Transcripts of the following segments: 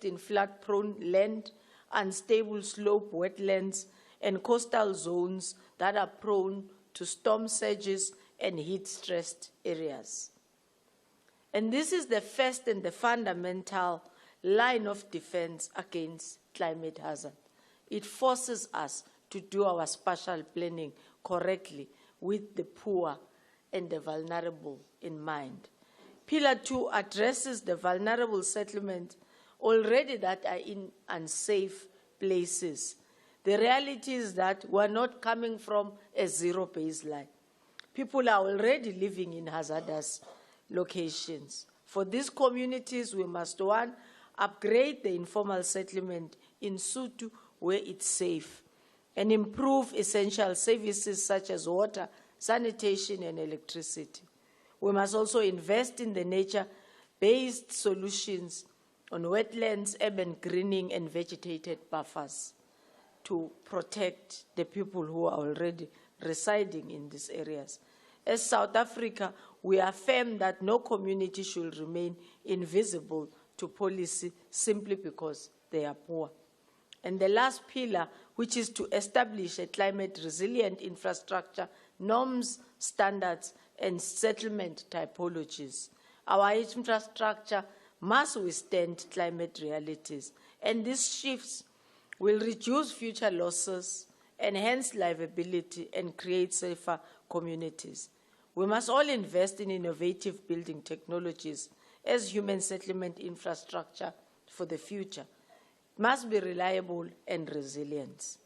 in flood-prone land, unstable slope wetlands, and coastal zones that are prone to storm surges and heat-stressed areas. And this is the first and the fundamental line of defense against climate hazard. It forces us to do our spatial planning correctly with the poor and the vulnerable in mind. Pillar 2 addresses the vulnerable settlements already that are in unsafe places. The reality is that we're not coming from a zero baseline. People are already living in hazardous locations. For these communities, we must, one, upgrade the informal settlement in Sutu where it's safe, and improve essential services such as water, sanitation, and electricity. We must also invest in the nature-based solutions on wetlands, urban greening, and vegetated buffers to protect the people who are already residing in these areas. As South Africa, we affirm that no community should remain invisible to policy simply because they are poor. And the last pillar, which is to establish a climate-resilient infrastructure, norms, standards, and settlement typologies. Our infrastructure must withstand climate realities, and these shifts will reduce future losses, enhance livability, and create safer communities. We must all invest in innovative building technologies as human settlement infrastructure for the future. It must be reliable and resilient.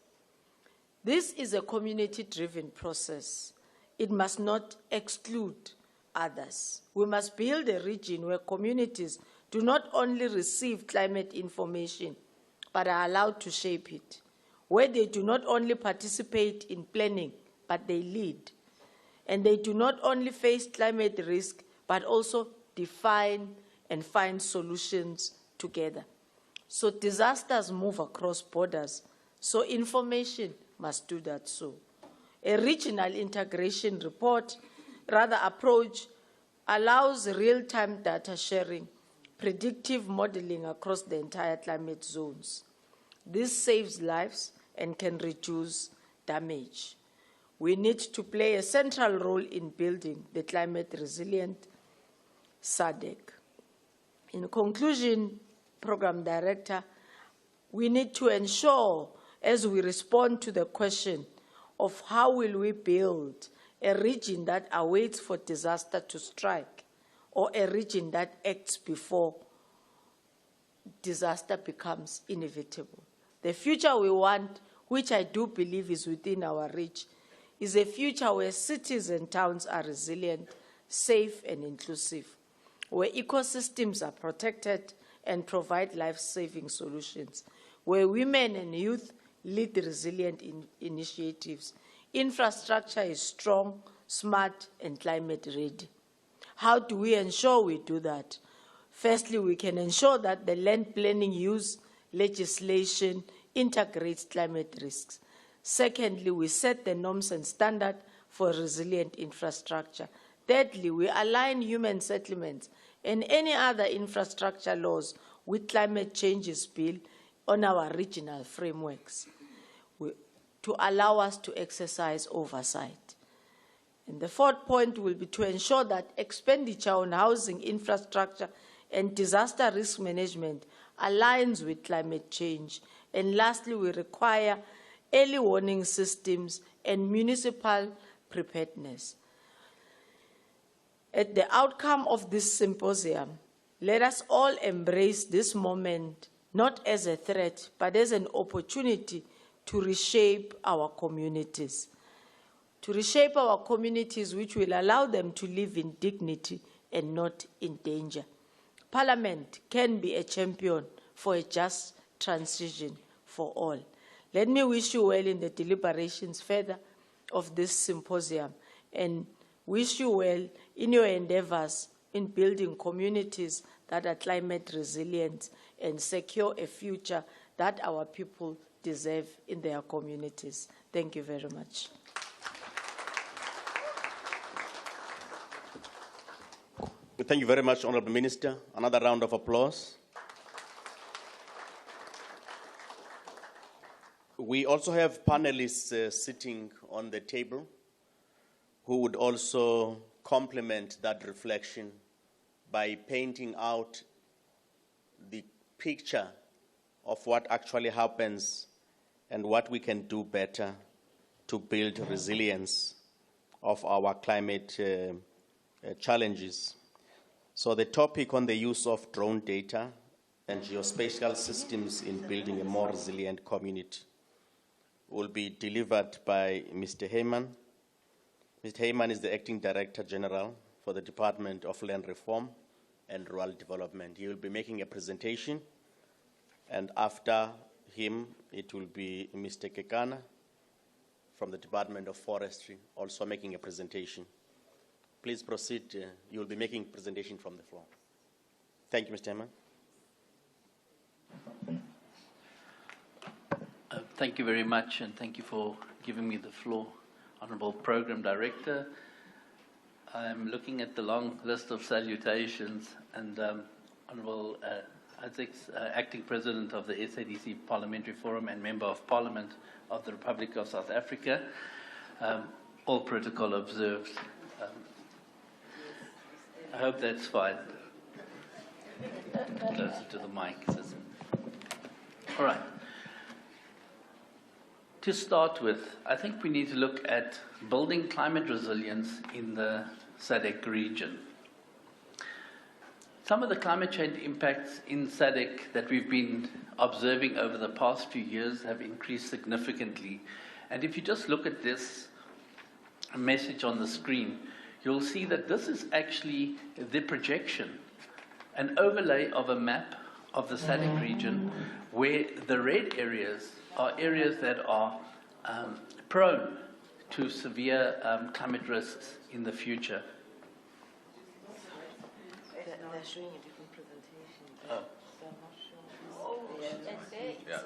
This is a community-driven process. It must not exclude others. We must build a region where communities do not only receive climate information, but are allowed to shape it, where they do not only participate in planning, but they lead. And they do not only face climate risk, but also define and find solutions together. So disasters move across borders, so information must do that so. A regional integration approach allows real-time data sharing, predictive modeling across the entire climate zones. This saves lives and can reduce damage. We need to play a central role in building the climate-resilient SADC. In conclusion, Program Director, we need to ensure, as we respond to the question of how will we build a region that awaits for disaster to strike, or a region that acts before disaster becomes inevitable. The future we want, which I do believe is within our reach, is a future where cities and towns are resilient, safe, and inclusive, where ecosystems are protected and provide life-saving solutions, where women and youth lead resilient initiatives. Infrastructure is strong, smart, and climate-ready. How do we ensure we do that? Firstly, we can ensure that the land planning use legislation integrates climate risks. Secondly, we set the norms and standards for resilient infrastructure. Thirdly, we align human settlements and any other infrastructure laws with climate changes bill on our regional frameworks to allow us to exercise oversight. And the fourth point will be to ensure that expenditure on housing, infrastructure, and disaster risk management aligns with climate change. And lastly, we require early warning systems and municipal preparedness. At the outcome of this symposium, let us all embrace this moment not as a threat, but as an opportunity to reshape our communities. To reshape our communities which will allow them to live in dignity and not in danger. Parliament can be a champion for a just transition for all. Let me wish you well in the deliberations further of this symposium and wish you well in your endeavors in building communities that are climate resilient and secure a future that our people deserve in their communities. Thank you very much. Thank you very much, Honourable Minister. Another round of applause. We also have panelists sitting on the table who would also complement that reflection by painting out the picture of what actually happens and what we can do better to build resilience of our climate challenges. So the topic on the use of drone data and geospatial systems in building a more resilient community will be delivered by Mr. Heyman. Mr. Heyman is the Acting Director General for the Department of Land Reform and Rural Development. He will be making a presentation, and after him, it will be Mr. Kekana from the Department of Forestry, also making a presentation. Please proceed. You will be making a presentation from the floor. Thank you, Mr. Heyman. Thank you very much, and thank you for giving me the floor, Honourable Programme Director. I'm looking at the long list of salutations, and Honourable Isaac's Acting President of the SADC Parliamentary Forum and Member of Parliament of the Republic of South Africa. All protocol observed. I hope that's fine. Closer to the mic. All right. To start with, I think we need to look at building climate resilience in the SADC region. Some of the climate change impacts in SADC that we've been observing over the past few years have increased significantly. And if you just look at this message on the screen, you'll see that this is actually the projection, an overlay of a map of the SADC region, where the red areas are areas that are prone to severe climate risks in the future. They're showing a different presentation. Oh. So I'm not sure. Yeah,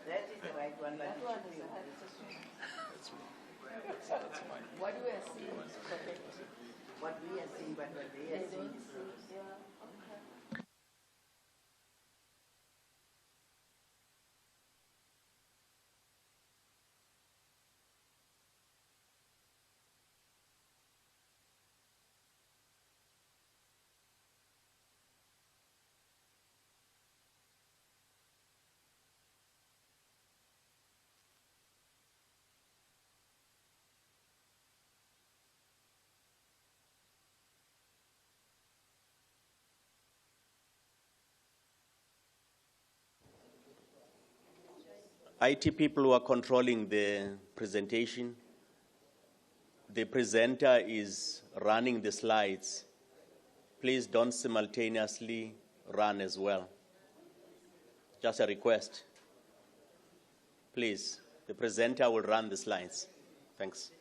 that is the right one. That one is That's fine. what we are seeing is correct. What we are seeing, but what they are seeing is wrong. IT people who are controlling the presentation, the presenter is running the slides. Please don't simultaneously run as well. Just a request. Please, the presenter will run the slides. Thanks.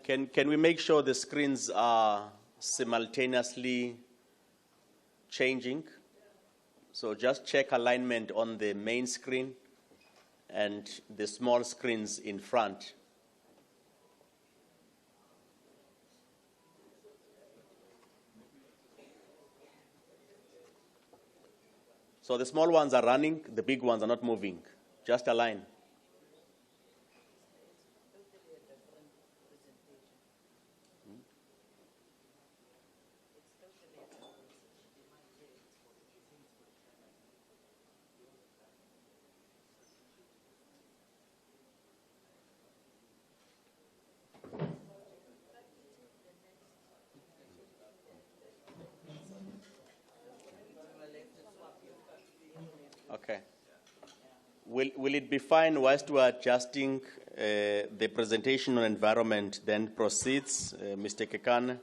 Can we make sure the screens are simultaneously changing? So just check alignment on the main screen and the small screens in front. So the small ones are running, the big ones are not moving. Just align. Okay. Will it be fine whilst we are adjusting the presentation on environment then proceeds? Mr. Kekana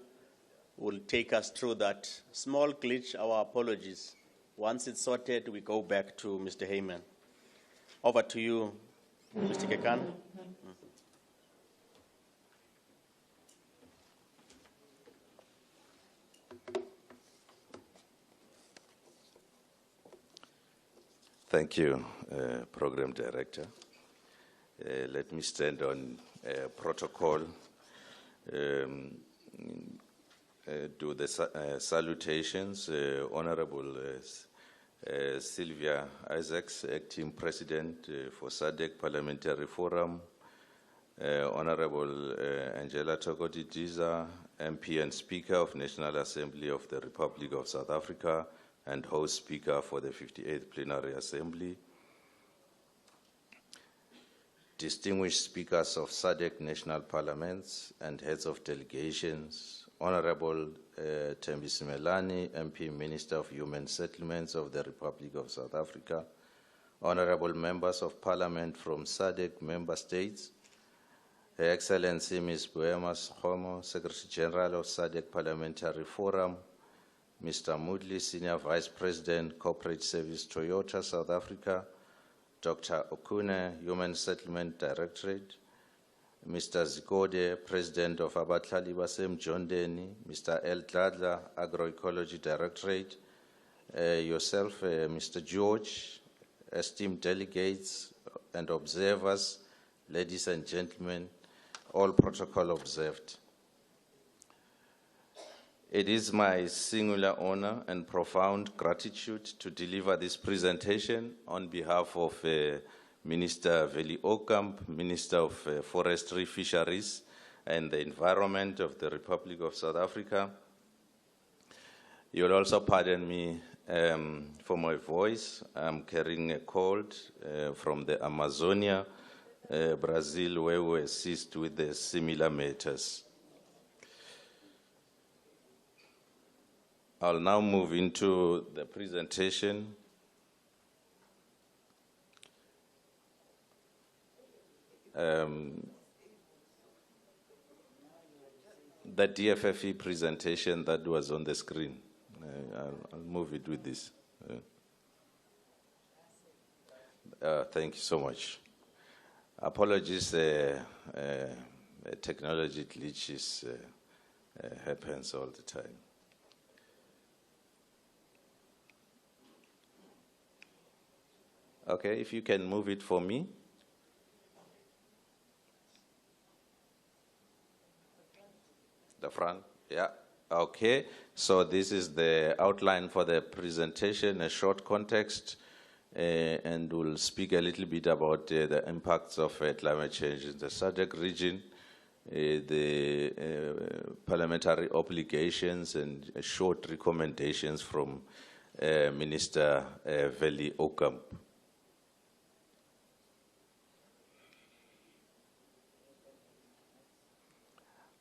will take us through that small glitch. Our apologies. Once it's sorted, we go back to Mr. Heyman. Over to you, Mr. Kekana. Thank you, Program Director. Let me stand on protocol. Do the salutations. Honorable Sylvia Isaacs, Acting President for SADC Parliamentary Forum. Honorable Angela Tokodidiza, MP and Speaker of National Assembly of the Republic of South Africa and host Speaker for the 58th Plenary Assembly. Distinguished speakers of SADC national parliaments and heads of delegations, Honorable Thembi Simelane, MP, Minister of Human Settlements of the Republic of South Africa, Honorable members of Parliament from SADC member states, Her Excellency Ms. Boemas Homo, Secretary General of SADC Parliamentary Forum, Mr. Moodley, Senior Vice President, Corporate Service Toyota South Africa, Dr. Okune, Human Settlement Directorate, Mr. Zikode, President of Abatlali Basem John Denny, Mr. El Dladla, Agroecology Directorate, yourself, Mr. George, esteemed delegates and observers, ladies and gentlemen, all protocol observed. It is my singular honor and profound gratitude to deliver this presentation on behalf of Minister Veli Okamp, Minister of Forestry, Fisheries and the Environment of the Republic of South Africa. You'll also pardon me for my voice. I'm carrying a cold from the Amazonia, Brazil, where we assist with the similar matters. I'll now move into the presentation. The DFFE presentation that was on the screen. I'll move it with this. Thank you so much. Apologies, technology glitches happens all the time. Okay, if you can move it for me. The front, yeah, okay. So this is the outline for the presentation, a short context, and we'll speak a little bit about the impacts of climate change in the SADC region, the parliamentary obligations, and short recommendations from Minister Veli Okamp.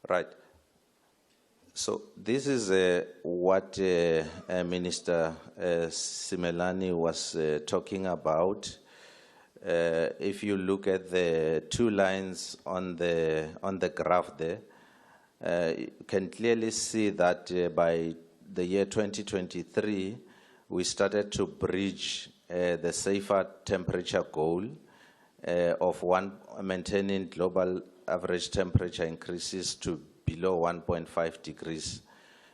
Right. So this is what Minister Simelane was talking about. If you look at the two lines on the graph there, you can clearly see that by the year 2023, we started to bridge the safer temperature goal of maintaining global average temperature increases to below 1.5 degrees.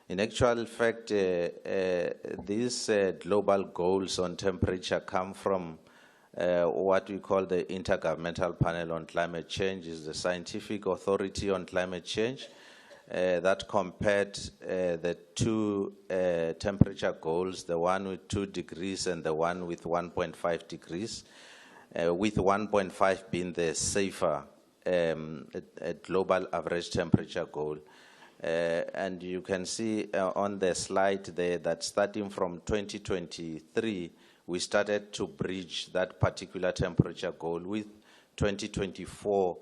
In actual fact, these global goals on temperature come from what we call the Intergovernmental Panel on Climate Change, is the scientific authority on climate change that compared the two temperature goals, the one with 2 degrees and the one with 1.5 degrees, with 1.5 being the safer a global average temperature goal. And you can see on the slide there that starting from 2023, we started to bridge that particular temperature goal, with 2024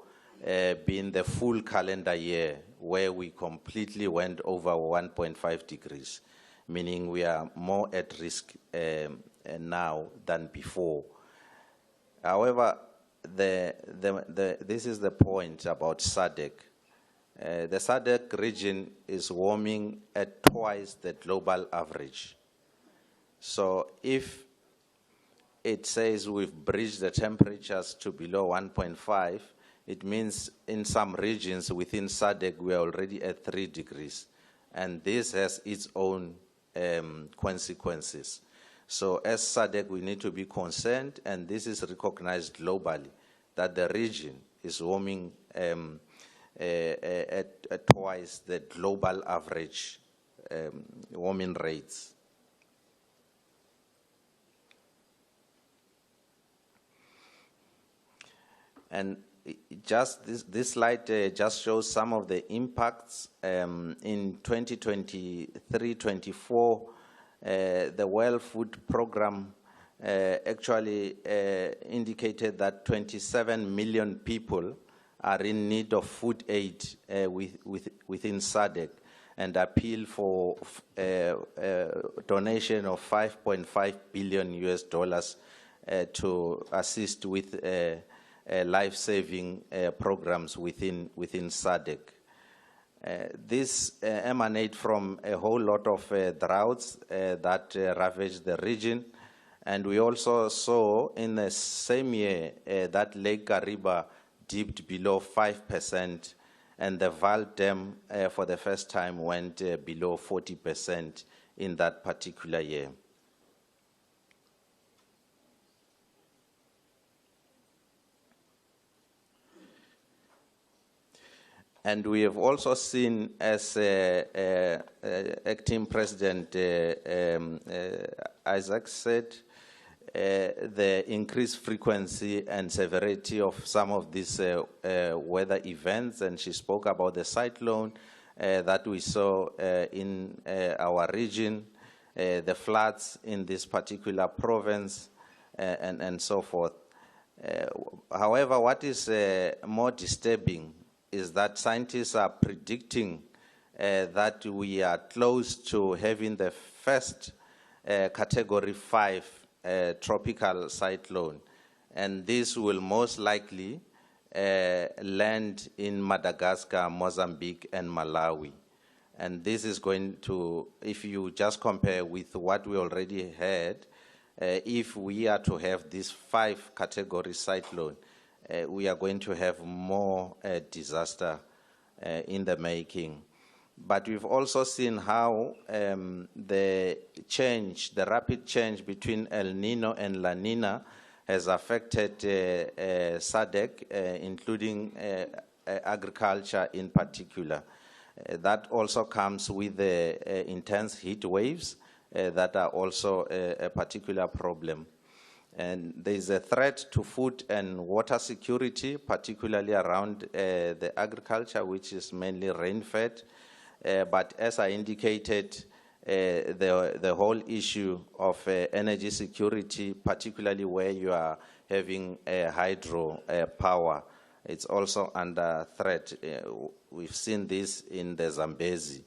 being the full calendar year where we completely went over 1.5 degrees, meaning we are more at risk now than before. However, this is the point about SADC. The SADC region is warming at twice the global average. So if it says we've bridged the temperatures to below 1.5, it means in some regions within SADC we are already at 3 degrees. And this has its own consequences. So as SADC, we need to be concerned, and this is recognized globally, that the region is warming at twice the global average warming rates. And just this slide just shows some of the impacts. In 2023-24, the World Food Programme actually indicated that 27 million people are in need of food aid within SADC, and appeal for donation of $5.5 billion to assist with life-saving programs within SADC. This emanate from a whole lot of droughts that ravaged the region, and we also saw in the same year that Lake Kariba dipped below 5%, and the Val Dam for the first time went below 40% in that particular year. And we have also seen, as Acting President Isaac said, the increased frequency and severity of some of these weather events, and she spoke about the cyclone that we saw in our region, the floods in this particular province, and so forth. However, what is more disturbing is that scientists are predicting that we are close to having the first Category 5 tropical cyclone, and this will most likely land in Madagascar, Mozambique, and Malawi. And this is going to, if you just compare with what we already had, if we are to have this 5 category cyclone, we are going to have more disaster in the making. But we've also seen how the rapid change between El Nino and La Nina has affected SADC, including agriculture in particular. That also comes with the intense heat waves that are also a particular problem. And there is a threat to food and water security, particularly around the agriculture, which is mainly rain-fed. But as I indicated, the whole issue of energy security, particularly where you are having hydro power, it's also under threat. We've seen this in the Zambezi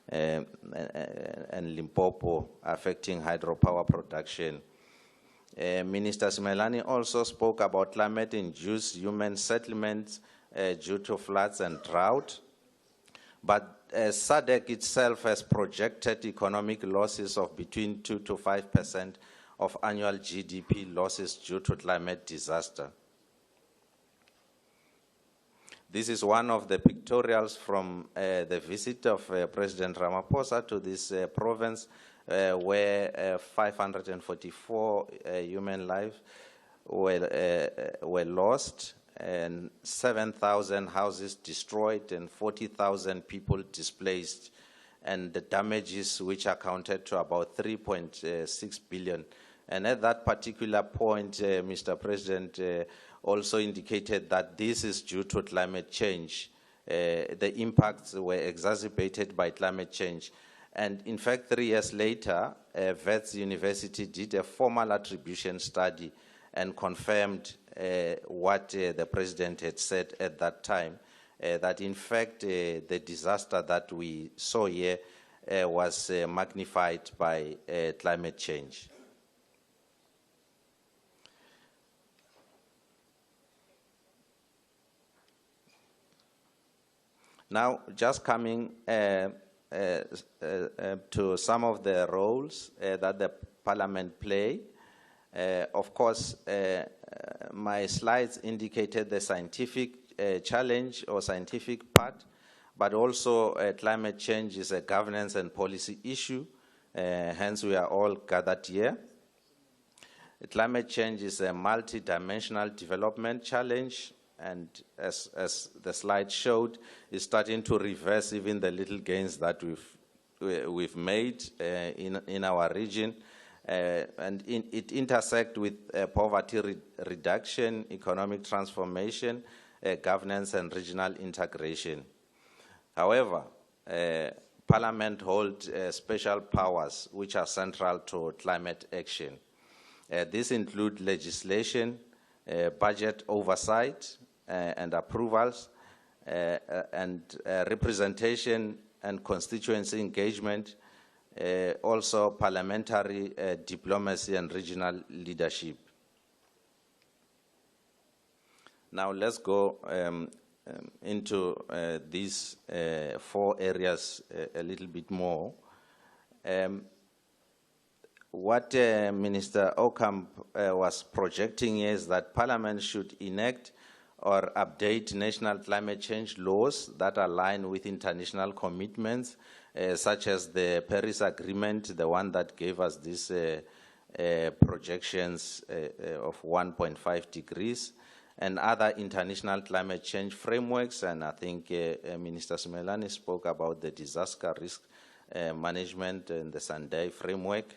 and Limpopo affecting hydropower production. Minister Simelane also spoke about climate-induced human settlements due to floods and drought. But SADC itself has projected economic losses of between 2 to 5% of annual GDP losses due to climate disaster. This is one of the pictorials from the visit of President Ramaphosa to this province, where 544 human lives were lost, and 7,000 houses destroyed, and 40,000 people displaced, and the damages which accounted to about 3.6 billion. And at that particular point, Mr. President also indicated that this is due to climate change. The impacts were exacerbated by climate change. And in fact, 3 years later, Wits University did a formal attribution study and confirmed what the president had said at that time, that in fact the disaster that we saw here was magnified by climate change. Now, just coming to some of the roles that the Parliament play. Of course, my slides indicated the scientific challenge or scientific part, but also climate change is a governance and policy issue, hence we are all gathered here. Climate change is a multi-dimensional development challenge, and as the slide showed, is starting to reverse even the little gains that we've made in our region, and it intersects with poverty reduction, economic transformation, governance, and regional integration. However, Parliament holds special powers which are central to climate action. These include legislation, budget oversight and approvals, and representation and constituency engagement, also parliamentary diplomacy and regional leadership. Now let's go into these 4 areas a little bit more. What Minister Ocamp was projecting is that Parliament should enact or update national climate change laws that align with international commitments, such as the Paris Agreement, the one that gave us these projections of 1.5 degrees, and other international climate change frameworks. And I think Minister Simelane spoke about the disaster risk management and the Sunday framework,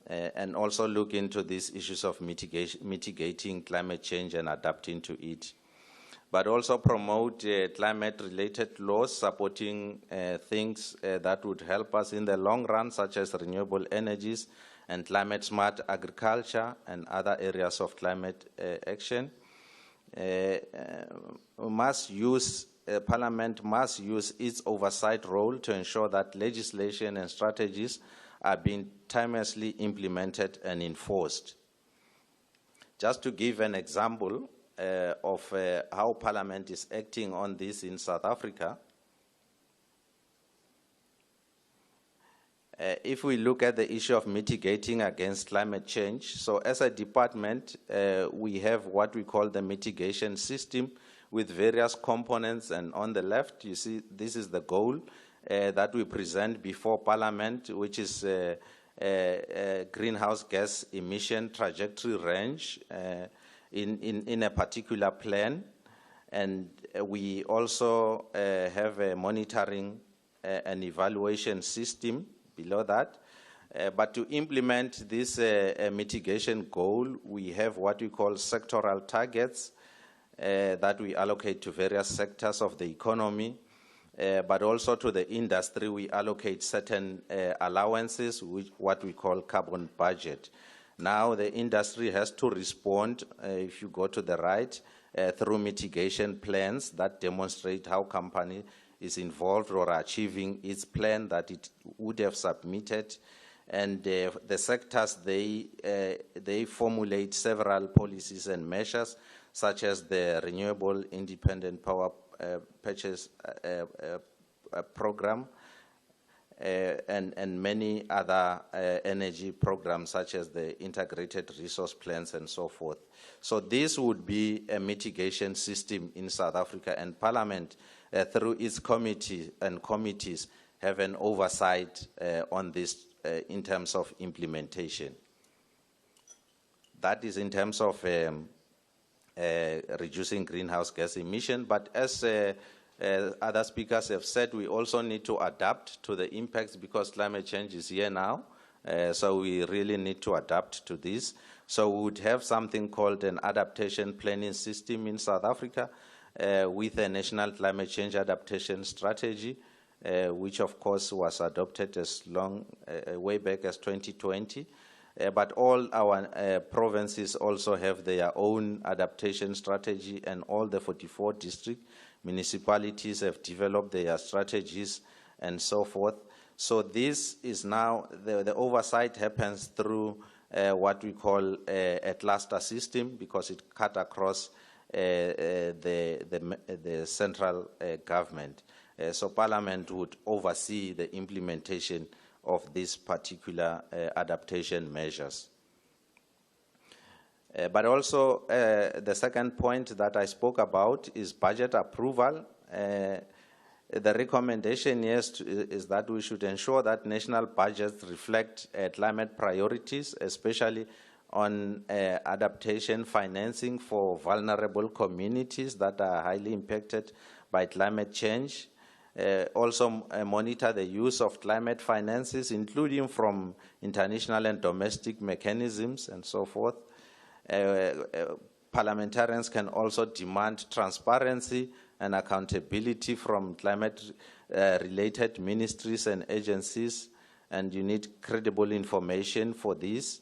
and also look into these issues of mitigating climate change and adapting to it. But also promote climate-related laws supporting things that would help us in the long run, such as renewable energies and climate-smart agriculture and other areas of climate action. Parliament must use its oversight role to ensure that legislation and strategies are being timelessly implemented and enforced. Just to give an example of how Parliament is acting on this in South Africa, if we look at the issue of mitigating against climate change, so as a department, we have what we call the mitigation system with various components, and on the left, you see this is the goal that we present before Parliament, which is greenhouse gas emission trajectory range in a particular plan. And we also have a monitoring and evaluation system below that. But to implement this mitigation goal, we have what we call sectoral targets that we allocate to various sectors of the economy, but also to the industry. We allocate certain allowances, what we call carbon budget. Now the industry has to respond, if you go to the right, through mitigation plans that demonstrate how company is involved or achieving its plan that it would have submitted. And the sectors, they formulate several policies and measures, such as the Renewable Independent Power Purchase Program, and many other energy programs, such as the Integrated Resource Plans and so forth. So this would be a mitigation system in South Africa, and Parliament, through its committee and committees, have an oversight on this in terms of implementation. That is in terms of reducing greenhouse gas emission, but as other speakers have said, we also need to adapt to the impacts because climate change is here now, so we really need to adapt to this. So we would have something called an adaptation planning system in South Africa with a national climate change adaptation strategy, which of course was adopted as way back as 2020. But all our provinces also have their own adaptation strategy, and all the 44 district municipalities have developed their strategies and so forth. So this is now, the oversight happens through what we call a cluster system, because it cut across the central government. So Parliament would oversee the implementation of these particular adaptation measures. But also, the second point that I spoke about is budget approval. The recommendation is that we should ensure that national budgets reflect climate priorities, especially on adaptation financing for vulnerable communities that are highly impacted by climate change. Also monitor the use of climate finances, including from international and domestic mechanisms and so forth. Parliamentarians can also demand transparency and accountability from climate-related ministries and agencies, and you need credible information for this.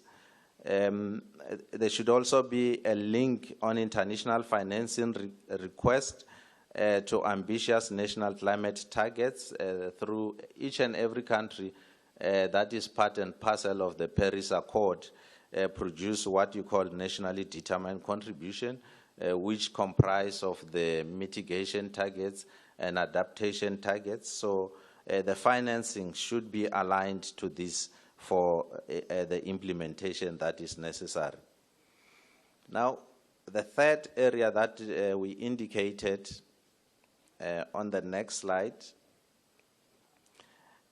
There should also be a link on international financing request to ambitious national climate targets through each and every country that is part and parcel of the Paris Accord, produce what you call nationally determined contribution, which comprise of the mitigation targets and adaptation targets. So the financing should be aligned to this for the implementation that is necessary. Now, the third area that we indicated on the next slide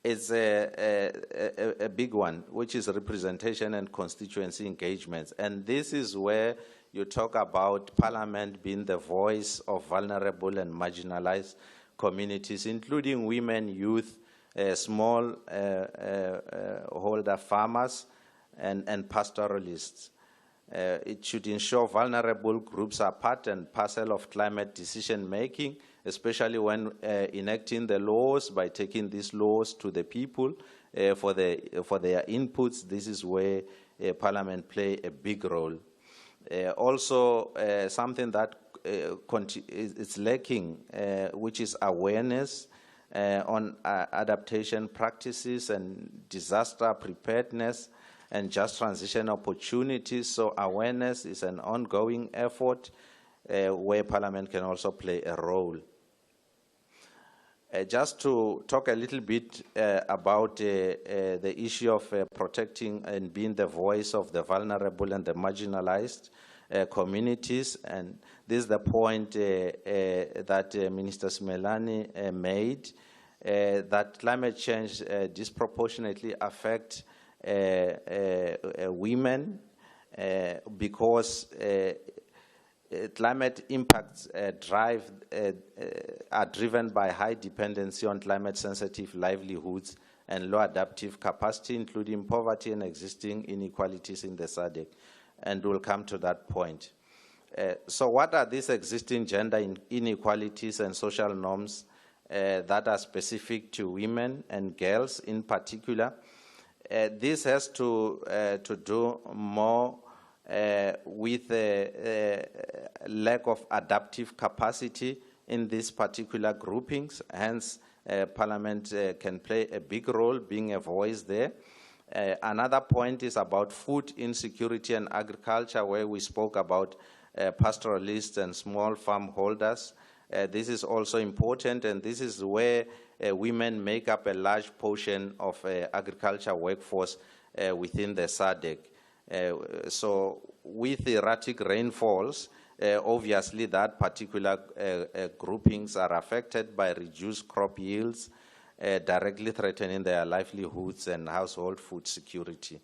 is a big one, which is representation and constituency engagements. And this is where you talk about Parliament being the voice of vulnerable and marginalized communities, including women, youth, small holder farmers, and pastoralists. It should ensure vulnerable groups are part and parcel of climate decision-making, especially when enacting the laws, by taking these laws to the people for their inputs. This is where Parliament play a big role. Also, something that is lacking, which is awareness on adaptation practices and disaster preparedness and just transition opportunities. So awareness is an ongoing effort where Parliament can also play a role. Just to talk a little bit about the issue of protecting and being the voice of the vulnerable and the marginalized communities, and this is the point that Minister Simelane made, that climate change disproportionately affects women because climate impacts are driven by high dependency on climate-sensitive livelihoods and low adaptive capacity, including poverty and existing inequalities in the SADC. And we'll come to that point. So what are these existing gender inequalities and social norms that are specific to women and girls in particular? This has to do more with a lack of adaptive capacity in these particular groupings. Hence, Parliament can play a big role being a voice there. Another point is about food insecurity and agriculture, where we spoke about pastoralists and small farm holders. This is also important, and this is where women make up a large portion of agriculture workforce within the SADC. So with erratic rainfalls, obviously that particular groupings are affected by reduced crop yields, directly threatening their livelihoods and household food security.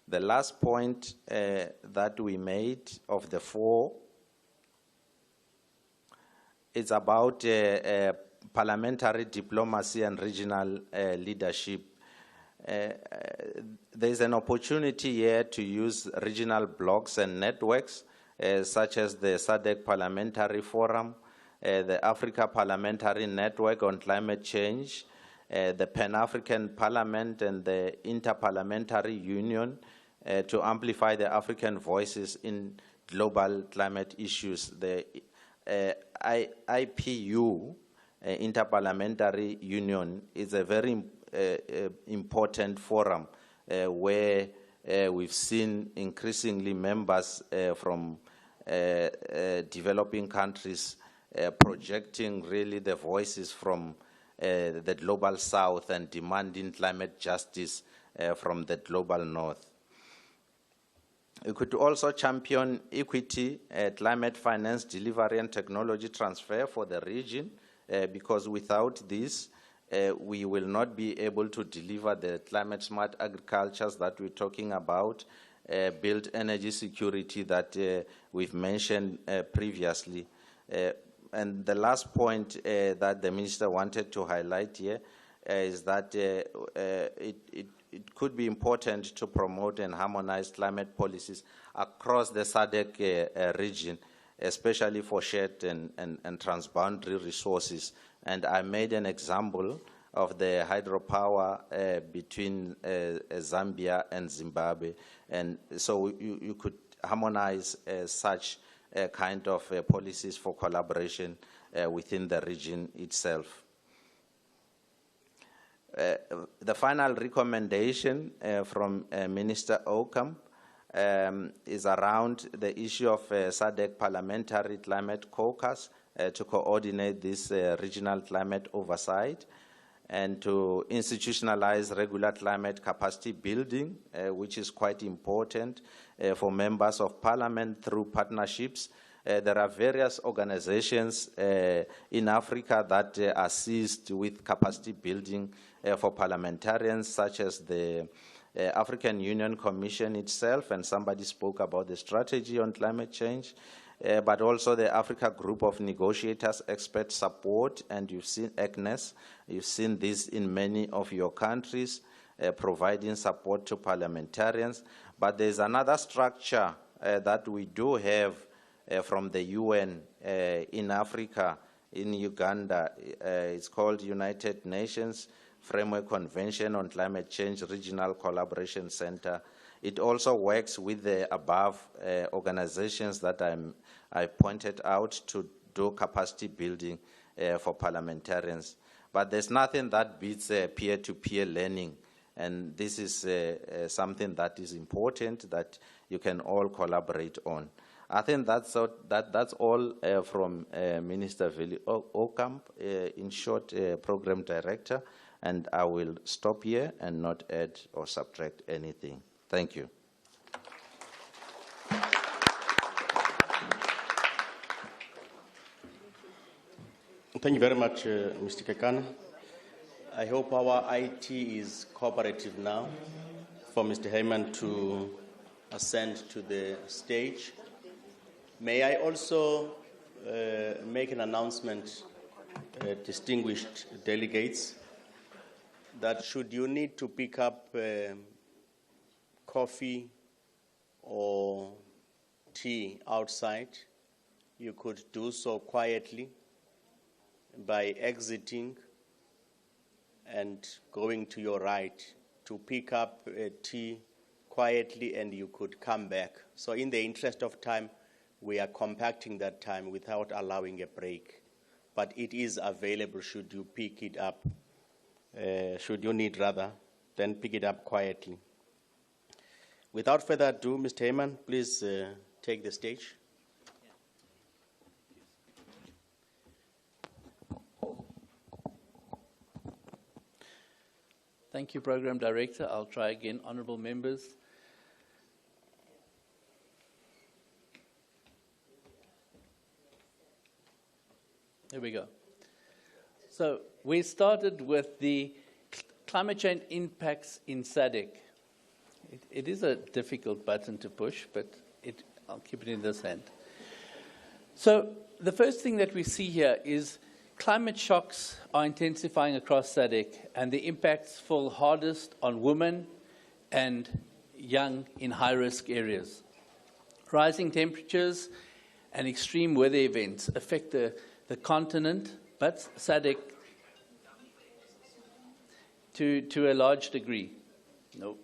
The last point that we made of the four is about parliamentary diplomacy and regional leadership. There's an opportunity here to use regional blocs and networks, such as the SADC Parliamentary Forum, the Africa Parliamentary Network on Climate Change, the Pan-African Parliament, and the Interparliamentary Union to amplify the African voices in global climate issues. The IPU, Interparliamentary Union, is a very important forum where we've seen increasingly members from developing countries projecting really the voices from the global south and demanding climate justice from the global north. We could also champion equity, climate finance delivery and technology transfer for the region, because without this, we will not be able to deliver the climate smart agricultures that we're talking about, build energy security that we've mentioned previously. And the last point that the minister wanted to highlight here is that it could be important to promote and harmonize climate policies across the SADC region, especially for shared and transboundary resources. And I made an example of the hydropower between Zambia and Zimbabwe. And so you could harmonize such kind of policies for collaboration within the region itself. The final recommendation from Minister Okamp is around the issue of SADC Parliamentary Climate Caucus to coordinate this regional climate oversight and to institutionalize regular climate capacity building, which is quite important for members of parliament through partnerships. There are various organizations in Africa that assist with capacity building for parliamentarians, such as the African Union Commission itself, and somebody spoke about the strategy on climate change, but also the Africa Group of Negotiators Expert Support, and you've seen ACNES. You've seen this in many of your countries, providing support to parliamentarians. But there's another structure that we do have from the UN in Africa, in Uganda. It's called United Nations Framework Convention on Climate Change Regional Collaboration Center. It also works with the above organizations that I pointed out to do capacity building for parliamentarians. But there's nothing that beats peer-to-peer learning. And this is something that is important that you can all collaborate on. I think that's all from Minister Vili Okamp, in short, Program Director, and I will stop here and not add or subtract anything. Thank you. Thank you very much, Mr. Kekana. I hope our IT is cooperative now for Mr. Heyman to ascend to the stage. May I also make an announcement, distinguished delegates, that should you need to pick up coffee or tea outside, you could do so quietly by exiting and going to your right to pick up tea quietly, and you could come back. So in the interest of time, we are compacting that time without allowing a break. But it is available should you pick it up, should you need rather, then pick it up quietly. Without further ado, Mr. Heyman, please take the stage. Thank you, Program Director. I'll try again, honourable members. Here we go. So we started with the climate change impacts in SADC. It is a difficult button to push, but I'll keep it in this hand. So the first thing that we see here is climate shocks are intensifying across SADC, and the impacts fall hardest on women and young in high-risk areas. Rising temperatures and extreme weather events affect the continent, but SADC to a large degree. Nope.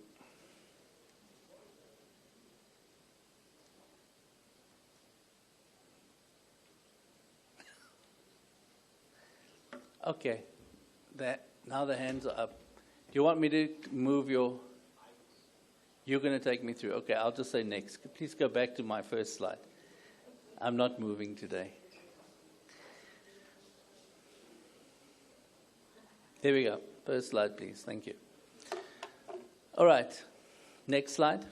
Okay, now the hands are up. Do you want me to move your... You're going to take me through. Okay, I'll just say next. Please go back to my first slide. I'm not moving today. There we go. First slide, please. Thank you. All right, next slide.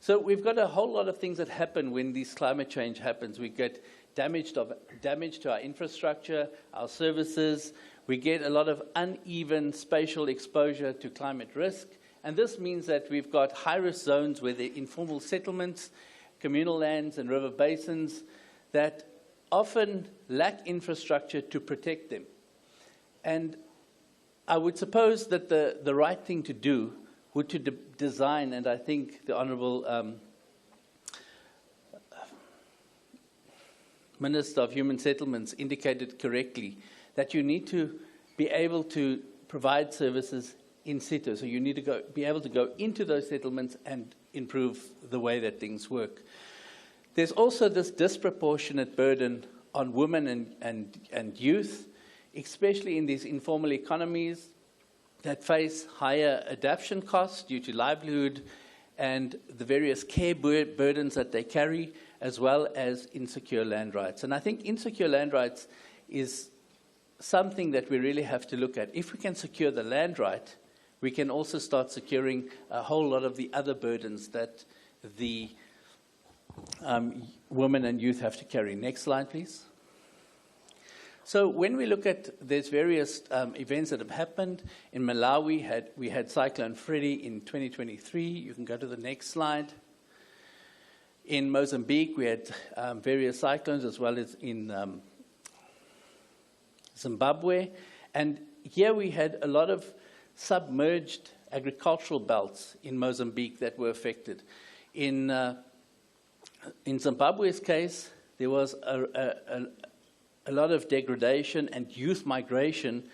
So we've got a whole lot of things that happen when this climate change happens. We get damage to our infrastructure, our services. We get a lot of uneven spatial exposure to climate risk. And this means that we've got high-risk zones where the informal settlements, communal lands and river basins that often lack infrastructure to protect them. And I would suppose that the right thing to do would to design, and I think the Honourable Minister of Human Settlements indicated correctly, that you need to be able to provide services in situ. So you need to be able to go into those settlements and improve the way that things work. There's also this disproportionate burden on women and youth, especially in these informal economies that face higher adaptation costs due to livelihood and the various care burdens that they carry, as well as insecure land rights. And I think insecure land rights is something that we really have to look at. If we can secure the land right, we can also start securing a whole lot of the other burdens that the women and youth have to carry. Next slide, please. So when we look at, there's various events that have happened. In Malawi, we had Cyclone Freddy in 2023. You can go to the next slide. In Mozambique, we had various cyclones, as well as in Zimbabwe. And here we had a lot of submerged agricultural belts in Mozambique that were affected. In Zimbabwe's case, there was a lot of degradation and youth migration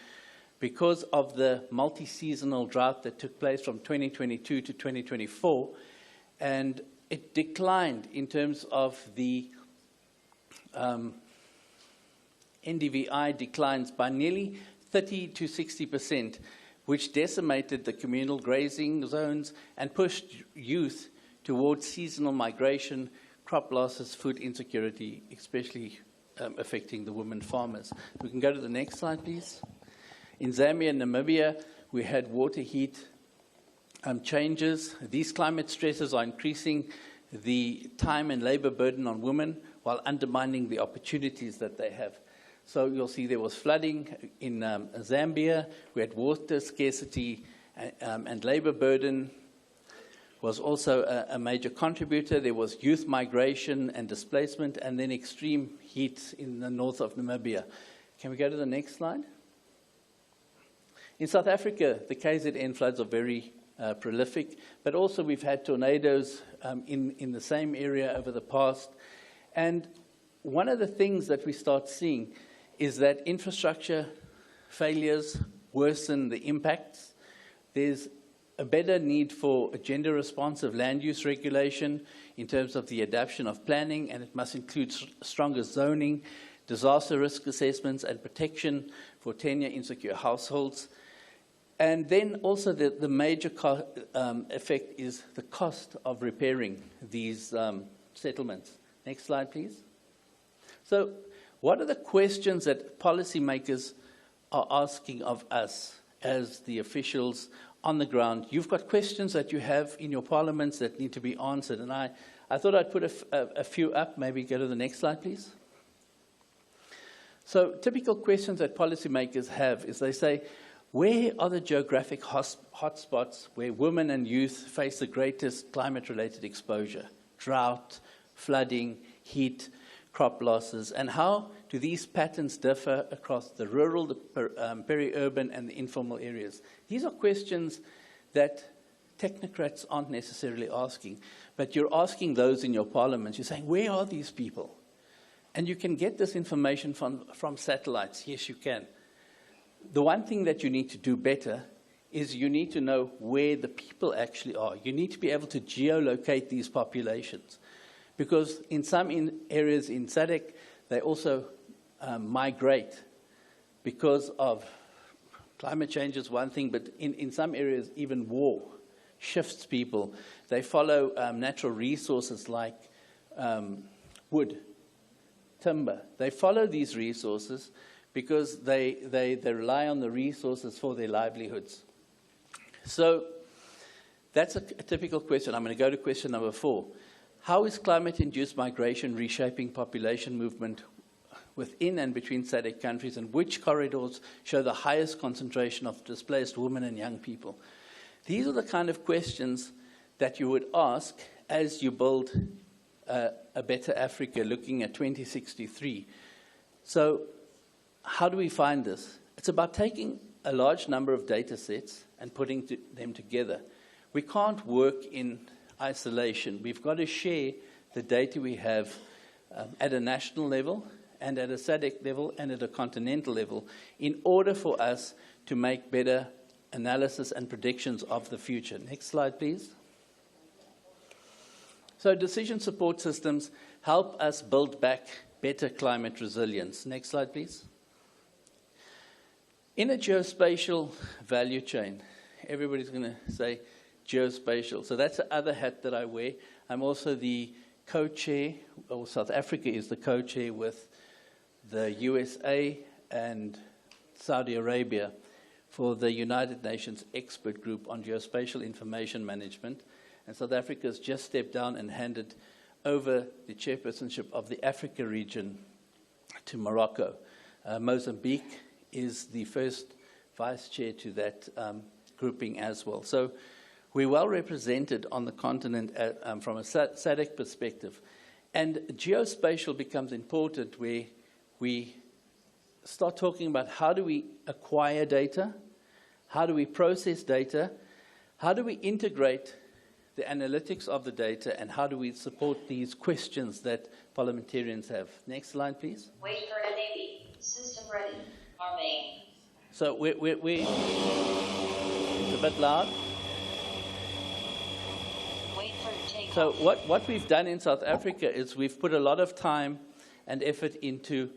because of the multi-seasonal drought that took place from 2022 to 2024. And it declined in terms of the NDVI declines by nearly 30 to 60%, which decimated the communal grazing zones and pushed youth towards seasonal migration, crop losses, food insecurity, especially affecting the women farmers. We can go to the next slide, please. In Zambia and Namibia, we had water heat changes. These climate stresses are increasing the time and labor burden on women while undermining the opportunities that they have. So you'll see there was flooding in Zambia. We had water scarcity and labor burden was also a major contributor. There was youth migration and displacement, and then extreme heat in the north of Namibia. Can we go to the next slide? In South Africa, the KZN floods are very prolific, but also we've had tornadoes in the same area over the past. And one of the things that we start seeing is that infrastructure failures worsen the impacts. There's a better need for a gender-responsive land use regulation in terms of the adaptation of planning, and it must include stronger zoning, disaster risk assessments, and protection for tenure insecure households. And then also the major effect is the cost of repairing these settlements. Next slide, please. So what are the questions that policymakers are asking of us as the officials on the ground? You've got questions that you have in your parliaments that need to be answered. And I thought I'd put a few up. Maybe go to the next slide, please. So typical questions that policymakers have is they say, where are the geographic hotspots where women and youth face the greatest climate-related exposure? Drought, flooding, heat, crop losses, and how do these patterns differ across the rural, the peri-urban, and the informal areas? These are questions that technocrats aren't necessarily asking, but you're asking those in your parliaments. You're saying, where are these people? And you can get this information from satellites. Yes, you can. The one thing that you need to do better is you need to know where the people actually are. You need to be able to geolocate these populations. Because in some areas in SADC, they also migrate because of climate change is one thing, but in some areas, even war shifts people. They follow natural resources like wood, timber. They follow these resources because they rely on the resources for their livelihoods. So that's a typical question. I'm going to go to question number 4. How is climate-induced migration reshaping population movement within and between SADC countries, and which corridors show the highest concentration of displaced women and young people? These are the kind of questions that you would ask as you build a better Africa looking at 2063. So how do we find this? It's about taking a large number of data sets and putting them together. We can't work in isolation. We've got to share the data we have at a national level and at a SADC level and at a continental level in order for us to make better analysis and predictions of the future. Next slide, please. So decision support systems help us build back better climate resilience. Next slide, please. In a geospatial value chain, everybody's going to say geospatial. So that's the other hat that I wear. I'm also the co-chair, or South Africa is the co-chair with the USA and Saudi Arabia for the United Nations Expert Group on Geospatial Information Management. And South Africa has just stepped down and handed over the chairpersonship of the Africa region to Morocco. Mozambique is the first vice chair to that grouping as well. So we're well represented on the continent from a SADC perspective. And geospatial becomes important where we start talking about how do we acquire data, how do we process data, how do we integrate the analytics of the data, and how do we support these questions that parliamentarians have. Next slide, please. Wait for NAB. System ready. Our main. So it's a bit loud. Wait for takeoff. So what we've done in South Africa is we've put a lot of time and effort into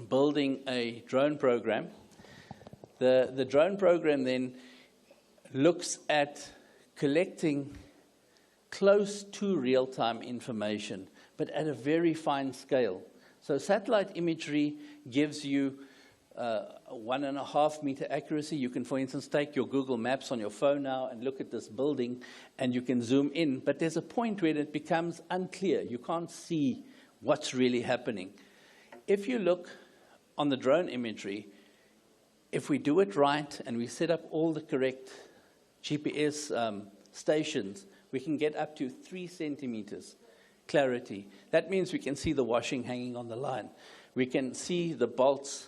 building a drone program. The drone program then looks at collecting close to real-time information, but at a very fine scale. So satellite imagery gives you 1.5 meter accuracy. You can, for instance, take your Google Maps on your phone now and look at this building, and you can zoom in. But there's a point where it becomes unclear. You can't see what's really happening. If you look on the drone imagery, if we do it right and we set up all the correct GPS stations, we can get up to 3 centimeters clarity. That means we can see the washing hanging on the line. We can see the bolts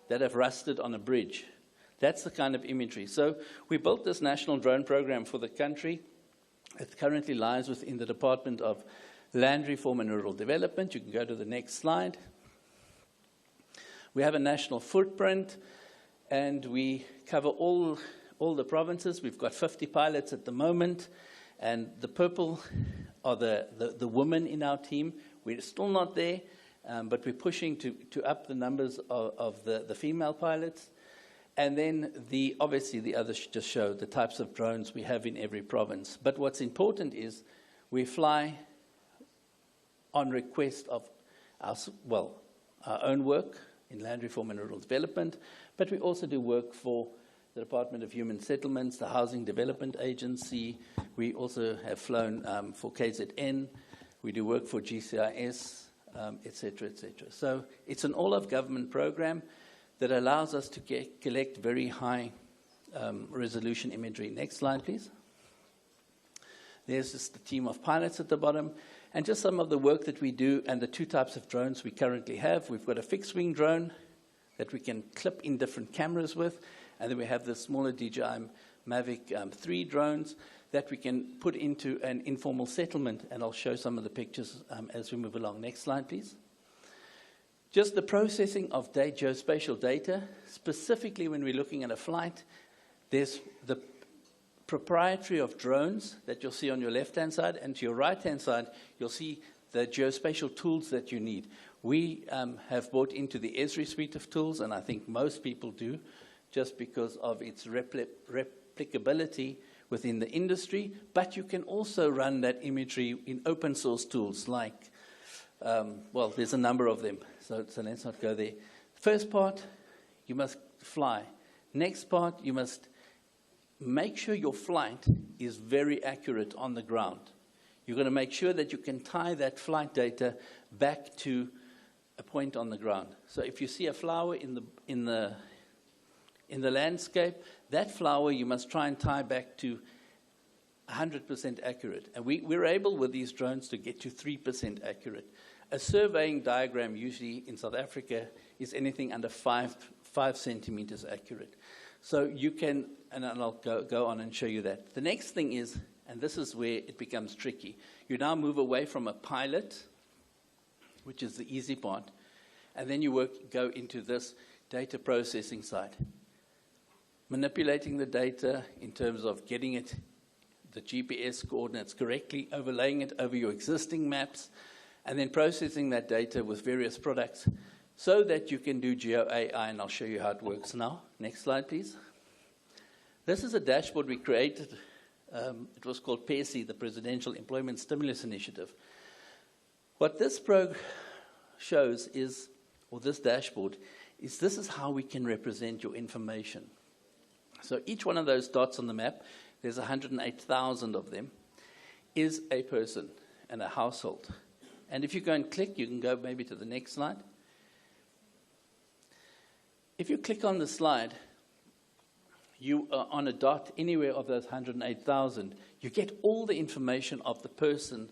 that have rusted on a bridge. That's the kind of imagery. So we built this national drone program for the country. It currently lies within the Department of Land Reform and Rural Development. You can go to the next slide. We have a national footprint, and we cover all the provinces. We've got 50 pilots at the moment, and the purple are the women in our team. We're still not there, but we're pushing to up the numbers of the female pilots. And then obviously the others just show the types of drones we have in every province. But what's important is we fly on request of our own work in land reform and rural development, but we also do work for the Department of Human Settlements, the Housing Development Agency. We also have flown for KZN. We do work for GCIS, et cetera, et cetera. So it's an all-of-government program that allows us to collect very high resolution imagery. Next slide, please. There's just the team of pilots at the bottom, and just some of the work that we do and the 2 types of drones we currently have. We've got a fixed-wing drone that we can clip in different cameras with, and then we have the smaller DJI Mavic 3 drones that we can put into an informal settlement, and I'll show some of the pictures as we move along. Next slide, please. Just the processing of geospatial data, specifically when we're looking at a flight, there's the proprietary of drones that you'll see on your left-hand side, and to your right-hand side, you'll see the geospatial tools that you need. We have bought into the Esri suite of tools, and I think most people do, just because of its replicability within the industry, but you can also run that imagery in open source tools like, there's a number of them, so let's not go there. First part, you must fly. Next part, you must make sure your flight is very accurate on the ground. You're going to make sure that you can tie that flight data back to a point on the ground. So if you see a flower in the landscape, that flower you must try and tie back to 100% accurate. And we're able with these drones to get to 3% accurate. A surveying diagram usually in South Africa is anything under 5 centimeters accurate. So you can, and I'll go on and show you that. The next thing is, and this is where it becomes tricky, you now move away from a pilot, which is the easy part, and then you go into this data processing side. Manipulating the data in terms of getting it, the GPS coordinates correctly, overlaying it over your existing maps, and then processing that data with various products so that you can do geo-AI, and I'll show you how it works now. Next slide, please. This is a dashboard we created. It was called PESI, the Presidential Employment Stimulus Initiative. What this shows is, or this dashboard, is this is how we can represent your information. So each one of those dots on the map, there's 108,000 of them, is a person and a household. And if you go and click, you can go maybe to the next slide. If you click on the slide, you are on a dot anywhere of those 108,000. You get all the information of the person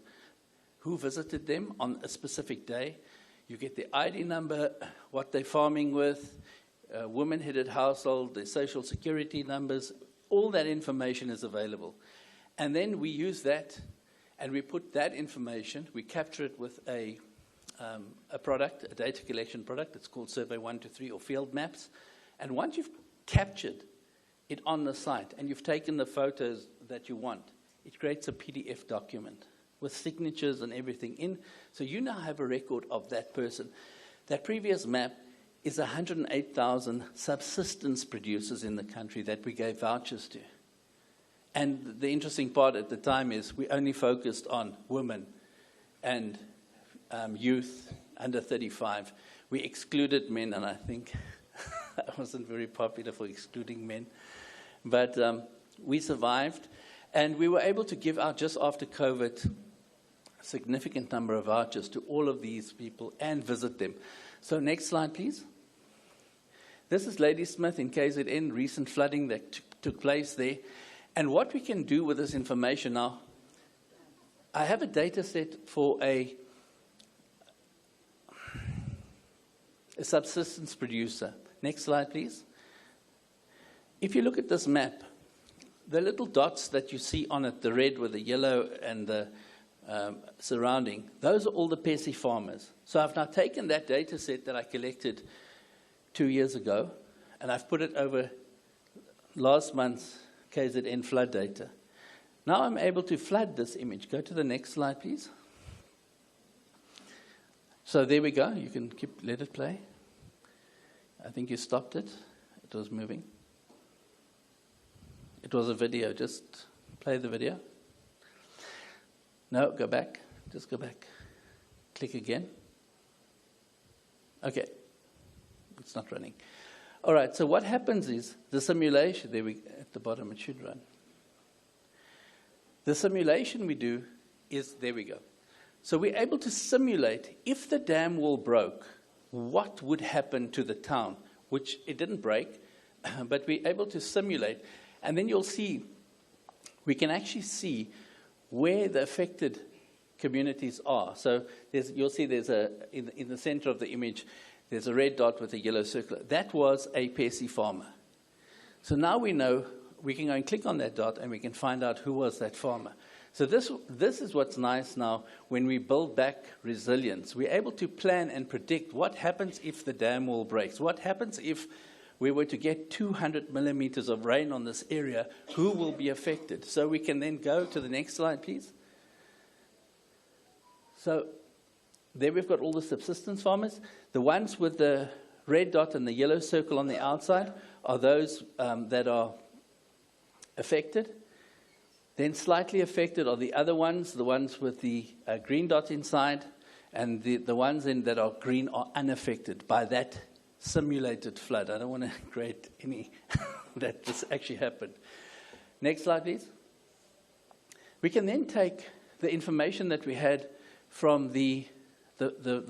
who visited them on a specific day. You get the ID number, what they're farming with, woman-headed household, their social security numbers. All that information is available. And then we use that, and we put that information, we capture it with a product, a data collection product. It's called Survey 123 or Field Maps. And once you've captured it on the site and you've taken the photos that you want, it creates a PDF document with signatures and everything in. So you now have a record of that person. That previous map is 108,000 subsistence producers in the country that we gave vouchers to. And the interesting part at the time is we only focused on women and youth under 35. We excluded men, and I think I wasn't very popular for excluding men. But we survived, and we were able to give out, just after COVID, a significant number of vouchers to all of these people and visit them. So next slide, please. This is Ladysmith in KZN, recent flooding that took place there. And what we can do with this information now, I have a data set for a subsistence producer. Next slide, please. If you look at this map, the little dots that you see on it, the red with the yellow and the surrounding, those are all the PESI farmers. So I've now taken that data set that I collected 2 years ago, and I've put it over last month's KZN flood data. Now I'm able to flood this image. Go to the next slide, please. So there we go. You can let it play. I think you stopped it. It was moving. It was a video. Just play the video. No, go back. Just go back. Click again. Okay. It's not running. All right, so what happens is the simulation, at the bottom it should run. The simulation we do is, there we go. So we're able to simulate if the dam wall broke, what would happen to the town, which it didn't break, but we're able to simulate. And then you'll see, we can actually see where the affected communities are. So you'll see there's in the center of the image, there's a red dot with a yellow circle. That was a PESI farmer. So now we know, we can go and click on that dot and we can find out who was that farmer. So this is what's nice now when we build back resilience. We're able to plan and predict what happens if the dam wall breaks. What happens if we were to get 200 millimeters of rain on this area, who will be affected? So we can then go to the next slide, please. So there we've got all the subsistence farmers. The ones with the red dot and the yellow circle on the outside are those that are affected. Then slightly affected are the other ones, the ones with the green dot inside, and the ones that are green are unaffected by that simulated flood. I don't want to create any that this actually happened. Next slide, please. We can then take the information that we had from the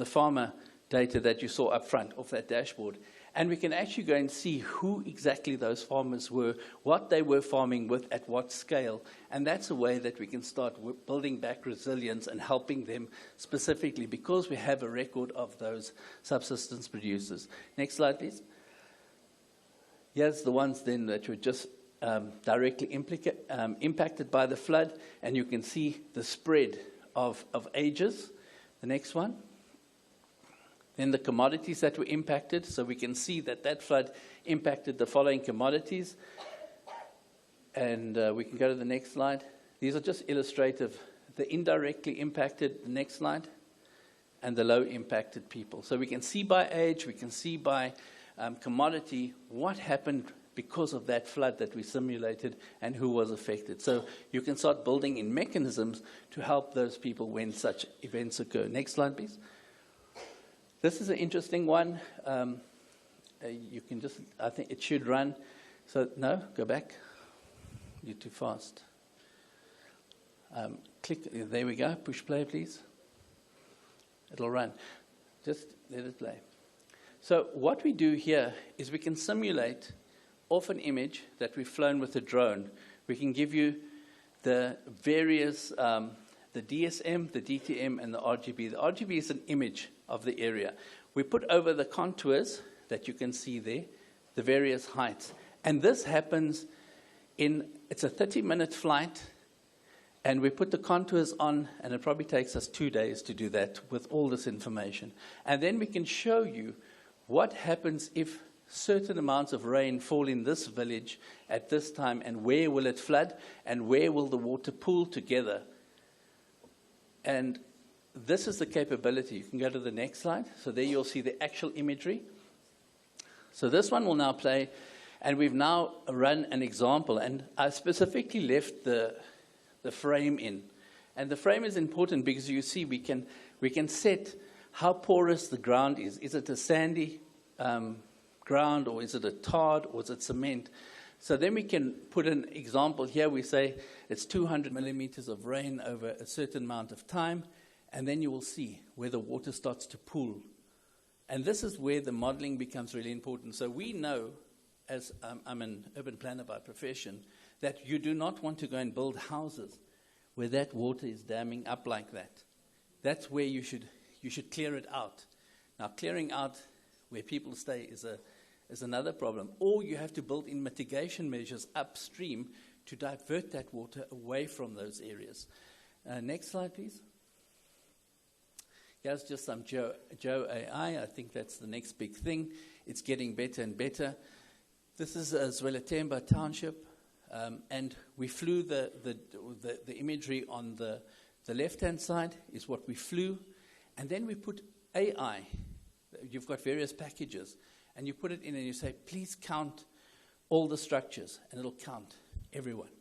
farmer data that you saw up front of that dashboard. And we can actually go and see who exactly those farmers were, what they were farming with, at what scale. And that's a way that we can start building back resilience and helping them specifically, because we have a record of those subsistence producers. Next slide, please. Here's the ones then that were just directly impacted by the flood, and you can see the spread of ages. The next one. Then the commodities that were impacted, so we can see that that flood impacted the following commodities. And we can go to the next slide. These are just illustrative. The indirectly impacted, the next slide, and the low impacted people. So we can see by age, we can see by commodity what happened because of that flood that we simulated and who was affected. So you can start building in mechanisms to help those people when such events occur. Next slide, please. This is an interesting one. You can just, I think it should run. So, no, go back. You're too fast. Click, there we go. Push play, please. It'll run. Just let it play. So what we do here is we can simulate off an image that we've flown with a drone. We can give you the various, the DSM, the DTM, and the RGB. The RGB is an image of the area. We put over the contours that you can see there, the various heights. And this happens it's a 30-minute flight, and we put the contours on, and it probably takes us 2 days to do that with all this information. And then we can show you what happens if certain amounts of rain fall in this village at this time, and where will it flood, and where will the water pool together. And this is the capability. You can go to the next slide. So there you'll see the actual imagery. So this one will now play, and we've now run an example, and I specifically left the frame in. And the frame is important because you see we can set how porous the ground is. Is it a sandy ground, or is it a tarred, or is it cement? So then we can put an example here. We say it's 200 millimeters of rain over a certain amount of time, and then you will see where the water starts to pool. And this is where the modeling becomes really important. So we know, as I'm an urban planner by profession, that you do not want to go and build houses where that water is damming up like that. That's where you should clear it out. Now, clearing out where people stay is another problem. Or you have to build in mitigation measures upstream to divert that water away from those areas. Next slide, please. Here's just some Joe AI. I think that's the next big thing. It's getting better and better. This is Zwelathemba Township, and we flew the imagery on the left-hand side is what we flew, and then we put AI. You've got various packages, and you put it in and you say, please count all the structures, and it'll count everyone.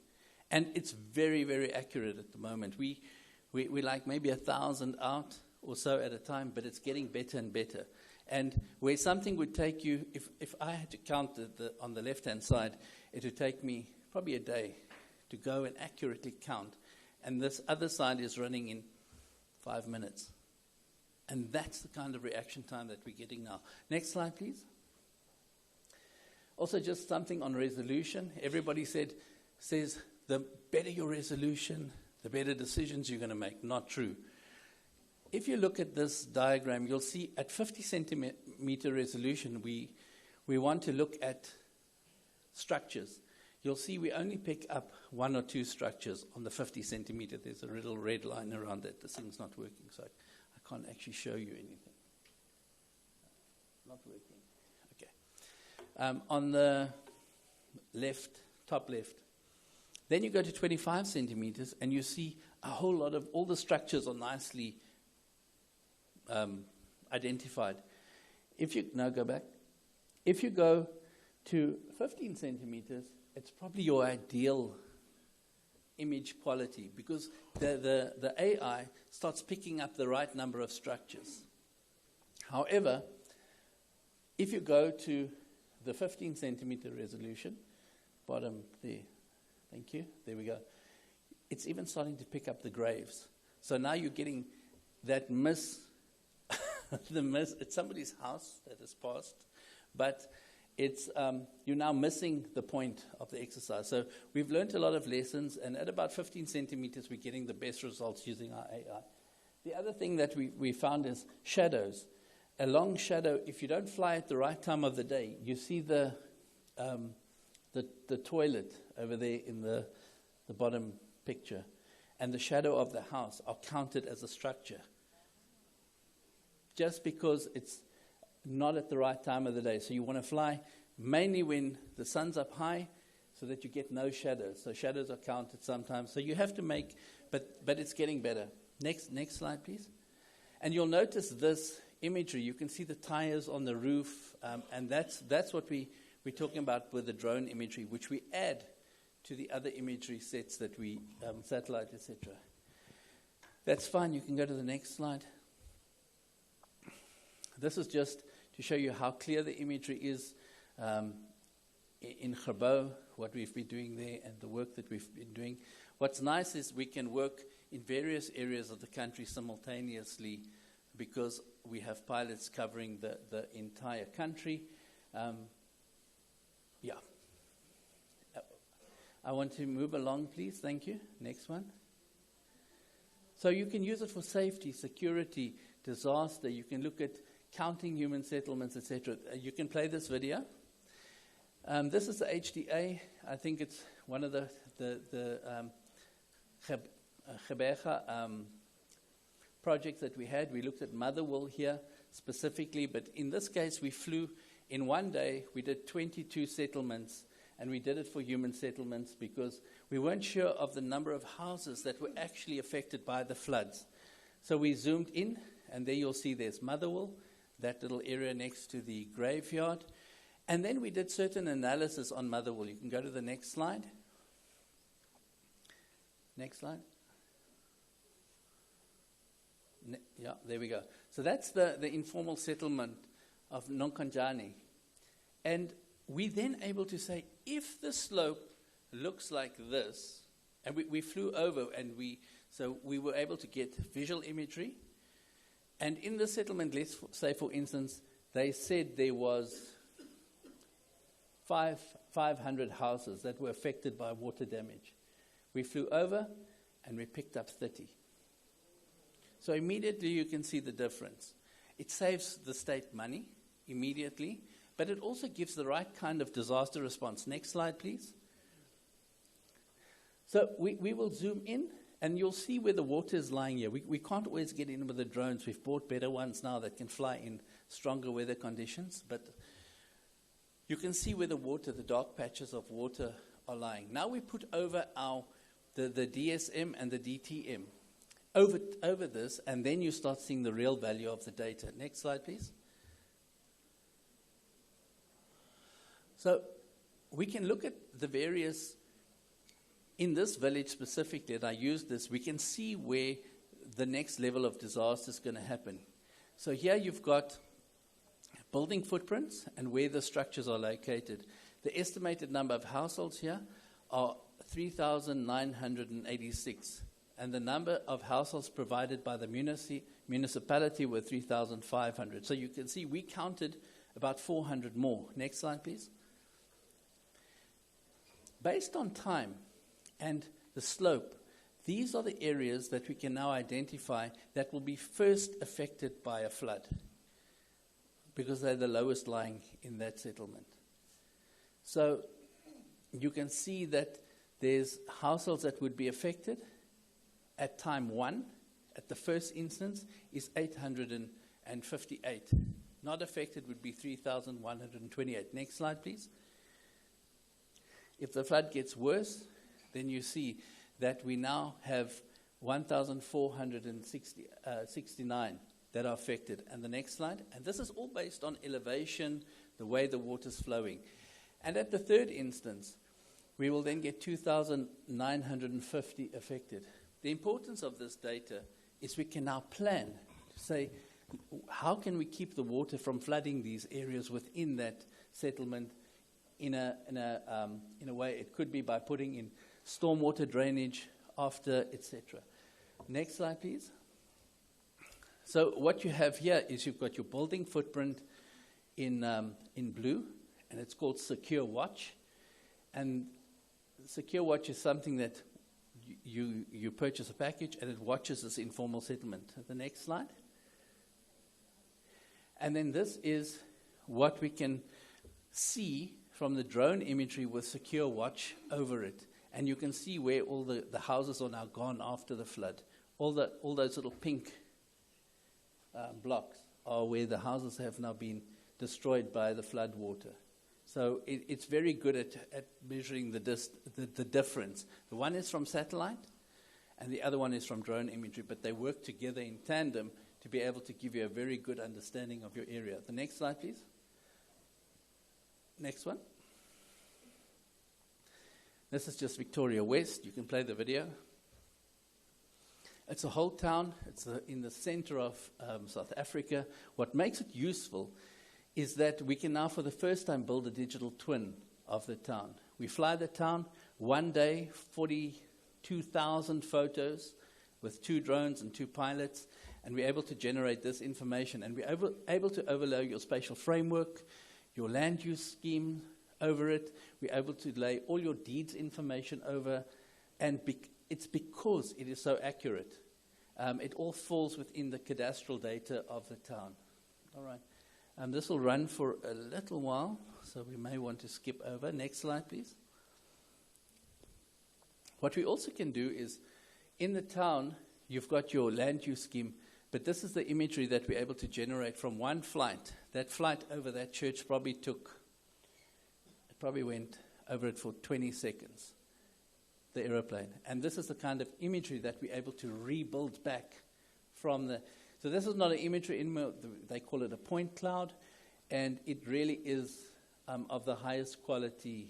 And it's very, very accurate at the moment. We like maybe 1,000 out or so at a time, but it's getting better and better. And where something would take you, if I had to count on the left-hand side, it would take me probably a day to go and accurately count. And this other side is running in 5 minutes. And that's the kind of reaction time that we're getting now. Next slide, please. Also, just something on resolution. Everybody says the better your resolution, the better decisions you're going to make. Not true. If you look at this diagram, you'll see at 50 centimeter resolution, we want to look at structures. You'll see we only pick up 1 or 2 structures on the 50 centimeter. There's a little red line around that. This thing's not working, so I can't actually show you anything. Not working. Okay. On the left, top left, then you go to 25 centimeters, and you see a whole lot of, all the structures are nicely identified. Now go back. If you go to 15 centimeters, it's probably your ideal image quality, because the AI starts picking up the right number of structures. However, if you go to the 15 centimeter resolution, bottom there, thank you, there we go, it's even starting to pick up the graves. So now you're getting that it's somebody's house that has passed, but it's you're now missing the point of the exercise. So we've learned a lot of lessons, and at about 15 centimeters, we're getting the best results using our AI. The other thing that we found is shadows. A long shadow, if you don't fly at the right time of the day, you see the toilet over there in the bottom picture, and the shadow of the house are counted as a structure. Just because it's not at the right time of the day. So you want to fly mainly when the sun's up high so that you get no shadows. So shadows are counted sometimes. So you have to make, but it's getting better. Next slide, please. And you'll notice this imagery. You can see the tires on the roof, and that's what we're talking about with the drone imagery, which we add to the other imagery sets that we, satellite, etc. That's fine. You can go to the next slide. This is just to show you how clear the imagery is in Gerbo, what we've been doing there, and the work that we've been doing. What's nice is we can work in various areas of the country simultaneously because we have pilots covering the entire country. Yeah. I want to move along, please. Thank you. Next one. So you can use it for safety, security, disaster. You can look at counting human settlements, etc. You can play this video. This is the HDA. I think it's one of the Gebeja projects that we had. We looked at Motherwell here specifically, but in this case we flew in one day. We did 22 settlements, and we did it for human settlements because we weren't sure of the number of houses that were actually affected by the floods. So we zoomed in, and there you'll see there's Motherwell, that little area next to the graveyard. And then we did certain analysis on Motherwell. You can go to the next slide. Next slide. Yeah, there we go. So that's the informal settlement of Nonkanjani. And we then able to say, if the slope looks like this, and we flew over, and so we were able to get visual imagery. And in the settlement, let's say, for instance, they said there was 500 houses that were affected by water damage. We flew over, and we picked up 30. So immediately you can see the difference. It saves the state money immediately, but it also gives the right kind of disaster response. Next slide, please. So we will zoom in, and you'll see where the water is lying here. We can't always get in with the drones. We've bought better ones now that can fly in stronger weather conditions, but you can see where the dark patches of water are lying. Now we put over the DSM and the DTM over this, and then you start seeing the real value of the data. Next slide, please. So we can look at the various, in this village specifically, and I use this, we can see where the next level of disaster is going to happen. So here you've got building footprints and where the structures are located. The estimated number of households here are 3,986. And the number of households provided by the municipality were 3,500. So you can see we counted about 400 more. Next slide, please. Based on time and the slope, these are the areas that we can now identify that will be first affected by a flood because they're the lowest lying in that settlement. So you can see that there's households that would be affected. At time 1, at the first instance, is 858. Not affected would be 3,128. Next slide, please. If the flood gets worse, then you see that we now have 1,469 that are affected. And the next slide. And this is all based on elevation, the way the water's flowing. And at the third instance, we will then get 2,950 affected. The importance of this data is we can now plan to say, how can we keep the water from flooding these areas within that settlement in a way? It could be by putting in stormwater drainage after, etc. Next slide, please. So what you have here is you've got your building footprint in blue, and it's called Secure Watch. And Secure Watch is something that you purchase a package and it watches this informal settlement. The next slide. And then this is what we can see from the drone imagery with Secure Watch over it. And you can see where all the houses are now gone after the flood. All those little pink blocks are where the houses have now been destroyed by the flood water. So it's very good at measuring the difference. The one is from satellite, and the other one is from drone imagery, but they work together in tandem to be able to give you a very good understanding of your area. The next slide, please. Next one. This is just Victoria West. You can play the video. It's a whole town. It's in the center of South Africa. What makes it useful is that we can now, for the first time, build a digital twin of the town. We fly the town, one day, 42,000 photos with 2 drones and 2 pilots, and we're able to generate this information. And we're able to overlay your spatial framework, your land use scheme over it. We're able to lay all your deeds information over, and it's because it is so accurate. It all falls within the cadastral data of the town. All right. This will run for a little while, so we may want to skip over. Next slide, please. What we also can do is, in the town, you've got your land use scheme, but this is the imagery that we're able to generate from one flight. That flight over that church probably went over it for 20 seconds, the aeroplane. And this is the kind of imagery that we're able to rebuild back from the... So this is not an imagery, they call it a point cloud, and it really is of the highest quality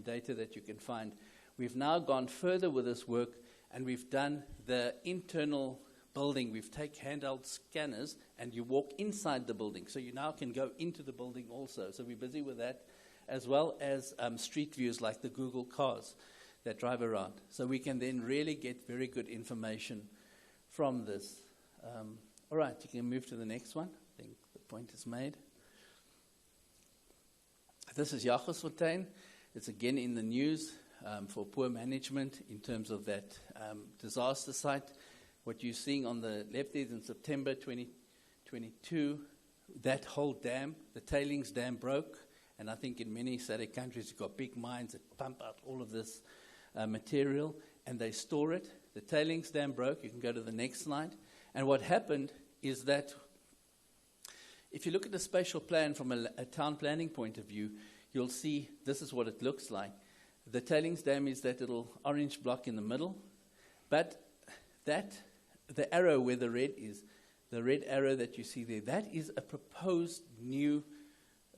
data that you can find. We've now gone further with this work, and we've done the internal building. We've taken handheld scanners, and you walk inside the building. So you now can go into the building also. So we're busy with that, as well as street views like the Google cars that drive around. So we can then really get very good information from this. All right, you can move to the next one. I think the point is made. This is Jagersfontein. It's again in the news for poor management in terms of that disaster site. What you're seeing on the left is in September 2022, that whole dam, the tailings dam broke. And I think in many SADC countries, you've got big mines that pump out all of this material, and they store it. The tailings dam broke. You can go to the next slide. And what happened is that if you look at the spatial plan from a town planning point of view, you'll see this is what it looks like. The tailings dam is that little orange block in the middle, but the arrow where the red is, the red arrow that you see there, that is a proposed new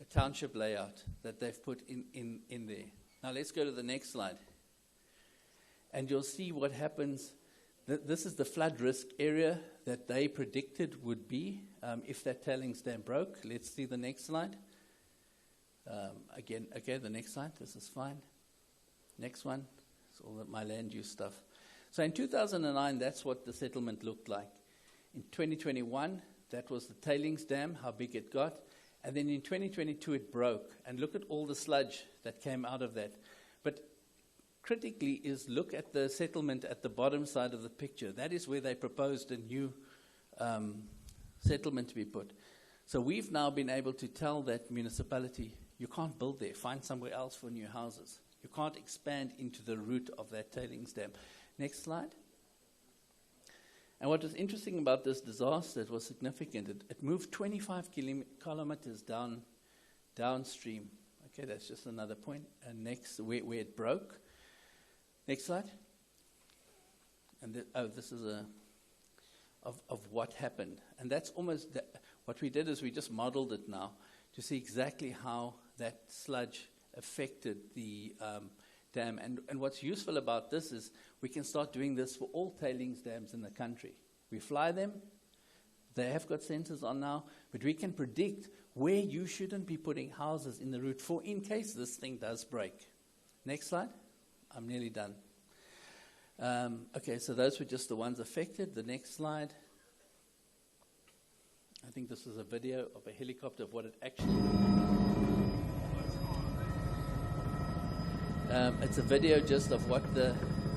township layout that they've put in there. Now let's go to the next slide. And you'll see what happens. This is the flood risk area that they predicted would be if that tailings dam broke. Let's see the next slide. Again, okay, the next slide. This is fine. Next one. It's all my land use stuff. So in 2009, that's what the settlement looked like. In 2021, that was the tailings dam, how big it got. And then in 2022, it broke. And look at all the sludge that came out of that. But critically is look at the settlement at the bottom side of the picture. That is where they proposed a new settlement to be put. So we've now been able to tell that municipality, you can't build there, find somewhere else for new houses. You can't expand into the route of that tailings dam. Next slide. And what was interesting about this disaster, it was significant. It moved 25 kilometers downstream. Okay, that's just another point. And next, where it broke. Next slide. And this is of what happened. And that's almost, what we did is we just modeled it now to see exactly how that sludge affected the dam. And what's useful about this is we can start doing this for all tailings dams in the country. We fly them. They have got sensors on now, but we can predict where you shouldn't be putting houses in the route for in case this thing does break. Next slide. I'm nearly done. Okay, so those were just the ones affected. The next slide. I think this is a video of a helicopter of what it actually. It's a video just of what the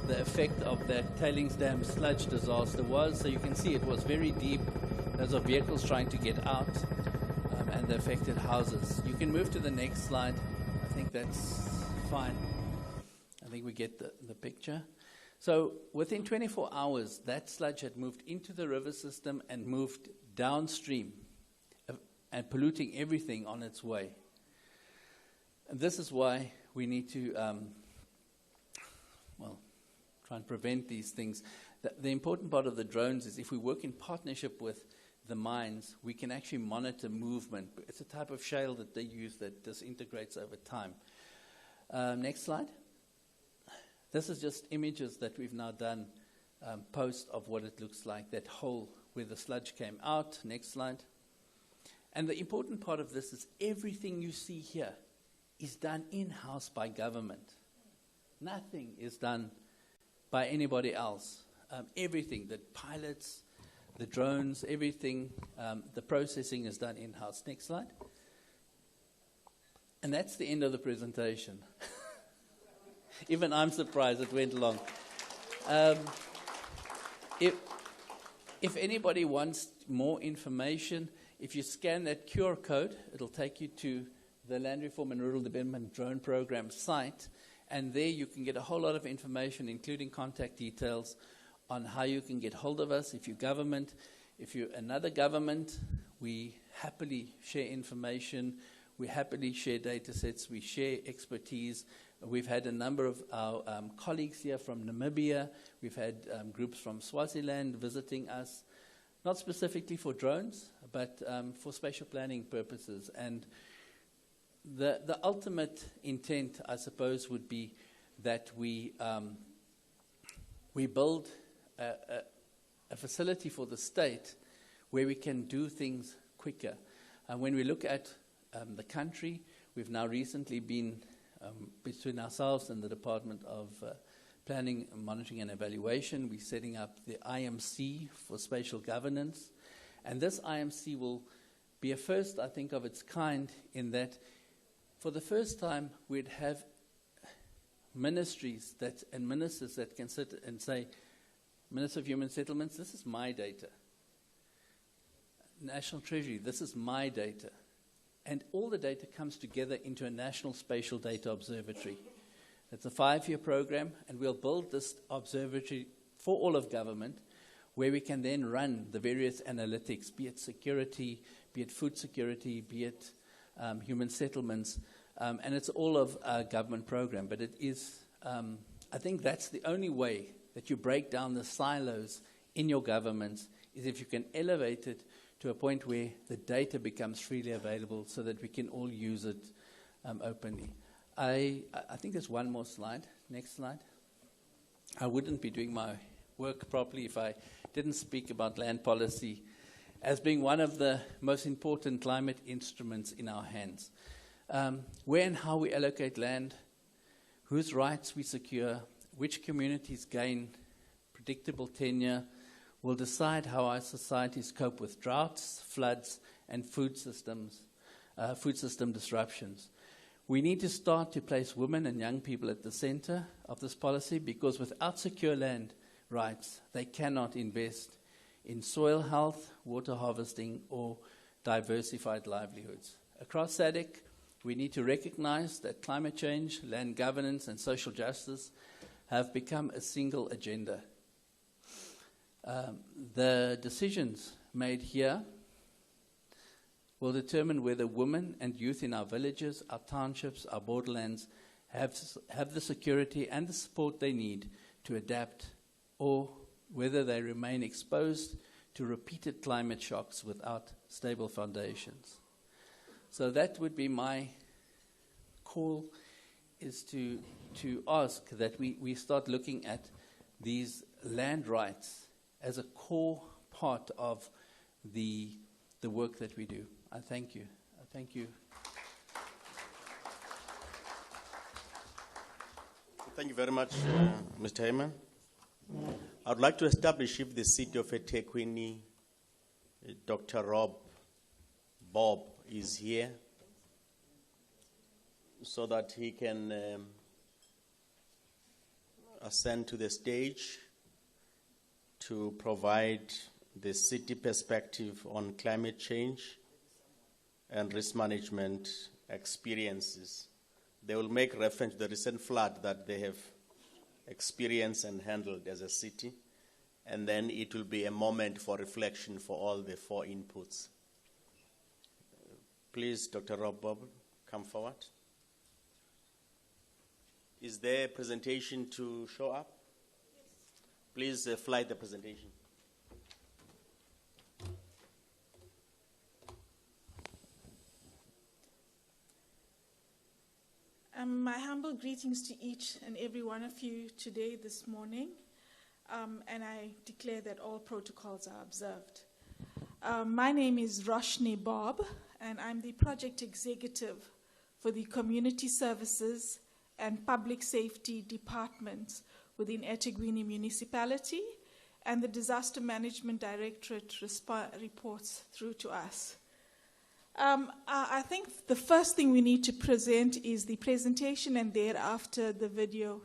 effect of that tailings dam sludge disaster was. So you can see it was very deep. Those are vehicles trying to get out, and the affected houses. You can move to the next slide. I think that's fine. I think we get the picture. So within 24 hours, that sludge had moved into the river system and moved downstream and polluting everything on its way. And this is why we need to, try and prevent these things. The important part of the drones is if we work in partnership with the mines, we can actually monitor movement. It's a type of shale that they use that disintegrates over time. Next slide. This is just images that we've now done post of what it looks like, that hole where the sludge came out. Next slide. And the important part of this is everything you see here is done in-house by government. Nothing is done by anybody else. Everything, the pilots, the drones, everything, the processing is done in-house. Next slide. And that's the end of the presentation. Even I'm surprised it went long. If anybody wants more information, if you scan that QR code, it'll take you to the Land Reform and Rural Development Drone Program site, and there you can get a whole lot of information, including contact details on how you can get hold of us. If you're government, if you're another government, we happily share information, we happily share data sets, we share expertise. We've had a number of our colleagues here from Namibia. We've had groups from Swaziland visiting us, not specifically for drones, but for spatial planning purposes. And the ultimate intent, I suppose, would be that we build a facility for the state where we can do things quicker. And when we look at the country, we've now recently been, between ourselves and the Department of Planning, Monitoring and Evaluation, we're setting up the IMC for spatial governance. And this IMC will be a first, I think, of its kind in that for the first time we'd have ministries and ministers that can sit and say, Minister of Human Settlements, this is my data. National Treasury, this is my data. And all the data comes together into a National Spatial Data Observatory. It's a 5-year program, and we'll build this observatory for all of government, where we can then run the various analytics, be it security, be it food security, be it human settlements, and it's all of a government program. But it is, I think that's the only way that you break down the silos in your governments, is if you can elevate it to a point where the data becomes freely available so that we can all use it openly. I think there's one more slide. Next slide. I wouldn't be doing my work properly if I didn't speak about land policy as being one of the most important climate instruments in our hands. Where and how we allocate land, whose rights we secure, which communities gain predictable tenure, will decide how our societies cope with droughts, floods, and food system disruptions. We need to start to place women and young people at the center of this policy, because without secure land rights, they cannot invest in soil health, water harvesting, or diversified livelihoods. Across SADC, we need to recognize that climate change, land governance, and social justice have become a single agenda. The decisions made here will determine whether women and youth in our villages, our townships, our borderlands have the security and the support they need to adapt, or whether they remain exposed to repeated climate shocks without stable foundations. So that would be my call, is to ask that we start looking at these land rights as a core part of the work that we do. I thank you. I thank you. Thank you very much, Mr. Heyman. I would like to establish if the city of eThekwini, Dr. Rob Bob is here so that he can ascend to the stage to provide the city perspective on climate change and risk management experiences. They will make reference to the recent flood that they have experienced and handled as a city, and then it will be a moment for reflection for all the 4 inputs. Please, Dr. Rob Bob, come forward. Is there a presentation to show up? Please fly the presentation. My humble greetings to each and every one of you today, this morning, and I declare that all protocols are observed. My name is Roshni Bob, and I'm the project executive for the Community Services and Public Safety Departments within eThekwini Municipality, and the Disaster Management Directorate reports through to us. I think the first thing we need to present is the presentation and thereafter the video.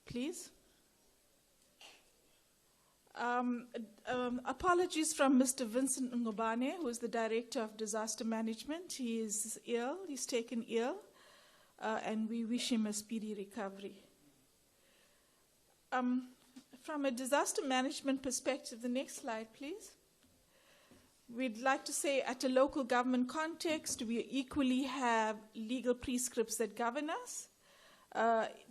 Please. Apologies from Mr. Vincent Ngobane, who is the Director of Disaster Management. He is ill, he's taken ill, and we wish him a speedy recovery. From a disaster management perspective, the next slide, please. We'd like to say at a local government context, we equally have legal prescripts that govern us,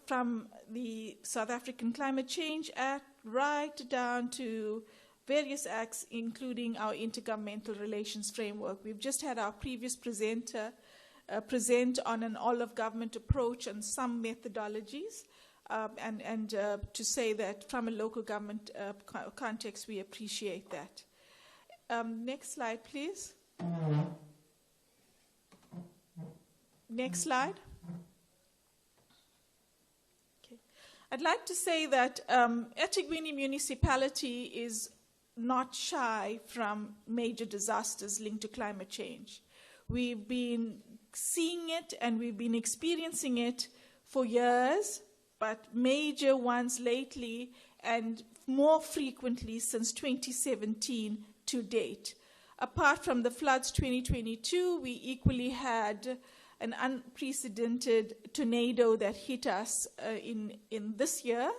from the South African Climate Change Act right down to various acts, including our Intergovernmental Relations Framework. We've just had our previous presenter present on an all-of-government approach and some methodologies, and to say that from a local government context, we appreciate that. Next slide, please. Next slide. Okay. I'd like to say that eThekwini Municipality is not shy from major disasters linked to climate change. We've been seeing it and we've been experiencing it for years, but major ones lately and more frequently since 2017 to date. Apart from the floods 2022, we equally had an unprecedented tornado that hit us in this year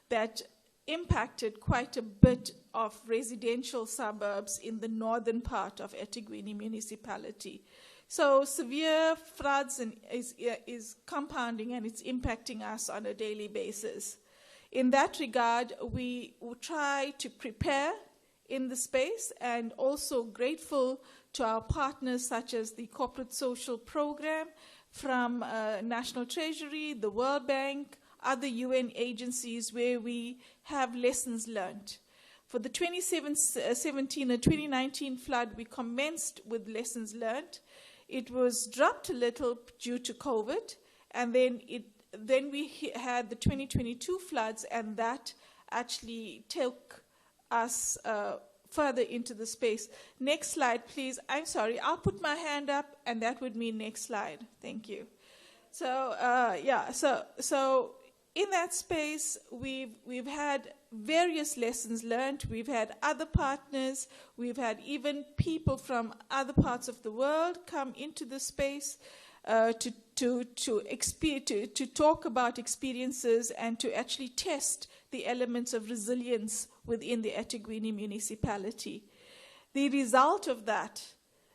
that impacted quite a bit of residential suburbs in the northern part of eThekwini Municipality. So severe floods is compounding and it's impacting us on a daily basis. In that regard, we will try to prepare in the space and also grateful to our partners such as the Corporate Social Program from National Treasury, the World Bank, other UN agencies where we have lessons learned. For the 2017 and 2019 flood, we commenced with lessons learned. It was dropped a little due to COVID, and then we had the 2022 floods, and that actually took us further into the space. Next slide, please. I'm sorry, I'll put my hand up, and that would mean next slide. Thank you. So, so in that space, we've had various lessons learned. We've had other partners. We've had even people from other parts of the world come into the space to talk about experiences and to actually test the elements of resilience within the eThekwini Municipality. The result of that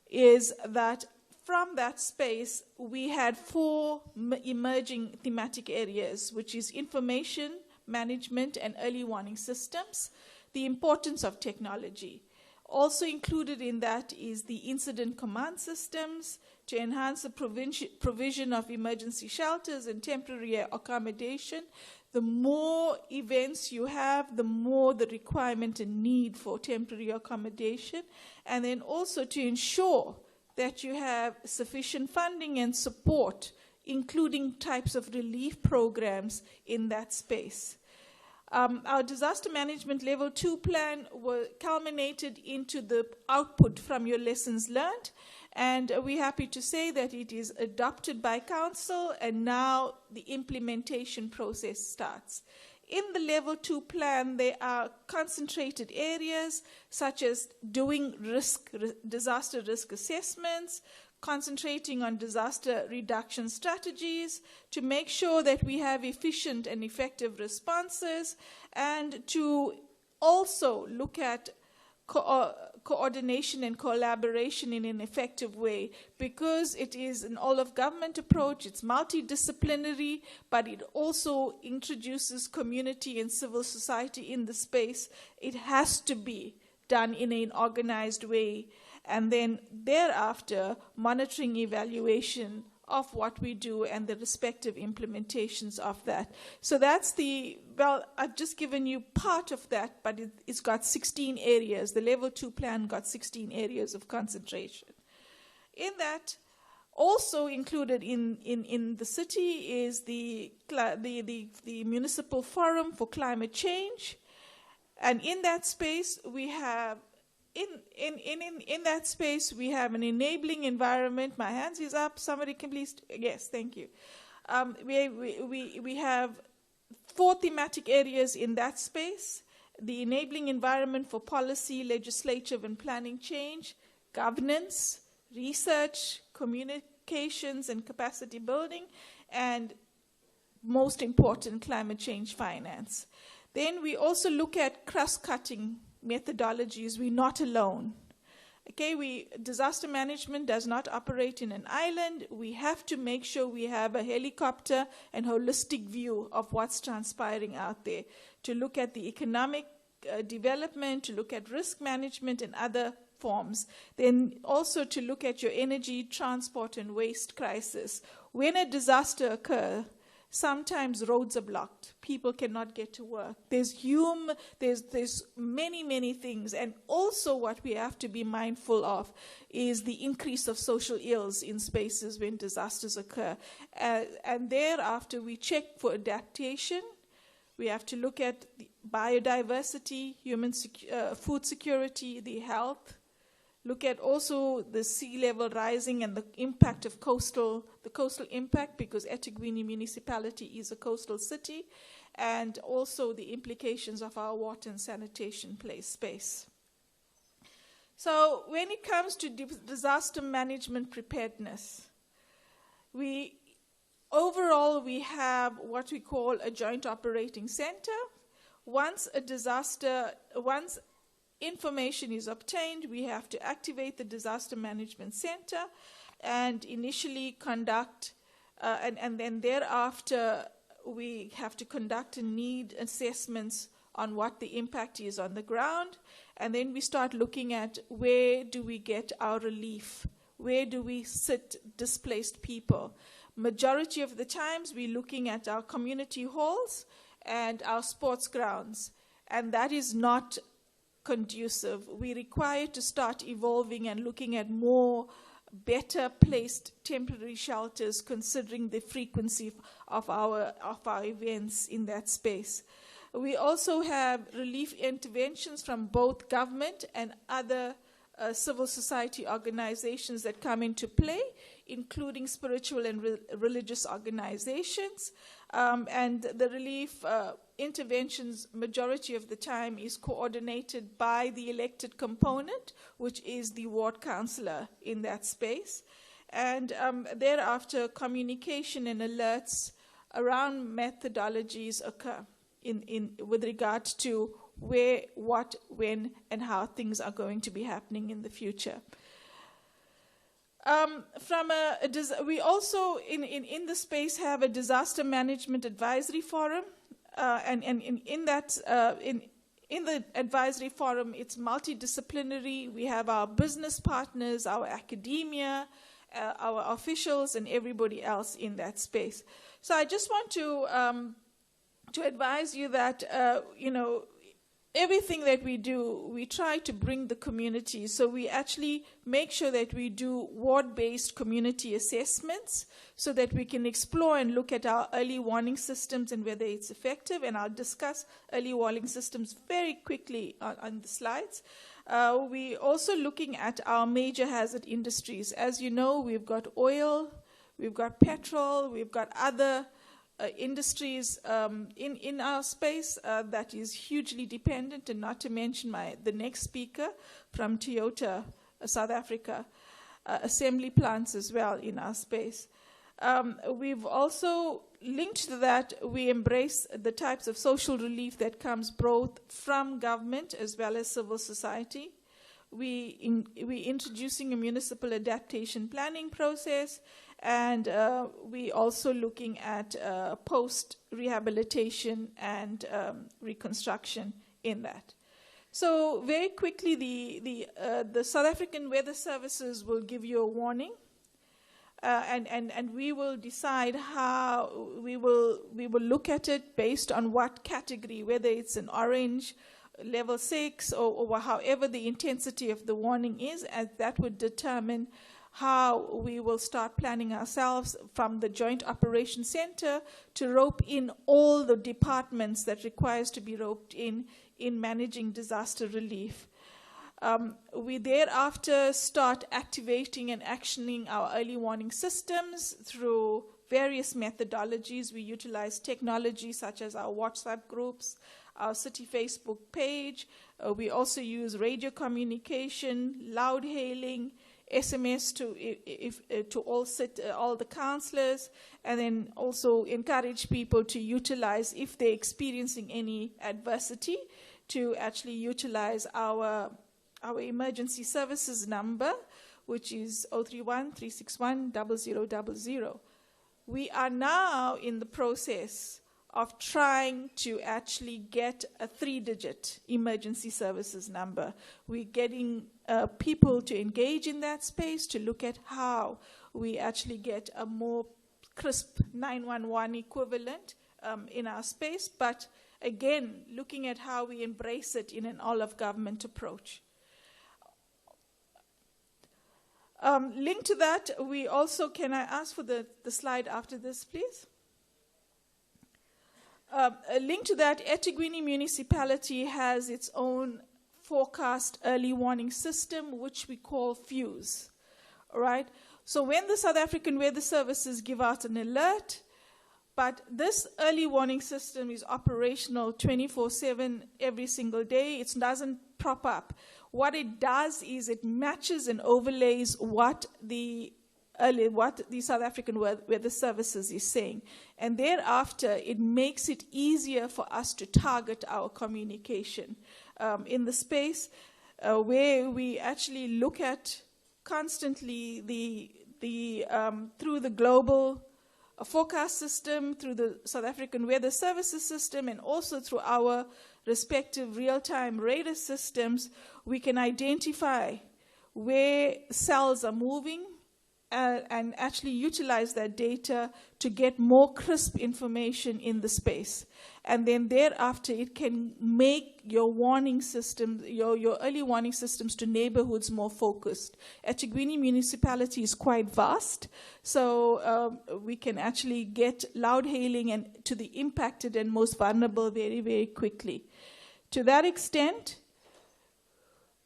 is that from that space, we had 4 emerging thematic areas, which is information, management, and early warning systems, the importance of technology. Also included in that is the incident command systems to enhance the provision of emergency shelters and temporary accommodation. The more events you have, the more the requirement and need for temporary accommodation, and then also to ensure that you have sufficient funding and support, including types of relief programs in that space. Our disaster management level 2 plan culminated into the output from your lessons learned, And we're happy to say that it is adopted by Council, and now the implementation process starts. In the Level 2 plan, there are concentrated areas such as doing disaster risk assessments, concentrating on disaster reduction strategies to make sure that we have efficient and effective responses, and to also look at coordination and collaboration in an effective way, because it is an all-of-government approach, it's multidisciplinary, but it also introduces community and civil society in the space. It has to be done in an organized way, and then thereafter monitoring, evaluation of what we do and the respective implementations of that. So that's well, I've just given you part of that, but it's got 16 areas. The Level 2 plan got 16 areas of concentration. In that, also included in the city is the Municipal Forum for Climate Change. And in that space, we have in that space, we have an enabling environment. My hands is up. Somebody can please. Yes, thank you. We have 4 thematic areas in that space: the enabling environment for policy, legislative and planning change, governance, research, communications and capacity building, and most important, climate change finance. Then we also look at cross-cutting methodologies. We're not alone. Okay, disaster management does not operate in an island. We have to make sure we have a helicopter and holistic view of what's transpiring out there, to look at the economic development, to look at risk management and other forms. Then also to look at your energy, transport and waste crisis. When a disaster occurs, sometimes roads are blocked. People cannot get to work. There's many things. And also what we have to be mindful of is the increase of social ills in spaces when disasters occur. And thereafter, we check for adaptation. We have to look at the biodiversity, food security, the health. Look at also the sea level rising and the impact of the coastal impact, because eThekwini municipality is a coastal city, and also the implications of our water and sanitation space. So when it comes to disaster management preparedness, overall we have what we call a joint operating center. Once information is obtained, we have to activate the Disaster Management Center and initially conduct, and then thereafter we have to conduct and need assessments on what the impact is on the ground. And then we start looking at where do we get our relief, where do we sit displaced people. Majority of the times we're looking at our community halls and our sports grounds, and that is not conducive. We require to start evolving and looking at more better placed temporary shelters, considering the frequency of our events in that space. We also have relief interventions from both government and other civil society organizations that come into play, including spiritual and religious organizations. And the relief interventions, majority of the time, is coordinated by the elected component, which is the ward councillor in that space. And thereafter, communication and alerts around methodologies occur with regard to where, what, when, and how things are going to be happening in the future. We also in the space have a disaster management advisory forum, and in the advisory forum, it's multidisciplinary. We have our business partners, our academia, our officials, and everybody else in that space. So I just want to advise you that everything that we do, we try to bring the community. So we actually make sure that we do ward-based community assessments so that we can explore and look at our early warning systems and whether it's effective. And I'll discuss early warning systems very quickly on the slides. We're also looking at our major hazard industries. As you know, we've got oil, we've got petrol, we've got other industries in our space that is hugely dependent, and not to mention the next speaker from Toyota, South Africa, assembly plants as well in our space. We've also linked to that, we embrace the types of social relief that comes both from government as well as civil society. We're introducing a municipal adaptation planning process, and we're also looking at post-rehabilitation and reconstruction in that. So very quickly, the South African Weather Services will give you a warning, and we will decide how we will look at it based on what category, whether it's an orange, level 6, or however the intensity of the warning is, as that would determine how we will start planning ourselves from the Joint Operations Center to rope in all the departments that requires to be roped in managing disaster relief. We thereafter start activating and actioning our early warning systems through various methodologies. We utilize technology such as our WhatsApp groups, our city Facebook page. We also use radio communication, loud hailing, SMS to all the councillors, and then also encourage people to utilize, if they're experiencing any adversity, to actually utilize our emergency services number, which is 031-361-0000. We are now in the process of trying to actually get a 3-digit emergency services number. We're getting people to engage in that space to look at how we actually get a more crisp 911 equivalent in our space, but again, looking at how we embrace it in an all-of-government approach. Linked to that, we also, can I ask for the slide after this, please? Linked to that, eThekwini municipality has its own forecast early warning system, which we call FUSE. All right? So when the South African Weather Services give out an alert, but this early warning system is operational 24/7 every single day. It doesn't prop up. What it does is it matches and overlays what the South African Weather Services is saying. And thereafter, it makes it easier for us to target our communication in the space where we actually look at constantly through the global forecast system, through the South African Weather Services system, and also through our respective real-time radar systems, we can identify where cells are moving and actually utilize that data to get more crisp information in the space. And then thereafter, it can make your warning systems, your early warning systems to neighborhoods more focused. eThekwini municipality is quite vast, so we can actually get loud hailing and to the impacted and most vulnerable very, very quickly. To that extent,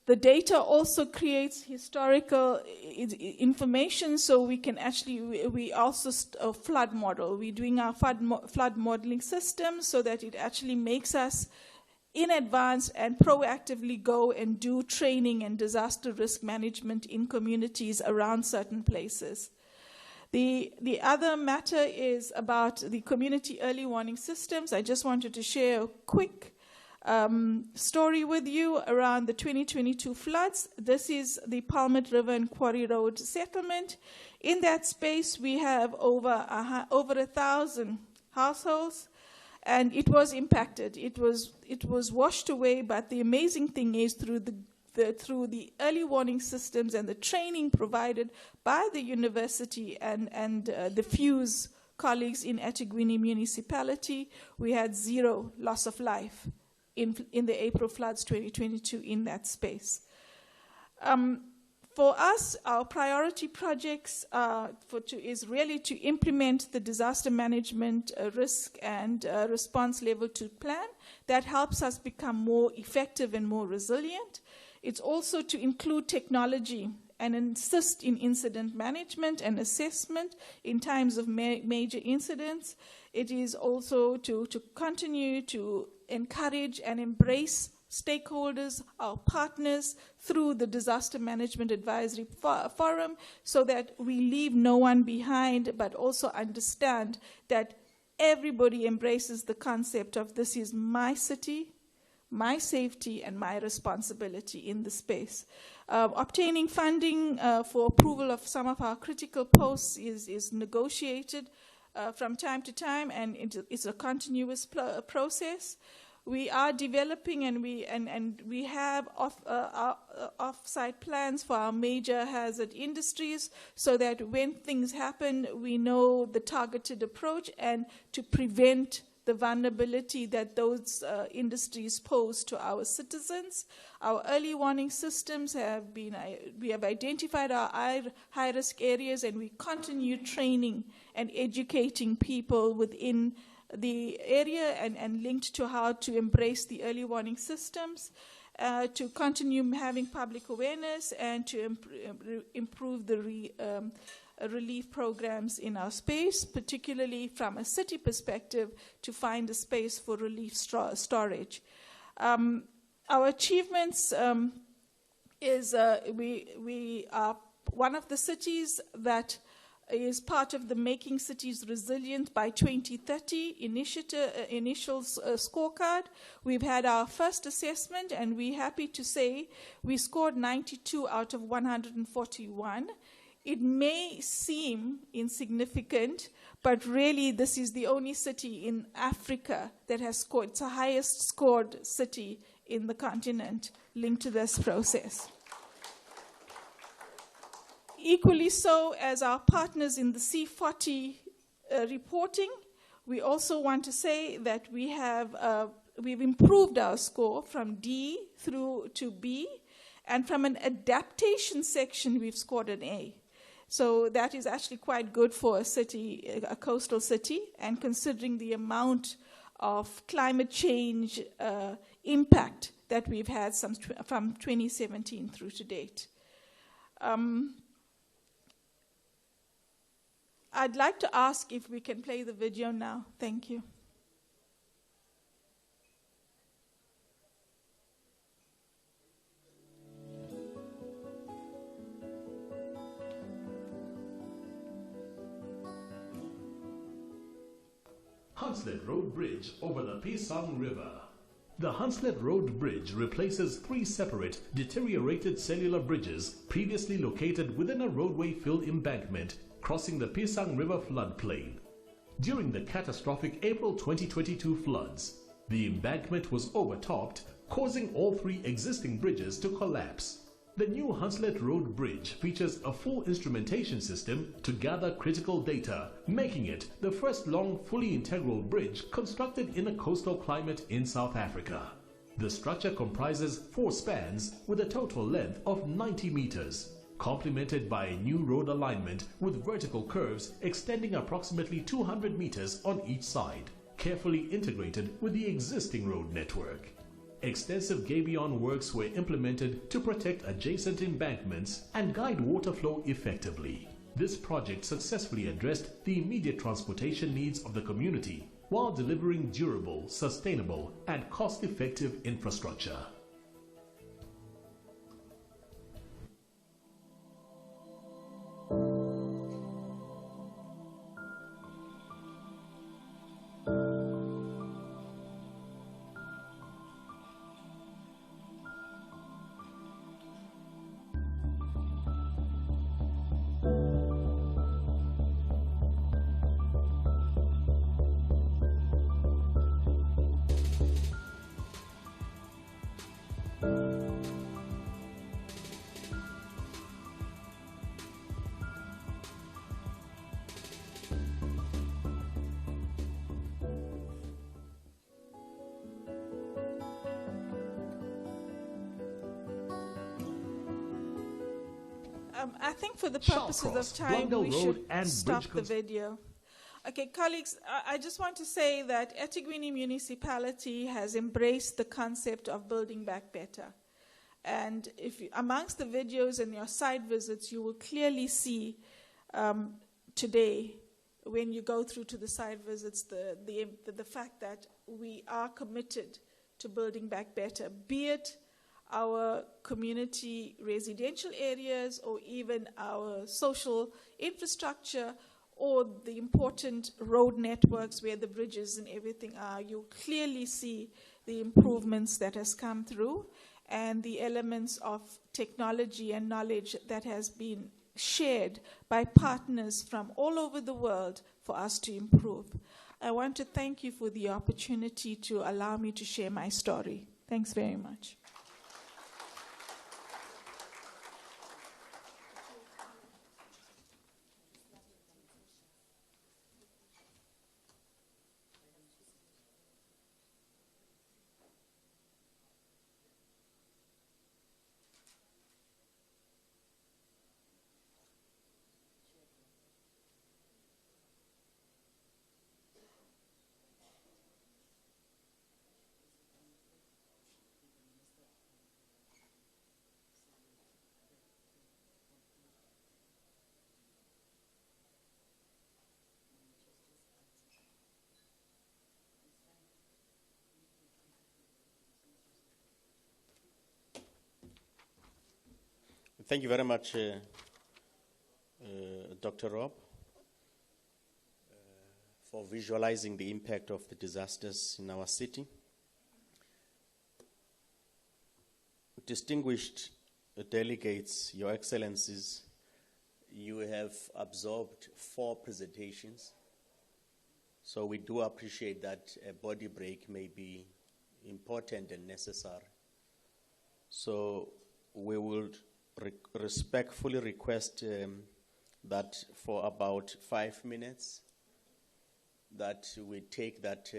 the data also creates historical information, so we can actually, we also flood model. We're doing our flood modeling system so that it actually makes us in advance and proactively go and do training and disaster risk management in communities around certain places. The other matter is about the community early warning systems. I just wanted to share a quick story with you around the 2022 floods. This is the Palmet River and Quarry Road settlement. In that space, we have over 1,000 households, and it was impacted. It was washed away, but the amazing thing is through the early warning systems and the training provided by the university and the FUSE colleagues in eThekwini municipality, we had 0 loss of life in the April floods 2022 in that space. For us, our priority projects is really to implement the disaster management risk and response level 2 plan. That helps us become more effective and more resilient. It's also to include technology and assist in incident management and assessment in times of major incidents. It is also to continue to encourage and embrace stakeholders, our partners, through the Disaster Management Advisory Forum, so that we leave no one behind, but also understand that everybody embraces the concept of this is my city, my safety, and my responsibility in the space. Obtaining funding for approval of some of our critical posts is negotiated from time to time, and it's a continuous process. We are developing, and we have off-site plans for our major hazard industries, so that when things happen, we know the targeted approach and to prevent the vulnerability that those industries pose to our citizens. Our early warning systems have been, we have identified our high-risk areas, and we continue training and educating people within the area and linked to how to embrace the early warning systems, to continue having public awareness, and to improve the relief programs in our space, particularly from a city perspective, to find a space for relief storage. Our achievements is we are one of the cities that is part of the Making Cities Resilient by 2030 initial scorecard. We've had our first assessment, and we're happy to say we scored 92 out of 141. It may seem insignificant, but really this is the only city in Africa that has scored. It's the highest scored city in the continent linked to this process. Equally so as our partners in the C40 reporting, we also want to say that we've improved our score from D through to B, and from an adaptation section, we've scored an A. So that is actually quite good for a city, a coastal city, and considering the amount of climate change impact that we've had from 2017 through to date. I'd like to ask if we can play the video now. Thank you. Hunslet Road Bridge over the Pisang River. The Hunslet Road Bridge replaces 3 separate, deteriorated cellular bridges previously located within a roadway-filled embankment crossing the Pisang River floodplain. During the catastrophic April 2022 floods, the embankment was overtopped, causing all 3 existing bridges to collapse. The new Hunslet Road Bridge features a full instrumentation system to gather critical data, making it the first long, fully integral bridge constructed in a coastal climate in South Africa. The structure comprises 4 spans with a total length of 90 meters. Complemented by a new road alignment with vertical curves extending approximately 200 meters on each side, carefully integrated with the existing road network. Extensive gabion works were implemented to protect adjacent embankments and guide water flow effectively. This project successfully addressed the immediate transportation needs of the community while delivering durable, sustainable, and cost-effective infrastructure. I think for the purposes Shawcross, of time, Blundell we Road should and stop Bridge the video. Okay, colleagues, I just want to say that eThekwini municipality has embraced the concept of building back better. And if you, amongst the videos and your site visits, you will clearly see today, when you go through to the site visits, the fact that we are committed to building back better, be it our community residential areas or even our social infrastructure or the important road networks where the bridges and everything are. You clearly see the improvements that has come through and the elements of technology and knowledge that has been shared by partners from all over the world for us to improve. I want to thank you for the opportunity to allow me to share my story. Thanks very much. Thank you very much, Dr. Rob, for visualizing the impact of the disasters in our city. Distinguished delegates, Your Excellencies, you have absorbed 4 presentations, so we do appreciate that a body break may be important and necessary. So we will respectfully request that for about 5 minutes that we take that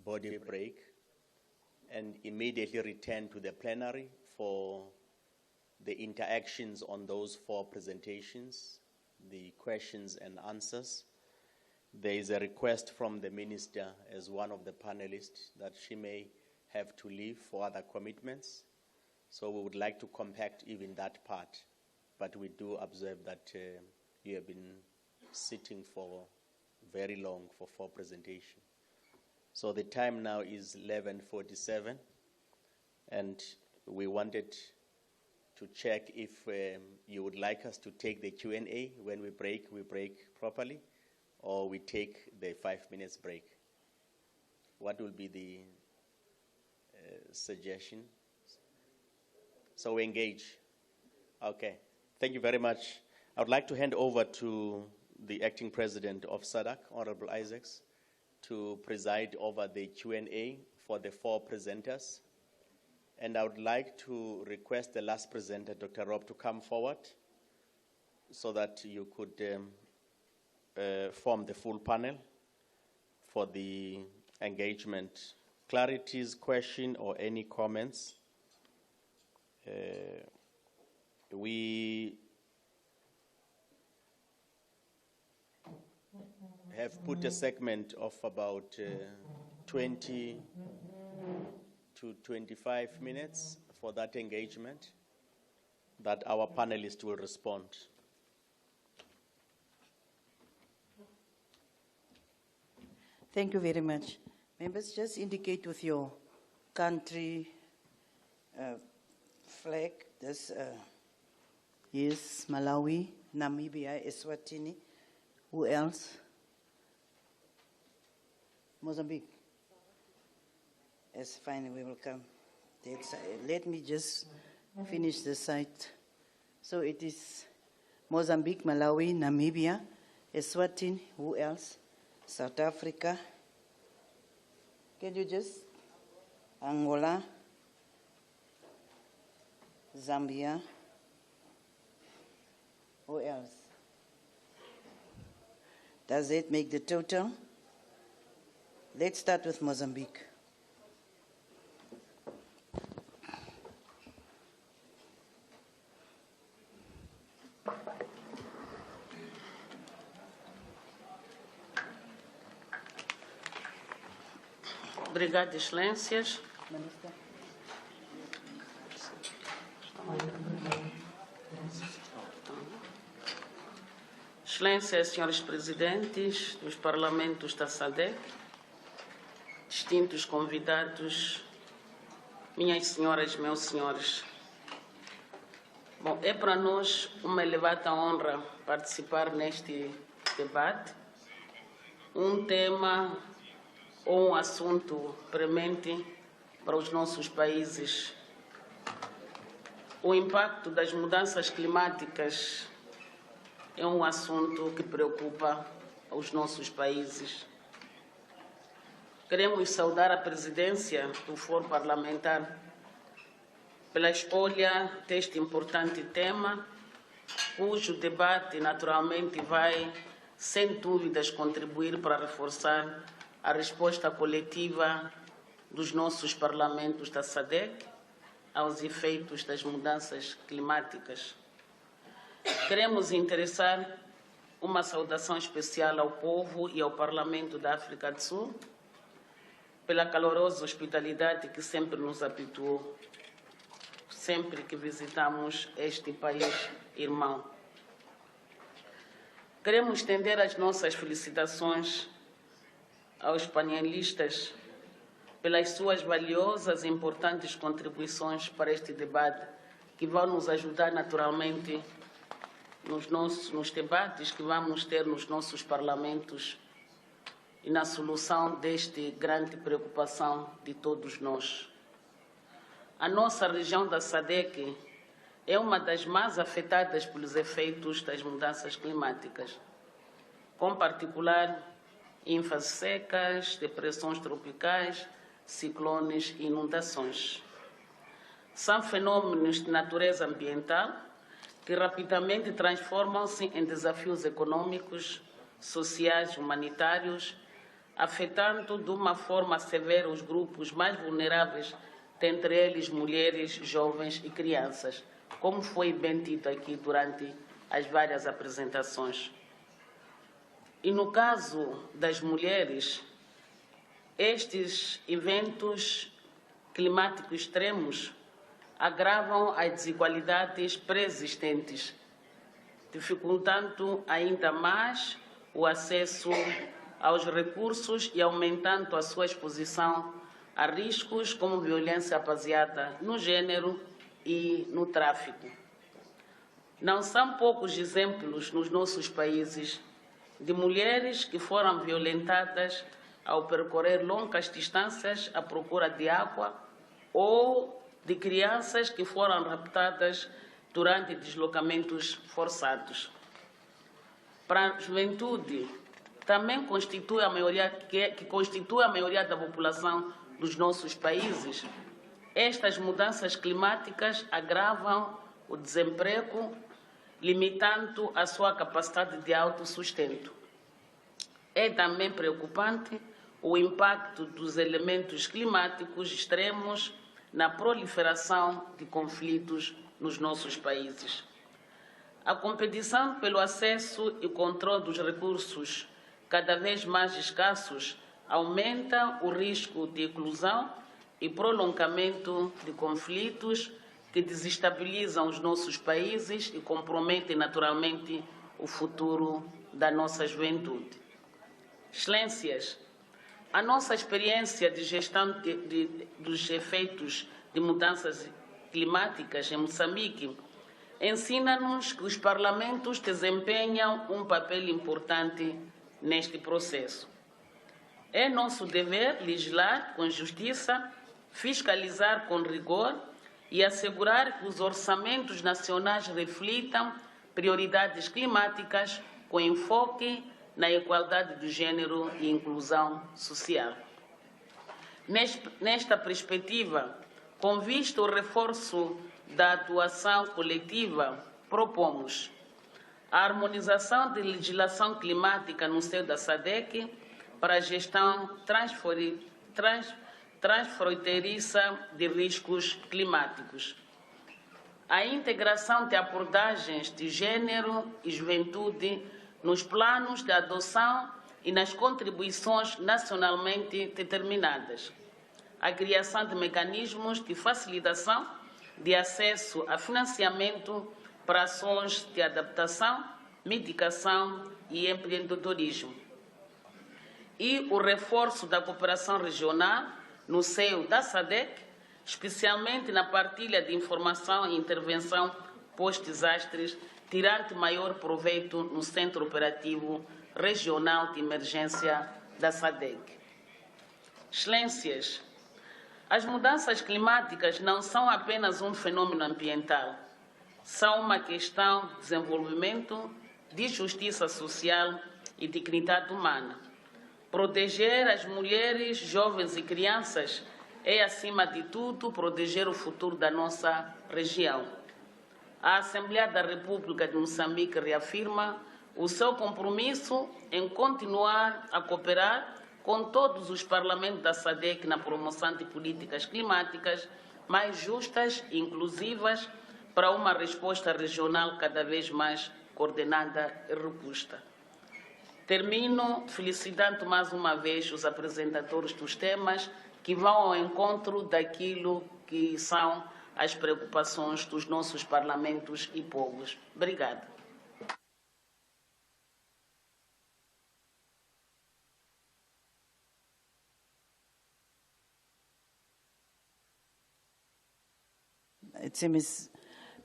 body break and immediately return to the plenary for the interactions on those 4 presentations, the questions and answers. There is a request from the minister as one of the panelists that she may have to leave for other commitments. So we would like to compact even that part, but we do observe that you have been sitting for very long for 4 presentations. So the time now is 11:47, and we wanted to check if you would like us to take the Q&A when we break properly, or we take the 5 minutes break. What will be the suggestion? So we engage. Okay. Thank you very much. I would like to hand over to the acting president of SADC, Honorable Isaacs, to preside over the Q&A for the 4 presenters. And I would like to request the last presenter, Dr. Rob, to come forward so that you could form the full panel for the engagement. Clarities, question, or any comments? We have put a segment of about 20 to 25 minutes for that engagement that our panelists will respond. Thank you very much. Members, just indicate with your country flag. This is Malawi, Namibia, Eswatini. Who else? Mozambique. That's fine, we will come. Let me just finish the site. So it is Mozambique, Malawi, Namibia, Eswatini. Who else? South Africa. Can you just? Angola. Zambia. Who else? Does it make the total? Let's start with Mozambique. Obrigada, Excelências. Excelências, senhores presidentes dos parlamentos da SADC, distintos convidados, minhas senhoras e meus senhores. Bom, é para nós uma elevada honra participar neste debate, um tema ou um assunto premente para os nossos países. O impacto das mudanças climáticas é um assunto que preocupa os nossos países. Queremos saudar a presidência do Fórum Parlamentar pela escolha deste importante tema, cujo debate naturalmente vai, sem dúvidas, contribuir para reforçar a resposta coletiva dos nossos parlamentos da SADC aos efeitos das mudanças climáticas. Queremos interessar uma saudação especial ao povo e ao Parlamento da África do Sul pela calorosa hospitalidade que sempre nos habituou, sempre que visitamos este país irmão. Queremos estender as nossas felicitações aos painelistas pelas suas valiosas e importantes contribuições para este debate, que vão nos ajudar naturalmente nos debates que vamos ter nos nossos parlamentos e na solução desta grande preocupação de todos nós. A nossa região da SADC é uma das mais afetadas pelos efeitos das mudanças climáticas, com particular ênfase secas, depressões tropicais, ciclones e inundações. São fenômenos de natureza ambiental que rapidamente transformam-se em desafios econômicos, sociais e humanitários, afetando de uma forma severa os grupos mais vulneráveis, dentre eles mulheres, jovens e crianças, como foi bem dito aqui durante as várias apresentações. E no caso das mulheres, estes eventos climáticos extremos agravam as desigualdades pré-existentes, dificultando ainda mais o acesso aos recursos e aumentando a sua exposição a riscos como violência baseada no gênero e no tráfico. Não são poucos exemplos nos nossos países de mulheres que foram violentadas ao percorrer longas distâncias à procura de água ou de crianças que foram raptadas durante deslocamentos forçados. Para a juventude, também constitui a maioria, que constitui a maioria da população dos nossos países, estas mudanças climáticas agravam o desemprego, limitando a sua capacidade de autossustento. É também preocupante o impacto dos elementos climáticos extremos na proliferação de conflitos nos nossos países. A competição pelo acesso e controle dos recursos cada vez mais escassos aumenta o risco de exclusão e prolongamento de conflitos que desestabilizam os nossos países e comprometem naturalmente o futuro da nossa juventude. Excelências, a nossa experiência de gestão dos efeitos de mudanças climáticas em Moçambique ensina-nos que os parlamentos desempenham um papel importante neste processo. É nosso dever legislar com justiça, fiscalizar com rigor e assegurar que os orçamentos nacionais reflitam prioridades climáticas com enfoque na igualdade do gênero e inclusão social. Nesta perspectiva, com vista ao reforço da atuação coletiva, propomos a harmonização de legislação climática no seio da SADC para a gestão transfronteiriça de riscos climáticos, a integração de abordagens de gênero e juventude nos planos de adoção e nas contribuições nacionalmente determinadas, a criação de mecanismos de facilitação de acesso a financiamento para ações de adaptação, mitigação e empreendedorismo, e o reforço da cooperação regional no seio da SADC, especialmente na partilha de informação e intervenção pós-desastres, tirando maior proveito no Centro Operativo Regional de Emergência da SADC. Excelências, as mudanças climáticas não são apenas um fenômeno ambiental, são uma questão de desenvolvimento, de justiça social e dignidade humana. Proteger as mulheres, jovens e crianças é, acima de tudo, proteger o futuro da nossa região. A Assembleia da República de Moçambique reafirma o seu compromisso em continuar a cooperar com todos os parlamentos da SADC na promoção de políticas climáticas mais justas e inclusivas para uma resposta regional cada vez mais coordenada e robusta. Termino felicitando mais uma vez os apresentadores dos temas que vão ao encontro daquilo que são as preocupações dos nossos parlamentos e povos. Obrigada.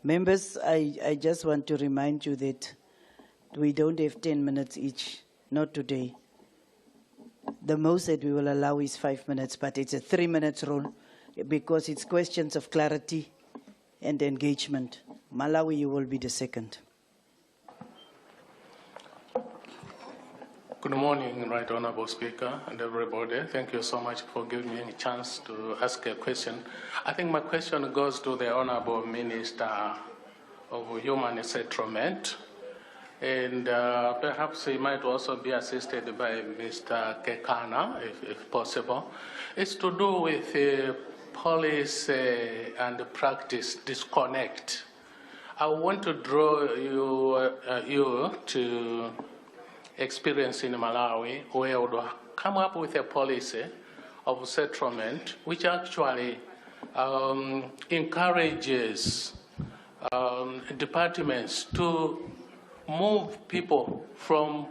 Members, I just want to remind you that we don't have 10 minutes each, not today. The most that we will allow is 5 minutes, but it's a 3 minutes rule because it's questions of clarity and engagement. Malawi, you will be the second. Good morning, Right Honourable Speaker and everybody. Thank you so much for giving me a chance to ask a question. I think my question goes to the Honourable Minister of Human Settlement, and perhaps he might also be assisted by Mr. Kekana, if possible. It's to do with policy and practice disconnect. I want to draw you to experience in Malawi where we would come up with a policy of settlement which actually encourages departments to move people from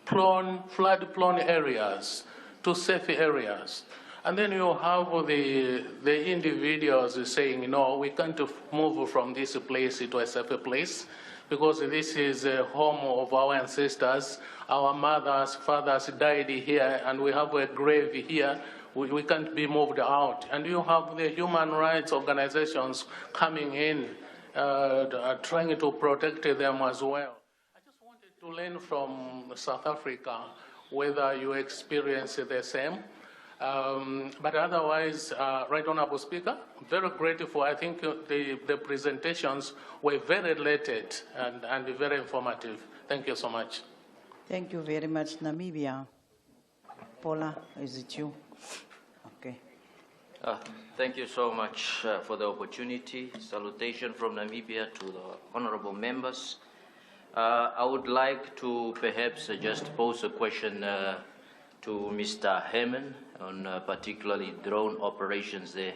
flood-prone areas to safe areas. And then you have the individuals saying, no, we can't move from this place to a safer place because this is a home of our ancestors. Our mothers, fathers died here, and we have a grave here. We can't be moved out. And you have the human rights organizations coming in, trying to protect them as well. I just wanted to learn from South Africa whether you experience the same. But otherwise, Right Honourable Speaker, very grateful. I think the presentations were very related and very informative. Thank you so much. Thank you very much, Namibia. Paula, is it you? Okay. Thank you so much for the opportunity. Salutation from Namibia to the honourable members. I would like to perhaps just pose a question to Mr. Herman on particularly drone operations there.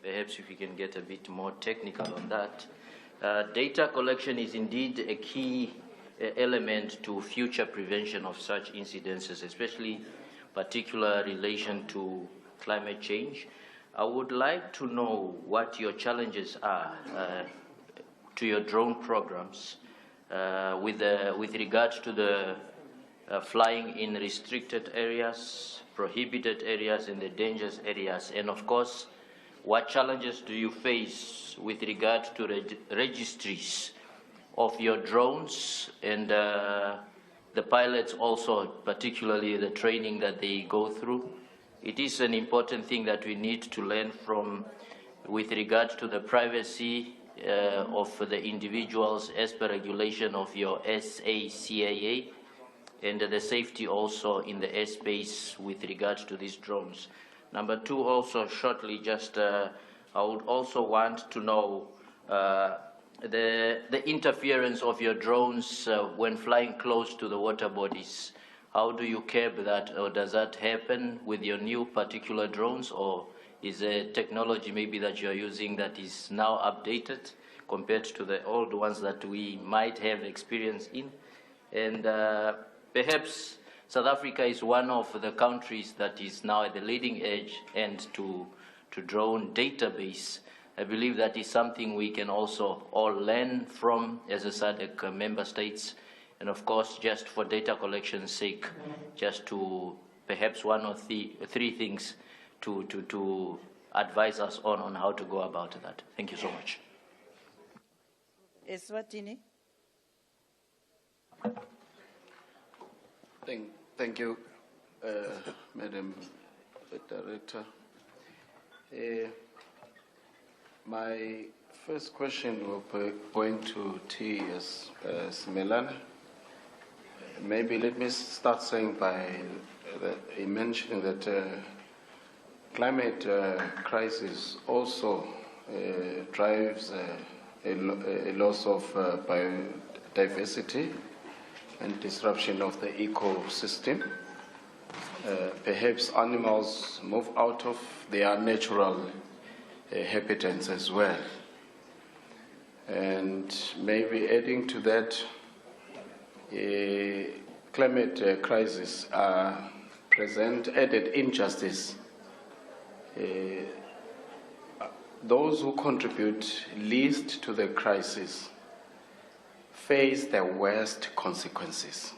Perhaps if you can get a bit more technical on that. Data collection is indeed a key element to future prevention of such incidences, especially particular relation to climate change. I would like to know what your challenges are to your drone programs with regard to the flying in restricted areas, prohibited areas, and the dangerous areas, and of course, what challenges do you face with regard to registries of your drones and the pilots also, particularly the training that they go through? It is an important thing that we need to learn from with regard to the privacy of the individuals as per regulation of your SACAA, and the safety also in the airspace with regard to these drones. Number two, also shortly, just I would also want to know the interference of your drones when flying close to the water bodies. How do you curb that, or does that happen with your new particular drones, or is a technology maybe that you're using that is now updated compared to the old ones that we might have experience in? And perhaps South Africa is one of the countries that is now at the leading edge and to drone database. I believe that is something we can also all learn from as a SADC member states. And of course, just for data collection's sake, just to perhaps one or three things to advise us on how to go about that. Thank you so much. Eswatini. Thank you, Madam Director. My first question will be going to T.S. Simelane. Maybe let me start saying by mentioning that climate crisis also drives a loss of biodiversity and disruption of the ecosystem. Perhaps animals move out of their natural habitats as well. And maybe adding to that, climate crisis present added injustice. Those who contribute least to the crisis face the worst consequences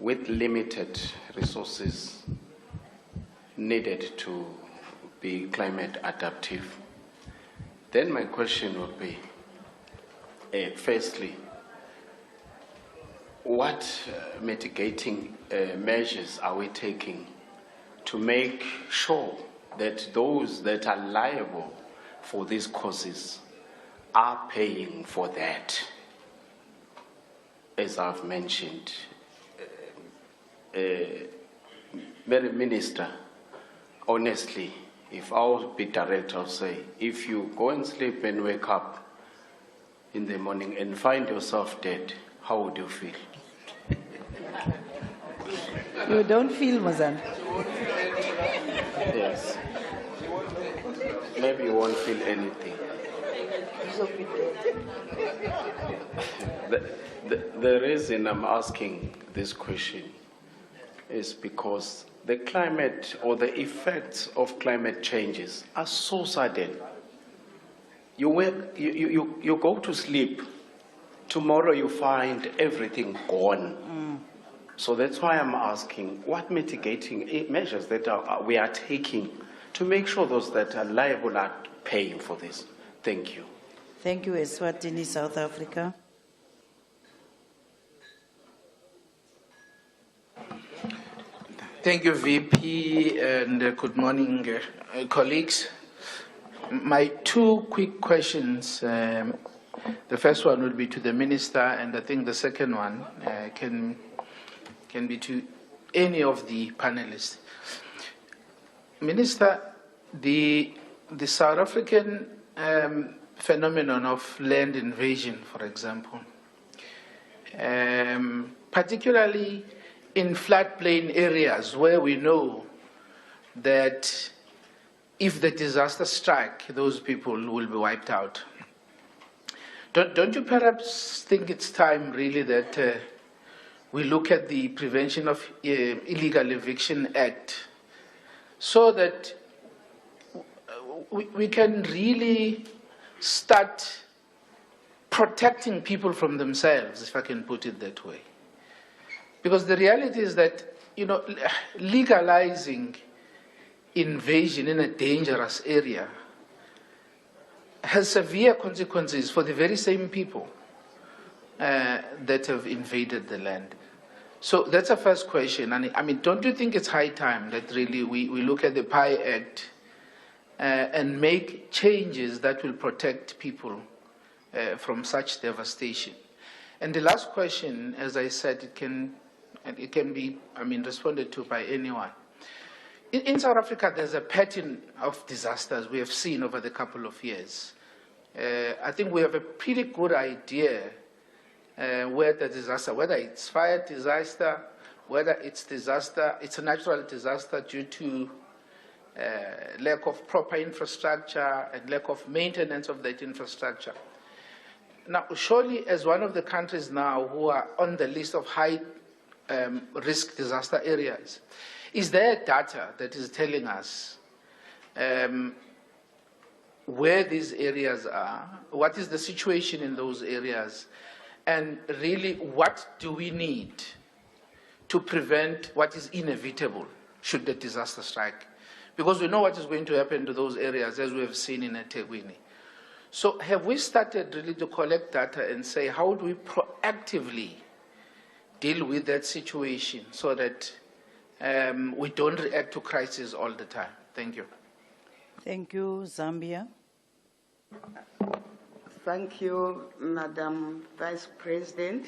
with limited resources needed to be climate adaptive. Then my question would be, firstly, what mitigating measures are we taking to make sure that those that are liable for these causes are paying for that? As I've mentioned, Madam Minister, honestly, if I would be direct, I'll say, if you go and sleep and wake up in the morning and find yourself dead, how would you feel? You don't feel, Mazan? Yes. Maybe you won't feel anything. The reason I'm asking this question is because the climate or the effects of climate changes are so sudden. You go to sleep, tomorrow you find everything gone. So that's why I'm asking, what mitigating measures that we are taking to make sure those that are liable are paying for this? Thank you. Thank you, Eswatini, South Africa. Thank you, VP, and good morning, colleagues. My two quick questions. The first one would be to the Minister, and I think the second one can be to any of the panelists. Minister, the South African phenomenon of land invasion, for example, particularly in floodplain areas where we know that if the disaster strikes, those people will be wiped out. Don't you perhaps think it's time really that we look at the Prevention of Illegal Eviction Act so that we can really start protecting people from themselves, if I can put it that way? Because the reality is that, legalizing invasion in a dangerous area has severe consequences for the very same people that have invaded the land. So that's a first question. And I mean, don't you think it's high time that really we look at the PI Act and make changes that will protect people from such devastation? And the last question, as I said, it can be, responded to by anyone. In South Africa, there's a pattern of disasters we have seen over the couple of years. I think we have a pretty good idea where the disaster, whether it's fire disaster whether it's disaster, it's a natural disaster due to lack of proper infrastructure and lack of maintenance of that infrastructure. Now, surely as one of the countries now who are on the list of high risk disaster areas, is there data that is telling us where these areas are, what is the situation in those areas, and really what do we need to prevent what is inevitable should the disaster strike? Because we know what is going to happen to those areas, as we have seen in eThekwini. So have we started really to collect data and say, how do we proactively deal with that situation so that we don't react to crisis all the time? Thank you. Thank you. Zambia. Thank you, Madam Vice President.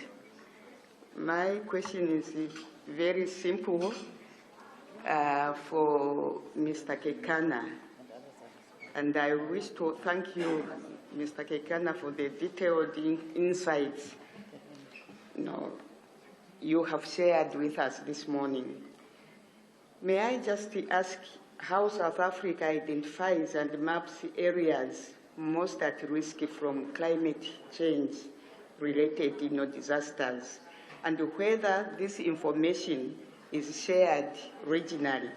My question is very simple for Mr. Kekana. And I wish to thank you, Mr. Kekana, for the detailed insights you have shared with us this morning. May I just ask how South Africa identifies and maps areas most at risk from climate change related disasters, and whether this information is shared regionally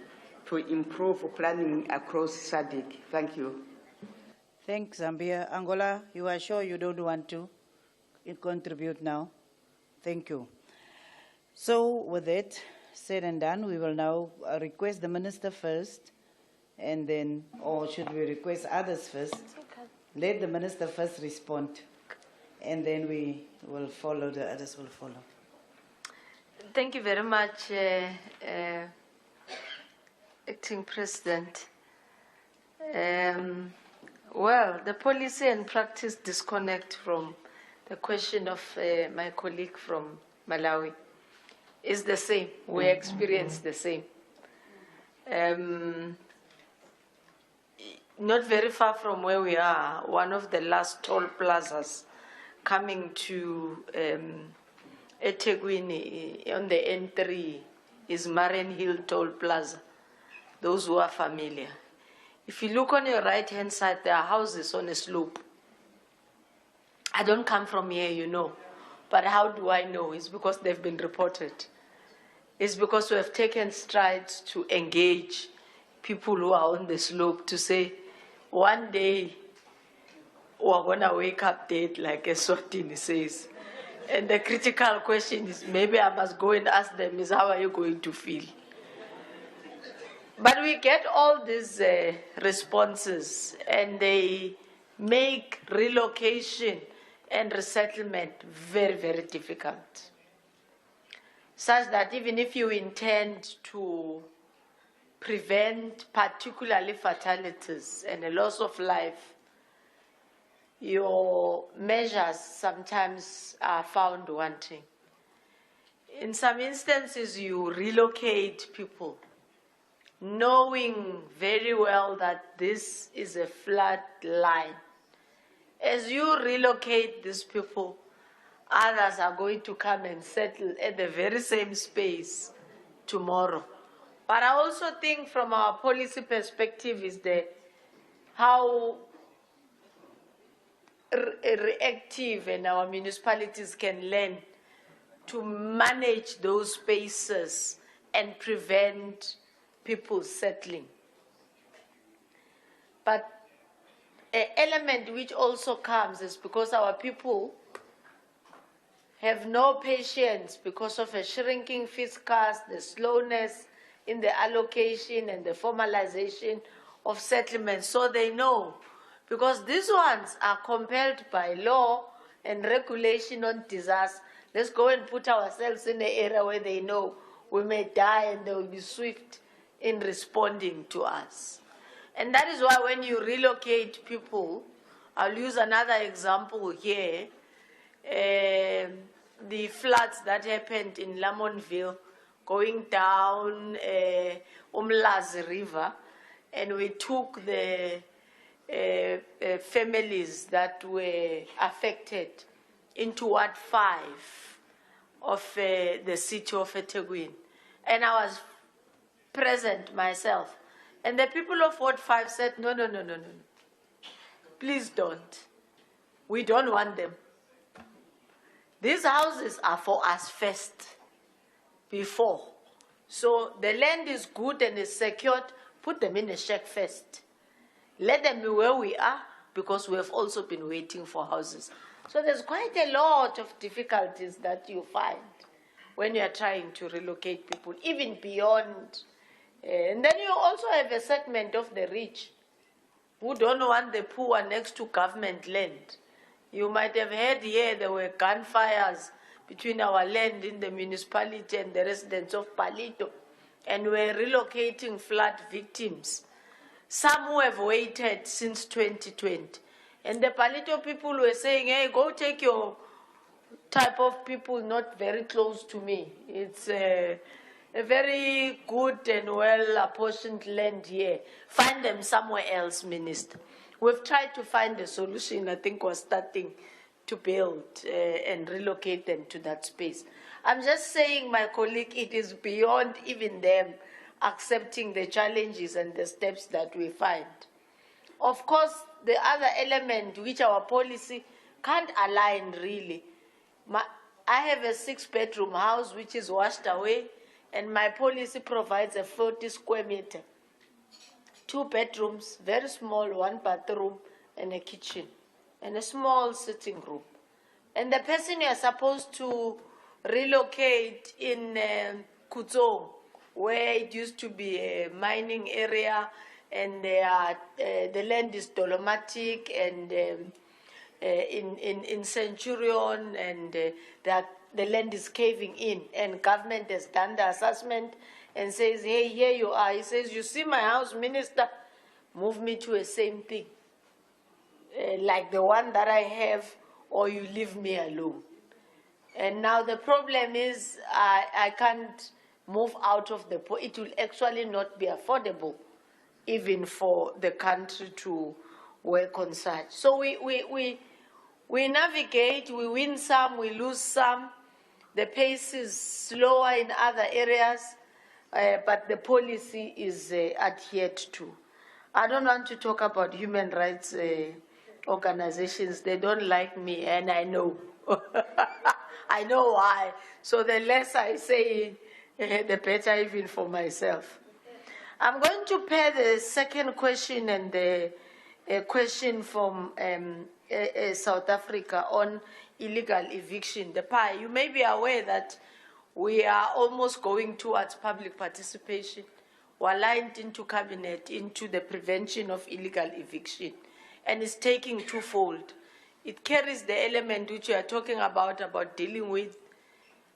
to improve planning across SADC. Thank you. Thanks, Zambia. Angola, you are sure you don't want to contribute now? Thank you. So with that said and done, we will now request the Minister first, and then, or should we request others first? Let the Minister first respond, and then we will follow, the others will follow. Thank you very much, Acting President. Well, the policy and practice disconnect from the question of my colleague from Malawi is the same. We experience the same. Not very far from where we are, one of the last toll plazas coming to eThekwini on the N3 is Maren Hill Toll Plaza, those who are familiar. If you look on your right-hand side, there are houses on a slope. I don't come from here, but how do I know? It's because they've been reported. It's because we have taken strides to engage people who are on the slope to say, one day we're going to wake up dead, like Eswatini says. And the critical question is, maybe I must go and ask them, how are you going to feel? But we get all these responses, and they make relocation and resettlement very, very difficult. Such that even if you intend to prevent particularly fatalities and a loss of life, your measures sometimes are found wanting. In some instances, you relocate people, knowing very well that this is a flood line. As you relocate these people, others are going to come and settle at the very same space tomorrow. But I also think from our policy perspective is how reactive and our municipalities can learn to manage those spaces and prevent people settling. But an element which also comes is because our people have no patience because of a shrinking fiscus, the slowness in the allocation and the formalization of settlements. So they know, because these ones are compelled by law and regulation on disaster. Let's go and put ourselves in an area where they know we may die and they will be swift in responding to us. And that is why when you relocate people, I'll use another example here, the floods that happened in Lamontville, going down Umhlanga River, and we took the families that were affected into Ward 5 of the city of eThekwini. And I was present myself. And the people of Ward 5 said, no, no, no, no, no. Please don't. We don't want them. These houses are for us first, before. So the land is good and is secured, put them in a shack first. Let them be where we are, because we have also been waiting for houses. So there's quite a lot of difficulties that you find when you are trying to relocate people, even beyond. And then you also have a segment of the rich who don't want the poor next to government land. You might have heard here there were gunfires between our land in the municipality and the residents of Palito, and we're relocating flood victims. Some who have waited since 2020. And the Palito people were saying, hey, go take your type of people not very close to me. It's a very good and well-apportioned land here. Find them somewhere else, Minister. We've tried to find a solution. I think we're starting to build and relocate them to that space. I'm just saying, my colleague, it is beyond even them accepting the challenges and the steps that we find. Of course, the other element which our policy can't align really. I have a 6-bedroom house which is washed away, and my policy provides a 40 square meter. 2 bedrooms, very small, 1 bathroom, and a kitchen, and a small sitting room. And the person you are supposed to relocate in Kutsong, where it used to be a mining area, and the land is dolomitic, and in Centurion, and the land is caving in, and government has done the assessment and says, hey, here you are. He says, you see my house, Minister, move me to a same thing, like the one that I have, or you leave me alone. And now the problem is I can't move out of the poor. It will actually not be affordable, even for the country to work on such. So we navigate, we win some, we lose some. The pace is slower in other areas, but the policy is adhered to. I don't want to talk about human rights organizations. They don't like me, and I know. I know why. So the less I say, the better even for myself. I'm going to pair the second question and the question from South Africa on illegal eviction. The PI, you may be aware that we are almost going towards public participation. We're aligned into cabinet into the prevention of illegal eviction, and it's taking twofold. It carries the element which we are talking about dealing with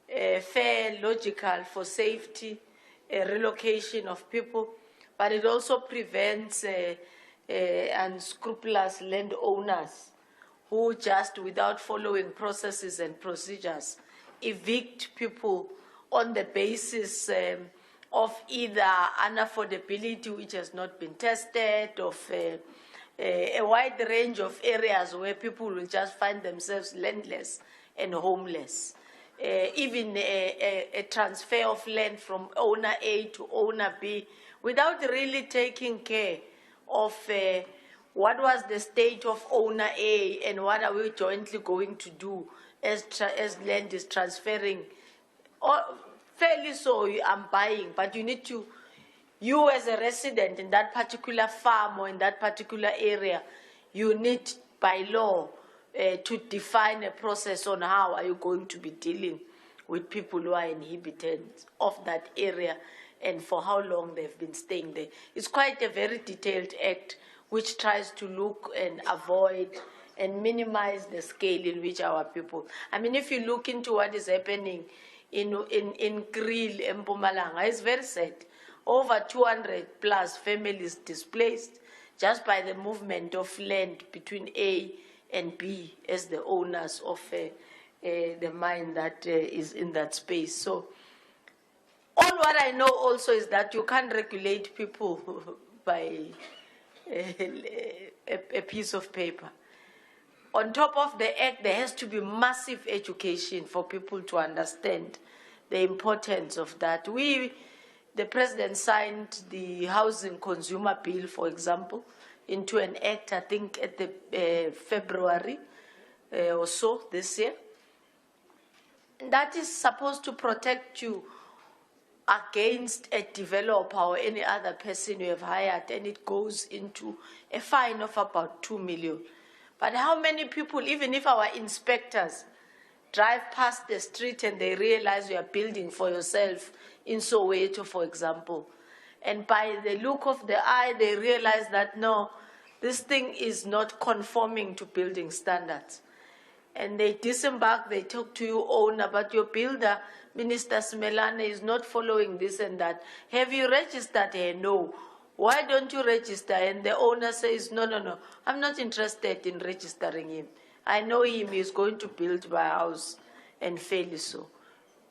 fair, logical, for safety, relocation of people, but it also prevents unscrupulous landowners who just, without following processes and procedures, evict people on the basis of either unaffordability, which has not been tested, of a wide range of areas where people will just find themselves landless and homeless. Even a transfer of land from owner A to owner B without really taking care of what was the state of owner A and what are we jointly going to do as land is transferring. Fairly so, I'm buying, but you need to, you as a resident in that particular farm or in that particular area, you need by law to define a process on how are you going to be dealing with people who are inhabitants of that area and for how long they've been staying there. It's quite a very detailed act which tries to look and avoid and minimize the scale in which our people, I mean, if you look into what is happening in Kriel, in Mpumalanga, it's very sad. Over 200 plus families displaced just by the movement of land between A and B as the owners of the mine that is in that space. So all what I know also is that you can't regulate people by a piece of paper. On top of the act, there has to be massive education for people to understand the importance of that. The President signed the Housing Consumer Bill, for example, into an act, I think, at the February or so this year. That is supposed to protect you against a developer or any other person you have hired, and it goes into a fine of about 2 million. But how many people, even if our inspectors drive past the street and they realize you are building for yourself in Soweto, for example, and by the look of the eye, they realize that, no, this thing is not conforming to building standards. And they disembark, they talk to you, owner, but your builder, Minister Simelane, is not following this and that. Have you registered here? No. Why don't you register? And the owner says, no, no, no, I'm not interested in registering him. I know him, he's going to build my house, and fairly so.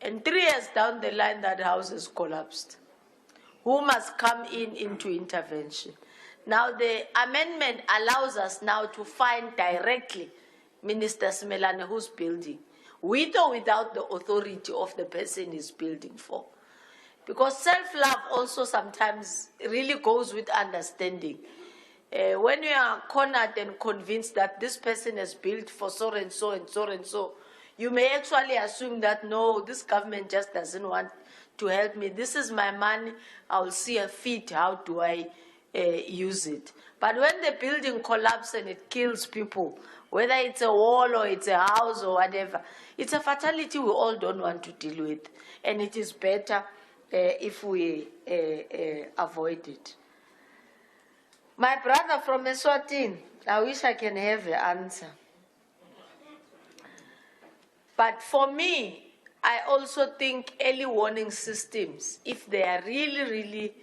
And 3 years down the line, that house has collapsed. Who must come into intervention? Now, the amendment allows us now to find directly Minister Simelane who's building, with or without the authority of the person he's building for. Because self-love also sometimes really goes with understanding. When you are cornered and convinced that this person has built for so and so and so and so, you may actually assume that, no, this government just doesn't want to help me. This is my money. I'll see a fit. How do I use it? But when the building collapses and it kills people, whether it's a wall or it's a house or whatever, it's a fatality we all don't want to deal with. And it is better if we avoid it. My brother from Eswatini, I wish I can have an answer. But for me, I also think early warning systems, if they are really, really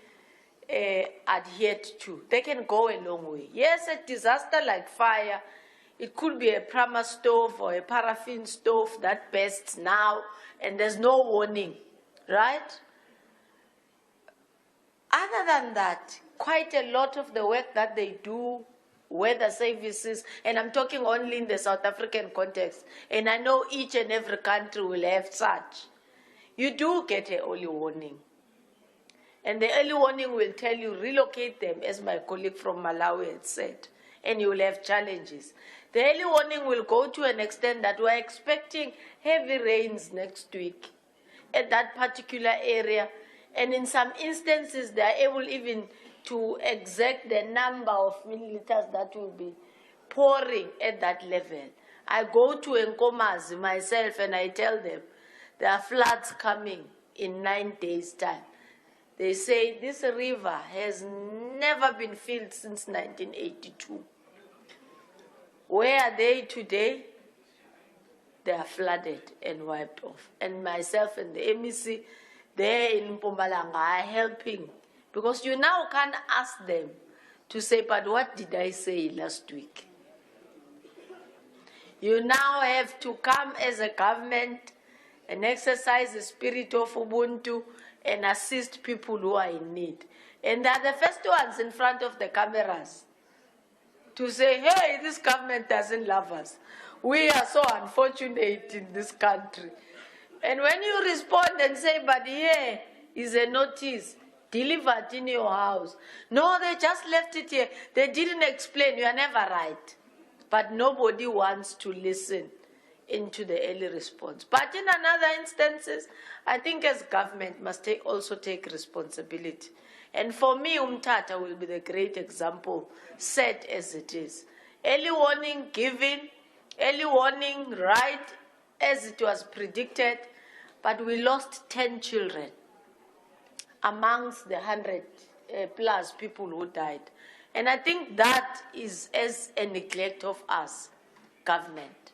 adhered to, they can go a long way. Yes, a disaster like fire, it could be a primer stove or a paraffin stove that bursts now, and there's no warning, right? Other than that, quite a lot of the work that they do, weather services, and I'm talking only in the South African context, and I know each and every country will have such, you do get an early warning. And the early warning will tell you, relocate them, as my colleague from Malawi had said, and you will have challenges. The early warning will go to an extent that we're expecting heavy rains next week at that particular area, and in some instances, they are able even to exact the number of milliliters that will be pouring at that level. I go to Nkomazi myself and I tell them there are floods coming in 9 days' time. They say this river has never been filled since 1982. Where are they today? They are flooded and wiped off. And myself and the MEC there in Umhlanga are helping. Because you now can't ask them to say, but what did I say last week? You now have to come as a government and exercise the spirit of Ubuntu and assist people who are in need. And they are the first ones in front of the cameras to say, hey, this government doesn't love us. We are so unfortunate in this country. And when you respond and say, but here is a notice delivered in your house. No, they just left it here. They didn't explain. You are never right. But nobody wants to listen into the early response. But in another instances, I think as government must also take responsibility. And for me, Umtata will be the great example, set as it is. Early warning given, early warning right as it was predicted, but we lost 10 children amongst the 100 plus people who died. And I think that is as a neglect of us, government.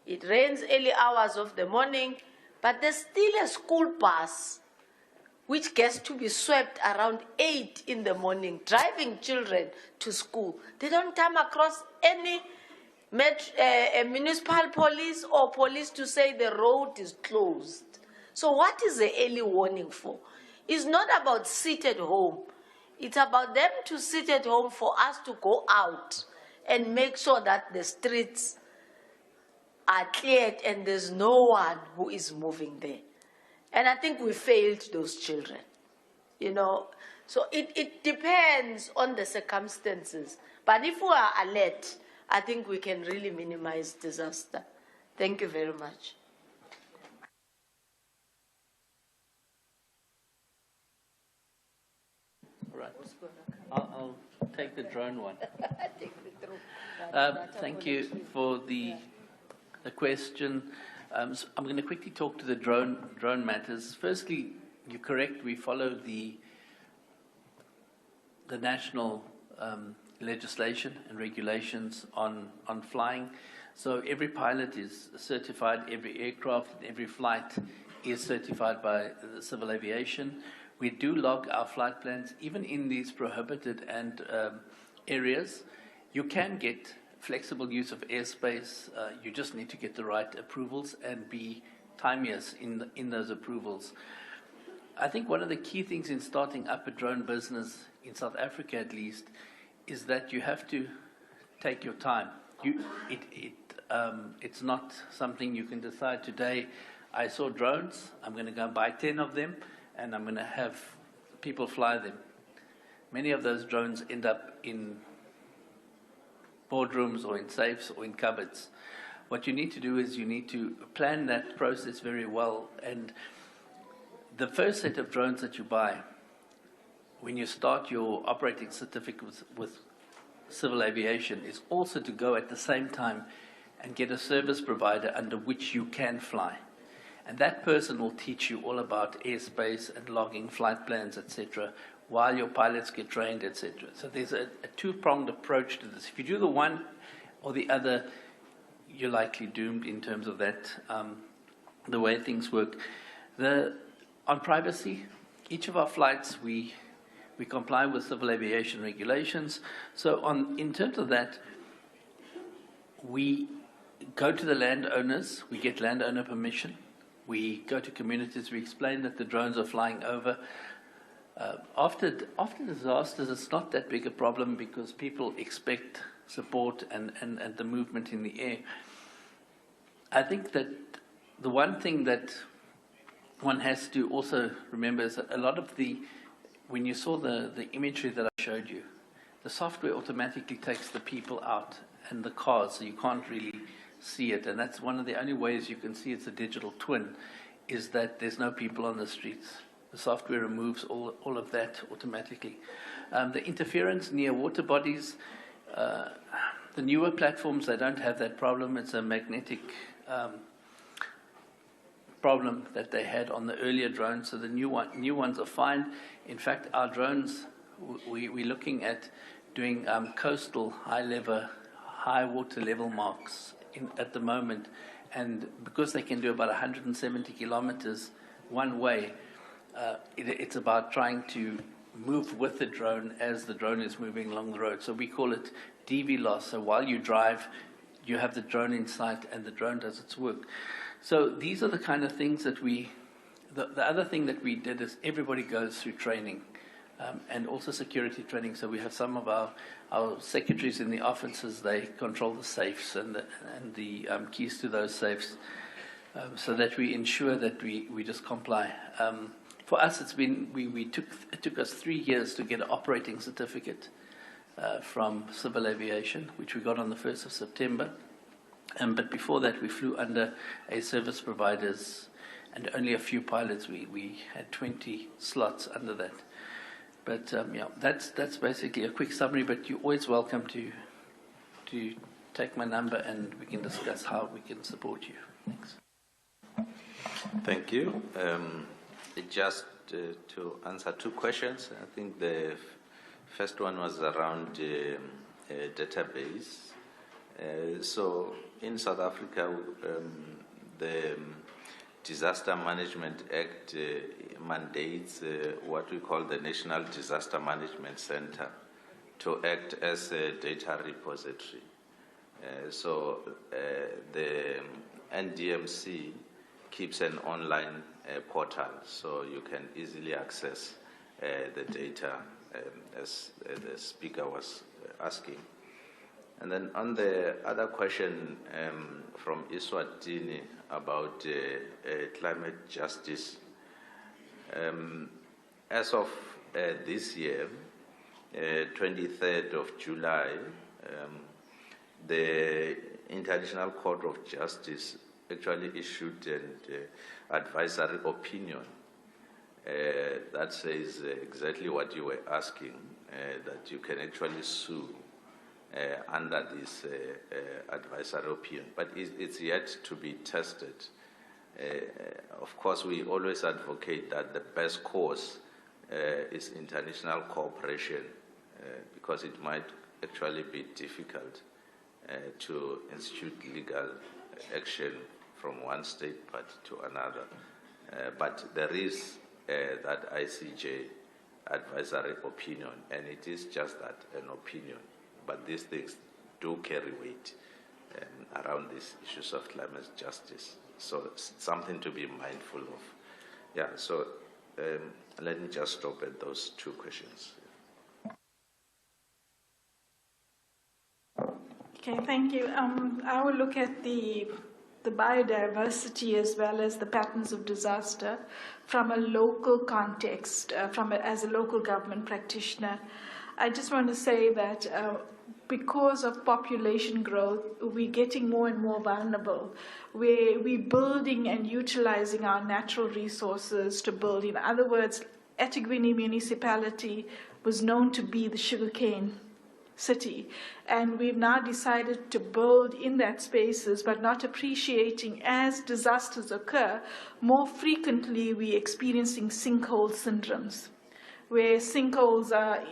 It rains early hours of the morning, but there's still a school bus which gets to be swept around 8 in the morning, driving children to school. They don't come across any municipal police or police to say the road is closed. So what is the early warning for? It's not about sit at home. It's about them to sit at home for us to go out and make sure that the streets are cleared and there's no one who is moving there. And I think we failed those children, you know. So it depends on the circumstances. But if we are alert, I think we can really minimize disaster. Thank you very much. Right. I'll take the drone one. Thank you for the question. So I'm going to quickly talk to the drone matters. Firstly, you're correct. We follow the national legislation and regulations on flying. So every pilot is certified, every aircraft, every flight is certified by the Civil Aviation. We do log our flight plans, even in these prohibited and areas. You can get flexible use of airspace. You just need to get the right approvals and be timeous in those approvals. I think one of the key things in starting up a drone business, in South Africa at least, is that you have to take your time. It's not something you can decide today. I saw drones, I'm going to go buy 10 of them, and I'm going to have people fly them. Many of those drones end up in boardrooms or in safes or in cupboards. What you need to do is you need to plan that process very well. And the first set of drones that you buy, when you start your operating certificate with Civil Aviation, is also to go at the same time and get a service provider under which you can fly. And that person will teach you all about airspace and logging, flight plans, etc., while your pilots get trained, etc. So there's a two-pronged approach to this. If you do the one or the other, you're likely doomed in terms of that, the way things work. On privacy, each of our flights, we comply with Civil Aviation regulations. So in terms of that, we go to the landowners, we get landowner permission. We go to communities, we explain that the drones are flying over. After disasters, it's not that big a problem because people expect support and the movement in the air. I think that the one thing that one has to also remember is that a lot of when you saw the imagery that I showed you, the software automatically takes the people out and the cars, so you can't really see it. And that's one of the only ways you can see it's a digital twin, is that there's no people on the streets. The software removes all of that automatically. The interference near water bodies, the newer platforms, they don't have that problem. It's a magnetic problem that they had on the earlier drones, so the new ones are fine. In fact, our drones, we're looking at doing coastal high water level marks at the moment, and because they can do about 170 kilometers one way, it's about trying to move with the drone as the drone is moving along the road. So we call it DV loss. So while you drive, you have the drone in sight and the drone does its work. So these are the kind of things that the other thing that we did is everybody goes through training, and also security training. So we have some of our secretaries in the offices, they control the safes and the keys to those safes, so that we ensure that we just comply. For us, it took us 3 years to get an operating certificate from Civil Aviation, which we got on the 1st of September. But before that, we flew under a service provider's, and only a few pilots. We had 20 slots under that. But yeah, that's basically a quick summary. But you're always welcome to take my number, and we can discuss how we can support you. Thanks. Thank you. Just to answer two questions. I think the first one was around database. So in South Africa, the Disaster Management Act mandates what we call the National Disaster Management Center to act as a data repository. So the NDMC keeps an online portal, so you can easily access the data, as the speaker was asking. And then on the other question from Eswatini about climate justice, As of this year, 23rd of July, the International Court of Justice actually issued an advisory opinion that says exactly what you were asking, that you can actually sue under this advisory opinion, but it's yet to be tested. Of course, we always advocate that the best course is international cooperation, because it might actually be difficult to institute legal action from one state party to another. But there is that ICJ advisory opinion, and it is just that, an opinion. But these things do carry weight around these issues of climate justice. So it's something to be mindful of. Yeah, so let me just stop at those two questions. Okay, thank you. I will look at the biodiversity as well as the patterns of disaster from a local context, as a local government practitioner. I just want to say that because of population growth, we're getting more and more vulnerable. We're building and utilizing our natural resources to build. In other words, eThekwini municipality was known to be the sugarcane city, and we've now decided to build in that spaces, but not appreciating as disasters occur. More frequently, we're experiencing sinkhole syndromes, where sinkholes are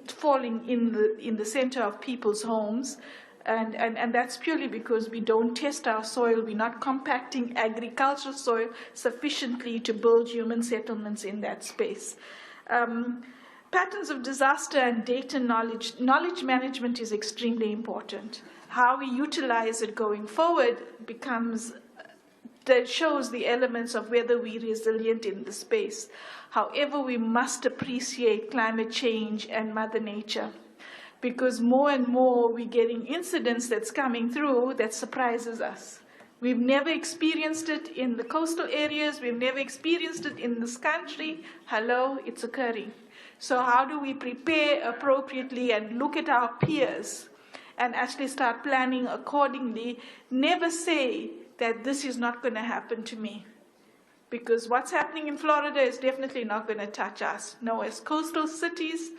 falling in the center of people's homes, and that's purely because we don't test our soil. We're not compacting agricultural soil sufficiently to build human settlements in that space. Patterns of disaster and data knowledge management is extremely important. How we utilize it going forward shows the elements of whether we're resilient in the space. However, we must appreciate climate change and Mother Nature, because more and more we're getting incidents that's coming through that surprises us. We've never experienced it in the coastal areas. We've never experienced it in this country. Hello, it's occurring. So how do we prepare appropriately and look at our peers and actually start planning accordingly? Never say that this is not going to happen to me, because what's happening in Florida is definitely not going to touch us. No, as coastal cities,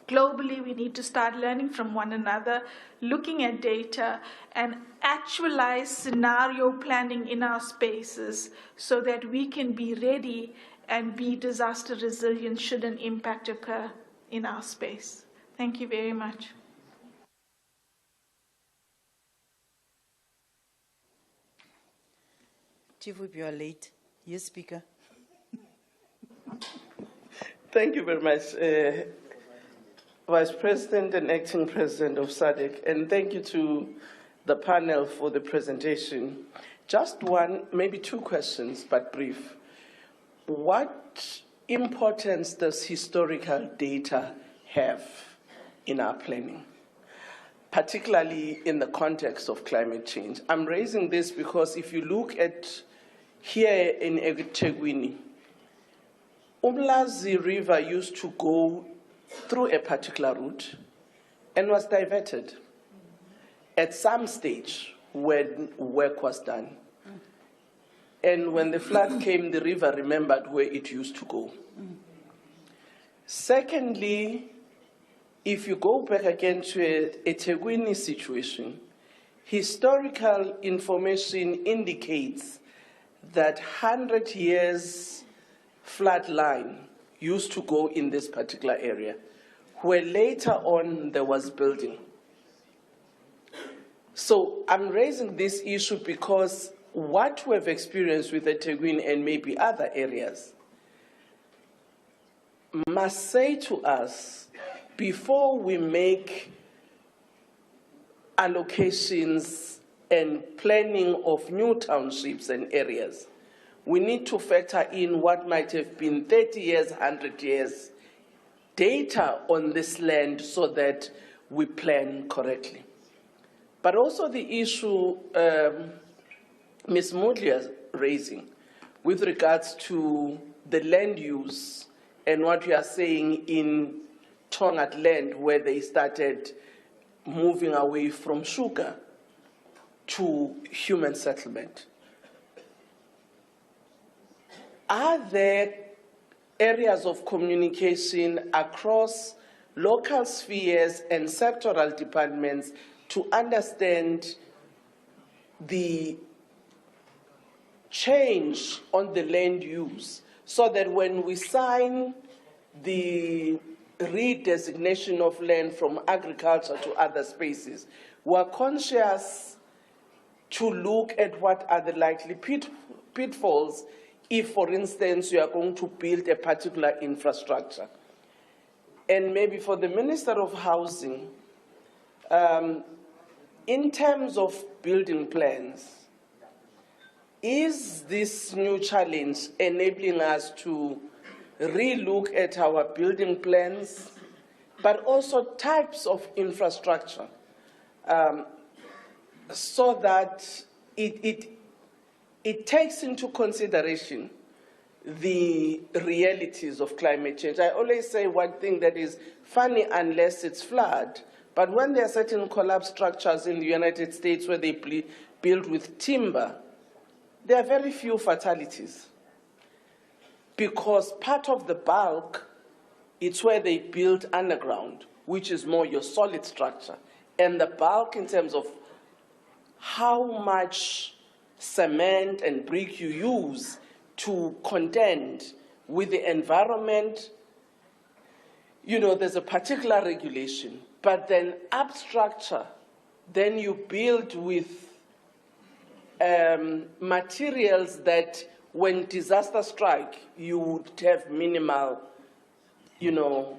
globally, we need to start learning from one another, looking at data, and actualize scenario planning in our spaces so that we can be ready and be disaster resilient should an impact occur in our space. Thank you very much. Chief Whip, you are late. Yes, Speaker. Thank you very much, Vice President and Acting President of SADC, and thank you to the panel for the presentation. Just one, maybe two questions, but brief. What importance does historical data have in our planning, particularly in the context of climate change? I'm raising this because if you look at here in eThekwini, Umlazi River used to go through a particular route and was diverted at some stage when work was done. And when the flood came, the river remembered where it used to go. Secondly, if you go back again to a eThekwini situation, historical information indicates that 100 years flood line used to go in this particular area, where later on there was building. So I'm raising this issue because what we've experienced with eThekwini and maybe other areas must say to us, before we make allocations and planning of new townships and areas, we need to factor in what might have been 30 years, 100 years data on this land so that we plan correctly. But also the issue Ms. Mudlia is raising with regards to the land use and what you are saying in Tongat land, where they started moving away from sugar to human settlement. Are there areas of communication across local spheres and sectoral departments to understand the change on the land use, so that when we sign the redesignation of land from agriculture to other spaces, we're conscious to look at what are the likely pitfalls if, for instance, you are going to build a particular infrastructure. And maybe for the Minister of Housing, in terms of building plans, is this new challenge enabling us to relook at our building plans, but also types of infrastructure, so that it takes into consideration the realities of climate change? I always say one thing that is funny unless it's flood, but when there are certain collapsed structures in the United States where they build with timber, there are very few fatalities, because part of the bulk, it's where they build underground, which is more your solid structure. And the bulk in terms of how much cement and brick you use to contend with the environment, you know, there's a particular regulation. But then up structure, then you build with materials that when disaster strike, you would have minimal, you know,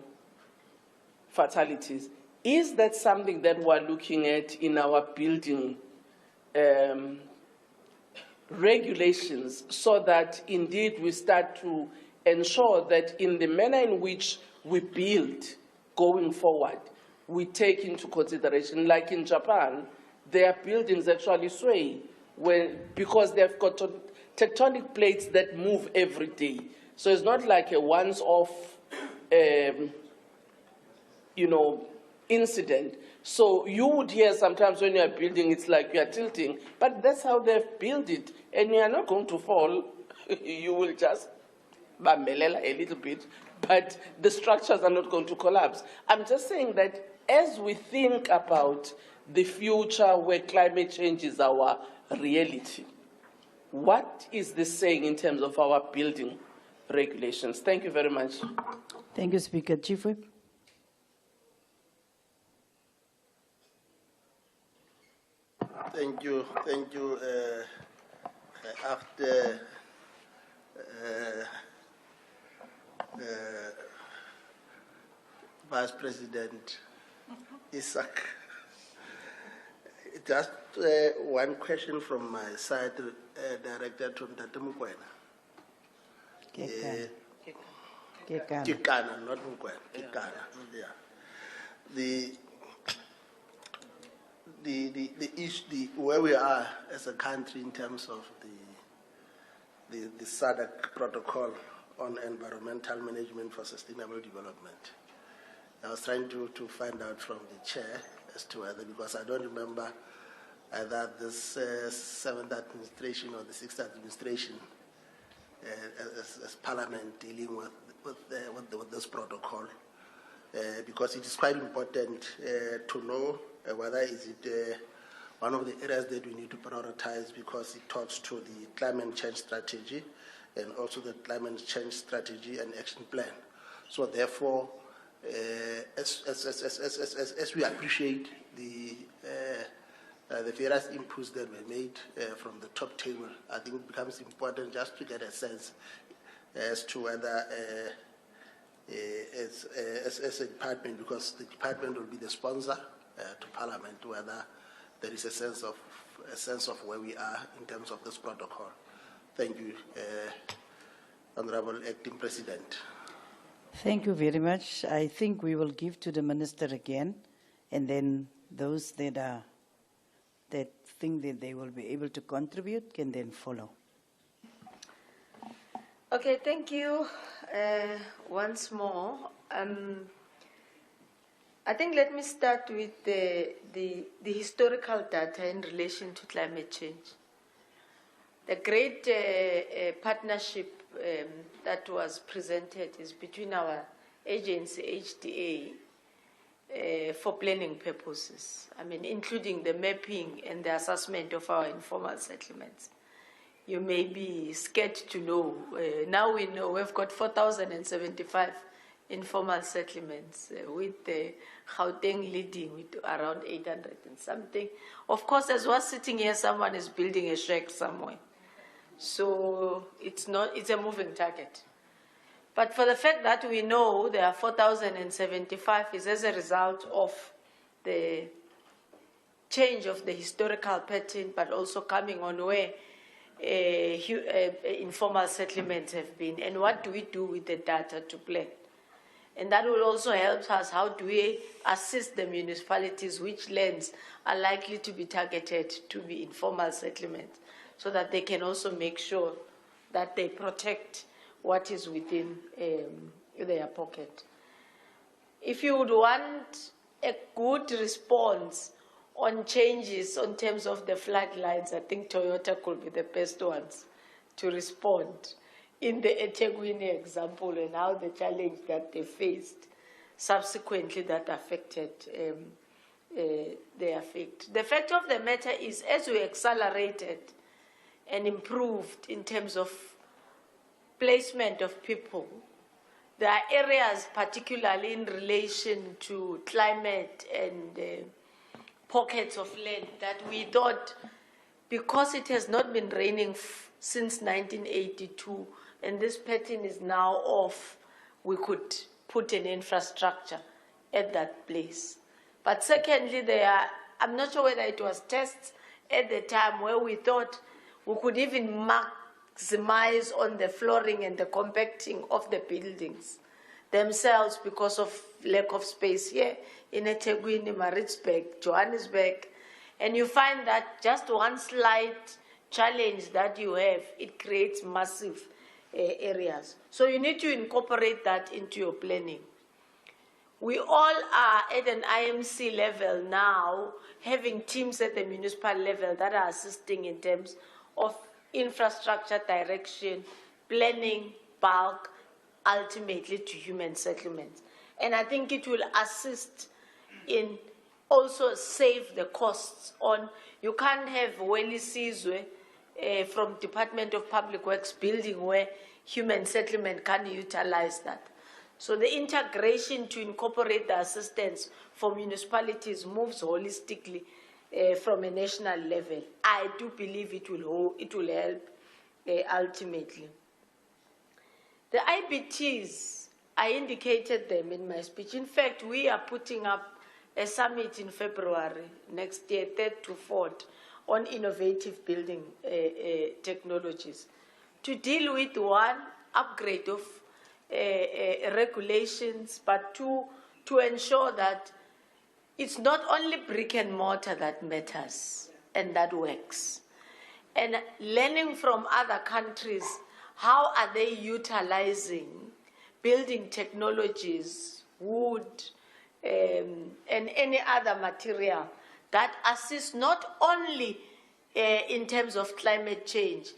fatalities. Is that something that we're looking at in our building regulations, so that indeed we start to ensure that in the manner in which we build going forward, we take into consideration, like in Japan, their buildings actually sway because they've got tectonic plates that move every day. So it's not like a once-off, you know, incident. So you would hear sometimes when you are building, it's like you are tilting, but that's how they've built it. And you are not going to fall, you will just bambelela a little bit, but the structures are not going to collapse. I'm just saying that as we think about the future where climate change is our reality, what is this saying in terms of our building regulations? Thank you very much. Thank you, Speaker. Chief Whip. Thank you. Thank you. After Vice President Isaac, just one question from my side, Director Tontate Mukwena. Kekana, not Mukwena. Kekana. Yeah. The issue, where we are as a country in terms of the SADC protocol on environmental management for sustainable development. I was trying to find out from the chair as to whether, because I don't remember either this 7th administration or the 6th administration as Parliament dealing with this protocol, because it is quite important to know whether is it one of the areas that we need to prioritize, because it talks to the climate change strategy and also the climate change strategy and action plan. So therefore, as we appreciate the various inputs that were made from the top table, I think it becomes important just to get a sense as to whether as a department, because the department will be the sponsor to Parliament, whether there is a sense of where we are in terms of this protocol. Thank you, Honourable Acting President. Thank you very much. I think we will give to the Minister again, and then those that think that they will be able to contribute can then follow. Okay, thank you once more. I think let me start with the historical data in relation to climate change. The great partnership that was presented is between our agency, HDA, for planning purposes. I mean, including the mapping and the assessment of our informal settlements. You may be scared to know. Now we know we've got 4,075 informal settlements, with Gauteng leading with around 800 and something. Of course, as we're sitting here, someone is building a shack somewhere. So it's a moving target. But for the fact that we know there are 4,075 is as a result of the change of the historical pattern, but also coming on where informal settlements have been, and what do we do with the data to plan? And that will also help us, how do we assist the municipalities, which lands are likely to be targeted to be informal settlements, so that they can also make sure that they protect what is within their pocket. If you would want a good response on changes in terms of the floodlines, I think Toyota could be the best ones to respond in the eThekwini example and how the challenge that they faced subsequently that affected their effect. The fact of the matter is, as we accelerated and improved in terms of placement of people, there are areas, particularly in relation to climate and pockets of land, that we thought, because it has not been raining since 1982, and this pattern is now off, we could put an infrastructure at that place. But secondly, I'm not sure whether it was tests at the time where we thought we could even maximize on the flooring and the compacting of the buildings themselves because of lack of space here in eThekwini, Maritzburg, Johannesburg. And you find that just one slight challenge that you have, it creates massive areas. So you need to incorporate that into your planning. We all are at an IMC level now, having teams at the municipal level that are assisting in terms of infrastructure direction, planning, bulk, ultimately to human settlements. And I think it will assist in also save the costs on, you can't have Weli Sizwe from Department of Public Works building where human settlement can utilize that. So the integration to incorporate the assistance for municipalities moves holistically from a national level. I do believe it will help ultimately. The IBTs, I indicated them in my speech. In fact, we are putting up a summit in February next year, 3rd to 4th, on innovative building technologies to deal with, one, upgrade of regulations, but two, to ensure that it's not only brick and mortar that matters and that works. And learning from other countries, how are they utilizing building technologies, wood, and any other material that assists not only in terms of climate change,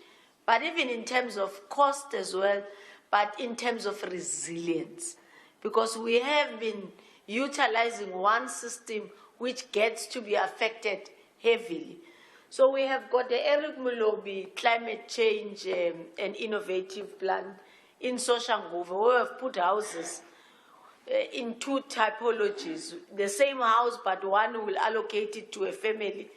but even in terms of cost as well, but in terms of resilience. Because we have been utilizing one system which gets to be affected heavily. So we have got the Eric Mulobi Climate Change and Innovative Plan in Soshanguve, where we have put houses in two typologies. The same house, but one will allocate it to a family,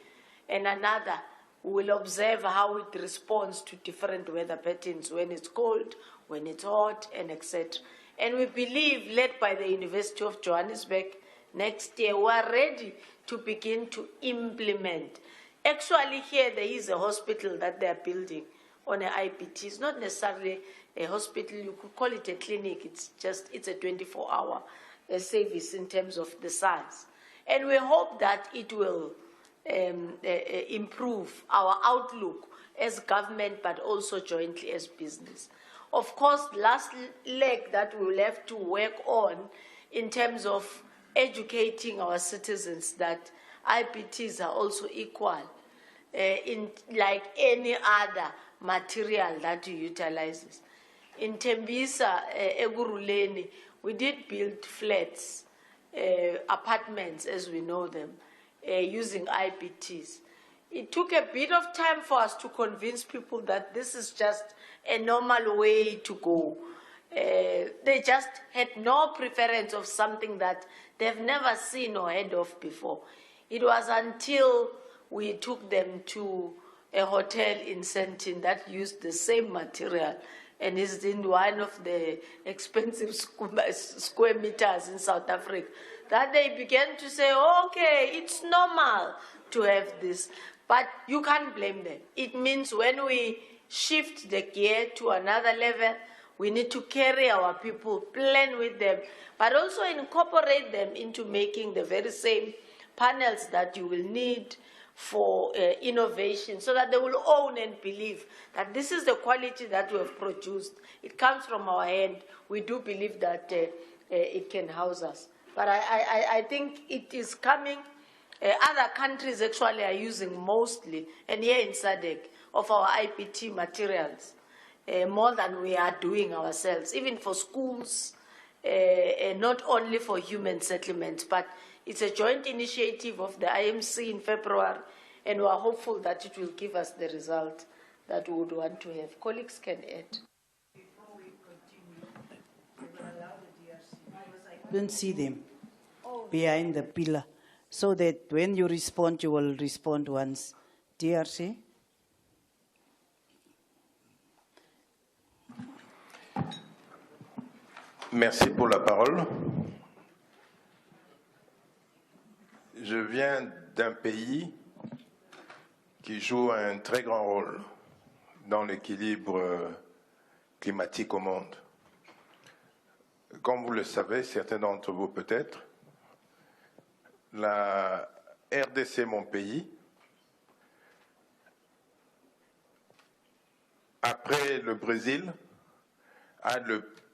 and another will observe how it responds to different weather patterns, when it's cold, when it's hot, and etc. And we believe, led by the University of Johannesburg, next year we are ready to begin to implement. Actually, here there is a hospital that they are building on an IPT. It's not necessarily a hospital, you could call it a clinic. It's a 24-hour service in terms of the size. And we hope that it will improve our outlook as government, but also jointly as business. Of course, last leg that we will have to work on in terms of educating our citizens that IPTs are also equal in like any other material that you utilizes. In Tembisa, Eguruleni, we did build flats, apartments as we know them, using IPTs. It took a bit of time for us to convince people that this is just a normal way to go. They just had no preference of something that they've never seen or heard of before. It was until we took them to a hotel in Siteny that used the same material and is in one of the expensive square meters in South Africa that they began to say, okay, it's normal to have this. But you can't blame them. It means when we shift the gear to another level, we need to carry our people, plan with them, but also incorporate them into making the very same panels that you will need for innovation, so that they will own and believe that this is the quality that we have produced. It comes from our hand. We do believe that it can house us. But I think it is coming. Other countries actually are using mostly, and here in SADC, of our IPT materials, more than we are doing ourselves, even for schools, not only for human settlements, but it's a joint initiative of the IMC in February, and we are hopeful that it will give us the result that we would want to have. Colleagues can add. Before we continue, we will allow the DRC, because I couldn't see them behind the pillar, so that when you respond, you will respond once. DRC? Merci pour la parole. Je viens d'un pays qui joue un très grand rôle dans l'équilibre climatique au monde. Comme vous le savez, certains d'entre vous peut-être, la RDC, mon pays, après le Brésil, a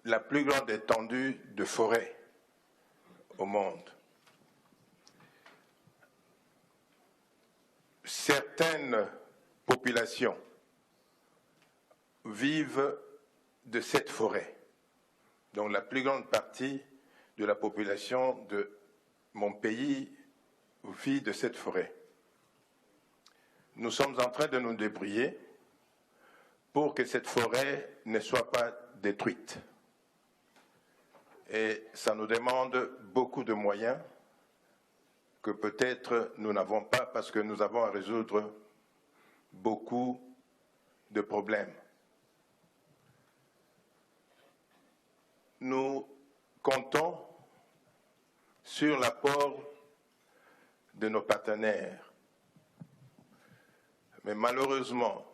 la plus grande étendue de forêt au monde. Certaines populations vivent de cette forêt. Donc la plus grande partie de la population de mon pays vit de cette forêt. Nous sommes en train de nous débrouiller pour que cette forêt ne soit pas détruite. Et ça nous demande beaucoup de moyens que peut-être nous n'avons pas parce que nous avons à résoudre beaucoup de problèmes. Nous comptons sur l'apport de nos partenaires. Mais malheureusement,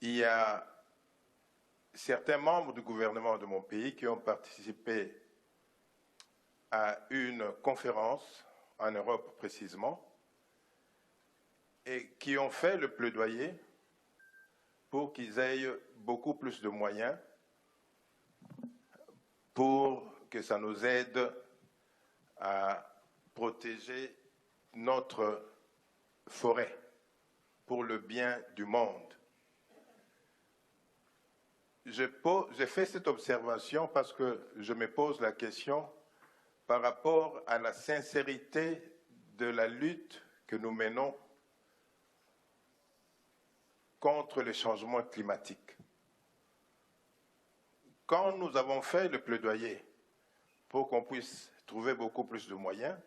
il y a certains membres du gouvernement de mon pays qui ont participé à une conférence en Europe précisément et qui ont fait le plaidoyer pour qu'ils aient beaucoup plus de moyens pour que ça nous aide à protéger notre forêt pour le bien du monde. J'ai fait cette observation parce que je me pose la question par rapport à la sincérité de la lutte que nous menons contre les changements climatiques. Quand nous avons fait le plaidoyer pour qu'on puisse trouver beaucoup plus de moyens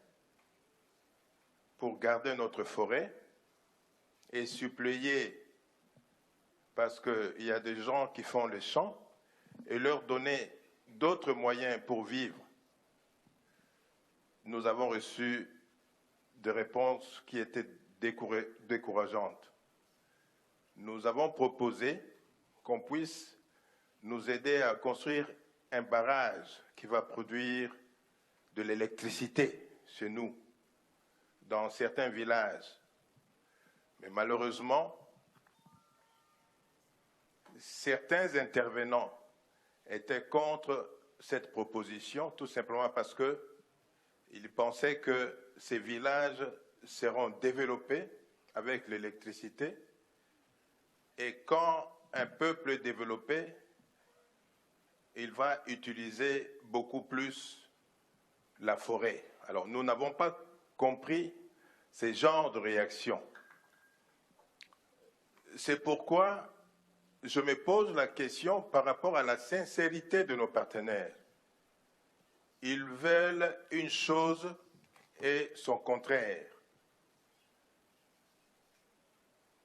pour garder notre forêt et suppléer, parce qu'il y a des gens qui font les champs, et leur donner d'autres moyens pour vivre, nous avons reçu des réponses qui étaient décourageantes. Nous avons proposé qu'on puisse nous aider à construire un barrage qui va produire de l'électricité chez nous, dans certains villages. Mais malheureusement, certains intervenants étaient contre cette proposition, tout simplement parce qu'ils pensaient que ces villages seront développés avec l'électricité, et quand un peuple est développé, il va utiliser beaucoup plus la forêt. Alors nous n'avons pas compris ces genres de réactions. C'est pourquoi je me pose la question par rapport à la sincérité de nos partenaires. Ils veulent une chose et son contraire.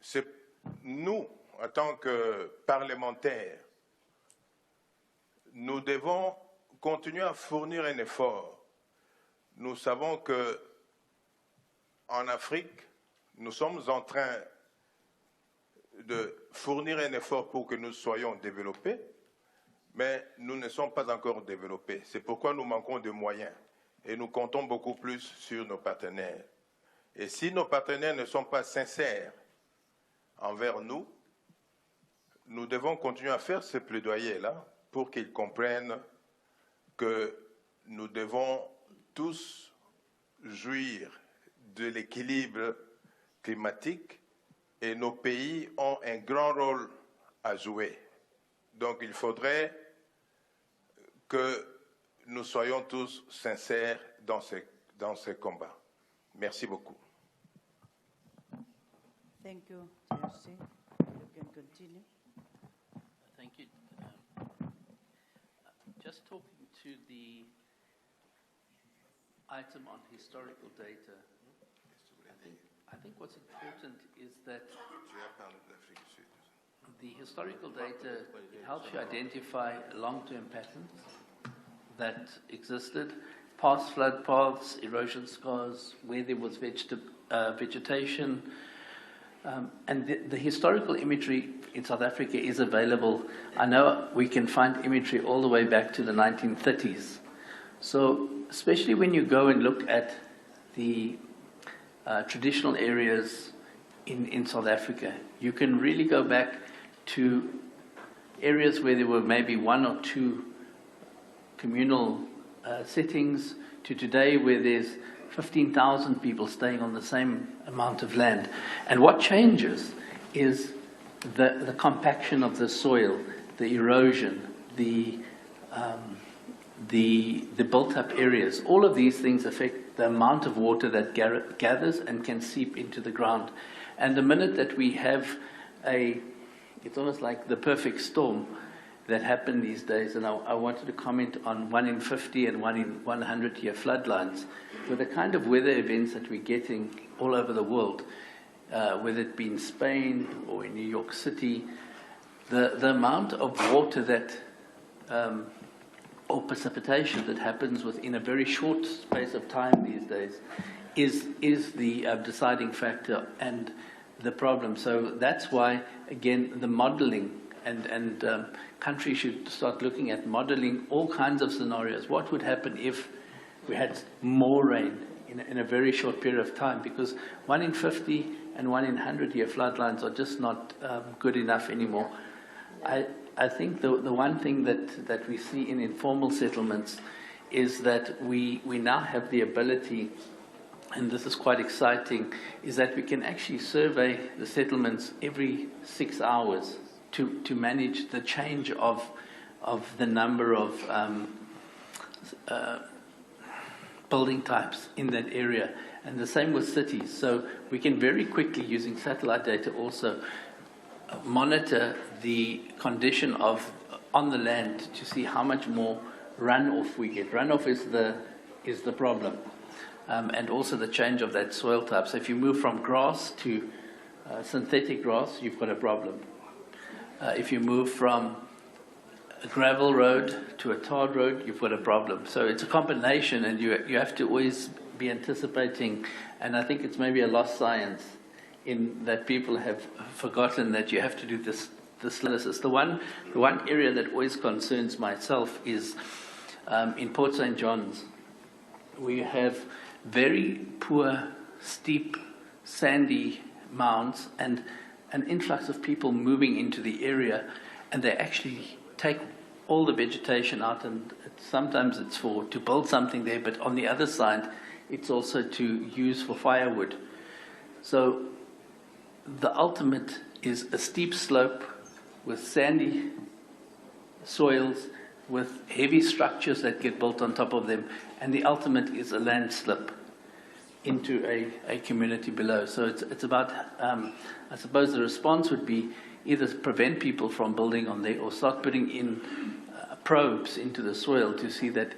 C'est nous, en tant que parlementaires, nous devons continuer à fournir un effort. Nous savons que en Afrique, nous sommes en train de fournir un effort pour que nous soyons développés, mais nous ne sommes pas encore développés. C'est pourquoi nous manquons de moyens et nous comptons beaucoup plus sur nos partenaires. Et si nos partenaires ne sont pas sincères envers nous, nous devons continuer à faire ce plaidoyer-là pour qu'ils comprennent que nous devons tous jouir de l'équilibre climatique et nos pays ont un grand rôle à jouer. Donc il faudrait que nous soyons tous sincères dans ce combat. Merci beaucoup. Thank you, Thierry. You can continue. Thank you. Just talking to the item on historical data, I think what's important is that the historical data helps you identify long-term patterns that existed, past flood paths, erosion scars, where there was vegetation, and the historical imagery in South Africa is available. I know we can find imagery all the way back to the 1930s. So especially when you go and look at the traditional areas in South Africa, you can really go back to areas where there were maybe one or two communal settings to today where there's 15,000 people staying on the same amount of land. And what changes is the compaction of the soil, the erosion, the built-up areas. All of these things affect the amount of water that gathers and can seep into the ground. And the minute that we have it's almost like the perfect storm that happened these days, and I wanted to comment on 1 in 50 and 1 in 100-year floodlines. With the kind of weather events that we're getting all over the world, whether it be in Spain or in New York City, the amount of water that or precipitation that happens within a very short space of time these days is the deciding factor and the problem. So that's why, again, the modeling and countries should start looking at modeling all kinds of scenarios. What would happen if we had more rain in a very short period of time? Because 1 in 50 and 1 in 100-year floodlines are just not good enough anymore. I think the one thing that we see in informal settlements is that we now have the ability, and this is quite exciting, is that we can actually survey the settlements every 6 hours to manage the change of the number of building types in that area. And the same with cities. So we can very quickly, using satellite data, also monitor the condition on the land to see how much more runoff we get. Runoff is the problem. And also the change of that soil type. So if you move from grass to synthetic grass, you've got a problem. If you move from a gravel road to a tarred road, you've got a problem. So it's a combination, and you have to always be anticipating. And I think it's maybe a lost science in that people have forgotten that you have to do this analysis. The one area that always concerns myself is in Port St. John's. We have very poor, steep, sandy mounds and an influx of people moving into the area. and they actually take all the vegetation out, and sometimes it's to build something there, but on the other side, it's also to use for firewood. So the ultimate is a steep slope with sandy soils, with heavy structures that get built on top of them, and the ultimate is a landslip into a community below. So it's about, I suppose the response would be either prevent people from building on there or start putting in probes into the soil to see that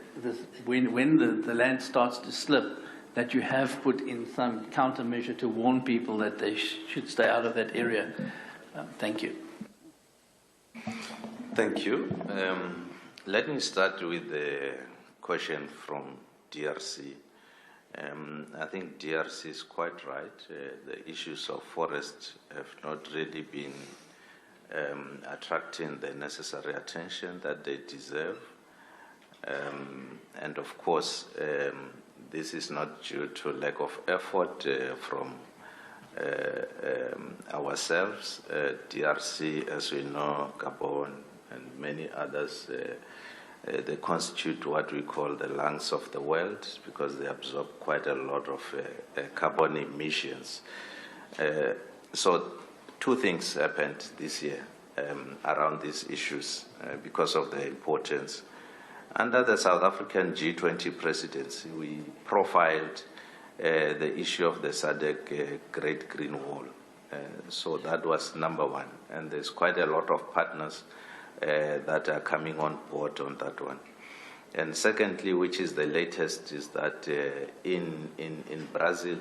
when the land starts to slip, that you have put in some countermeasure to warn people that they should stay out of that area. Thank you. Thank you. Let me start with the question from DRC. I think DRC is quite right. The issues of forest have not really been attracting the necessary attention that they deserve. And of course, this is not due to lack of effort from ourselves. DRC, as we know, Gabon, and many others, they constitute what we call the lungs of the world because they absorb quite a lot of carbon emissions. So two things happened this year around these issues because of their importance. Under the South African G20 presidency, we profiled the issue of the SADC Great Green Wall. So that was number one. And there's quite a lot of partners that are coming on board on that one. And secondly, which is the latest, is that in Brazil,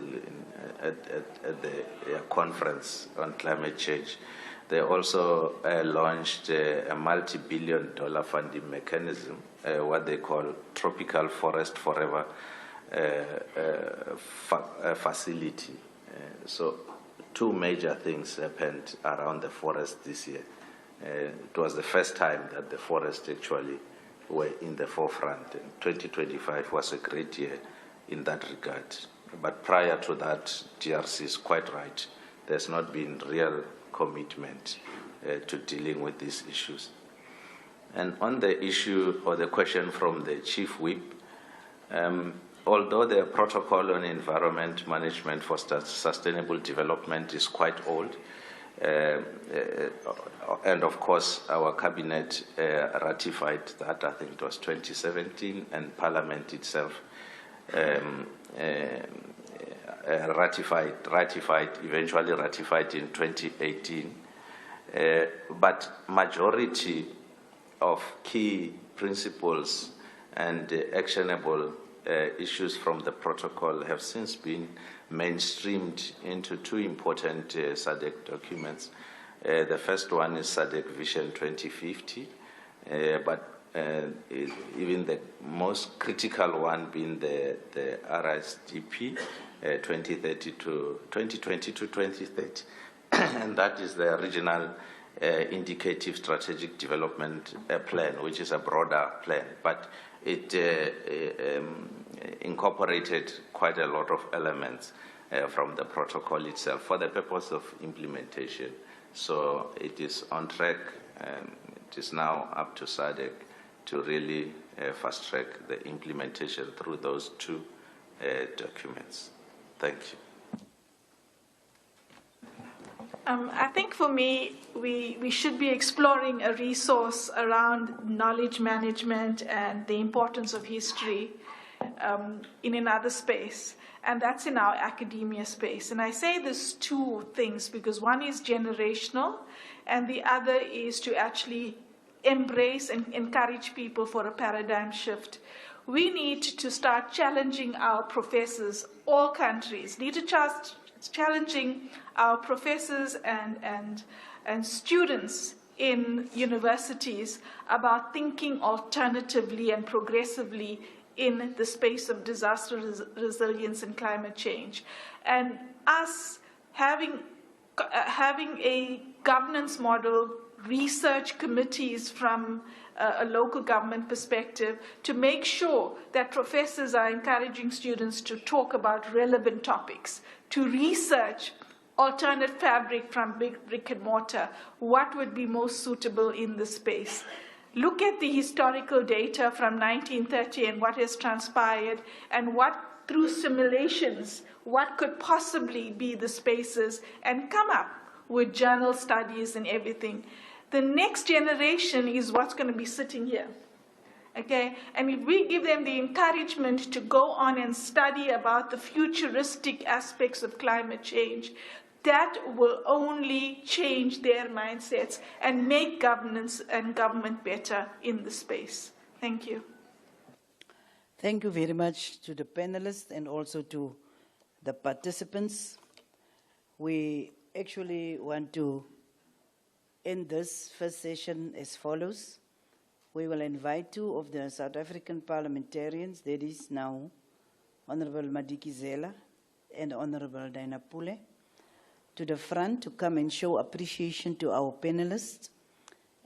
at the conference on climate change, they also launched a multi-billion-dollar funding mechanism, what they call Tropical Forest Forever facility. So two major things happened around the forest this year. It was the first time that the forest actually were in the forefront. And 2025 was a great year in that regard. But prior to that, DRC is quite right. There's not been real commitment to dealing with these issues. And on the issue or the question from the Chief Whip, although the protocol on environment management for sustainable development is quite old, and of course our cabinet ratified that, I think it was 2017, and Parliament itself eventually ratified in 2018. But majority of key principles and actionable issues from the protocol have since been mainstreamed into two important SADC documents. The first one is SADC Vision 2050, but even the most critical one being the RSDP 2020 to 2030, and that is the regional indicative strategic development plan, which is a broader plan, but it incorporated quite a lot of elements from the protocol itself for the purpose of implementation. So it is on track, and it is now up to SADC to really fast track the implementation through those two documents. Thank you. I think for me, we should be exploring a resource around knowledge management and the importance of history in another space, and that's in our academia space. And I say this two things because one is generational and the other is to actually embrace and encourage people for a paradigm shift. We need to start challenging our professors, all countries need to challenging our professors and students in universities about thinking alternatively and progressively in the space of disaster resilience and climate change. And us having a governance model, research committees from a local government perspective to make sure that professors are encouraging students to talk about relevant topics, to research alternate fabric from big brick and mortar, what would be most suitable in the space? Look at the historical data from 1930 and what has transpired, and what, through simulations, what could possibly be the spaces, and come up with journal studies and everything. The next generation is what's going to be sitting here. Okay, and if we give them the encouragement to go on and study about the futuristic aspects of climate change, that will only change their mindsets and make governance and government better in the space. Thank you. Thank you very much to the panelists and also to the participants. We actually want to end this first session as follows. We will invite two of the South African parliamentarians, that is now Honorable Madikizela and Honorable Dinah Pule, to the front to come and show appreciation to our panelists.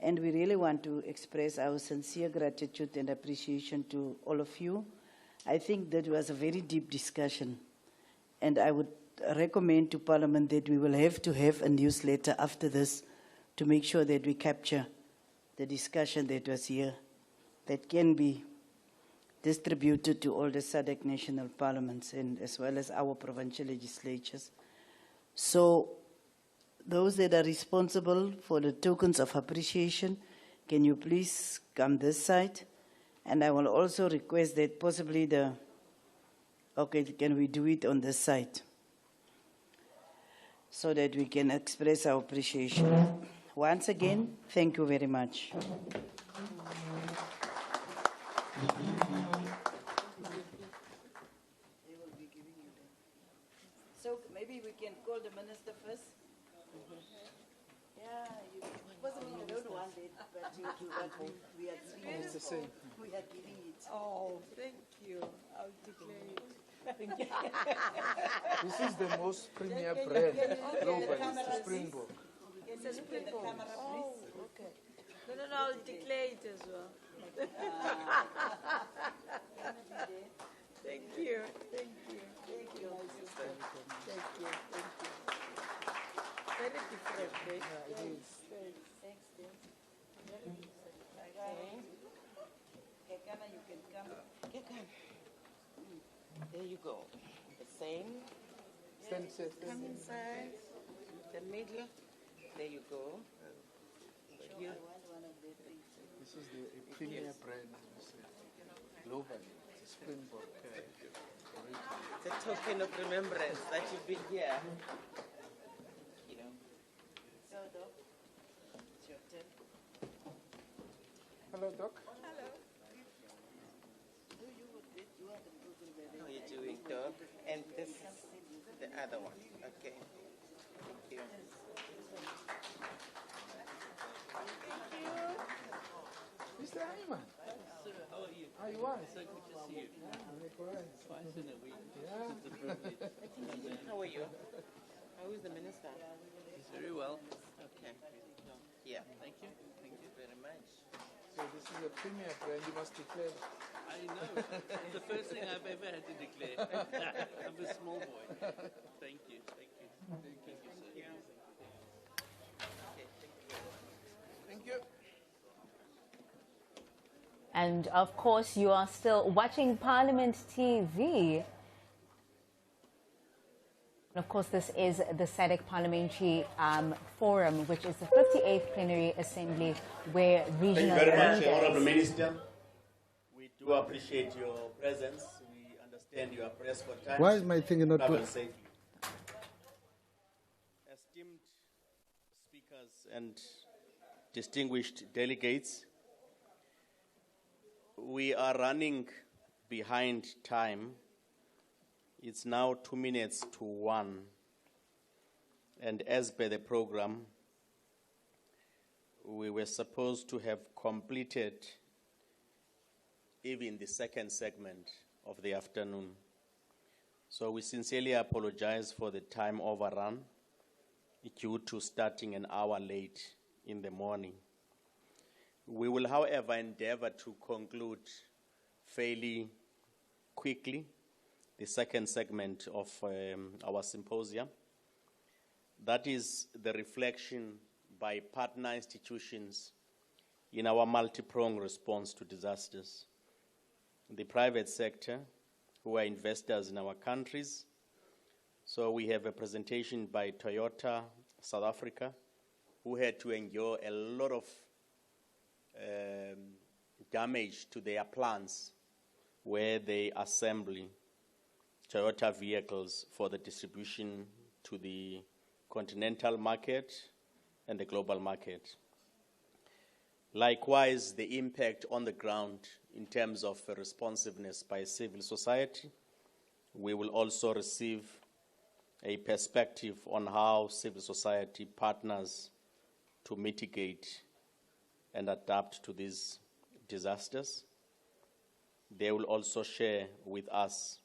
And we really want to express our sincere gratitude and appreciation to all of you. I think that was a very deep discussion. And I would recommend to Parliament that we will have to have a newsletter after this to make sure that we capture the discussion that was here, that can be distributed to all the SADC national parliaments and as well as our provincial legislatures. So those that are responsible for the tokens of appreciation, can you please come this side? And I will also request that possibly can we do it on this side so that we can express our appreciation. Once again, thank you very much. So maybe we can call the minister first. Yeah, possibly you don't want it, but we are giving it. It's the same. We are giving it. Oh, thank you. I'll declare it. Thank you. This is the most premier brand globally, the Springbok. It's a Springbok. Oh, okay. No, I'll declare it as well. Thank you. Thank you. Thank you, my sister. Thank you. Thank you. Very different, right? Yeah, it is. Thanks, dear. Very different. Kekana, you can come. Kekana. There you go. The same. Stand. Come inside. The middle. There you go. I want one of the things. This is the premier brand globally. It's Springbok. It's a token of remembrance that you've been here. You know. So, Doc, it's your turn. Hello, Doc. Hello. How are you doing, Doc? And this is the other one. Okay. Thank you. Mr. Ayman. How are you? How you are? So good to see you. Twice in a week. Yeah. It's a privilege. How are you? How is the minister? He's very well. Okay. Yeah. Thank you. Thank you very much. So this is a premier brand, you must declare. I know. It's the first thing I've ever had to declare. I'm a small boy. Thank you. Thank you. Thank you, sir. Thank you. And of course, you are still watching Parliament TV. And of course, this is the SADC Parliamentary Forum, which is the 58th Plenary Assembly, where regional Thank you very much, leaders... Honourable Minister. We do appreciate your presence. We understand you are pressed for time. Why is my thing not Travel to... safely. Esteemed speakers and distinguished delegates, we are running behind time. It's now 2 minutes to 1. And as per the program, we were supposed to have completed even the second segment of the afternoon. So we sincerely apologize for the time overrun due to starting an hour late in the morning. We will, however, endeavor to conclude fairly quickly the second segment of our symposium. That is the reflection by partner institutions in our multi-pronged response to disasters. The private sector, who are investors in our countries. So we have a presentation by Toyota South Africa, who had to endure a lot of damage to their plants where they assemble Toyota vehicles for the distribution to the continental market and the global market. Likewise, the impact on the ground in terms of responsiveness by civil society. We will also receive a perspective on how civil society partners to mitigate and adapt to these disasters. They will also share with us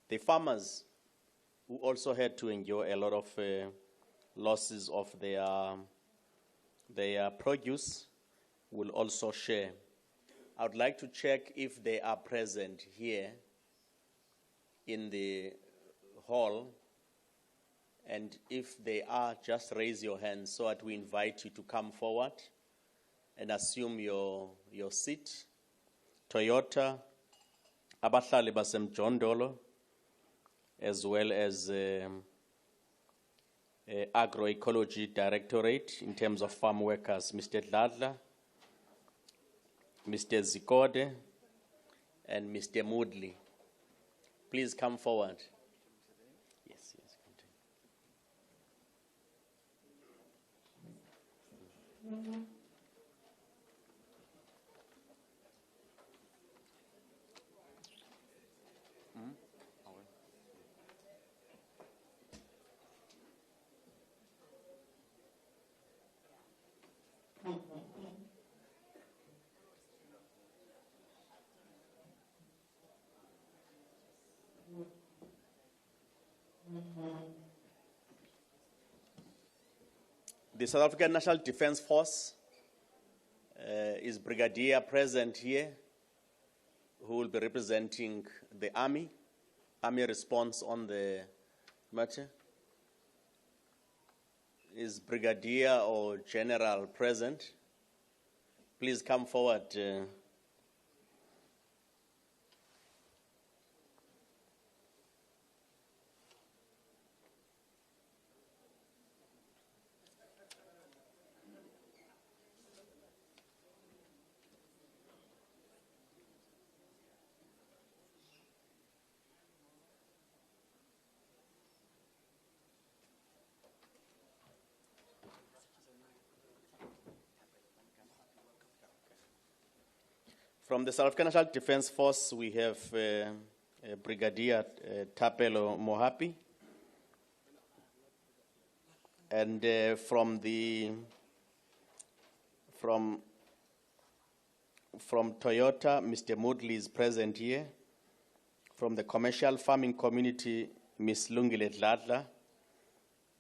the farmers who also had to endure a lot of losses of their produce will also share. I would like to check if they are present here in the hall, and if they are, just raise your hand so that we invite you to come forward and assume your seat. Toyota, abahlali basemjondolo, as well as Agroecology Directorate in terms of farm workers, Mr. Dladla, Mr. Zikode, and Mr. Moodley. Please come forward. Yes, continue. The South African National Defence Force is Brigadier present here, who will be representing the Army response on the matter. Is Brigadier or General present? Please come forward. From the South African National Defence Force, we have Brigadier Thapelo Mohapi. And from Toyota, Mr. Moodley is present here. From the commercial farming community, Ms. Lungile Dladla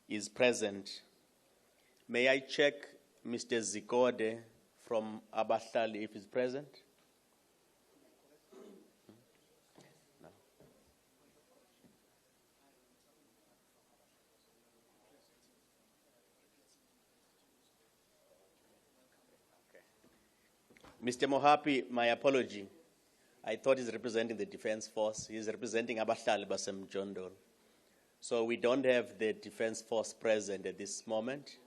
is present. May I check Mr. Zikode from Abahlali if he's present? Mr. Mohapi, my apology. I thought he's representing the Defence Force. He's representing Abahlali basemjondolo. So we don't have the Defence Force present at this moment,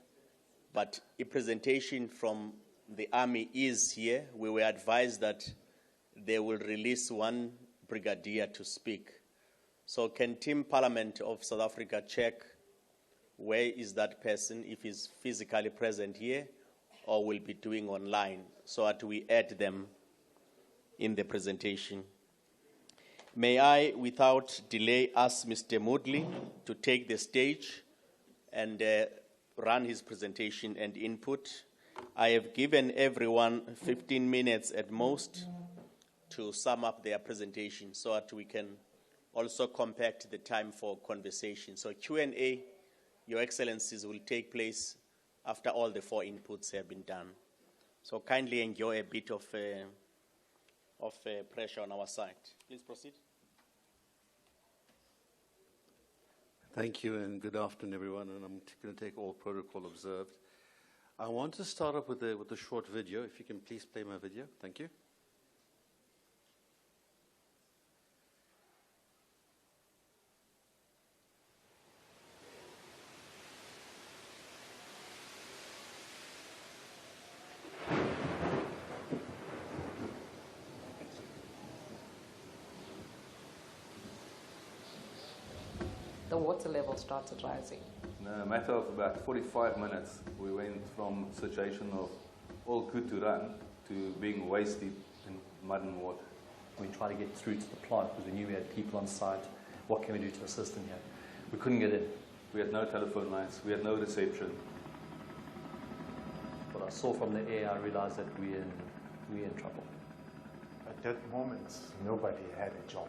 but a presentation from the Army is here. We were advised that they will release one brigadier to speak. So can Team Parliament of South Africa check where is that person, if he's physically present here, or will be doing online, so that we add them in the presentation. May I, without delay, ask Mr. Moodley to take the stage and run his presentation and input. I have given everyone 15 minutes at most to sum up their presentation so that we can also compact the time for conversation. So Q&A, Your Excellencies, will take place after all the 4 inputs have been done. So kindly enjoy a bit of pressure on our side. Please proceed. Thank you and good afternoon, everyone. And I'm going to take all protocol observed. I want to start off with a short video. If you can please play my video. Thank you. The water level started rising. In a matter of about 45 minutes, we went from a situation of all good to run to being waist deep in mud and water. We tried to get through to the plant because we knew we had people on site. What can we do to assist them here? We couldn't get in. We had no telephone lines. We had no reception. What I saw from the air, I realized that we're in trouble. At that moment, nobody had a job.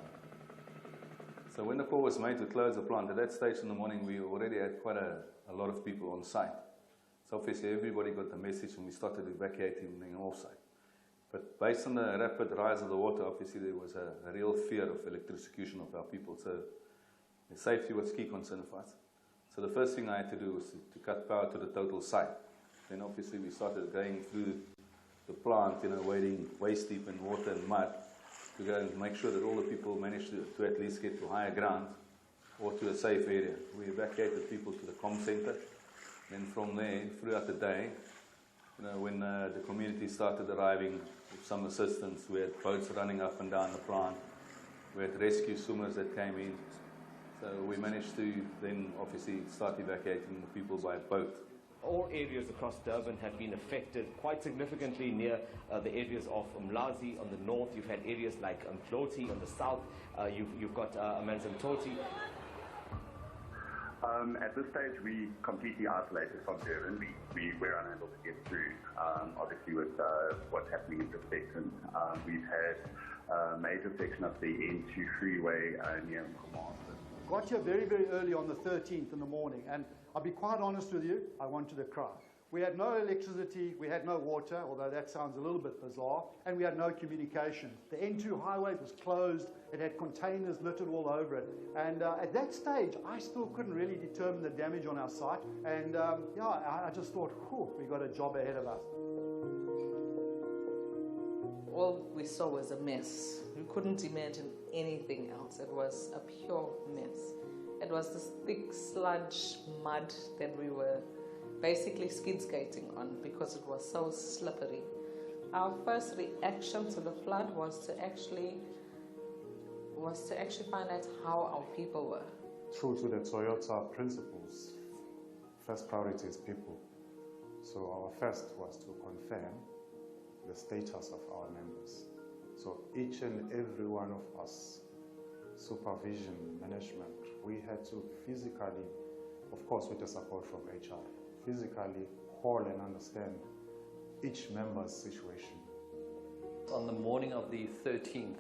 So when the call was made to close the plant, at that stage in the morning, we already had quite a lot of people on site. So obviously everybody got the message and we started evacuating the off site. But based on the rapid rise of the water, obviously there was a real fear of electrocution of our people. So the safety was key concern for us. So the first thing I had to do was to cut power to the total site. Then obviously we started going through the plant, wading waist deep in water and mud, to go and make sure that all the people managed to at least get to higher ground or to a safe area. We evacuated people to the comm center. Then from there, throughout the day, when the community started arriving with some assistance, we had boats running up and down the plant. We had rescue swimmers that came in. So we managed to then obviously start evacuating the people by boat. All areas across Durban have been affected quite significantly near the areas of Umlazi on the north. You've had areas like Mhloti on the south. You've got Amanzimtoti. At this stage, we completely isolated from Durban. We were unable to get through, obviously, with what's happening in the section. We've had a major section of the N2 freeway near Mkomazi. Got here very, very early on the 13th in the morning, and I'll be quite honest with you, I wanted to cry. We had no electricity, we had no water, although that sounds a little bit bizarre, and we had no communication. The N2 highway was closed, it had containers littered all over it, and at that stage, I still couldn't really determine the damage on our site, and I just thought, whew, we got a job ahead of us. All we saw was a mess. We couldn't imagine anything else. It was a pure mess. It was this thick sludge mud that we were basically skid skating on because it was so slippery. Our first reaction to the flood was to actually find out how our people were. True to the Toyota principles, first priority is people. So our first was to confirm the status of our members. So each and every one of us, supervision, management, we had to physically, of course with the support from HR, physically hold and understand each member's situation. On the morning of the 13th,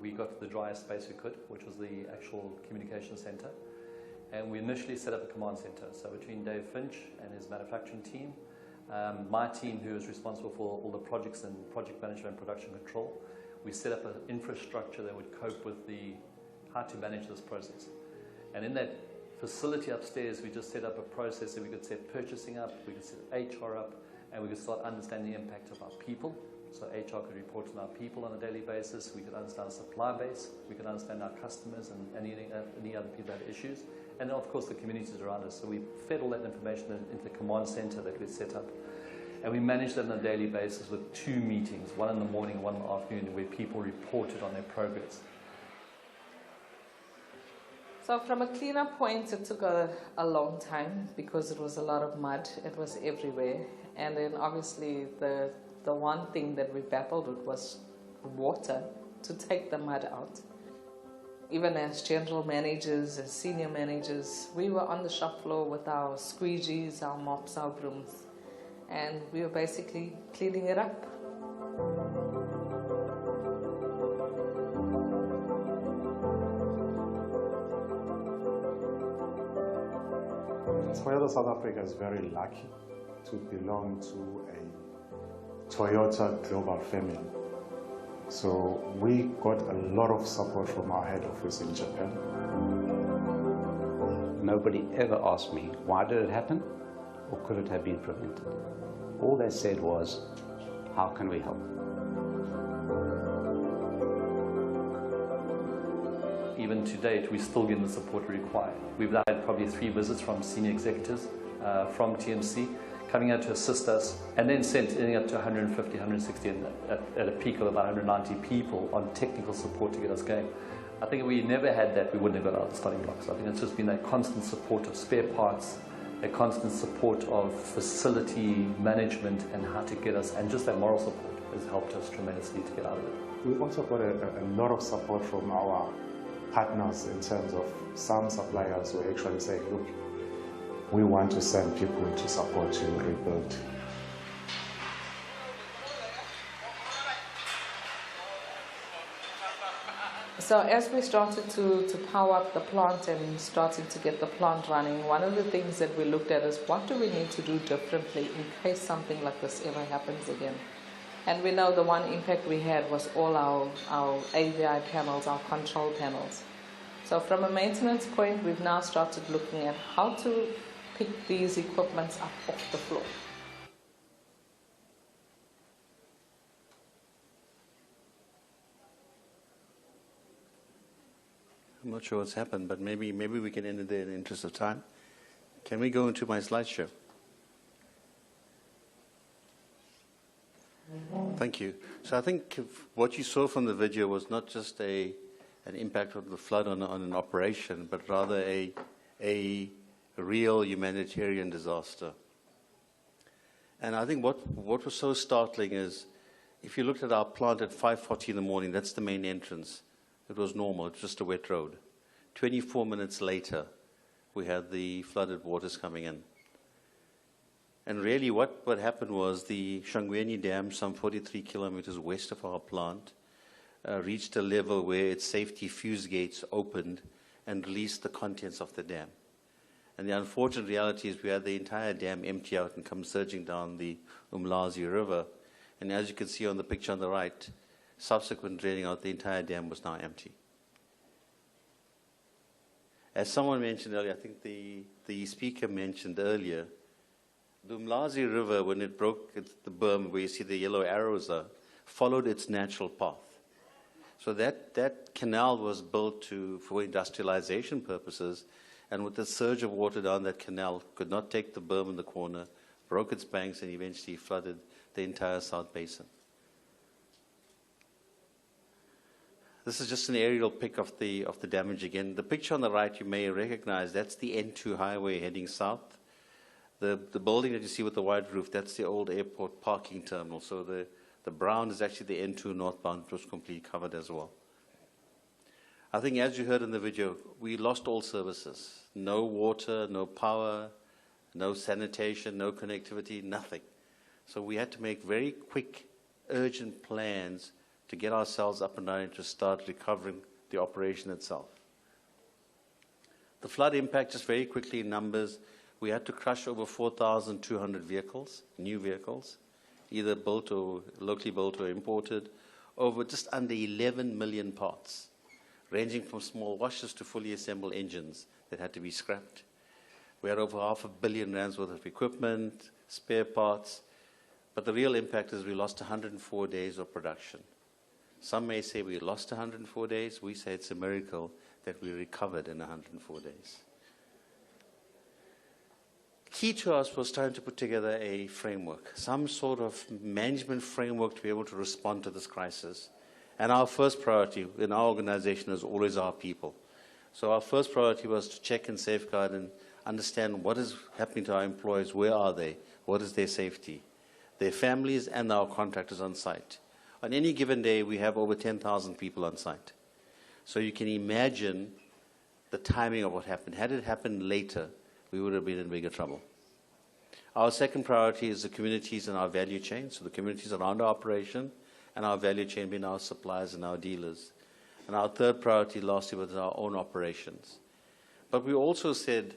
we got to the driest space we could, which was the actual communication center. And we initially set up a command center. So between Dave Finch and his manufacturing team, my team, who is responsible for all the projects and project management and production control, we set up an infrastructure that would cope with how to manage this process. And in that facility upstairs, we just set up a process that we could set purchasing up, we could set HR up, and we could start understanding the impact of our people. So HR could report to our people on a daily basis, we could understand our supply base, we could understand our customers and any other people that have issues, and then of course the communities around us. So we fed all that information into the command center that we set up. And we managed that on a daily basis with 2 meetings, one in the morning and one in the afternoon, where people reported on their progress. So from a cleanup point, it took a long time because it was a lot of mud. It was everywhere. And then obviously the one thing that we battled with was water to take the mud out. Even as general managers, as senior managers, we were on the shop floor with our squeegees, our mops, our brooms, and we were basically cleaning it up. Toyota South Africa is very lucky to belong to a Toyota global family. So we got a lot of support from our head office in Japan. nobody ever asked me, why did it happen? Or could it have been prevented? All they said was, how can we help? Even to date, we're still getting the support we require. We've now had probably 3 visits from senior executives from TMC coming out to assist us, and then ending up to 150, 160, and at a peak of about 190 people on technical support to get us going. I think if we never had that, we wouldn't have got out of the starting blocks. I think it's just been that constant support of spare parts, a constant support of facility management and how to get us, and just that moral support has helped us tremendously to get out of it. We also got a lot of support from our partners in terms of some suppliers who actually say, look, we want to send people to support you rebuild. So as we started to power up the plant and starting to get the plant running, one of the things that we looked at is what do we need to do differently in case something like this ever happens again. And we know the one impact we had was all our AVI panels, our control panels. So from a maintenance point, we've now started looking at how to pick these equipments up off the floor. I'm not sure what's happened, but maybe we can end it there in the interest of time. Can we go into my slideshow? Thank you. So I think what you saw from the video was not just an impact of the flood on an operation, but rather a real humanitarian disaster. And I think what was so startling is, if you looked at our plant at 5:40 in the morning, that's the main entrance. It was normal, it was just a wet road. 24 minutes later, we had the flooded waters coming in. And really what happened was the Shangweni Dam, some 43 kilometers west of our plant, reached a level where its safety fuse gates opened and released the contents of the dam. And the unfortunate reality is we had the entire dam empty out and come surging down the Umhlanga River. And as you can see on the picture on the right, subsequent draining out, the entire dam was now empty. As someone mentioned earlier, I think the speaker mentioned earlier, the Umhlanga River, when it broke the berm where you see the yellow arrows are, followed its natural path. So that canal was built for industrialization purposes, and with the surge of water down that canal, could not take the berm in the corner, broke its banks, and eventually flooded the entire South Basin. This is just an aerial pic of the damage again. The picture on the right you may recognize, that's the N2 highway heading south. The building that you see with the wide roof, that's the old airport parking terminal. So the brown is actually the N2 northbound, which was completely covered as well. I think as you heard in the video, we lost all services. No water, no power, no sanitation, no connectivity, nothing. So we had to make very quick, urgent plans to get ourselves up and running to start recovering the operation itself. The flood impact, just very quickly in numbers, we had to crush over 4,200 vehicles, new vehicles, either built or locally built or imported, over just under 11 million parts, ranging from small washers to fully assembled engines that had to be scrapped. We had over R500 million worth of equipment, spare parts, but the real impact is we lost 104 days of production. Some may say we lost 104 days. We say it's a miracle that we recovered in 104 days. Key to us was trying to put together a framework, some sort of management framework to be able to respond to this crisis. And our first priority in our organization is always our people. So our first priority was to check and safeguard and understand what is happening to our employees, where are they, what is their safety, their families and our contractors on site. On any given day, we have over 10,000 people on site. So you can imagine the timing of what happened. Had it happened later, we would have been in bigger trouble. Our second priority is the communities and our value chain, so the communities around our operation and our value chain being our suppliers and our dealers. And our third priority, lastly, was our own operations. But we also said,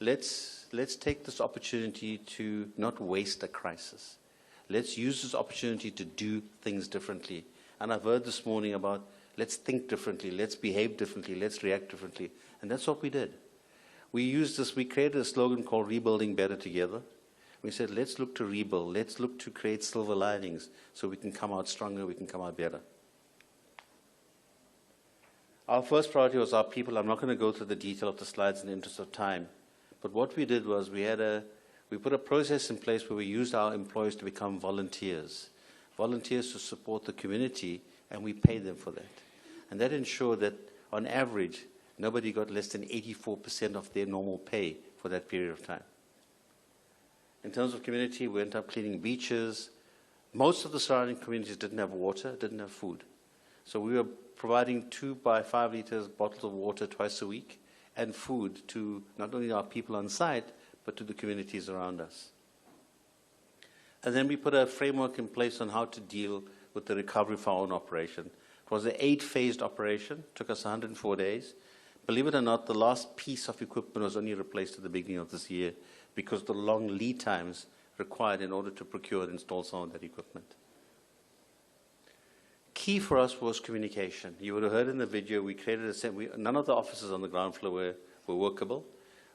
let's take this opportunity to not waste a crisis. Let's use this opportunity to do things differently. And I've heard this morning about let's think differently, let's behave differently, let's react differently. And that's what we did. we created a slogan called Rebuilding Better Together. We said, let's look to rebuild, let's look to create silver linings so we can come out stronger, we can come out better. Our first priority was our people. I'm not going to go through the detail of the slides in the interest of time, but what we did was we put a process in place where we used our employees to become volunteers to support the community, and we paid them for that. And that ensured that, on average, nobody got less than 84% of their normal pay for that period of time. In terms of community, we went up cleaning beaches. Most of the surrounding communities didn't have water, didn't have food. So we were providing 2 by 5 liters bottles of water twice a week and food to not only our people on site, but to the communities around us. And then we put a framework in place on how to deal with the recovery for our own operation. It was an 8-phased operation, took us 104 days. Believe it or not, the last piece of equipment was only replaced at the beginning of this year because of the long lead times required in order to procure and install some of that equipment. Key for us was communication. You would have heard in the video, we created none of the offices on the ground floor were workable.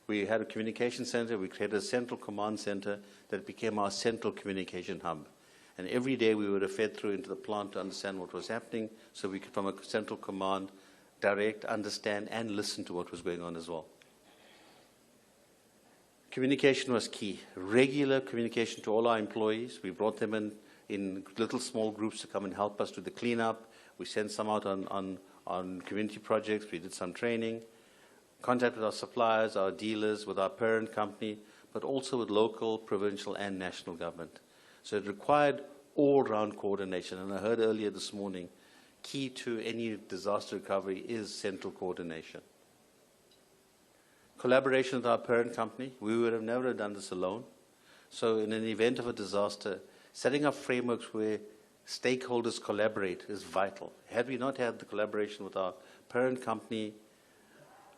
We had a communication center. We created a central command center that became our central communication hub. And every day we would have fed through into the plant to understand what was happening so we could, from a central command, direct, understand, and listen to what was going on as well. Communication was key. Regular communication to all our employees. We brought them in little small groups to come and help us do the cleanup. We sent some out on community projects. We did some training. Contact with our suppliers, our dealers, with our parent company, but also with local, provincial, and national government. So it required all-round coordination. And I heard earlier this morning, key to any disaster recovery is central coordination. Collaboration with our parent company. We would have never done this alone. So in an event of a disaster, setting up frameworks where stakeholders collaborate is vital. Had we not had the collaboration with our parent company,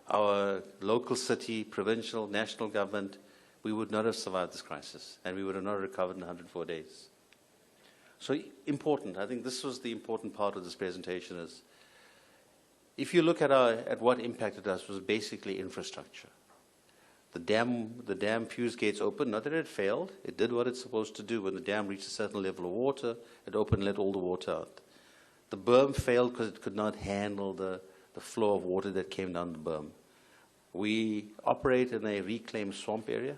our local city, provincial, national government, we would not have survived this crisis, and we would have not recovered in 104 days. So important, I think this was the important part of this presentation is, if you look at what impacted us was basically infrastructure. The dam fuse gates opened, not that it failed, it did what it's supposed to do. When the dam reached a certain level of water, it opened and let all the water out. The berm failed because it could not handle the flow of water that came down the berm. We operate in a reclaimed swamp area,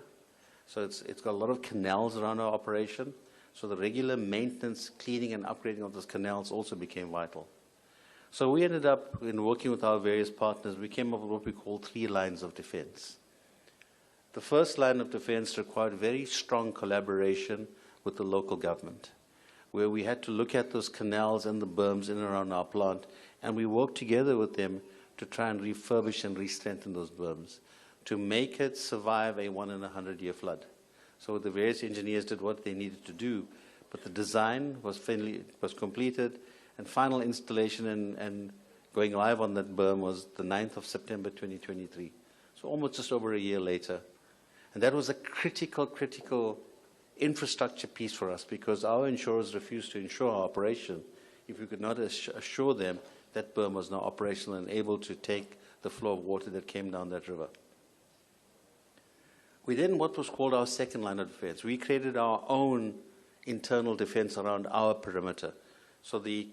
so it's got a lot of canals around our operation, so the regular maintenance, cleaning and upgrading of those canals also became vital. So we ended up, in working with our various partners, we came up with what we call 3 lines of defense. The first line of defense required very strong collaboration with the local government, where we had to look at those canals and the berms in and around our plant, and we worked together with them to try and refurbish and re-strengthen those berms to make it survive a 1 in 100-year flood. So the various engineers did what they needed to do, but the design was completed, and final installation and going live on that berm was the 9th of September 2023. So almost just over a year later. And that was a critical infrastructure piece for us because our insurers refused to insure our operation if we could not assure them that berm was now operational and able to take the flow of water that came down that river. We then, what was called our second line of defense, we created our own internal defense around our perimeter. So the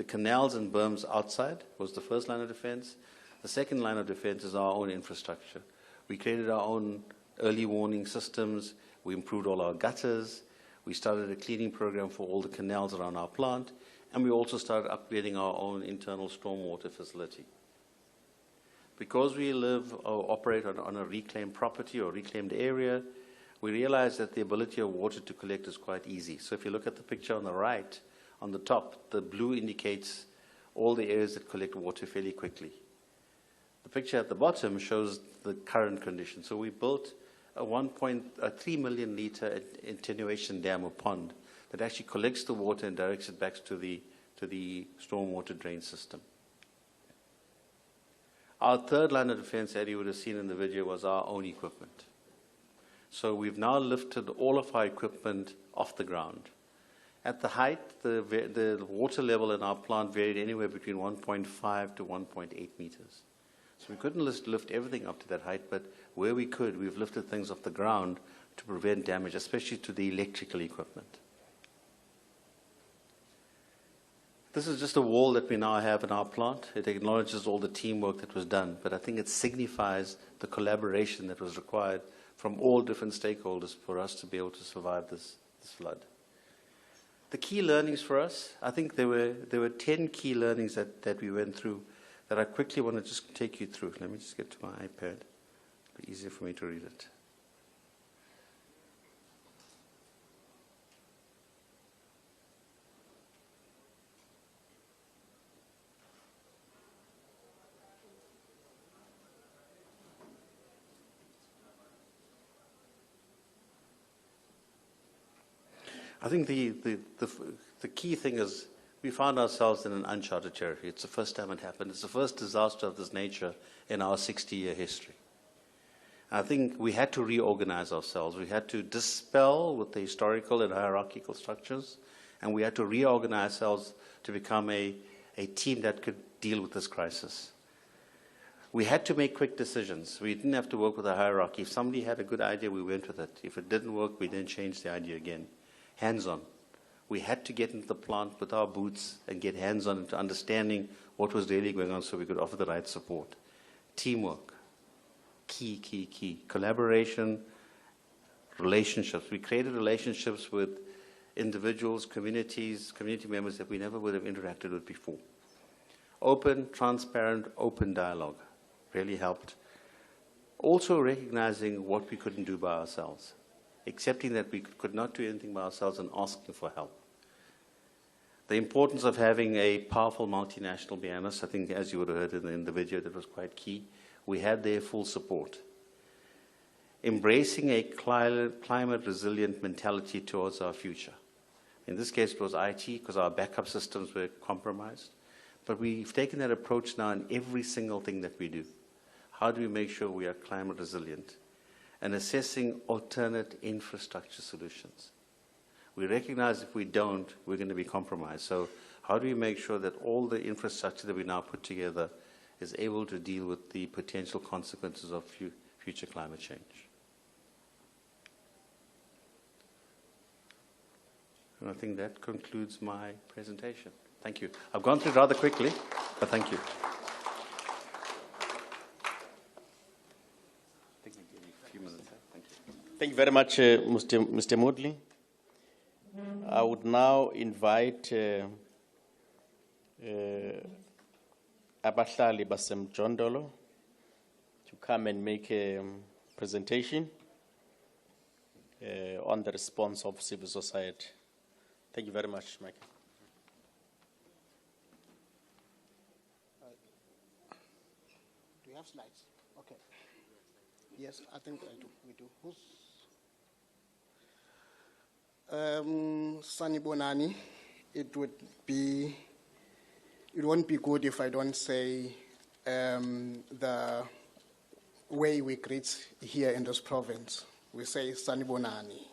canals and berms outside was the first line of defense. The second line of defense is our own infrastructure. We created our own early warning systems. We improved all our gutters. We started a cleaning program for all the canals around our plant. And we also started upgrading our own internal stormwater facility. Because we live or operate on a reclaimed property or reclaimed area, we realized that the ability of water to collect is quite easy. So if you look at the picture on the right, on the top, the blue indicates all the areas that collect water fairly quickly. The picture at the bottom shows the current condition. So we built a 3 million liter attenuation dam or pond that actually collects the water and directs it back to the stormwater drain system. Our third line of defense, as you would have seen in the video, was our own equipment. So we've now lifted all of our equipment off the ground. At the height, the water level in our plant varied anywhere between 1.5 to 1.8 meters. So we couldn't lift everything up to that height, but where we could, we've lifted things off the ground to prevent damage, especially to the electrical equipment. This is just a wall that we now have in our plant. It acknowledges all the teamwork that was done, but I think it signifies the collaboration that was required from all different stakeholders for us to be able to survive this flood. The key learnings for us, I think there were 10 key learnings that we went through that I quickly want to just take you through. Let me just get to my iPad. It'll be easier for me to read it. I think the key thing is we found ourselves in an uncharted territory. It's the first time it happened. It's the first disaster of this nature in our 60-year history. I think we had to reorganize ourselves. We had to dispel with the historical and hierarchical structures, and we had to reorganize ourselves to become a team that could deal with this crisis. We had to make quick decisions. We didn't have to work with a hierarchy. If somebody had a good idea, we went with it. If it didn't work, we then changed the idea again. Hands-on. We had to get into the plant with our boots and get hands-on into understanding what was really going on so we could offer the right support. Teamwork. Key, key, key. Collaboration, relationships. We created relationships with individuals, communities, community members that we never would have interacted with before. Open, transparent, open dialogue really helped. Also recognizing what we couldn't do by ourselves. Accepting that we could not do anything by ourselves and asking for help. The importance of having a powerful multinational behind us, I think as you would have heard in the video, that was quite key. We had their full support. Embracing a climate resilient mentality towards our future. In this case it was IT because our backup systems were compromised. But we've taken that approach now in every single thing that we do. How do we make sure we are climate resilient? And assessing alternate infrastructure solutions. We recognize if we don't, we're going to be compromised. So how do we make sure that all the infrastructure that we now put together is able to deal with the potential consequences of future climate change? And I think that concludes my presentation. Thank you. I've gone through it rather quickly, but thank you. Thank you very much, Mr. Moodley. I would now invite Abahlali Basemjondolo to come and make a presentation on the response of civil society. Thank you very much, Mike. Do you have slides? Okay. Yes, I think I do. We do. Who's Sanibonani? It won't be good if I don't say the way we greet here in this province. We say Sanibonani.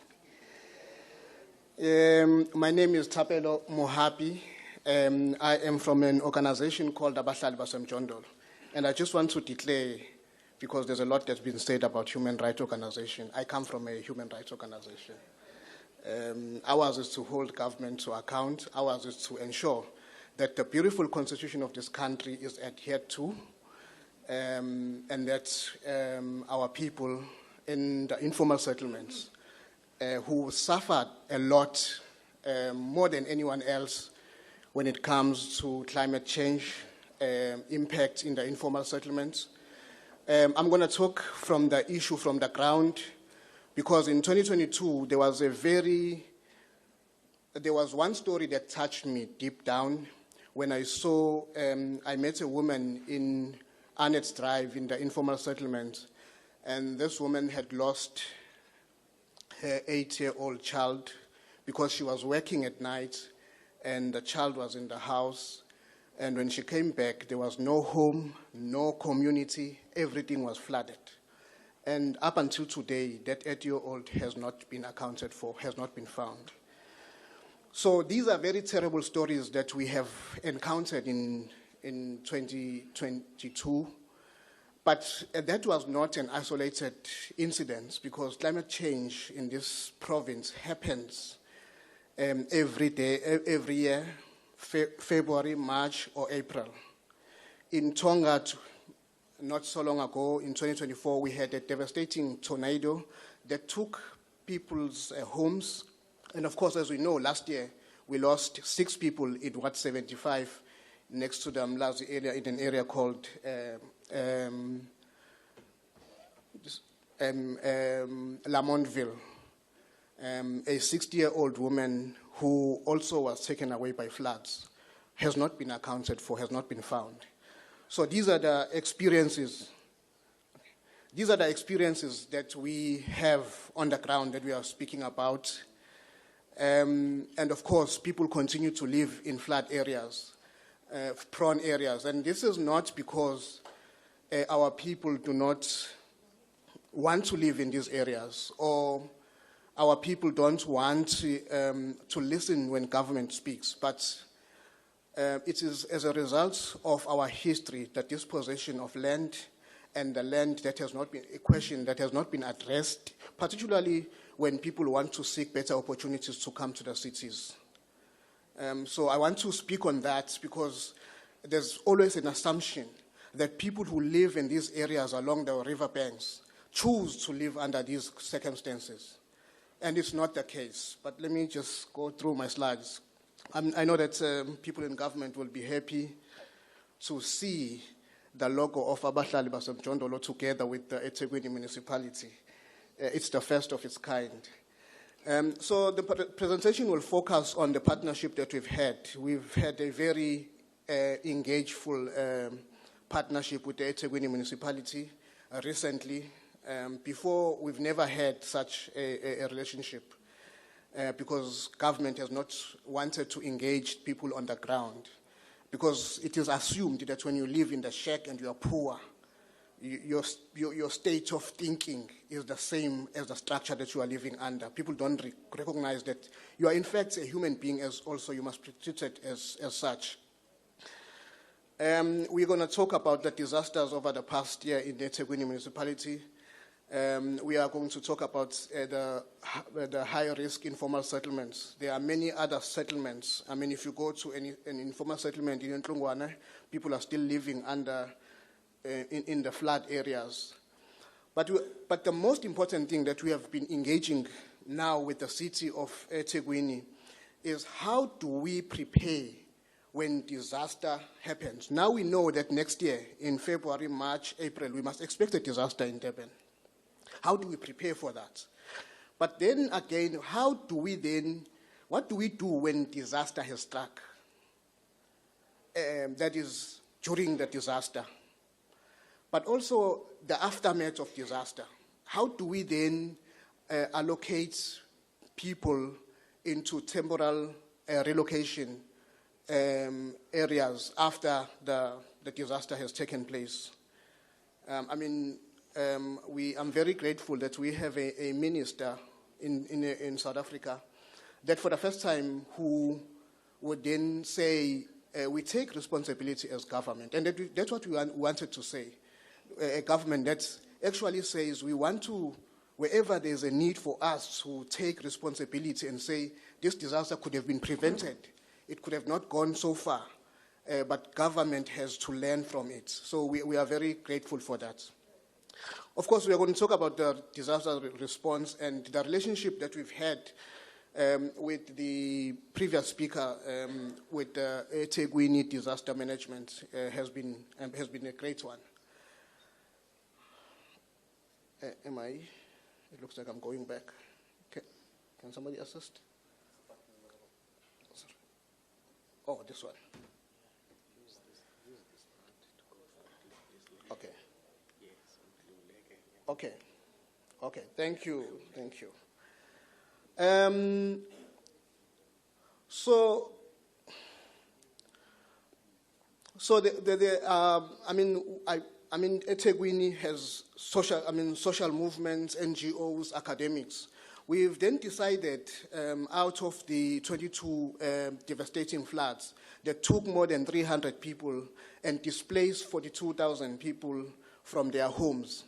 My name is Thapelo Mohapi. I am from an organization called Abahlali Basemjondolo. And I just want to declare, because there's a lot that's been said about human rights organization. I come from a human rights organization. Ours is to hold government to account. Ours is to ensure that the beautiful constitution of this country is adhered to, and that our people in the informal settlements who suffered a lot, more than anyone else, when it comes to climate change, impact in the informal settlements. I'm going to talk from the issue from the ground, because in 2022, there was one story that touched me deep down when I saw, I met a woman in Arnett's Drive in the informal settlement, and this woman had lost her 8-year-old child because she was working at night and the child was in the house. And when she came back, there was no home, no community, everything was flooded. And up until today, that 8-year-old has not been accounted for, has not been found. So these are very terrible stories that we have encountered in 2022. But that was not an isolated incident, because climate change in this province happens every year, February, March, or April. In Tonga, not so long ago, in 2024, we had a devastating tornado that took people's homes. And of course, as we know, last year, we lost 6 people in Ward 75 next to the Umhlanga area, in an area called Lamontville. A 60-year-old woman who also was taken away by floods has not been accounted for, has not been found. So these are the experiences. These are the experiences that we have on the ground that we are speaking about. And of course, people continue to live in flood areas, prone areas. And this is not because our people do not want to live in these areas, or our people don't want to listen when government speaks, but it is as a result of our history that this possession of land and the land that has not been a question that has not been addressed, particularly when people want to seek better opportunities to come to the cities. So I want to speak on that, because there's always an assumption that people who live in these areas along the riverbanks choose to live under these circumstances. And it's not the case. But let me just go through my slides. I know that people in government will be happy to see the logo of Abahlali baseMjondolo together with the eThekwini municipality. It's the first of its kind. So the presentation will focus on the partnership that we've had. We've had a very engageful partnership with the eThekwini municipality recently. Before, we've never had such a relationship because government has not wanted to engage people on the ground, because it is assumed that when you live in the shack and you are poor, your state of thinking is the same as the structure that you are living under. People don't recognize that you are in fact a human being, as also you must be treated as such. We're going to talk about the disasters over the past year in the eThekwini municipality. We are going to talk about the high-risk informal settlements. There are many other settlements. I mean, if you go to an informal settlement in Umhlanga, people are still living under in the flood areas. But the most important thing that we have been engaging now with the city of eThekwini is, how do we prepare when disaster happens? Now we know that next year, in February, March, April, we must expect a disaster in Durban. How do we prepare for that? But then again, what do we do when disaster has struck? That is during the disaster. But also the aftermath of disaster. How do we then allocate people into temporal relocation areas after the disaster has taken place? I'm very grateful that we have a minister in South Africa that for the first time who would then say, we take responsibility as government. And that's what we wanted to say. A government that actually says we want to, wherever there's a need for us to take responsibility and say, this disaster could have been prevented. It could have not gone so far, but government has to learn from it. So we are very grateful for that. Of course, we are going to talk about the disaster response, and the relationship that we've had with the previous speaker, with eThekwini disaster management, has been a great one. It looks like I'm going back. Can somebody assist? Sorry. Oh, this one. Okay. Okay. Thank you. eThekwini has social movements, NGOs, academics. We've then decided, out of the 22 devastating floods that took more than 300 people and displaced 42,000 people from their homes.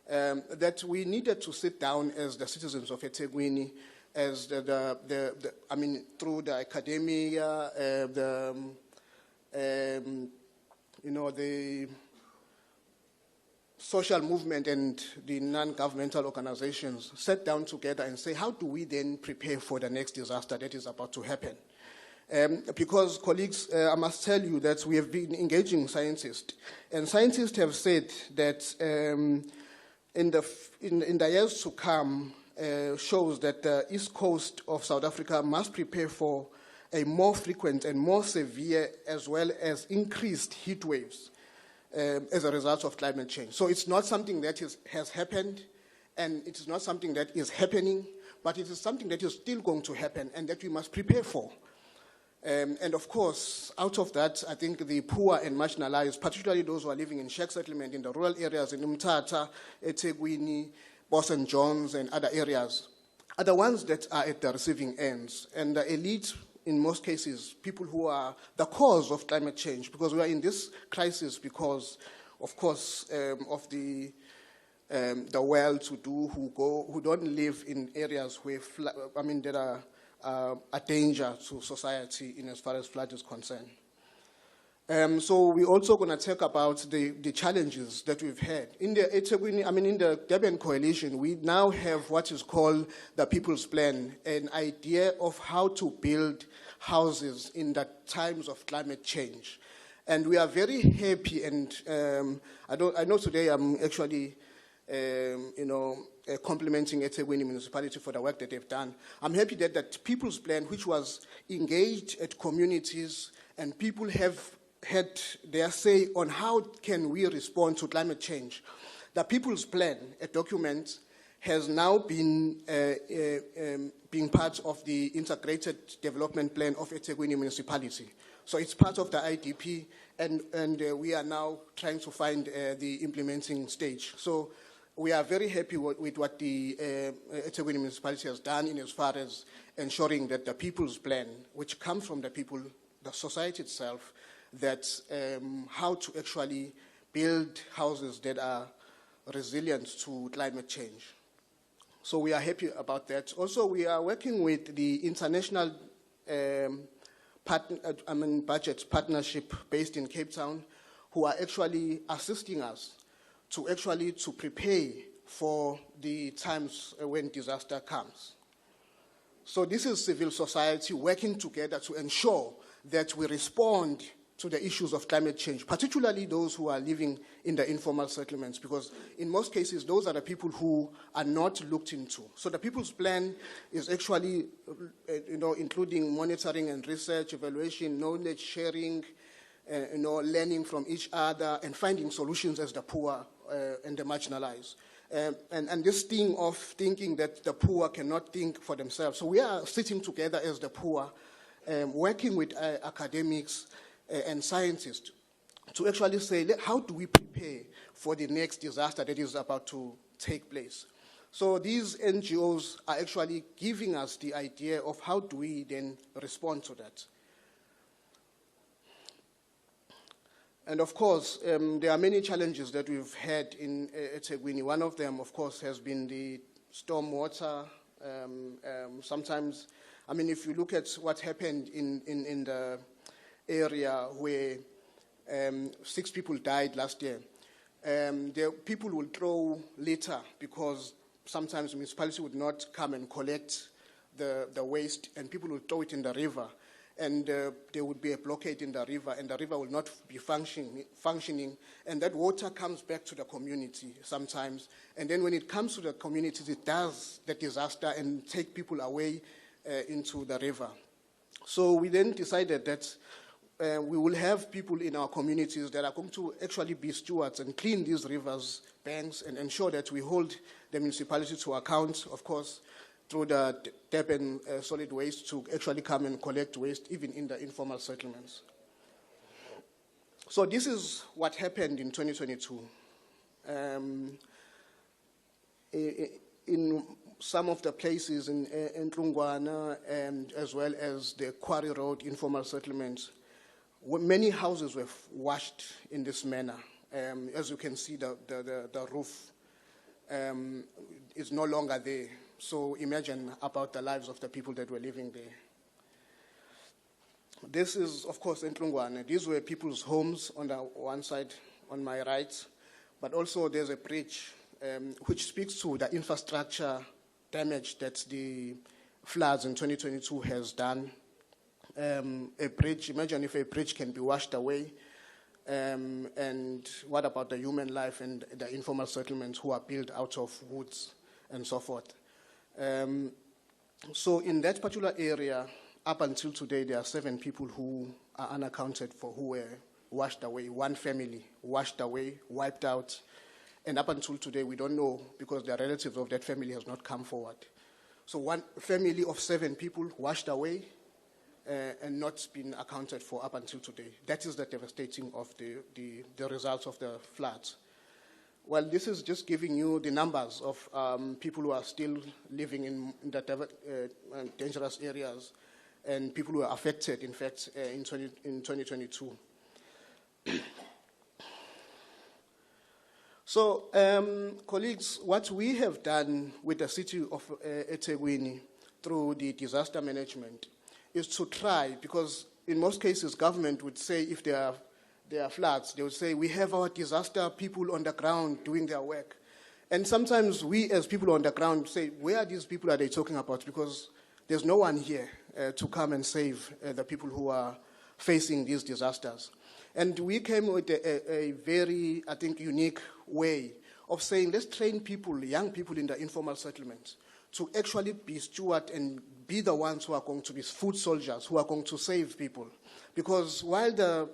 That we needed to sit down as the citizens of eThekwini, as through the academia, the social movement and the non-governmental organizations sat down together and say, how do we then prepare for the next disaster that is about to happen? Because, colleagues, I must tell you that we have been engaging scientists, and scientists have said that in the years to come, shows that the east coast of South Africa must prepare for a more frequent and more severe, as well as increased heat waves as a result of climate change. So it's not something that has happened, and it is not something that is happening, but it is something that is still going to happen and that we must prepare for. And of course, out of that, I think the poor and marginalized, particularly those who are living in shack settlement in the rural areas in Umtata, eThekwini, Boss and Jones, and other areas, are the ones that are at the receiving ends. And the elite, in most cases, people who are the cause of climate change, because we are in this crisis because, of course, of the well-to-do who don't live in areas where, that are a danger to society in as far as flood is concerned. So we're also going to talk about the challenges that we've had. In the in the Durban Coalition, we now have what is called the People's Plan, an idea of how to build houses in the times of climate change. And we are very happy, and I know today I'm actually, complimenting eThekwini municipality for the work that they've done. I'm happy that that People's Plan, which was engaged at communities, and people have had their say on how can we respond to climate change. The People's Plan, a document, has now been being part of the Integrated Development Plan of eThekwini municipality. So it's part of the IDP, and we are now trying to find the implementing stage. So we are very happy with what the eThekwini municipality has done in as far as ensuring that the People's Plan, which comes from the people, the society itself, that how to actually build houses that are resilient to climate change. So we are happy about that. Also, we are working with the international budget partnership based in Cape Town, who are actually assisting us to prepare for the times when disaster comes. So this is civil society working together to ensure that we respond to the issues of climate change, particularly those who are living in the informal settlements, because in most cases, those are the people who are not looked into. So the People's Plan is actually, including monitoring and research, evaluation, knowledge sharing, learning from each other, and finding solutions as the poor and the marginalized. And this thing of thinking that the poor cannot think for themselves. So we are sitting together as the poor, working with academics, and scientists to actually say, how do we prepare for the next disaster that is about to take place? So these NGOs are actually giving us the idea of how do we then respond to that. And of course, there are many challenges that we've had in eThekwini. One of them, of course, has been the storm water. Sometimes, if you look at what happened in the area where 6 people died last year, people will throw litter because sometimes the municipality would not come and collect the waste, and people will throw it in the river, and there would be a blockade in the river, and the river will not be functioning, and that water comes back to the community sometimes, and then when it comes to the communities, it does the disaster and take people away into the river. So we then decided that we will have people in our communities that are going to actually be stewards and clean these rivers, banks, and ensure that we hold the municipality to account, of course, through the Durban solid waste to actually come and collect waste, even in the informal settlements. So this is what happened in 2022. In some of the places in Umhlanga and as well as the Quarry Road informal settlements, many houses were washed in this manner. As you can see, the roof is no longer there. So imagine about the lives of the people that were living there. This is, of course, Umhlanga. These were people's homes on the one side, on my right, but also there's a bridge which speaks to the infrastructure damage that the floods in 2022 has done. A bridge, imagine if a bridge can be washed away, and what about the human life and the informal settlements who are built out of woods and so forth. So in that particular area, up until today, there are 7 people who are unaccounted for, who were washed away, one family washed away, wiped out, and up until today, we don't know because the relatives of that family has not come forward. So one family of 7 people washed away and not been accounted for up until today. That is the devastating of the results of the floods. Well, this is just giving you the numbers of people who are still living in the dangerous areas and people who are affected, in fact, in 2022. So, colleagues, what we have done with the city of eThekwini through the disaster management is to try, because in most cases, government would say if there are floods, they would say, we have our disaster people on the ground doing their work. And sometimes we as people on the ground say, where are these people are they talking about? Because there's no one here to come and save the people who are facing these disasters. And we came with a very, I think, unique way of saying, let's train people, young people in the informal settlements, to actually be steward and be the ones who are going to be foot soldiers, who are going to save people. Because while the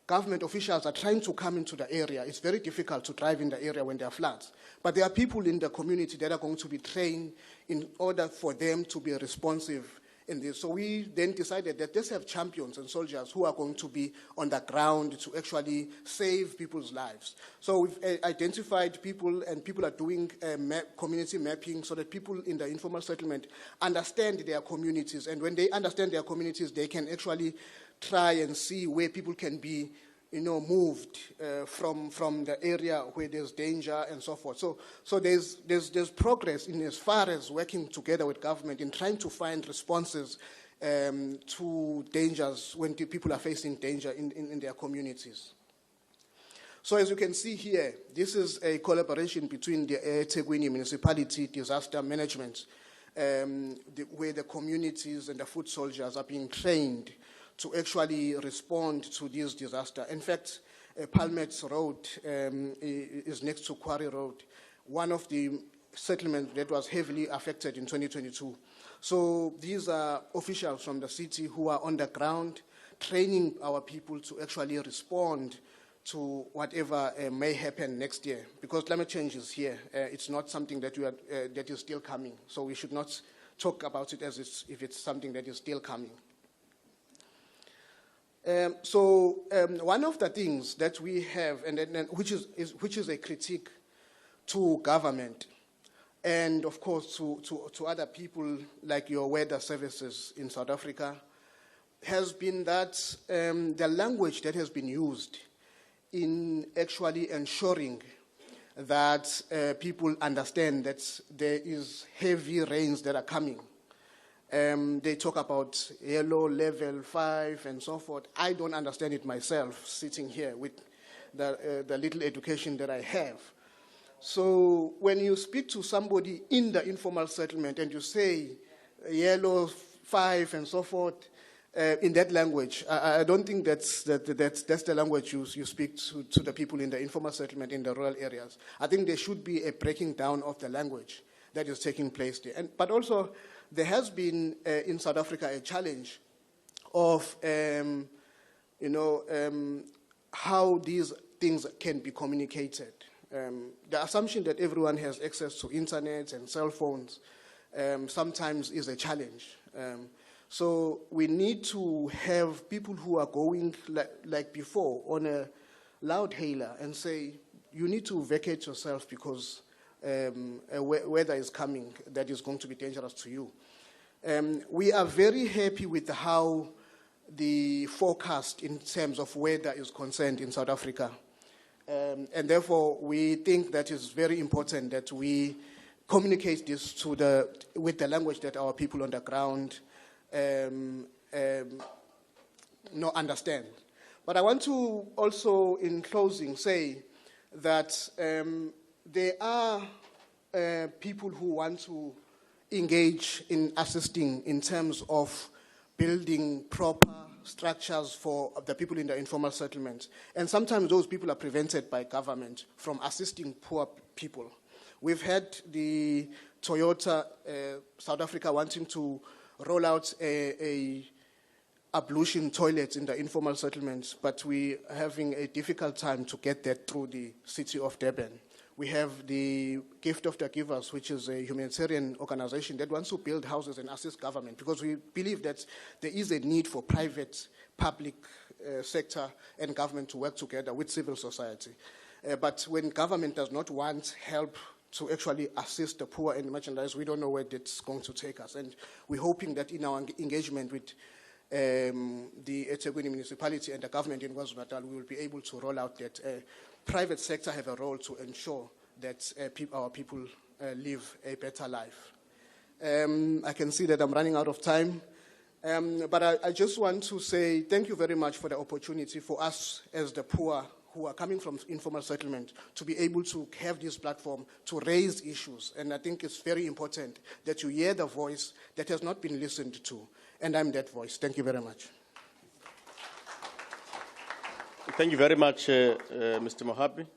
government officials are trying to come into the area, it's very difficult to drive in the area when there are floods. But there are people in the community that are going to be trained in order for them to be responsive in this. So we then decided that let's have champions and soldiers who are going to be on the ground to actually save people's lives. So we've identified people, and people are doing community mapping so that people in the informal settlement understand their communities. And when they understand their communities, they can actually try and see where people can be, moved from the area where there's danger and so forth. So there's progress in as far as working together with government in trying to find responses to dangers when people are facing danger in their communities. So as you can see here, this is a collaboration between the eThekwini Municipality Disaster Management, where the communities and the foot soldiers are being trained to actually respond to this disaster. In fact, Palmet's Road is next to Quarry Road, one of the settlements that was heavily affected in 2022. So these are officials from the city who are on the ground training our people to actually respond to whatever may happen next year, because climate change is here. It's not something that that is still coming. So we should not talk about it as if it's something that is still coming. One of the things that we have, and which is a critique to government, and of course to other people like your weather services in South Africa, has been that the language that has been used in actually ensuring that people understand that there is heavy rains that are coming. They talk about yellow, level 5, and so forth. I don't understand it myself, sitting here with the little education that I have. So when you speak to somebody in the informal settlement and you say yellow 5 and so forth in that language, I don't think that's the language you speak to the people in the informal settlement in the rural areas. I think there should be a breaking down of the language that is taking place there. But also, there has been in South Africa a challenge of, how these things can be communicated. The assumption that everyone has access to internet and cell phones sometimes is a challenge. So we need to have people who are going like before on a loud hailer and say, you need to vacate yourself because weather is coming that is going to be dangerous to you. We are very happy with how the forecast in terms of weather is concerned in South Africa. And therefore, we think that it's very important that we communicate this with the language that our people on the ground understand. But I want to also, in closing, say that there are people who want to engage in assisting in terms of building proper structures for the people in the informal settlements. And sometimes those people are prevented by government from assisting poor people. We've had the Toyota South Africa wanting to roll out a ablution toilets in the informal settlements, but we're having a difficult time to get that through the city of Durban. We have the Gift of the Givers, which is a humanitarian organization that wants to build houses and assist government, because we believe that there is a need for private, public sector and government to work together with civil society. But when government does not want help to actually assist the poor and marginalized, we don't know where that's going to take us. And we're hoping that in our engagement with the eThekwini municipality and the government in KwaZulu-Natal, we will be able to roll out that private sector have a role to ensure that our people live a better life. I can see that I'm running out of time, but I just want to say thank you very much for the opportunity for us as the poor who are coming from informal settlement to be able to have this platform to raise issues. And I think it's very important that you hear the voice that has not been listened to. And I'm that voice. Thank you very much. Thank you very much, Mr. Mohapi.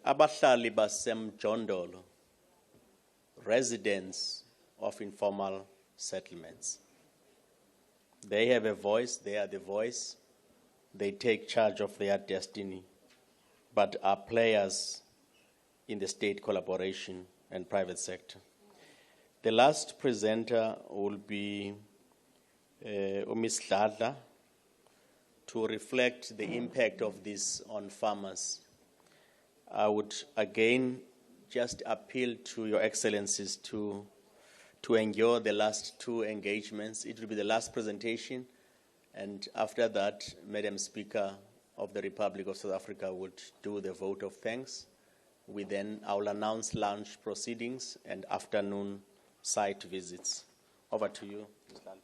Abahlali basemjondolo, residents of informal settlements. They have a voice, they are the voice, they take charge of their destiny, but are players in the state collaboration and private sector. The last presenter will be Ms. Dladla, to reflect the impact of this on farmers. I would again just appeal to your excellencies to endure the last two engagements. It will be the last presentation, and after that, Madam Speaker of the Republic of South Africa would do the vote of thanks. I will announce lunch proceedings and afternoon site visits. Over to you, Ms. Lal.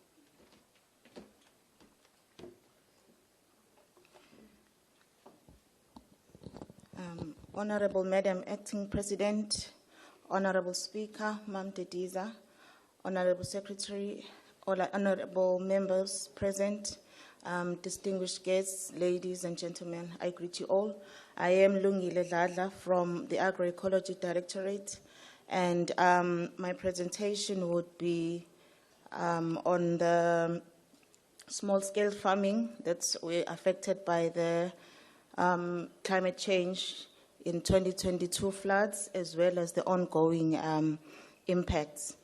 Honorable Madam Acting President, Honorable Speaker, Mam Dediza, Honorable Secretary, honorable members present, distinguished guests, ladies and gentlemen, I greet you all. I am Lungile Dladla from the Agroecology Directorate, and my presentation would be on the small-scale farming that's affected by the climate change in 2022 floods, as well as the ongoing impacts.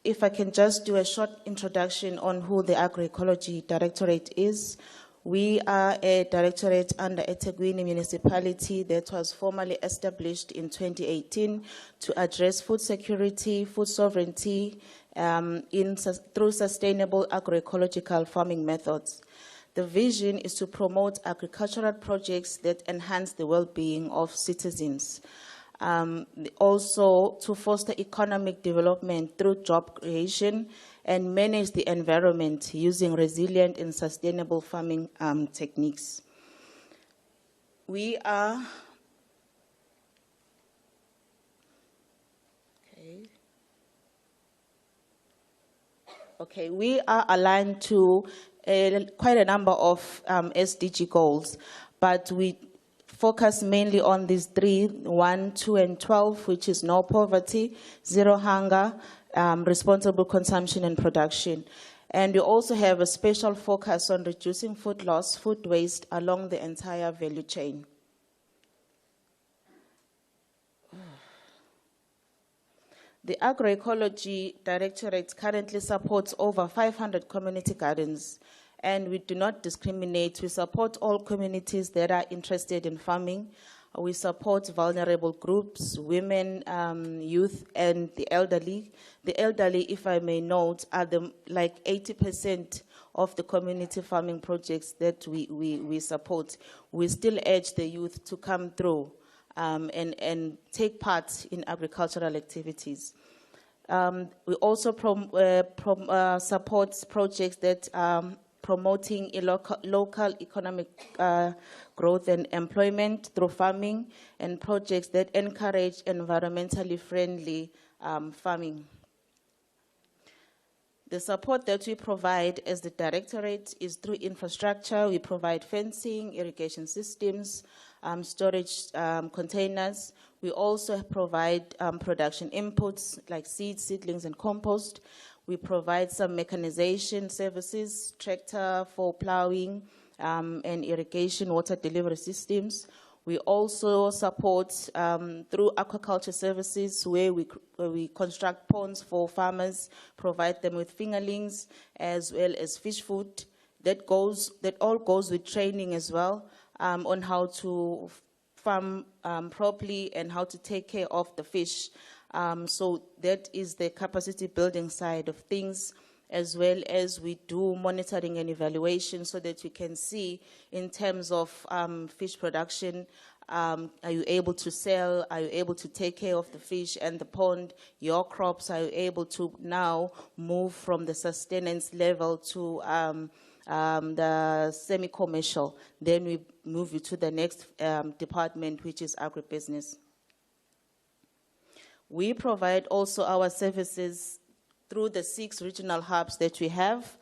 If I can just do a short introduction on who the Agroecology Directorate is. We are a directorate under eThekwini municipality that was formally established in 2018 to address food security, food sovereignty through sustainable agroecological farming methods. The vision is to promote agricultural projects that enhance the well-being of citizens. Also to foster economic development through job creation and manage the environment using resilient and sustainable farming techniques. We are we are aligned to quite a number of SDG goals, but we focus mainly on these three, 1, 2, and 12, which is no poverty, zero hunger, responsible consumption and production. And we also have a special focus on reducing food loss, food waste along the entire value chain. The Agroecology Directorate currently supports over 500 community gardens, and we do not discriminate. We support all communities that are interested in farming. We support vulnerable groups, women, youth, and the elderly. The elderly, if I may note, are like 80% of the community farming projects that we support, we still urge the youth to come through and take part in agricultural activities. We also support projects that are promoting local economic growth and employment through farming, and projects that encourage environmentally friendly farming. The support that we provide as the Directorate is through infrastructure. We provide fencing, irrigation systems, storage containers. We also provide production inputs like seeds, seedlings, and compost. We provide some mechanization services, tractor for plowing, and irrigation water delivery systems. We also support through aquaculture services, where we construct ponds for farmers, provide them with fingerlings as well as fish food. That all goes with training as well on how to farm properly and how to take care of the fish. So that is the capacity building side of things, as well as we do monitoring and evaluation so that we can see in terms of fish production, are you able to sell, are you able to take care of the fish and the pond, your crops, are you able to now move from the sustenance level to the semi-commercial. Then we move you to the next department, which is agribusiness. We provide also our services through the 6 regional hubs that we have.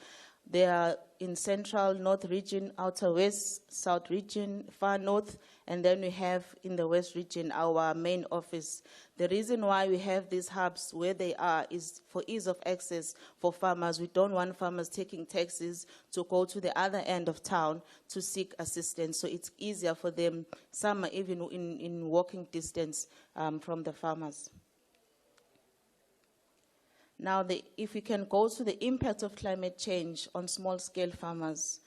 They are in Central, North region, Outer West, South region, Far North, and then we have in the West region our main office. The reason why we have these hubs where they are is for ease of access for farmers. We don't want farmers taking taxis to go to the other end of town to seek assistance, so it's easier for them. Some are even in walking distance from the farmers. Now, if we can go to the impact of climate change on small-scale farmers,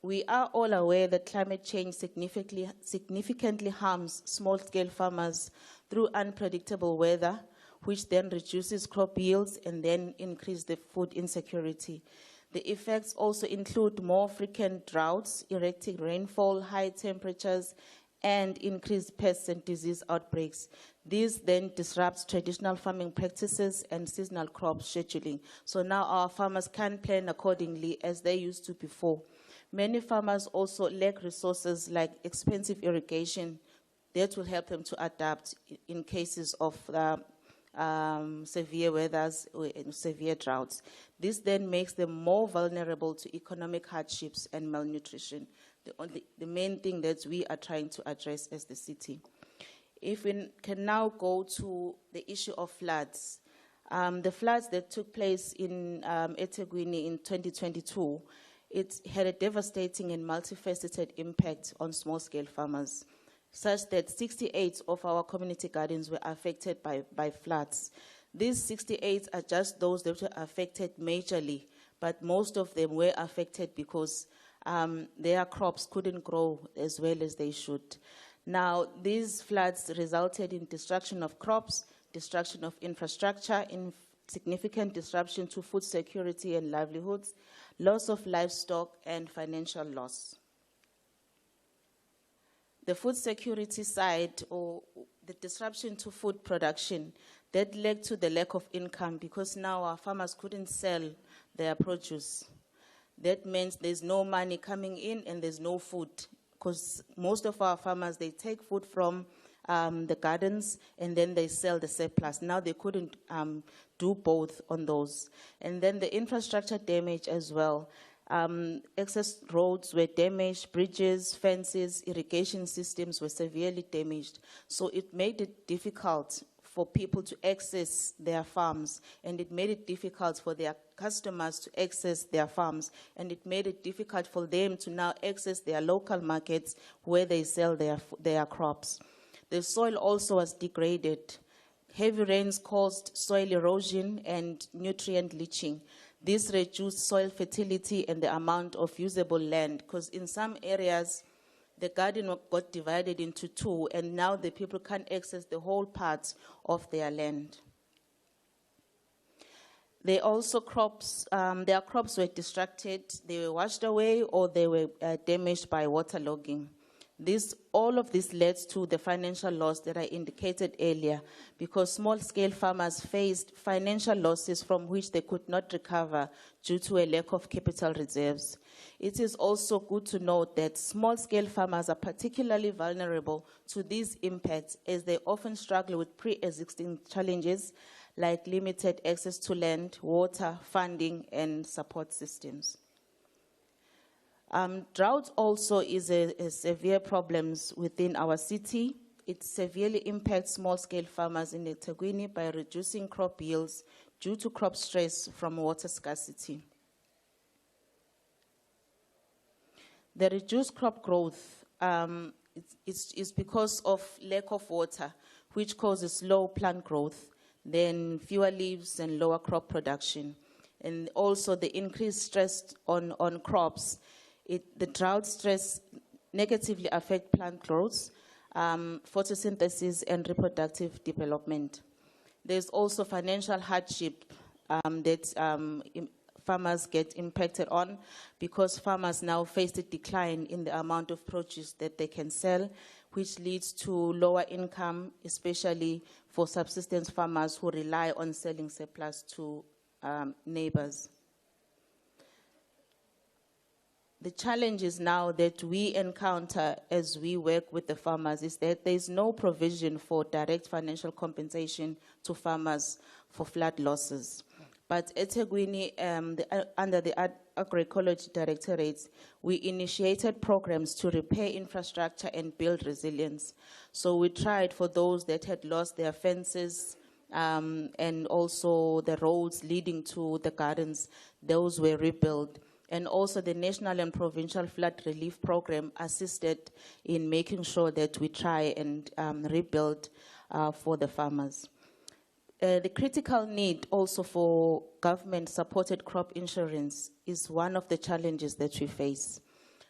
we are all aware that climate change significantly harms small-scale farmers through unpredictable weather, which then reduces crop yields and then increase the food insecurity. The effects also include more frequent droughts, erratic rainfall, high temperatures, and increased pests and disease outbreaks. This then disrupts traditional farming practices and seasonal crop scheduling. So now our farmers can't plan accordingly as they used to before. Many farmers also lack resources like expensive irrigation that will help them to adapt in cases of severe weathers or severe droughts. This then makes them more vulnerable to economic hardships and malnutrition. The main thing that we are trying to address as the city. If we can now go to the issue of floods. The floods that took place in eThekwini in 2022, it had a devastating and multifaceted impact on small-scale farmers, such that 68 of our community gardens were affected by floods. These 68 are just those that were affected majorly, but most of them were affected because their crops couldn't grow as well as they should. Now, these floods resulted in destruction of crops, destruction of infrastructure, in significant disruption to food security and livelihoods, loss of livestock, and financial loss. The food security side, or the disruption to food production, that led to the lack of income because now our farmers couldn't sell their produce. That means there's no money coming in and there's no food, because most of our farmers, they take food from the gardens and then they sell the surplus. Now they couldn't do both on those. And then the infrastructure damage as well. Access roads were damaged, bridges, fences, irrigation systems were severely damaged. So it made it difficult for people to access their farms, and it made it difficult for their customers to access their farms, and it made it difficult for them to now access their local markets where they sell their crops. The soil also was degraded. Heavy rains caused soil erosion and nutrient leaching. This reduced soil fertility and the amount of usable land, because in some areas, the garden got divided into two, and now the people can't access the whole part of their land. Their crops were distracted, they were washed away, or they were damaged by waterlogging. All of this led to the financial loss that I indicated earlier, because small-scale farmers faced financial losses from which they could not recover due to a lack of capital reserves. It is also good to note that small-scale farmers are particularly vulnerable to these impacts, as they often struggle with pre-existing challenges like limited access to land, water, funding, and support systems. Drought also is a severe problem within our city. It severely impacts small-scale farmers in eThekwini by reducing crop yields due to crop stress from water scarcity. The reduced crop growth is because of lack of water, which causes low plant growth, then fewer leaves and lower crop production. And also the increased stress on crops. The drought stress negatively affects plant growth, photosynthesis, and reproductive development. There's also financial hardship that farmers get impacted on, because farmers now face a decline in the amount of produce that they can sell, which leads to lower income, especially for subsistence farmers who rely on selling surplus to neighbors. The challenges now that we encounter as we work with the farmers is that there is no provision for direct financial compensation to farmers for flood losses. But at eThekwini, under the Agroecology Directorate, we initiated programs to repair infrastructure and build resilience. So we tried for those that had lost their fences and also the roads leading to the gardens, those were rebuilt. And also the national and provincial flood relief program assisted in making sure that we try and rebuild for the farmers. The critical need also for government-supported crop insurance is one of the challenges that we face.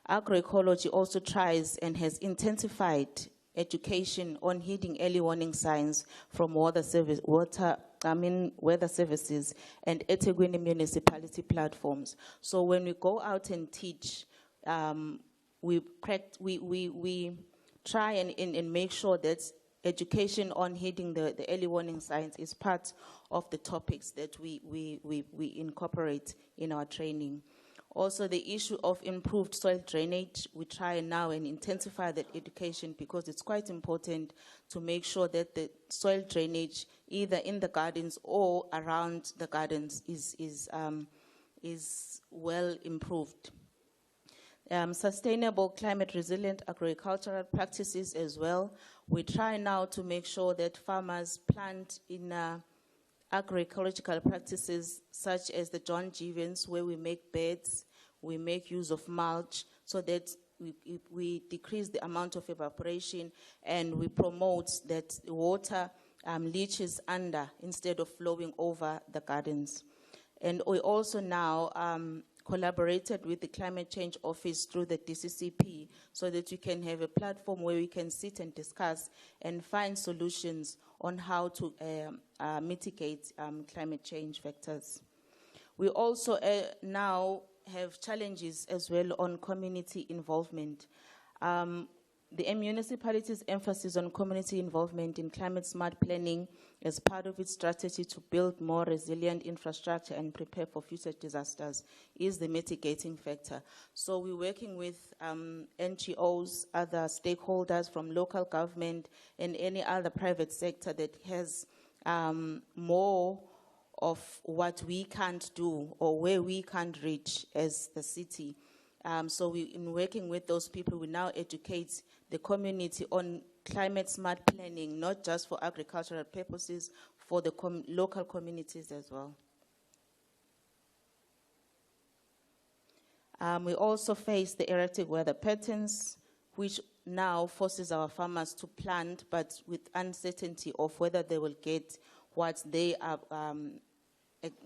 Agroecology also tries and has intensified education on heeding early warning signs from weather services and eThekwini municipality platforms. So when we go out and teach, we try and make sure that education on heeding the early warning signs is part of the topics that we incorporate in our training. Also, the issue of improved soil drainage, we try now and intensify that education, because it's quite important to make sure that the soil drainage, either in the gardens or around the gardens, is well improved. Sustainable climate resilient agricultural practices as well. We try now to make sure that farmers plant in agroecological practices such as the John Jevons, where we make beds, we make use of mulch, so that we decrease the amount of evaporation, and we promote that water leaches under instead of flowing over the gardens. And we also now collaborated with the Climate Change Office through the DCCP, so that we can have a platform where we can sit and discuss and find solutions on how to mitigate climate change factors. We also now have challenges as well on community involvement. The municipality's emphasis on community involvement in climate smart planning as part of its strategy to build more resilient infrastructure and prepare for future disasters is the mitigating factor. So we're working with NGOs, other stakeholders from local government and any other private sector that has more of what we can't do or where we can't reach as the city. So in working with those people, we now educate the community on climate smart planning, not just for agricultural purposes, for the local communities as well. We also face the erratic weather patterns, which now forces our farmers to plant, but with uncertainty of whether they will get what they are,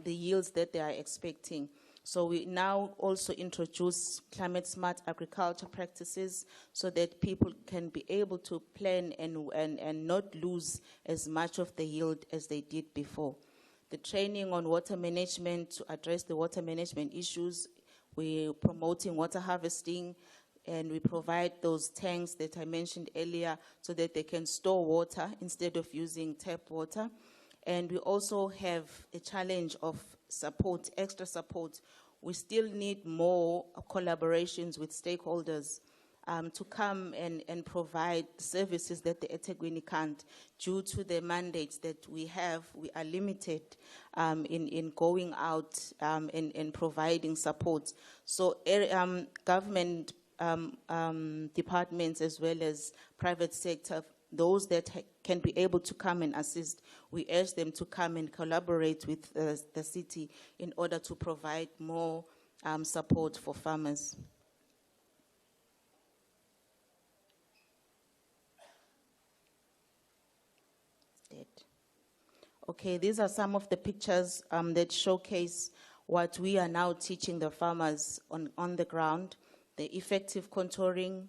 the yields that they are expecting. So we now also introduce climate smart agriculture practices so that people can be able to plan and not lose as much of the yield as they did before. the training on water management to address the water management issues. We're promoting water harvesting, and we provide those tanks that I mentioned earlier so that they can store water instead of using tap water. And we also have a challenge of support, extra support. We still need more collaborations with stakeholders to come and provide services that the eThekwini can't. Due to the mandates that we have, we are limited in going out and providing support. So government departments as well as private sector, those that can be able to come and assist, we urge them to come and collaborate with the city in order to provide more support for farmers. Okay, these are some of the pictures that showcase what we are now teaching the farmers on the ground. The effective contouring,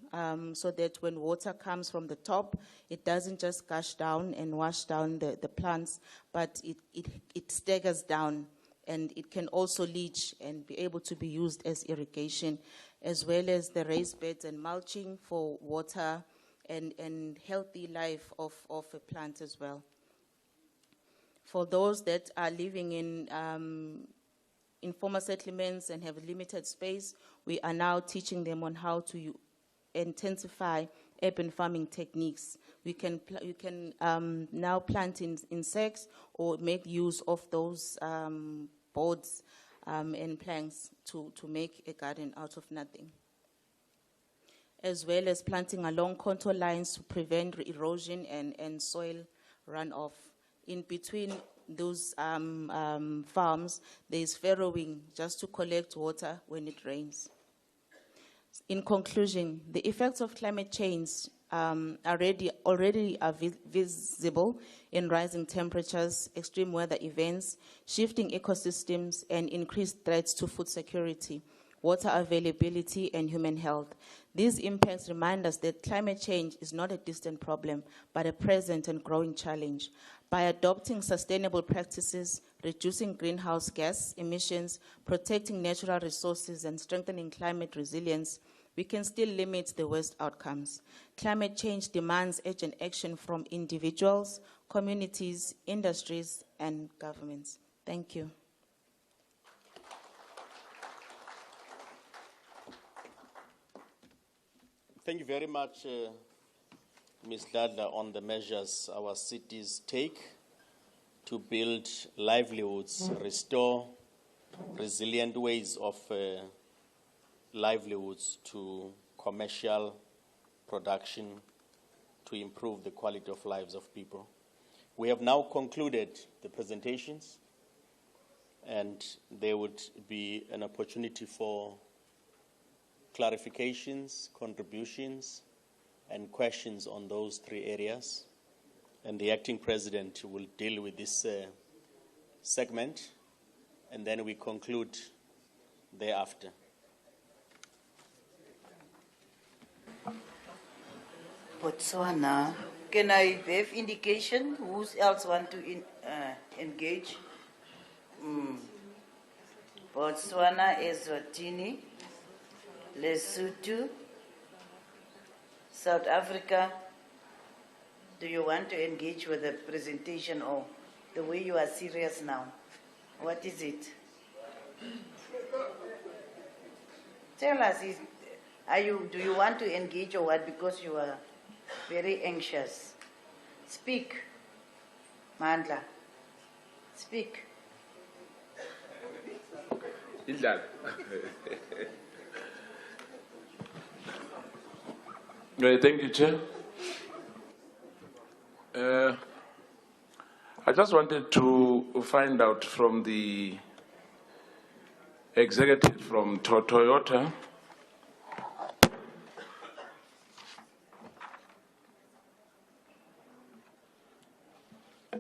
so that when water comes from the top, it doesn't just gush down and wash down the plants, but it staggers down, and it can also leach and be able to be used as irrigation, as well as the raised beds and mulching for water and healthy life of a plant as well. For those that are living in informal settlements and have limited space, we are now teaching them on how to intensify urban farming techniques. You can now plant in insects or make use of those boards and planks to make a garden out of nothing. As well as planting along contour lines to prevent erosion and soil runoff. In between those farms, there is farrowing just to collect water when it rains. In conclusion, the effects of climate change already are visible in rising temperatures, extreme weather events, shifting ecosystems, and increased threats to food security, water availability, and human health. These impacts remind us that climate change is not a distant problem, but a present and growing challenge. By adopting sustainable practices, reducing greenhouse gas emissions, protecting natural resources, and strengthening climate resilience, we can still limit the worst outcomes. Climate change demands urgent action from individuals, communities, industries, and governments. Thank you. Thank you very much, Ms. Dladla, on the measures our cities take to build livelihoods, restore resilient ways of livelihoods to commercial production to improve the quality of lives of people. We have now concluded the presentations, and there would be an opportunity for clarifications, contributions, and questions on those three areas. And the acting president will deal with this segment, and then we conclude thereafter. Botswana, can I have indication who else want to engage? Botswana, Eswatini, Lesotho, South Africa. Do you want to engage with the presentation, or the way you are serious now? What is it? Tell us, do you want to engage or what? Because you are very anxious. Speak, Mandla. Speak. Thank you, Chair. I just wanted to find out from the executive from Toyota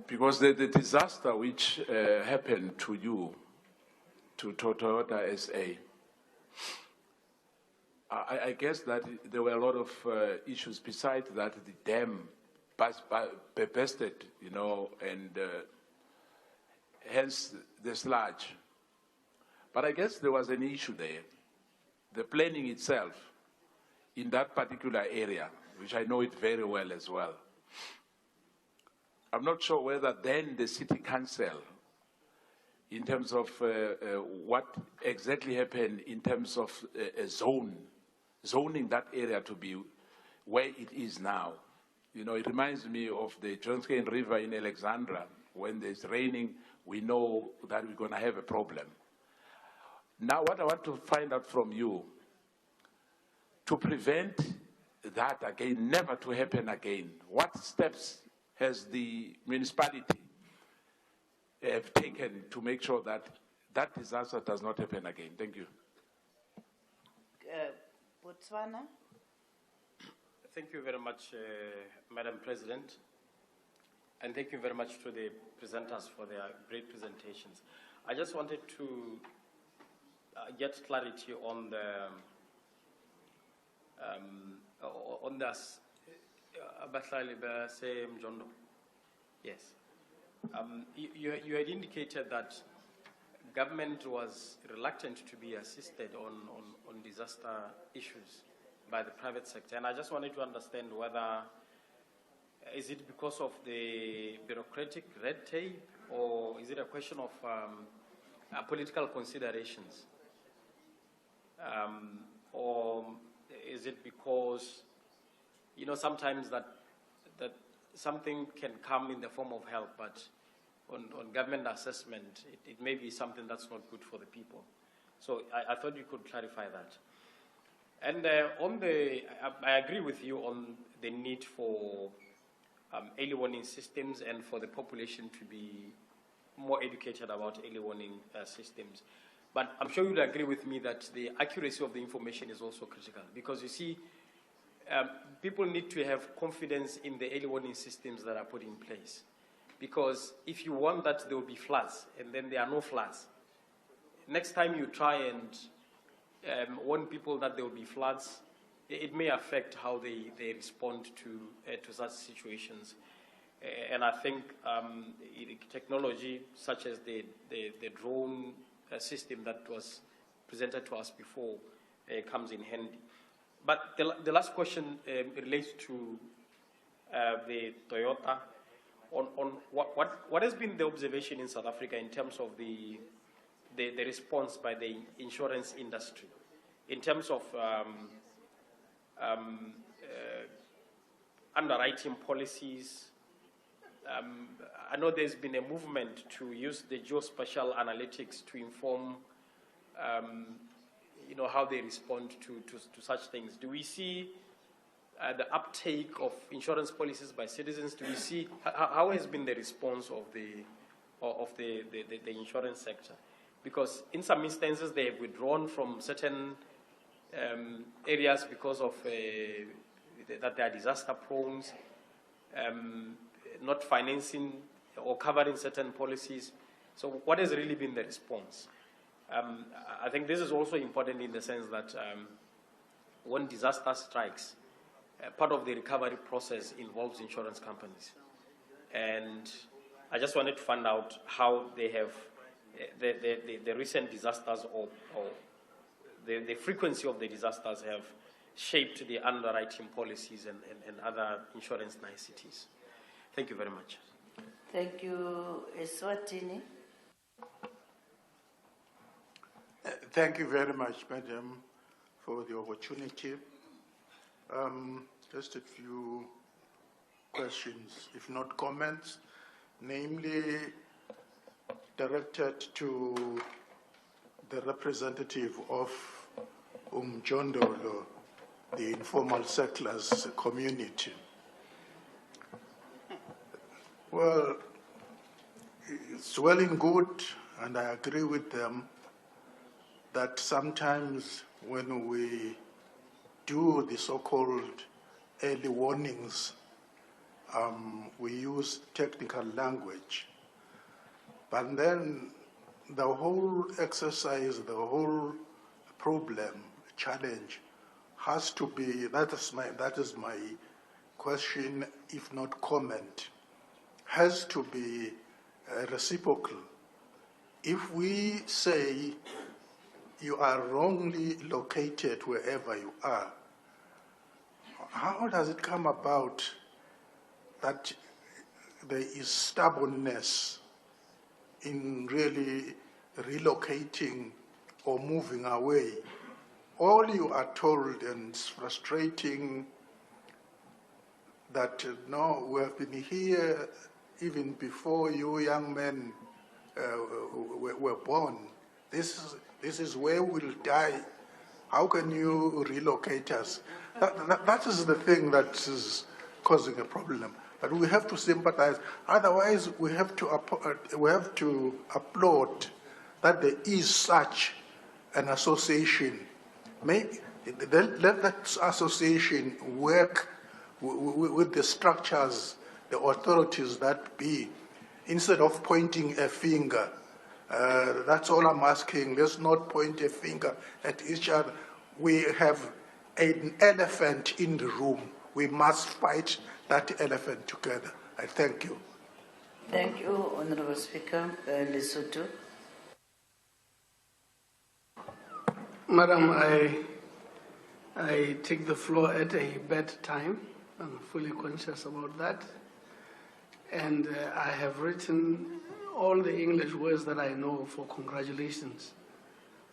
because the disaster which happened to you, to Toyota SA, I guess that there were a lot of issues besides that. The dam busted, and hence the sludge. But I guess there was an issue there. The planning itself in that particular area, which I know it very well as well. I'm not sure whether then the city council, in terms of what exactly happened in terms of zoning that area to be where it is now. You know, it reminds me of the Johnskane River in Alexandra. When there's raining, we know that we're going to have a problem. Now, what I want to find out from you, to prevent that again, never to happen again, what steps has the municipality have taken to make sure that that disaster does not happen again? Thank you. Botswana. Thank you very much, Madam President, and thank you very much to the presenters for their great presentations. I just wanted to get clarity on the Yes. You had indicated that government was reluctant to be assisted on disaster issues by the private sector, and I just wanted to understand whether is it because of the bureaucratic red tape, or is it a question of political considerations, or is it because, you know, sometimes that something can come in the form of help, but on government assessment, it may be something that's not good for the people. So I thought you could clarify that. And I agree with you on the need for early warning systems and for the population to be more educated about early warning systems. But I'm sure you'll agree with me that the accuracy of the information is also critical, because you see, people need to have confidence in the early warning systems that are put in place. Because if you want that there will be floods, and then there are no floods, next time you try and warn people that there will be floods, it may affect how they respond to such situations. And I think technology such as the drone system that was presented to us before comes in handy. But the last question relates to the Toyota. On what has been the observation in South Africa in terms of the response by the insurance industry, in terms of underwriting policies? I know there's been a movement to use the geospatial analytics to inform you know, how they respond to such things. Do we see the uptake of insurance policies by citizens? Do we see how has been the response of the insurance sector? Because in some instances they have withdrawn from certain areas because of that they are disaster prone, not financing or covering certain policies. So what has really been the response? I think this is also important in the sense that when disaster strikes, part of the recovery process involves insurance companies. And I just wanted to find out how they have, the recent disasters or the frequency of the disasters have shaped the underwriting policies and other insurance niceties. Thank you very much. Thank you, Eswatini. Thank you very much, Madam, for the opportunity. Just a few questions, if not comments, namely directed to the representative of Umjondolo, the informal settlers community. Well, it's well and good, and I agree with them, that sometimes when we do the so-called early warnings, we use technical language. But then the whole exercise, the whole problem, challenge, has to be, that is my question, if not comment, has to be reciprocal if we say you are wrongly located wherever you are, how does it come about that there is stubbornness in really relocating or moving away? All you are told, and it's frustrating, that no, we have been here even before you young men were born. This is where we'll die. How can you relocate us? That is the thing that is causing a problem. But we have to sympathize. Otherwise, we have to applaud that there is such an association. Let that association work with the structures, the authorities that be, instead of pointing a finger. That's all I'm asking. Let's not point a finger at each other. We have an elephant in the room. We must fight that elephant together. I thank you. Thank you, Honorable Speaker. Lesotho. Madam, I take the floor at a bad time. I'm fully conscious about that. And I have written all the English words that I know for congratulations,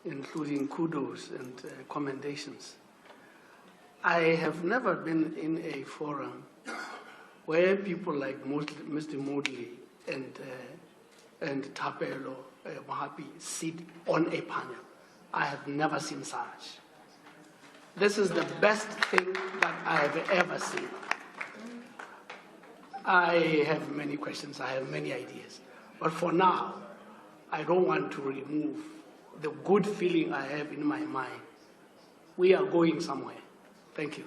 including kudos and commendations. I have never been in a forum where people like Mr. Moodley and Thapelo Mohapi sit on a panel. I have never seen such. This is the best thing that I have ever seen. I have many questions, I have many ideas. But for now, I don't want to remove the good feeling I have in my mind. We are going somewhere. Thank you.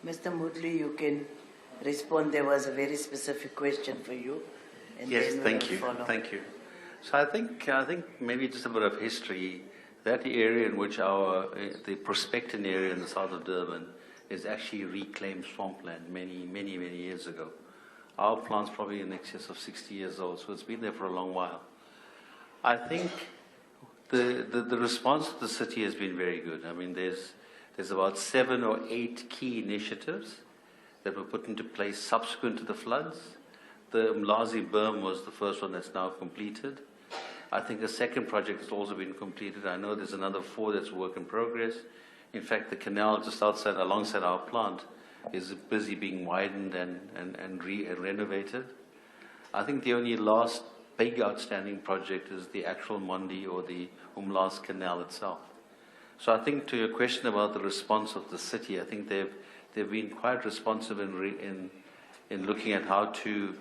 Mr. Moodley, you can respond. There was a very specific question for you. And Yes, then thank we'll you. follow. Thank you. So I think maybe just a bit of history. That area in which the Prospecton area in the south of Durban is actually reclaimed swampland many years ago. Our plant's probably in excess of 60 years old, so it's been there for a long while. I think the response to the city has been very good. I mean, there's about 7 or 8 key initiatives that were put into place subsequent to the floods. The Umlazi berm was the first one that's now completed. I think a second project has also been completed. I know there's another 4 that's work in progress. In fact, the canal just alongside our plant is busy being widened and renovated. I think the only last big outstanding project is the actual Mondi or the Umlaas Canal itself. So I think to your question about the response of the city, I think they've been quite responsive in looking at how to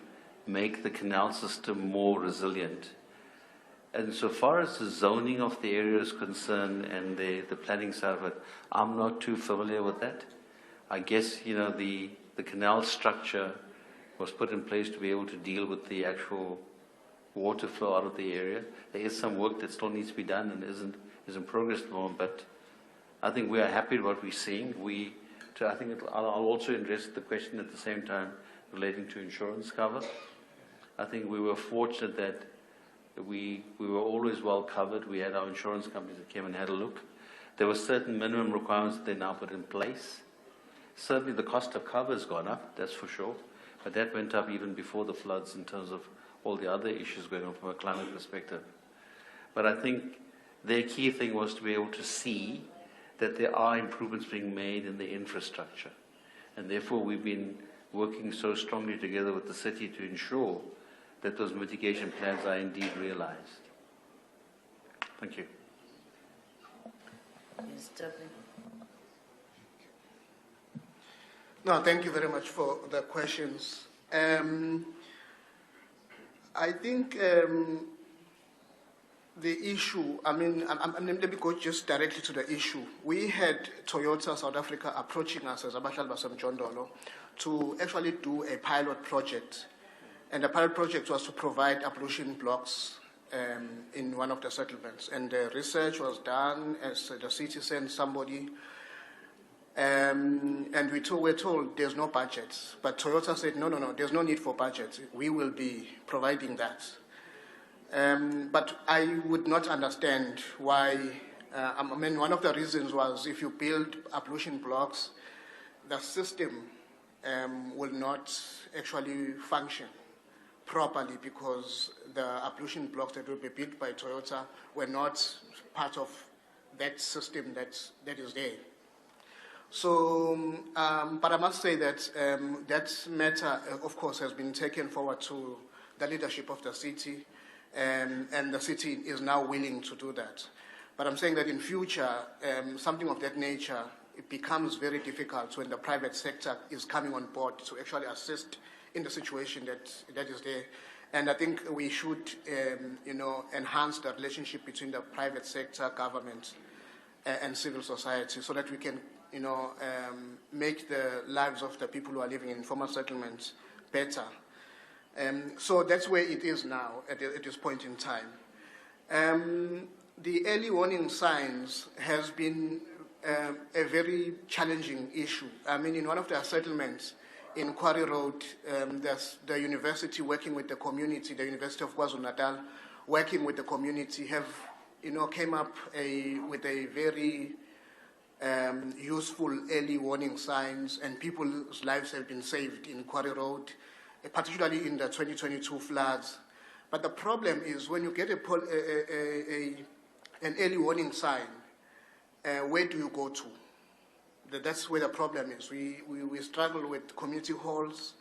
make the canal system more resilient. And so far as the zoning of the area is concerned and the planning side of it, I'm not too familiar with that. I guess, the canal structure was put in place to be able to deal with the actual water flow out of the area. There is some work that still needs to be done and is in progress at the moment, but I think we are happy with what we're seeing. I'll also address the question at the same time relating to insurance cover. I think we were fortunate that we were always well covered. We had our insurance companies that came and had a look. There were certain minimum requirements that they now put in place. Certainly the cost of cover has gone up, that's for sure. But that went up even before the floods in terms of all the other issues going on from a climate perspective. But I think their key thing was to be able to see that there are improvements being made in the infrastructure. And therefore we've been working so strongly together with the city to ensure that those mitigation plans are indeed realized. Thank you. No, thank you very much for the questions. I think the issue, let me go just directly to the issue. We had Toyota South Africa approaching us as Abahlali baseMjondolo to actually do a pilot project. And the pilot project was to provide ablution blocks in one of the settlements. And the research was done as the city sent somebody. And we're told there's no budget. But Toyota said, no, there's no need for budget. We will be providing that. But I would not understand why. I mean, one of the reasons was if you build pollution blocks, the system will not actually function properly because the pollution blocks that will be built by Toyota were not part of that system that is there. So, but I must say that that matter, of course, has been taken forward to the leadership of the city, and the city is now willing to do that. But I'm saying that in future, something of that nature, it becomes very difficult when the private sector is coming on board to actually assist in the situation that is there. And I think we should, enhance the relationship between the private sector, government, and civil society so that we can, make the lives of the people who are living in informal settlements better. So that's where it is now at this point in time. The early warning signs has been a very challenging issue. I mean, in one of the settlements in Quarry Road, the university working with the community, the University of KwaZulu-Natal, working with the community, have, came up with a very useful early warning signs, and people's lives have been saved in Quarry Road, particularly in the 2022 floods. But the problem is when you get an early warning sign, where do you go to? That's where the problem is. We struggle with community halls.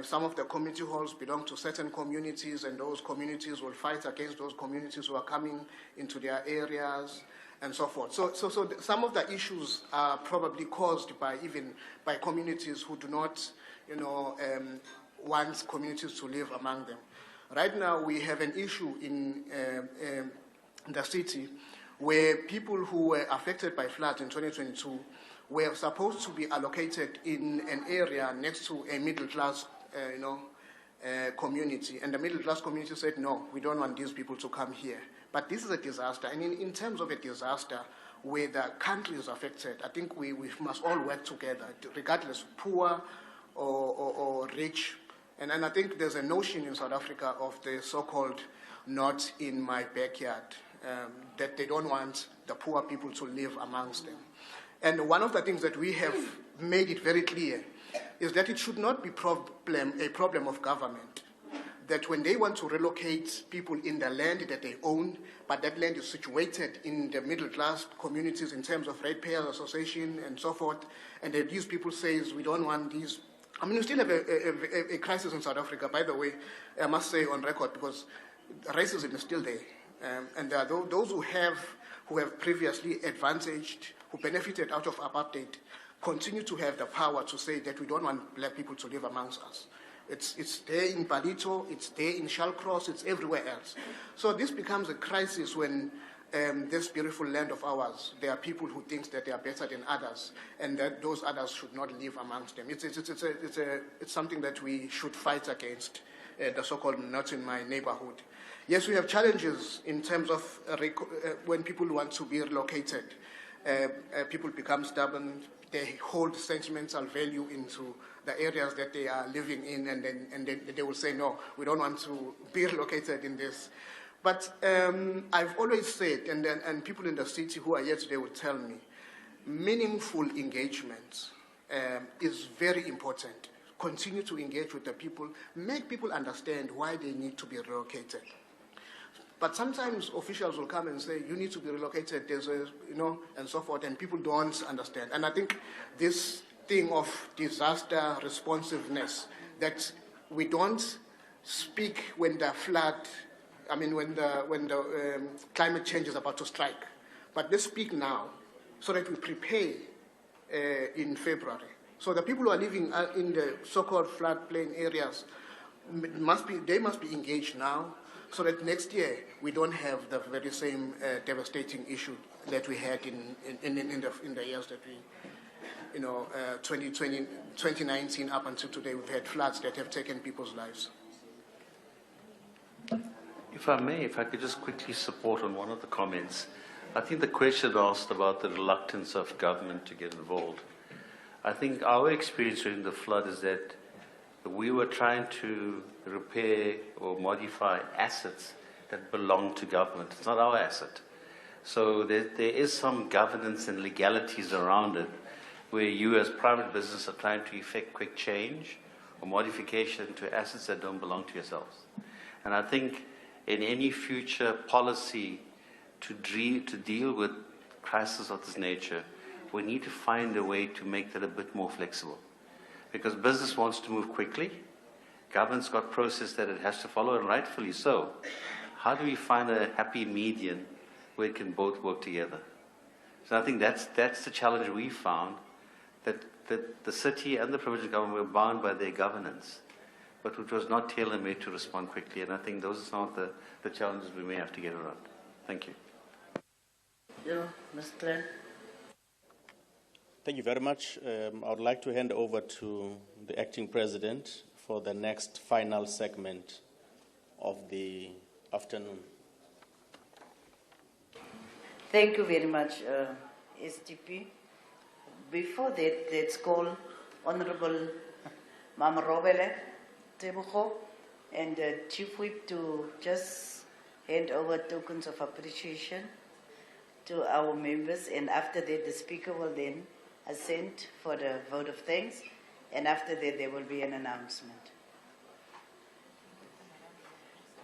Some of the community halls belong to certain communities, and those communities will fight against those communities who are coming into their areas and so forth. So some of the issues are probably caused by communities who do not, want communities to live among them. Right now, we have an issue in the city where people who were affected by floods in 2022 were supposed to be allocated in an area next to a middle-class, community. And the middle-class community said, no, we don't want these people to come here. But this is a disaster. And in terms of a disaster where the country is affected, I think we must all work together, regardless poor or rich. And I think there's a notion in South Africa of the so-called not in my backyard, that they don't want the poor people to live amongst them. And one of the things that we have made it very clear is that it should not be a problem of government, that when they want to relocate people in the land that they own, but that land is situated in the middle-class communities in terms of ratepayers association and so forth, and that these people say, we don't want these. I mean, we still have a crisis in South Africa, by the way, I must say on record, because racism is still there. And there are those who have previously advantaged, who benefited out of apartheid, continue to have the power to say that we don't want black people to live amongst us. It's there in Palito, it's there in Shallcross, it's everywhere else. So this becomes a crisis when this beautiful land of ours, there are people who think that they are better than others, and that those others should not live amongst them. It's something that we should fight against, the so-called not in my neighborhood. Yes, we have challenges in terms of when people want to be relocated. People become stubborn. They hold sentimental value into the areas that they are living in, and then they will say, no, we don't want to be relocated in this. But I've always said, and people in the city who are here today will tell me, meaningful engagement is very important. Continue to engage with the people, make people understand why they need to be relocated. But sometimes officials will come and say, you need to be relocated, and so forth, and people don't understand. And I think this thing of disaster responsiveness, that we don't speak when the flood, when the climate change is about to strike, but let's speak now so that we prepare in February. So the people who are living in the so-called floodplain areas must be engaged now, so that next year we don't have the very same devastating issue that we had in the years that we, 2020, 2019 up until today, we've had floods that have taken people's lives. If I could just quickly support on one of the comments. I think the question asked about the reluctance of government to get involved. I think our experience during the flood is that we were trying to repair or modify assets that belong to government. It's not our asset. So there is some governance and legalities around it where you as private business are trying to effect quick change or modification to assets that don't belong to yourselves. And I think in any future policy to deal with crises of this nature, we need to find a way to make that a bit more flexible. Because business wants to move quickly, government's got process that it has to follow, and rightfully so. How do we find a happy median where it can both work together? So I think that's the challenge we found, that the city and the provincial government were bound by their governance, but which was not tailor-made to respond quickly. And I think those are some of the challenges we may have to get around. Thank you. Yeah, Mr. Clan. Thank you very much. I would like to hand over to the acting president for the next final segment of the afternoon. Thank you very much, STP. Before that, let's call Honorable Mama Robele Tebucho and Chief Whip to just hand over tokens of appreciation to our members, and after that the Speaker will then assent for the vote of thanks, and after that there will be an announcement.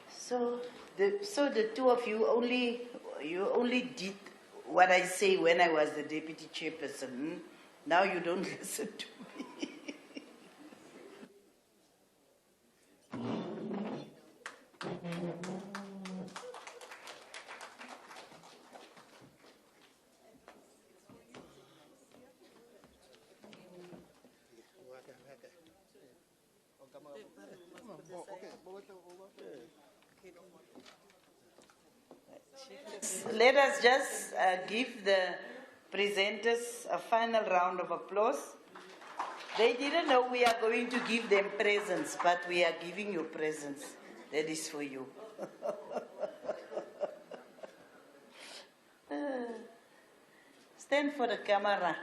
So the two of you only did what I say when I was the deputy chairperson. Now you don't listen to me. Let us just give the presenters a final round of applause. They didn't know we are going to give them presents, but we are giving you presents. That is for you. Stand for the camera.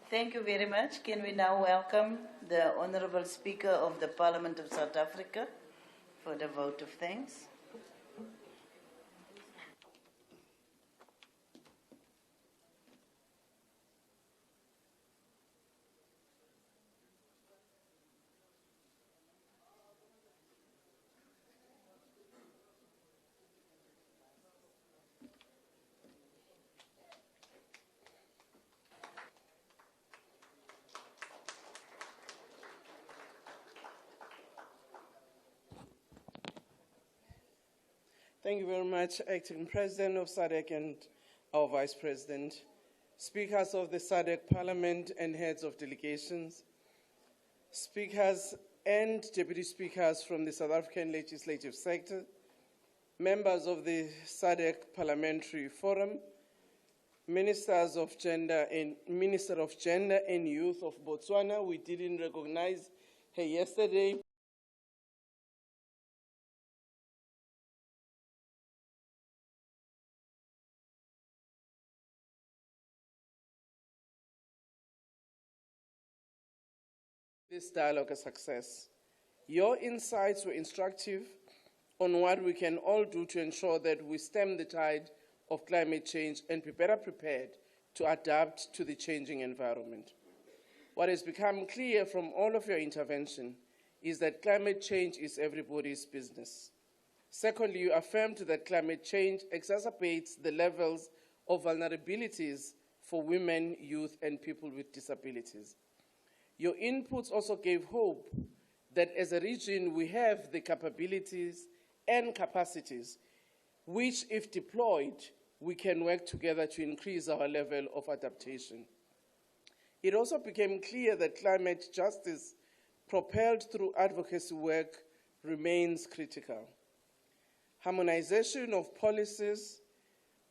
Thank you very much. Can we now welcome the Honourable Speaker of the Parliament of South Africa for the vote of thanks. Thank you very much, Acting President of SADC and our Vice President, Speakers of the SADC Parliament and Heads of Delegations, Speakers and Deputy Speakers from the South African Legislative Sector, members of the SADC Parliamentary Forum, Minister of Gender and Youth of Botswana. We didn't recognize her yesterday. This dialogue a success. Your insights were instructive on what we can all do to ensure that we stem the tide of climate change and be better prepared to adapt to the changing environment. What has become clear from all of your intervention is that climate change is everybody's business. Secondly, you affirmed that climate change exacerbates the levels of vulnerabilities for women, youth, and people with disabilities. Your inputs also gave hope that as a region we have the capabilities and capacities which, if deployed, we can work together to increase our level of adaptation. It also became clear that climate justice, propelled through advocacy work, remains critical. Harmonization of policies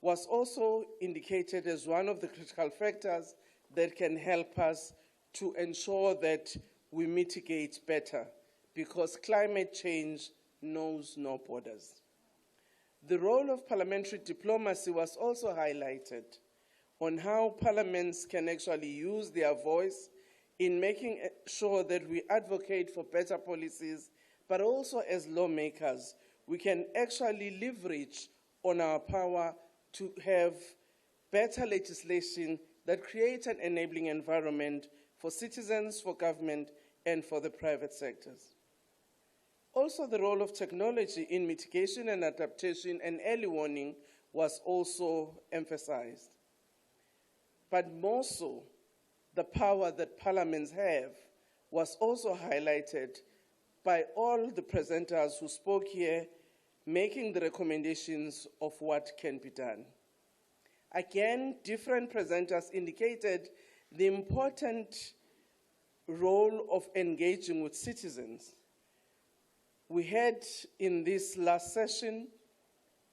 was also indicated as one of the critical factors that can help us to ensure that we mitigate better, because climate change knows no borders. The role of parliamentary diplomacy was also highlighted on how parliaments can actually use their voice in making sure that we advocate for better policies, but also as lawmakers, we can actually leverage on our power to have better legislation that creates an enabling environment for citizens, for government, and for the private sectors. Also, the role of technology in mitigation and adaptation and early warning was also emphasized. But more so, the power that parliaments have was also highlighted by all the presenters who spoke here, making the recommendations of what can be done. Again, different presenters indicated the important role of engaging with citizens. We had in this last session,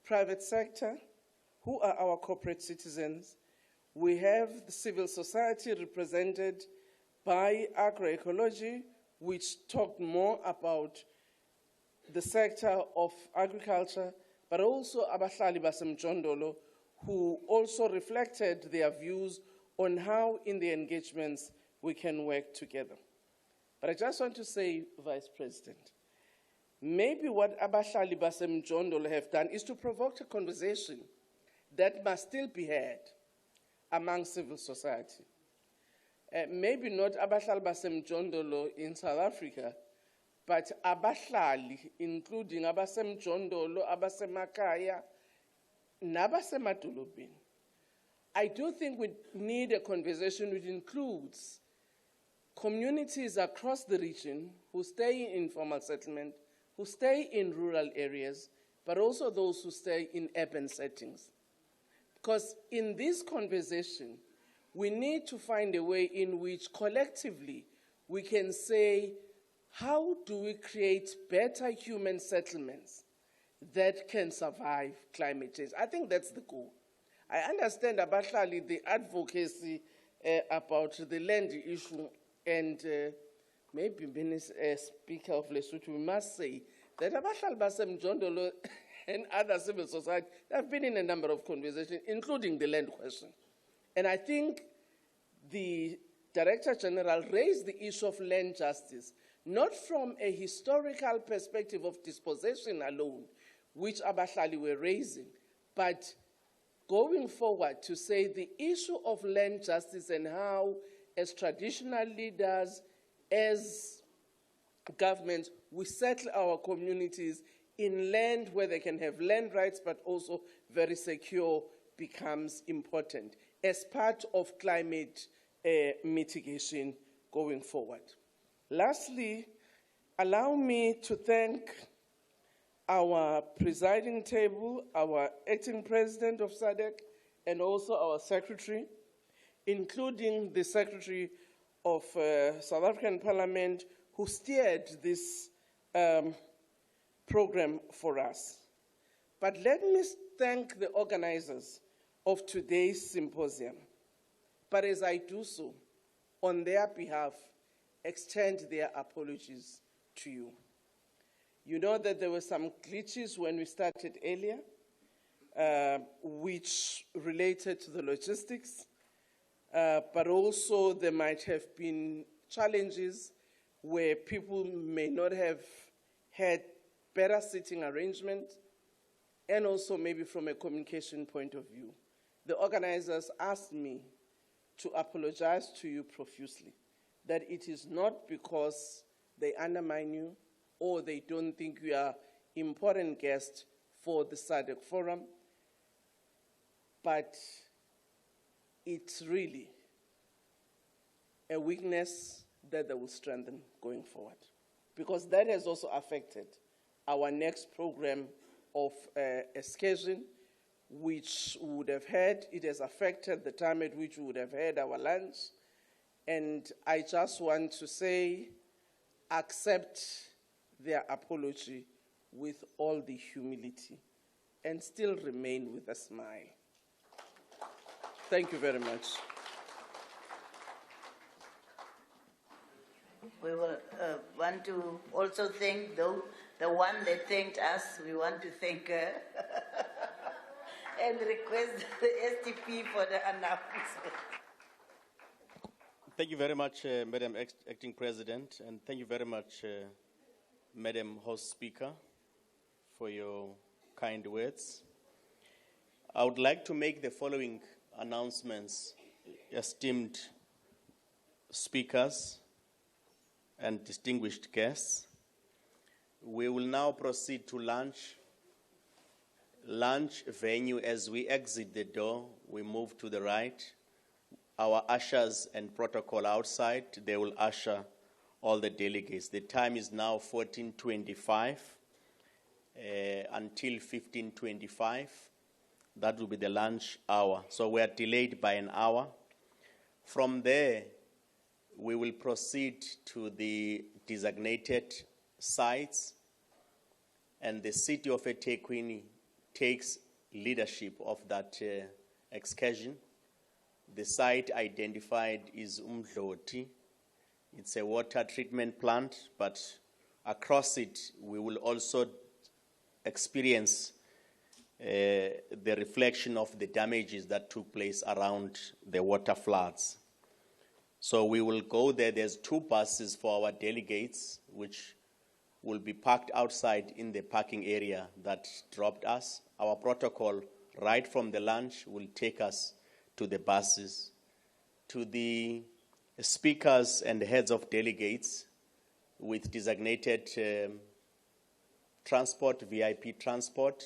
private sector, who are our corporate citizens. We have the civil society represented by agroecology, which talked more about the sector of agriculture, but also abahlali basemjondolo, who also reflected their views on how in the engagements we can work together. But I just want to say, Vice President, maybe what abahlali basemjondolo have done is to provoke a conversation that must still be had among civil society. Maybe not abahlali basemjondolo in South Africa, but abahlali, including abasemjondolo, abasemakaya, nabasemadolobheni. I do think we need a conversation which includes communities across the region who stay in informal settlement, who stay in rural areas, but also those who stay in urban settings. Because in this conversation, we need to find a way in which collectively we can say, how do we create better human settlements that can survive climate change? I think that's the goal. I understand abahlali the advocacy about the land issue, and maybe being a speaker of Lesotho, we must say that abahlali basemjondolo and other civil society have been in a number of conversations, including the land question. And I think the Director General raised the issue of land justice, not from a historical perspective of dispossession alone, which abahlali were raising, but going forward to say the issue of land justice and how, as traditional leaders, as governments, we settle our communities in land where they can have land rights, but also very secure, becomes important as part of climate mitigation going forward. Lastly, allow me to thank our presiding table, our acting president of SADC, and also our secretary, including the secretary of South African Parliament, who steered this program for us. But let me thank the organizers of today's symposium. But as I do so, on their behalf, extend their apologies to you. You know that there were some glitches when we started earlier, which related to the logistics, but also there might have been challenges where people may not have had better seating arrangement, and also maybe from a communication point of view. The organizers asked me to apologize to you profusely, that it is not because they undermine you or they don't think you are important guests for the SADC Forum, but it's really a weakness that they will strengthen going forward, because that has also affected our next program of excursion, which we would have had. It has affected the time at which we would have had our lunch. And I just want to say, accept their apology with all the humility and still remain with a smile. Thank you very much. We will want to also thank the one that thanked us. We want to thank her and request the STP for the announcement. Thank you very much, Madam Acting President, and thank you very much, Madam Host Speaker, for your kind words. I would like to make the following announcements, esteemed speakers and distinguished guests. We will now proceed to lunch. Lunch venue, as we exit the door, we move to the right. Our ushers and protocol outside, they will usher all the delegates. The time is now 14:25 until 15:25. That will be the lunch hour. So we are delayed by an hour. From there, we will proceed to the designated sites, and the city of eThekwini takes leadership of that excursion. The site identified is Umhlanga. It's a water treatment plant, but across it, we will also experience the reflection of the damages that took place around the water floods. So we will go there. There's 2 buses for our delegates, which will be parked outside in the parking area that dropped us. Our protocol, right from the lunch, will take us to the buses. To the speakers and heads of delegates with designated transport, VIP transport,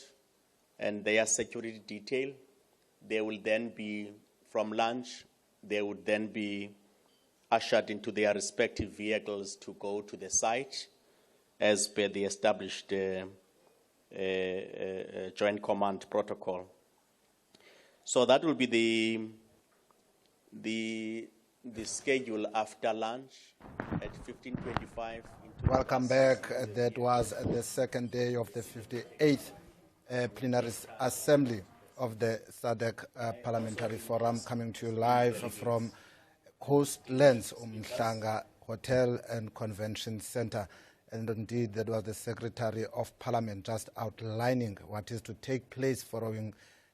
and their security detail, they will then be, from lunch, they would then be ushered into their respective vehicles to go to the site as per the established Joint Command protocol. So that will be the schedule after lunch at 15:25. Welcome back. That was the second day of the 58th Plenary Assembly of the SADC Parliamentary Forum, coming to you live from Coastlands, Umhlanga Hotel and Convention Center. And indeed, that was the Secretary of Parliament just outlining what is to take place following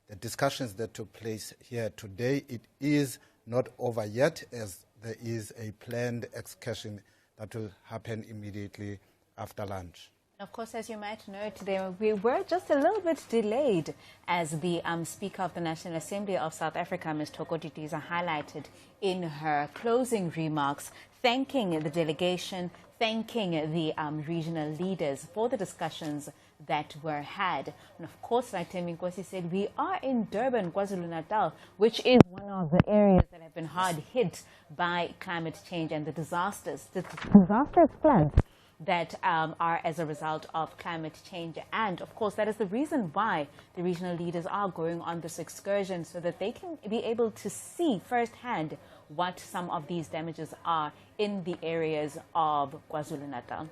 the discussions that took place here today. It is not over yet, as there is a planned excursion that will happen immediately after lunch. Of course, as you might know, today we were just a little bit delayed, as the Speaker of the National Assembly of South Africa, Ms. Thoko Didiza, highlighted in her closing remarks, thanking the delegation, thanking the regional leaders for the discussions that were had. And of course, like Thembi Nkosi said, we are in Durban, KwaZulu-Natal, which is one of the areas that have been hard hit by climate change and the disastrous floods that are as a result of climate change. And of course, that is the reason why the regional leaders are going on this excursion, so that they can be able to see firsthand what some of these damages are in the areas of KwaZulu-Natal.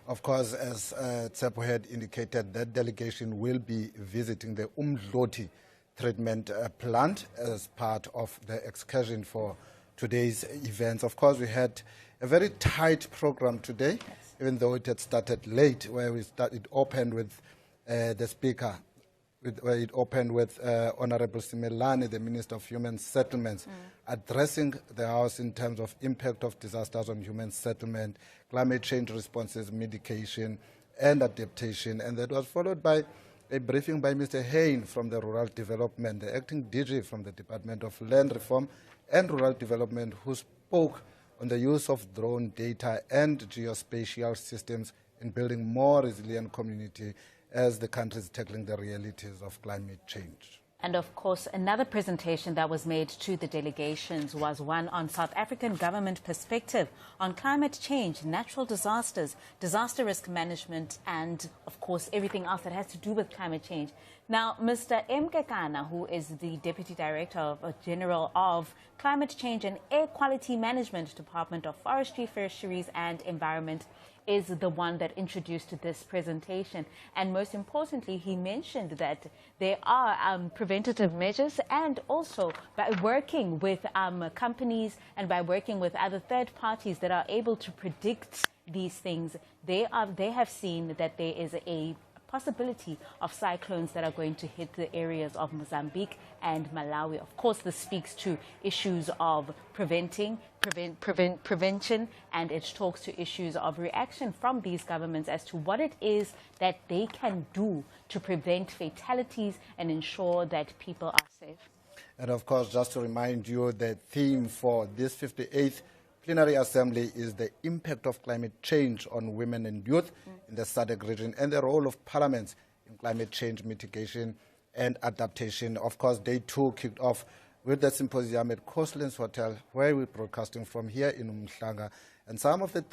Of course, as Tsepo had indicated, that delegation will be visiting the Umhlanga treatment plant as part of the excursion for today's events. Of course, we had a very tight program today, even though it had started late, where it opened with the Speaker, where it opened with Honorable Simelane, the Minister of Human Settlements, addressing the House in terms of impact of disasters on human settlement, climate change responses, mitigation, and adaptation. And that was followed by a briefing by Mr. Hayne from the Rural Development, the acting DG from the Department of Land Reform and Rural Development, who spoke on the use of drone data and geospatial systems in building more resilient community as the country is tackling the realities of climate change. And of course, another presentation that was made to the delegations was one on South African government perspective on climate change, natural disasters, disaster risk management, and of course, everything else that has to do with climate change. Now, Mr. Mkekana, who is the Deputy Director General of Climate Change and Air Quality Management, Department of Forestry, Fisheries and Environment, is the one that introduced this presentation. And most importantly, he mentioned that there are preventative measures, and also by working with companies and by working with other third parties that are able to predict these things, they have seen that there is a possibility of cyclones that are going to hit the areas of Mozambique and Malawi. Of course, this speaks to issues of prevention, and it talks to issues of reaction from these governments as to what it is that they can do to prevent fatalities and ensure that people are safe. And of course, just to remind you, the theme for this 58th Plenary Assembly is the impact of climate change on women and youth in the SADC region and the role of parliaments in climate change mitigation and adaptation. Of course, day 2 kicked off with the Symposium at Coastlands Hotel, where we're broadcasting from here in Umhlanga. And some of the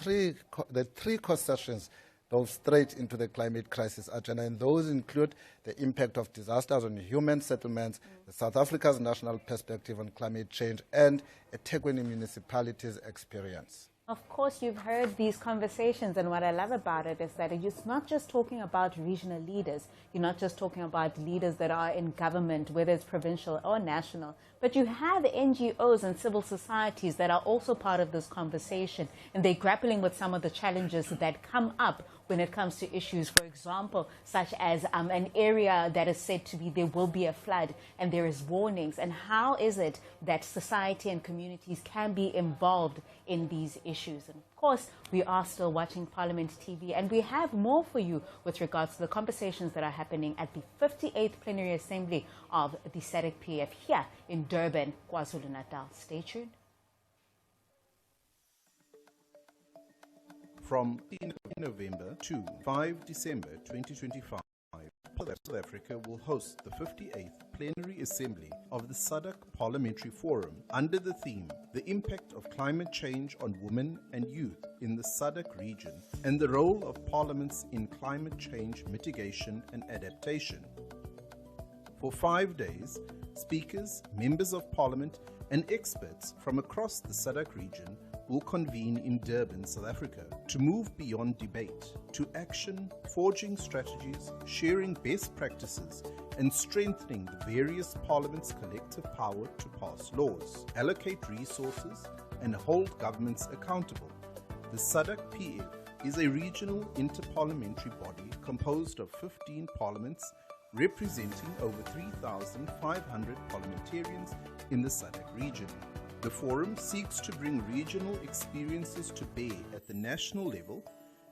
three course sessions dove straight into the climate crisis agenda, and those include the impact of disasters on human settlements, the South Africa's national perspective on climate change, and a eThekwini municipality's experience. Of course, you've heard these conversations, and what I love about it is that it's not just talking about regional leaders. You're not just talking about leaders that are in government, whether it's provincial or national, but you have NGOs and civil societies that are also part of this conversation, and they're grappling with some of the challenges that come up when it comes to issues, for example, such as an area that is said to be, there will be a flood and there is warnings. And how is it that society and communities can be involved in these issues? And of course, we are still watching Parliament TV, and we have more for you with regards to the conversations that are happening at the 58th Plenary Assembly of the SADC PF here in Durban, KwaZulu-Natal. Stay tuned. From November to 5 December 2025, South Africa will host the 58th Plenary Assembly of the SADC Parliamentary Forum under the theme, The Impact of Climate Change on Women and Youth in the SADC Region and the Role of Parliaments in Climate Change Mitigation and Adaptation. For 5 days, speakers, members of Parliament and experts from across the SADC region will convene in Durban, South Africa, to move beyond debate to action, forging strategies, sharing best practices, and strengthening the various parliaments' collective power to pass laws, allocate resources, and hold governments accountable. The SADC PF is a regional interparliamentary body composed of 15 parliaments representing over 3,500 parliamentarians in the SADC region. The forum seeks to bring regional experiences to bear at the national level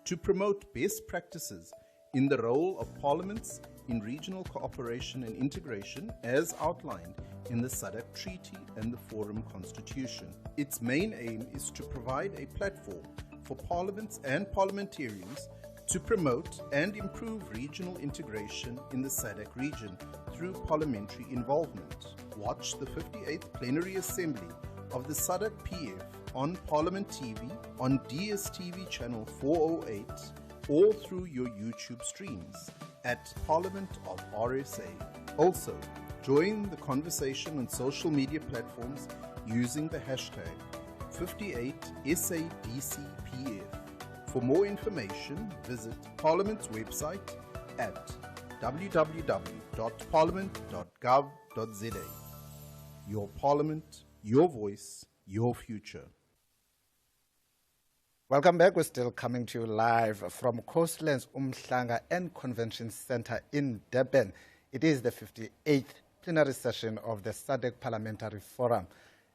to promote best practices in the role of parliaments in regional cooperation and integration as outlined in the SADC Treaty and the Forum Constitution. Its main aim is to provide a platform for parliaments and parliamentarians to promote and improve regional integration in the SADC region through parliamentary involvement. Watch the 58th Plenary Assembly of the SADC PF on Parliament TV, on DSTV channel 408, or through your YouTube streams at Parliament of RSA. Also, join the conversation on social media platforms using the hashtag 58SADCPF. For more information, visit Parliament's website at www.parliament.gov.za. Your Parliament, your voice, your future. Welcome back. We're still coming to you live from Coastlands, Umhlanga and Convention Center in Durban. It is the 58th plenary session of the SADC Parliamentary Forum.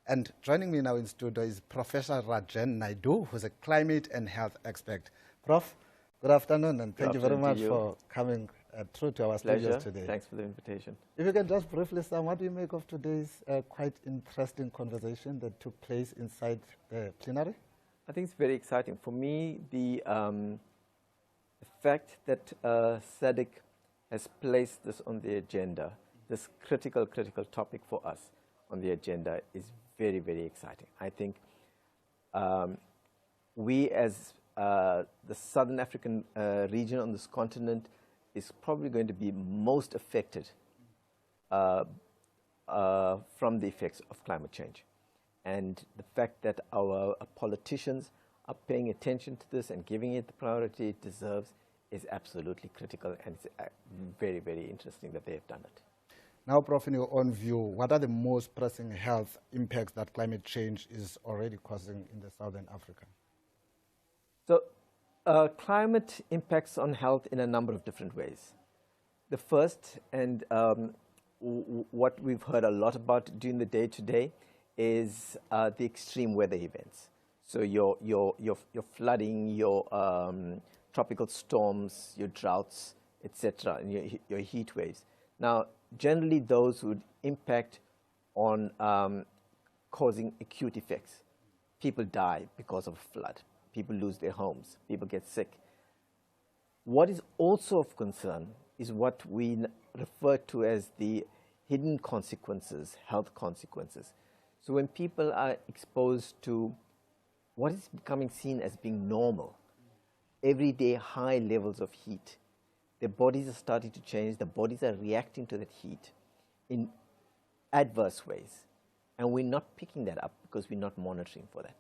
And joining me now in studio is Professor Randrianasoloniaiko, who's a climate and health expert. Prof, good afternoon, and thank you very much for coming through to our studios today. Thanks for the invitation. If you can just briefly sum, what do you make of today's quite interesting conversation that took place inside the plenary? I think it's very exciting. For me, the fact that SADC has placed this on the agenda this critical topic for us on the agenda is very, very exciting. I think we as the Southern African region on this continent is probably going to be most affected from the effects of climate change. And the fact that our politicians are paying attention to this and giving it the priority it deserves is absolutely critical, and it's very, very interesting that they have done it. Now, Prof, in your own view, what are the most pressing health impacts that climate change is already causing in the Southern Africa? So, climate impacts on health in a number of different ways. The first, and what we've heard a lot about during the day today, is the extreme weather events. So your flooding, your tropical storms, your droughts, etc., and your heat waves. Now, generally those would impact on causing acute effects. People die because of flood. People lose their homes. People get sick. What is also of concern is what we refer to as the hidden consequences, health consequences. So when people are exposed to what is becoming seen as being normal, everyday high levels of heat, their bodies are starting to change, the bodies are reacting to that heat in adverse ways. And we're not picking that up because we're not monitoring for that.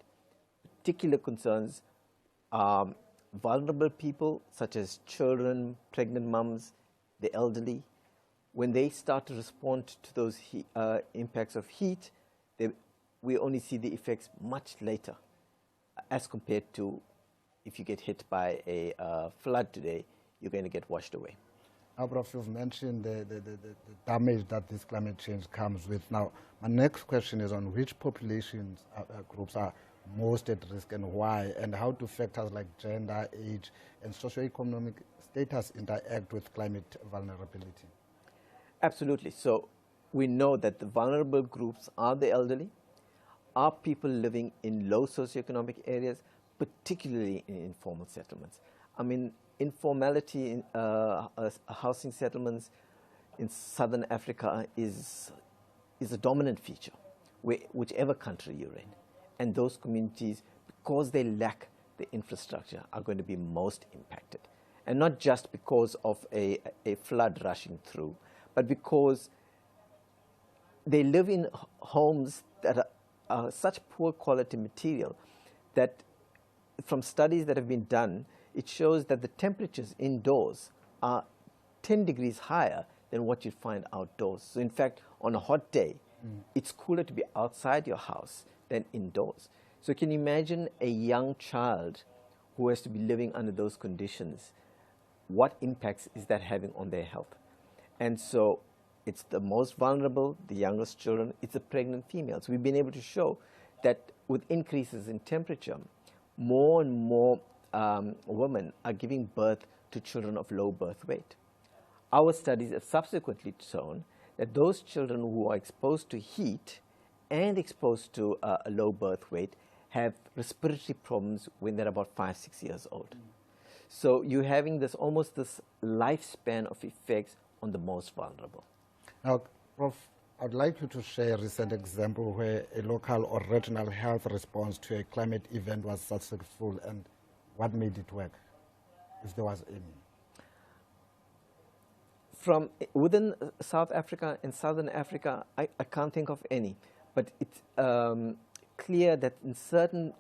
Particular concerns are vulnerable people, such as children, pregnant mums, the elderly. When they start to respond to those impacts of heat, we only see the effects much later, as compared to if you get hit by a flood today, you're going to get washed away. Now, Prof, you've mentioned the damage that this climate change comes with. Now, my next question is on which populations groups are most at risk and why, and how do factors like gender, age, and socioeconomic status interact with climate vulnerability? Absolutely. So we know that the vulnerable groups are the elderly, are people living in low socioeconomic areas, particularly in informal settlements. I mean, informality in housing settlements in Southern Africa is a dominant feature, whichever country you're in. And those communities, because they lack the infrastructure, are going to be most impacted. And not just because of a flood rushing through, but because they live in homes that are such poor quality material that from studies that have been done, it shows that the temperatures indoors are 10 degrees higher than what you'd find outdoors. So in fact, on a hot day, it's cooler to be outside your house than indoors. So can you imagine a young child who has to be living under those conditions? What impacts is that having on their health? And so it's the most vulnerable, the youngest children, it's the pregnant females. We've been able to show that with increases in temperature, more and more women are giving birth to children of low birth weight. Our studies have subsequently shown that those children who are exposed to heat and exposed to a low birth weight have respiratory problems when they're about 5-6 years old. So you're having this almost this lifespan of effects on the most vulnerable. Now, Prof, I'd like you to share a recent example where a local or regional health response to a climate event was successful and what made it work, if there was any. From within South Africa and Southern Africa, I can't think of any, but it's clear that in certain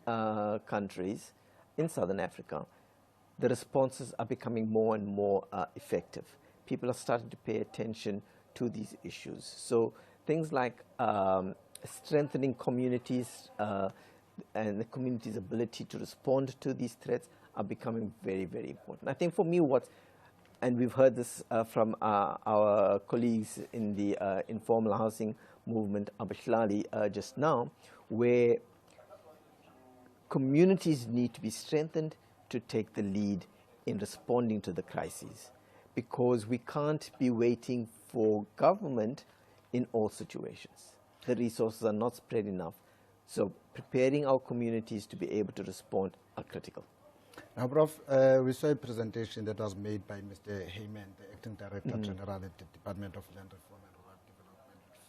countries in Southern Africa, the responses are becoming more and more effective. People are starting to pay attention to these issues. So things like strengthening communities and the community's ability to respond to these threats are becoming very, very important. I think for me and we've heard this from our colleagues in the informal housing movement, Umhlanga, just now, where communities need to be strengthened to take the lead in responding to the crises, because we can't be waiting for government in all situations. The resources are not spread enough. So preparing our communities to be able to respond are critical. Now, Prof, we saw a presentation that was made by Mr. Heyman, the Acting Director General at the Department of Land Reform and Rural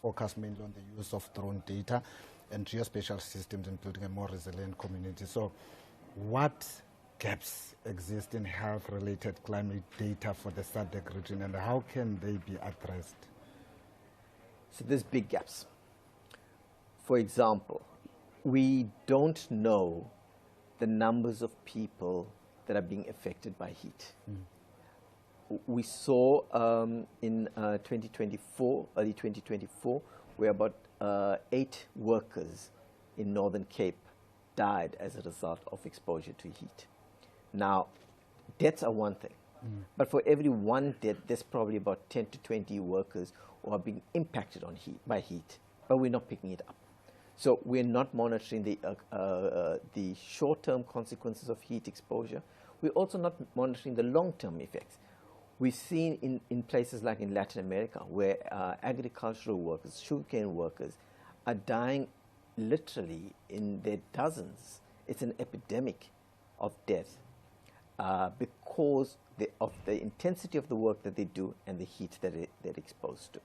focus mainly on the use of drone data and geospatial systems, including a more resilient community. So what gaps exist in health-related climate data for the SADC region, and how can they be addressed? So there's big gaps. For example, we don't know the numbers of people that are being affected by heat. We saw in 2024, early 2024, where about 8 workers in Northern Cape died as a result of exposure to heat. Now, deaths are one thing, but for every one death, there's probably about 10 to 20 workers who are being impacted by heat, but we're not picking it up. So we're not monitoring the short-term consequences of heat exposure. We're also not monitoring the long-term effects. We've seen in places like in Latin America where agricultural workers, sugarcane workers, are dying literally in their dozens. It's an epidemic of death because of the intensity of the work that they do and the heat that they're exposed to.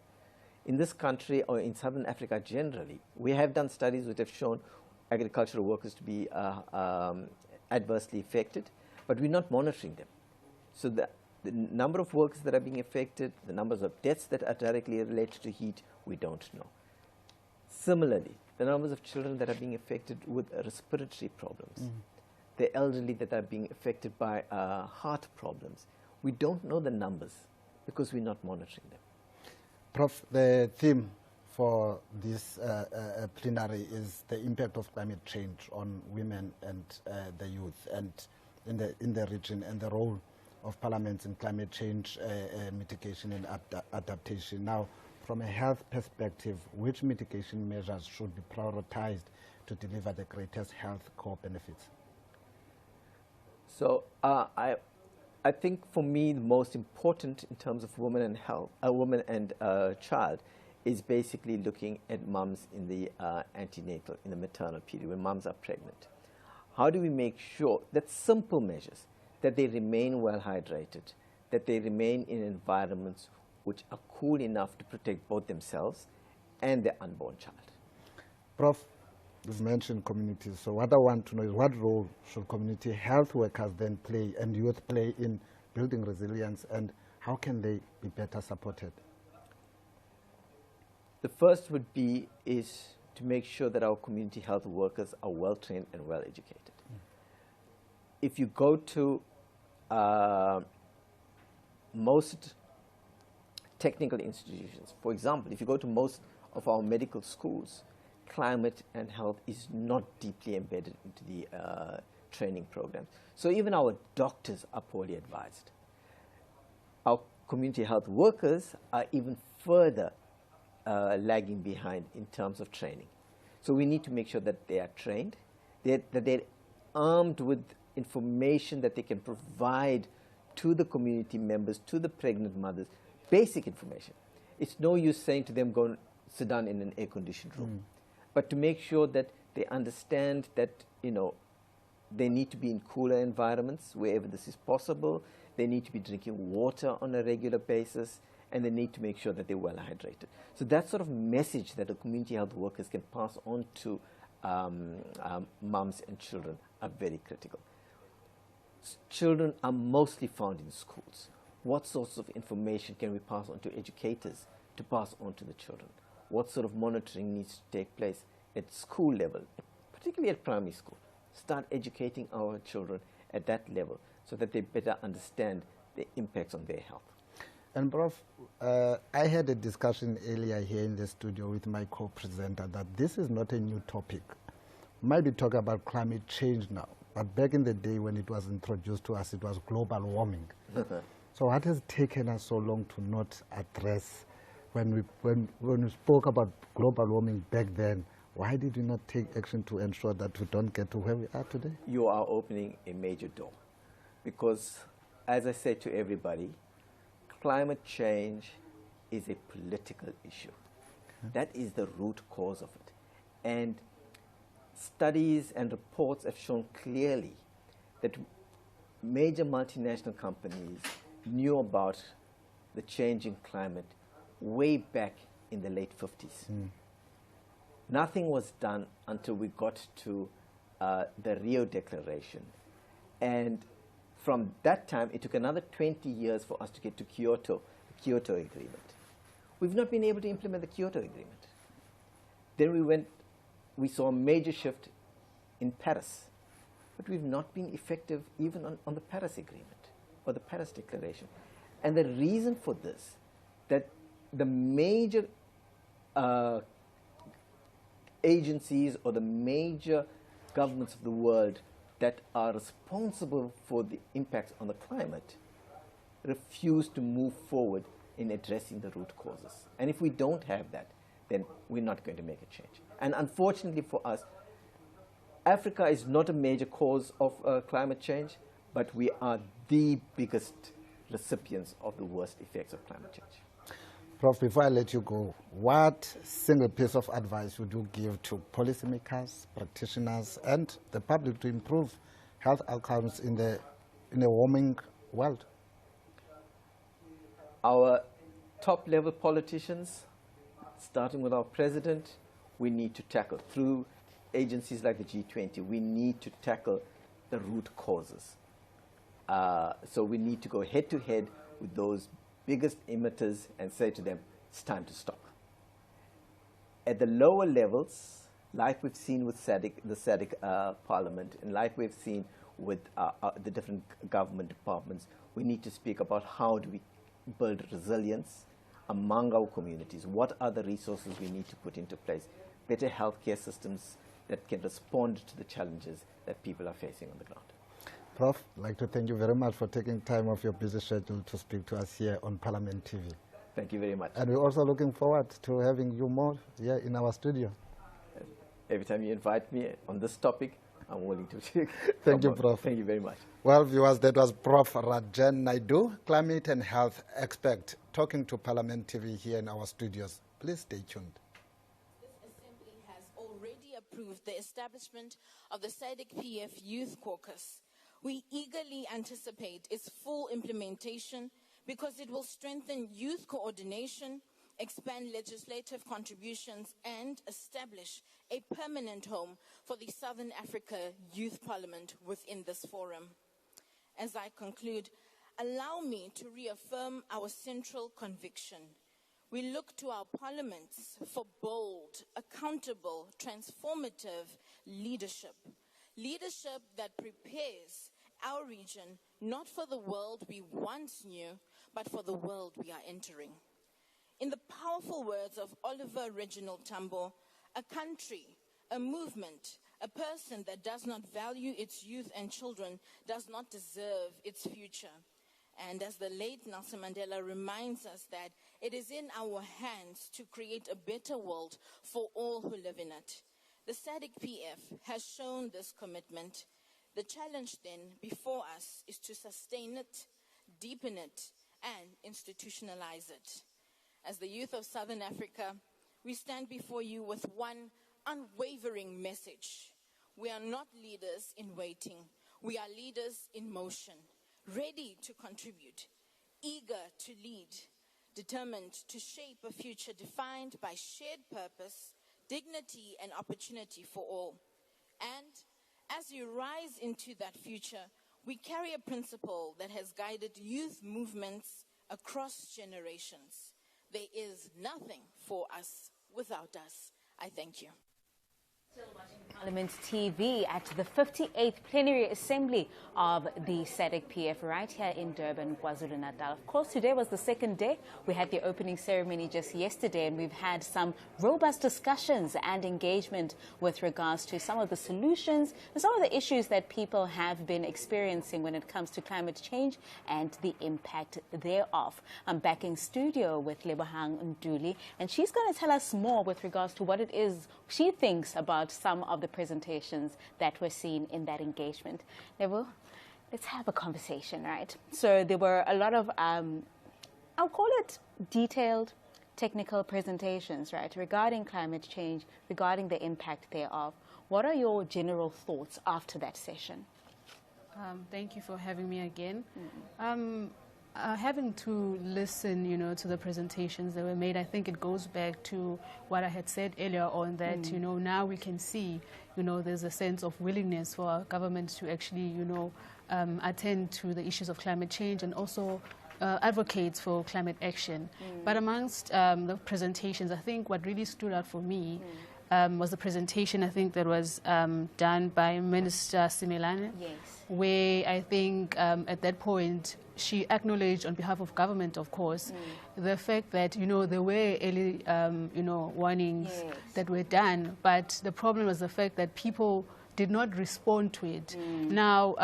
In this country, or in Southern Africa generally, we have done studies which have shown agricultural workers to be adversely affected, but we're not monitoring them. So the number of workers that are being affected, the numbers of deaths that are directly related to heat, we don't know. Similarly, the numbers of children that are being affected with respiratory problems, the elderly that are being affected by heart problems, we don't know the numbers because we're not monitoring them. Prof, the theme for this plenary is the impact of climate change on women and the youth, and in the region, and the role of parliaments in climate change mitigation and adaptation. Now, from a health perspective, which mitigation measures should be prioritized to deliver the greatest health core benefits? So I think for me the most important in terms of women and health, woman and child, is basically looking at mums in the antenatal, in the maternal period, when mums are pregnant. How do we make sure that simple measures, that they remain well hydrated, that they remain in environments which are cool enough to protect both themselves and their unborn child? Prof, you've mentioned communities, so what I want to know is what role should community health workers then play and youth play in building resilience, and how can they be better supported? The first would be is to make sure that our community health workers are well trained and well educated. If you go to most technical institutions, for example, if you go to most of our medical schools, climate and health is not deeply embedded into the training programs. So even our doctors are poorly advised. Our community health workers are even further lagging behind in terms of training. So we need to make sure that they are trained, that they're armed with information that they can provide to the community members, to the pregnant mothers, basic information. It's no use saying to them, go and sit down in an air-conditioned room. But to make sure that they understand that, you know, they need to be in cooler environments wherever this is possible, they need to be drinking water on a regular basis, and they need to make sure that they're well hydrated. So that sort of message that the community health workers can pass on to mums and children are very critical. Children are mostly found in schools. What sorts of information can we pass on to educators to pass on to the children? What sort of monitoring needs to take place at school level, particularly at primary school? Start educating our children at that level so that they better understand the impacts on their health. And Prof, I had a discussion earlier here in the studio with my co-presenter that this is not a new topic. We might be talking about climate change now, but back in the day when it was introduced to us, it was global warming. So what has taken us so long to not address, when we spoke about global warming back then, why did we not take action to ensure that we don't get to where we are today? You are opening a major door because, as I said to everybody, climate change is a political issue. That is the root cause of it. And studies and reports have shown clearly that major multinational companies knew about the changing climate way back in the late 50s. Nothing was done until we got to the Rio Declaration. And from that time, it took another 20 years for us to get to Kyoto, the Kyoto Agreement. We've not been able to implement the Kyoto Agreement. Then we saw a major shift in Paris, but we've not been effective even on the Paris Agreement or the Paris Declaration. And the reason for this, that the major agencies or the major governments of the world that are responsible for the impacts on the climate refuse to move forward in addressing the root causes. And if we don't have that, then we're not going to make a change. And unfortunately for us, Africa is not a major cause of climate change, but we are the biggest recipients of the worst effects of climate change. Prof, before I let you go, what single piece of advice would you give to policymakers, practitioners, and the public to improve health outcomes in a warming world? Our top-level politicians, starting with our president, we need to tackle through agencies like the G20. We need to tackle the root causes. So we need to go head-to-head with those biggest emitters and say to them, it's time to stop. At the lower levels, like we've seen with SADC, the SADC Parliament, and like we've seen with the different government departments, we need to speak about how do we build resilience among our communities. What are the resources we need to put into place? Better healthcare systems that can respond to the challenges that people are facing on the ground. Prof, I'd like to thank you very much for taking time off your busy schedule to speak to us here on Parliament TV. Thank you very much. And we're also looking forward to having you more here in our studio. Every time you invite me on this topic, I'm willing to take. Thank you, Prof. Thank you very much. Well, viewers, that was Prof. Randrianasoloniaiko, climate and health expert, talking to Parliament TV here in our studios. Please stay tuned. This assembly has already approved the establishment of the SADC PF Youth Caucus. We eagerly anticipate its full implementation because it will strengthen youth coordination, expand legislative contributions, and establish a permanent home for the Southern Africa Youth Parliament within this forum. As I conclude, allow me to reaffirm our central conviction. We look to our parliaments for bold, accountable, transformative leadership. Leadership that prepares our region not for the world we once knew, but for the world we are entering. In the powerful words of Oliver Reginald Tambo, a country, a movement, a person that does not value its youth and children does not deserve its future. And as the late Nelson Mandela reminds us that it is in our hands to create a better world for all who live in it. The SADC PF has shown this commitment. The challenge then before us is to sustain it, deepen it, and institutionalize it. As the youth of Southern Africa, we stand before you with one unwavering message. We are not leaders in waiting. We are leaders in motion, ready to contribute, eager to lead, determined to shape a future defined by shared purpose, dignity, and opportunity for all. And as you rise into that future, we carry a principle that has guided youth movements across generations. There is nothing for us without us. I thank you. Still watching Parliament TV at the 58th Plenary Assembly of the SADC PF right here in Durban, KwaZulu-Natal. Of course, today was the second day. We had the opening ceremony just yesterday, and we've had some robust discussions and engagement with regards to some of the solutions and some of the issues that people have been experiencing when it comes to climate change and the impact thereof. I'm back in studio with Lebohang Nduli, and she's going to tell us more with regards to what it is she thinks about some of the presentations that were seen in that engagement. Lebo, let's have a conversation, right? So there were a lot of, I'll call it detailed technical presentations, right, regarding climate change, regarding the impact thereof. What are your general thoughts after that session? Thank you for having me again. Having to listen, to the presentations that were made, I think it goes back to what I had said earlier on, that, now we can see, there's a sense of willingness for our government to actually, attend to the issues of climate change and also advocates for climate action. But amongst the presentations, I think what really stood out for me was the presentation, I think, that was done by Minister Simelane, where I think at that point she acknowledged on behalf of government, of course, the fact that, there were early, warnings that were done, but the problem was the fact that people did not respond to it. Now,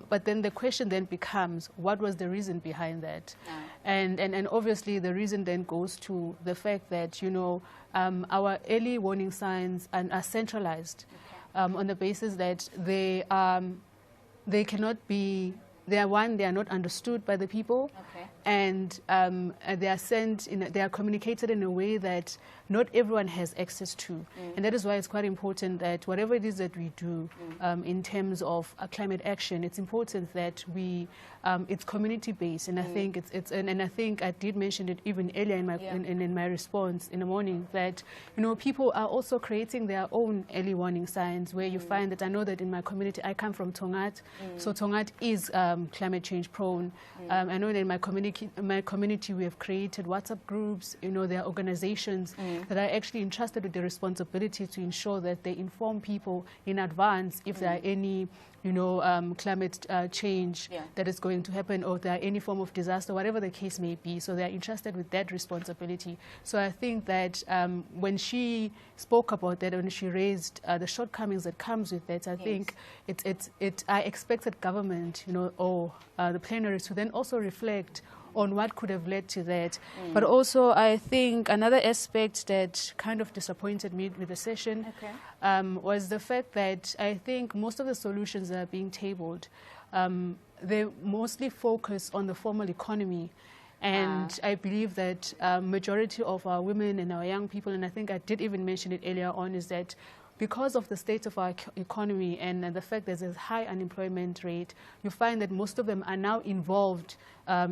but then the question then becomes, what was the reason behind that? And obviously the reason then goes to the fact that, our early warning signs are centralized on the basis that they cannot be, they are not understood by the people, and they are they are communicated in a way that not everyone has access to. And that is why it's quite important that whatever it is that we do in terms of climate action, it's important that it's community-based. And I think and I think I did mention it even earlier in my response in the morning, that people are also creating their own early warning signs, where you find that, I know that in my community, I come from Tongat, so Tongat is climate change prone. I know that in my community we have created WhatsApp groups. There are organizations that are actually entrusted with the responsibility to ensure that they inform people in advance if there are any climate change that is going to happen, or if there are any form of disaster, whatever the case may be. So they are entrusted with that responsibility. So I think that when she spoke about that, when she raised the shortcomings that comes with that, I think I expected government, or the plenary to then also reflect on what could have led to that. But also, I think another aspect that kind of disappointed me with the session was the fact that I think most of the solutions that are being tabled, they mostly focus on the formal economy. And I believe that majority of our women and our young people, and I think I did even mention it earlier on, is that because of the state of our economy and the fact that there's a high unemployment rate, you find that most of them are now involved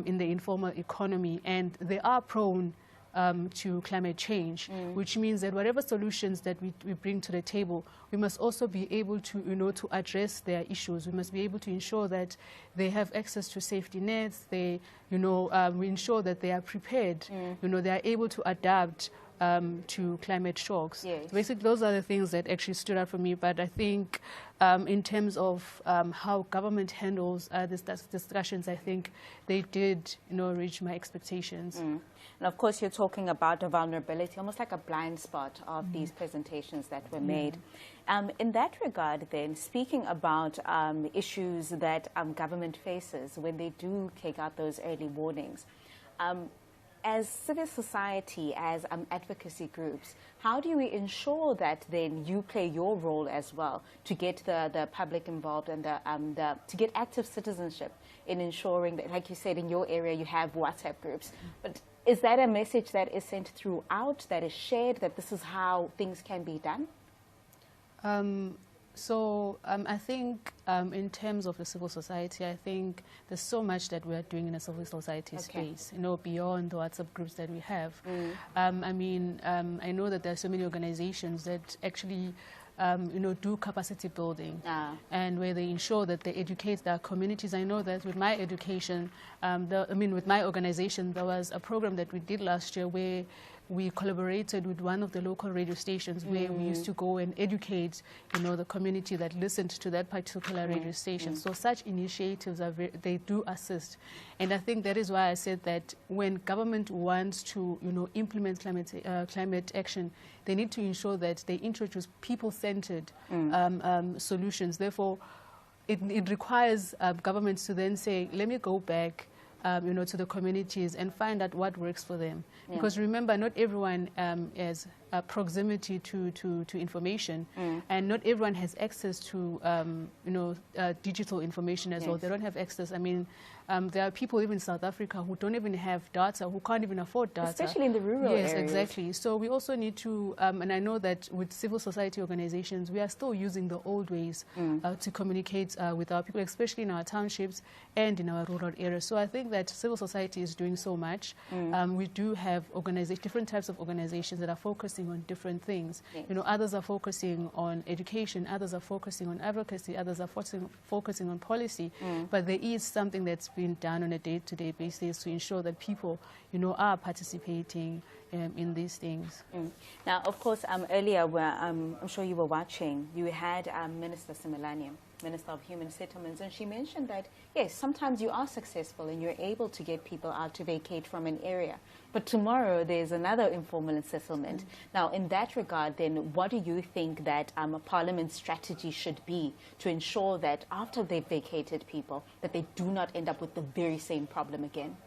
in the informal economy, and they are prone to climate change, which means that whatever solutions that we bring to the table, we must also be able to, to address their issues. We must be able to ensure that they have access to safety nets. They, we ensure that they are prepared. They are able to adapt to climate shocks. Basically, those are the things that actually stood out for me. But I think in terms of how government handles these discussions, I think they did, reach my expectations. And of course, you're talking about the vulnerability, almost like a blind spot of these presentations that were made. In that regard, then, speaking about issues that government faces when they do take out those early warnings, as civil society, as advocacy groups, how do we ensure that then you play your role as well to get the public involved and to get active citizenship in ensuring that, like you said, in your area you have WhatsApp groups, but is that a message that is sent throughout, that is shared, that this is how things can be done? I think in terms of the civil society, I think there's so much that we are doing in the civil society space, beyond the WhatsApp groups that we have. I know that there are so many organizations that actually do capacity building and where they ensure that they educate their communities. I know that with my education, with my organization, there was a program that we did last year where we collaborated with one of the local radio stations where we used to go and educate, the community that listened to that particular radio station. So such initiatives they do assist, and I think that is why I said that when government wants to, implement climate action, they need to ensure that they introduce people-centered solutions. Therefore, it requires governments to then say, let me go back to the communities and find out what works for them. Because remember, not everyone proximity to information, and not everyone has access to digital information as well. They don't have access. I mean, there are people even in South Africa who don't even have data, who can't even afford data. Especially in the rural areas. Yes, exactly. So we also need to, and I know that with civil society organizations, we are still using the old ways to communicate with our people, especially in our townships and in our rural areas. So I think that civil society is doing so much. We do have different types of organizations that are focusing on different things. Yes. You know, others are focusing on education, others are focusing on advocacy, others are focusing on policy. But there is something that's been done on a day-to-day basis to ensure that people, you know, are participating in these things. Now, of course, earlier, I'm sure you were watching, you had Minister Simelane, Minister of Human Settlements, and she mentioned that, yes, sometimes you are successful and you're able to get people out to vacate from an area. But tomorrow there's another informal settlement. Now, in that regard, then, what do you think that Parliament's strategy should be to ensure that after they've vacated people, that they do not end up with the very same problem again?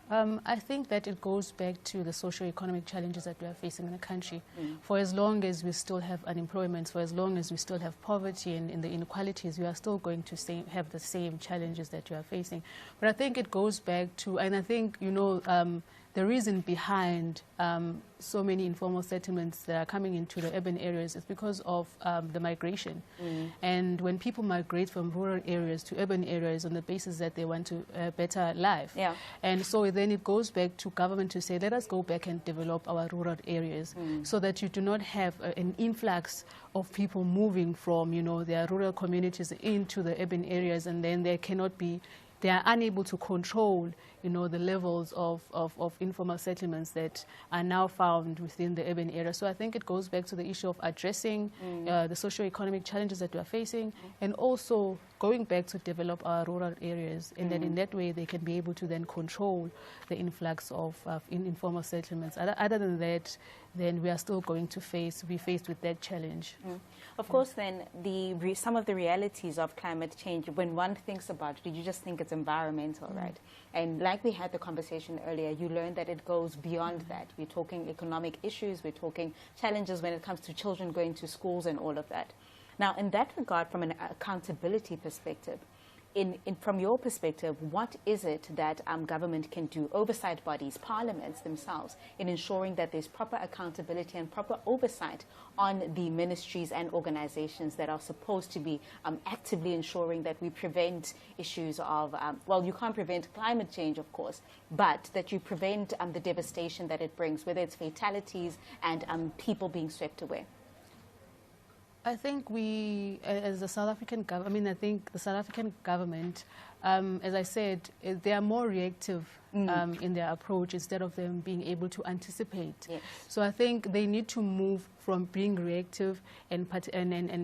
I think that it goes back to the socio-economic challenges that we are facing in the country. For as long as we still have unemployment, for as long as we still have poverty and the inequalities, we are still going to have the same challenges that we are facing. But I think it goes back to, and I think, you know, the reason behind so many informal settlements that are coming into the urban areas is because of the migration. And when people migrate from rural areas to urban areas on the basis that they want a better life. And so then it goes back to government to say, let us go back and develop our rural areas so that you do not have an influx of people moving from, you know, their rural communities into the urban areas, and then they are unable to control, you know, the levels of informal settlements that are now found within the urban area. So I think it goes back to the issue of addressing the socio-economic challenges that we are facing, and also going back to develop our rural areas, and then in that way they can be able to then control the influx of informal settlements. Other than that, then we are still going to be faced with that challenge. Of course, then, some of the realities of climate change, when one thinks about it, you just think it's environmental, right? And like we had the conversation earlier, you learned that it goes beyond that. We're talking economic issues, we're talking challenges when it comes to children going to schools and all of that. Now, in that regard, from an accountability perspective, from your perspective, what is it that government can do, oversight bodies, parliaments themselves, in ensuring that there's proper accountability and proper oversight on the ministries and organizations that are supposed to be actively ensuring that we prevent issues of, well, you can't prevent climate change, of course, but that you prevent the devastation that it brings, whether it's fatalities and people being swept away? I think we, as the South African government, I think the South African government, as I said, they are more reactive in their approach instead of them being able to anticipate. Yes. So I think they need to move from being reactive and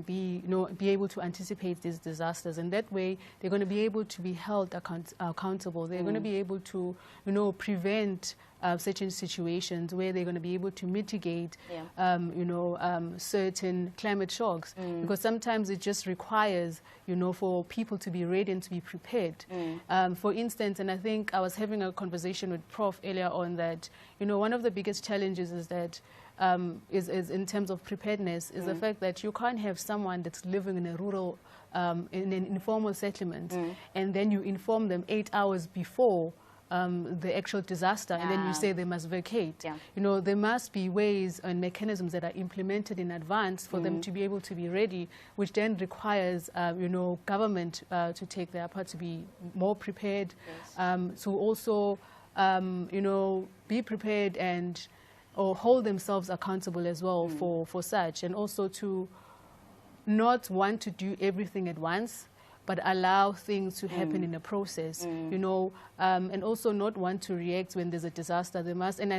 be able to anticipate these disasters. And that way, they're going to be able to be held accountable. They're going to be able to, prevent certain situations where they're going to be able to mitigate, certain climate shocks. Because sometimes it just requires, for people to be ready and to be prepared. For instance, and I think I was having a conversation with Prof earlier on that, one of the biggest challenges is that is in terms of preparedness is the fact that you can't have someone that's living in a rural, in an informal settlement, and then you inform them 8 hours before the actual disaster, and then you say they must vacate. There must be ways and mechanisms that are implemented in advance for them to be able to be ready, which then requires, government to take their part, to be more prepared, to also, be prepared and or hold themselves accountable as well for such, and also to not want to do everything at once, but allow things to happen in a process, and also not want to react when there's a disaster. They must, and I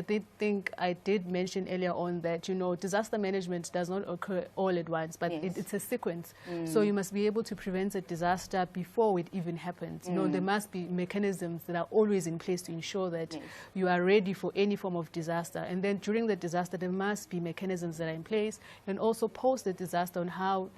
did mention earlier on that, disaster management does not occur all at once, but it's a sequence. So you must be able to prevent a disaster before it even happens. There must be mechanisms that are always in place to ensure that you are ready for any form of disaster. And then during the disaster, there must be mechanisms that are in place, and also post the disaster on how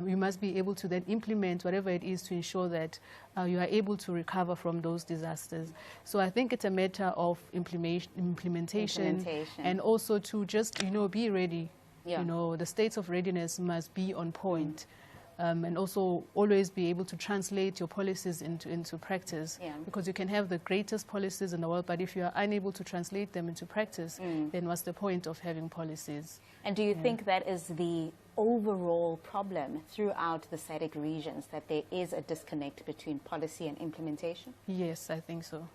you must be able to then implement whatever it is to ensure that you are able to recover from those disasters. So I think it's a matter of implementation. And also to just, be ready. Yeah. The state of readiness must be on point. And also always be able to translate your policies into practice. Yeah. Because you can have the greatest policies in the world, but if you are unable to translate them into practice, then what's the point of having policies? And do you think that is the overall problem throughout the SADC regions, that there is a disconnect between policy and implementation? Yes, I think so.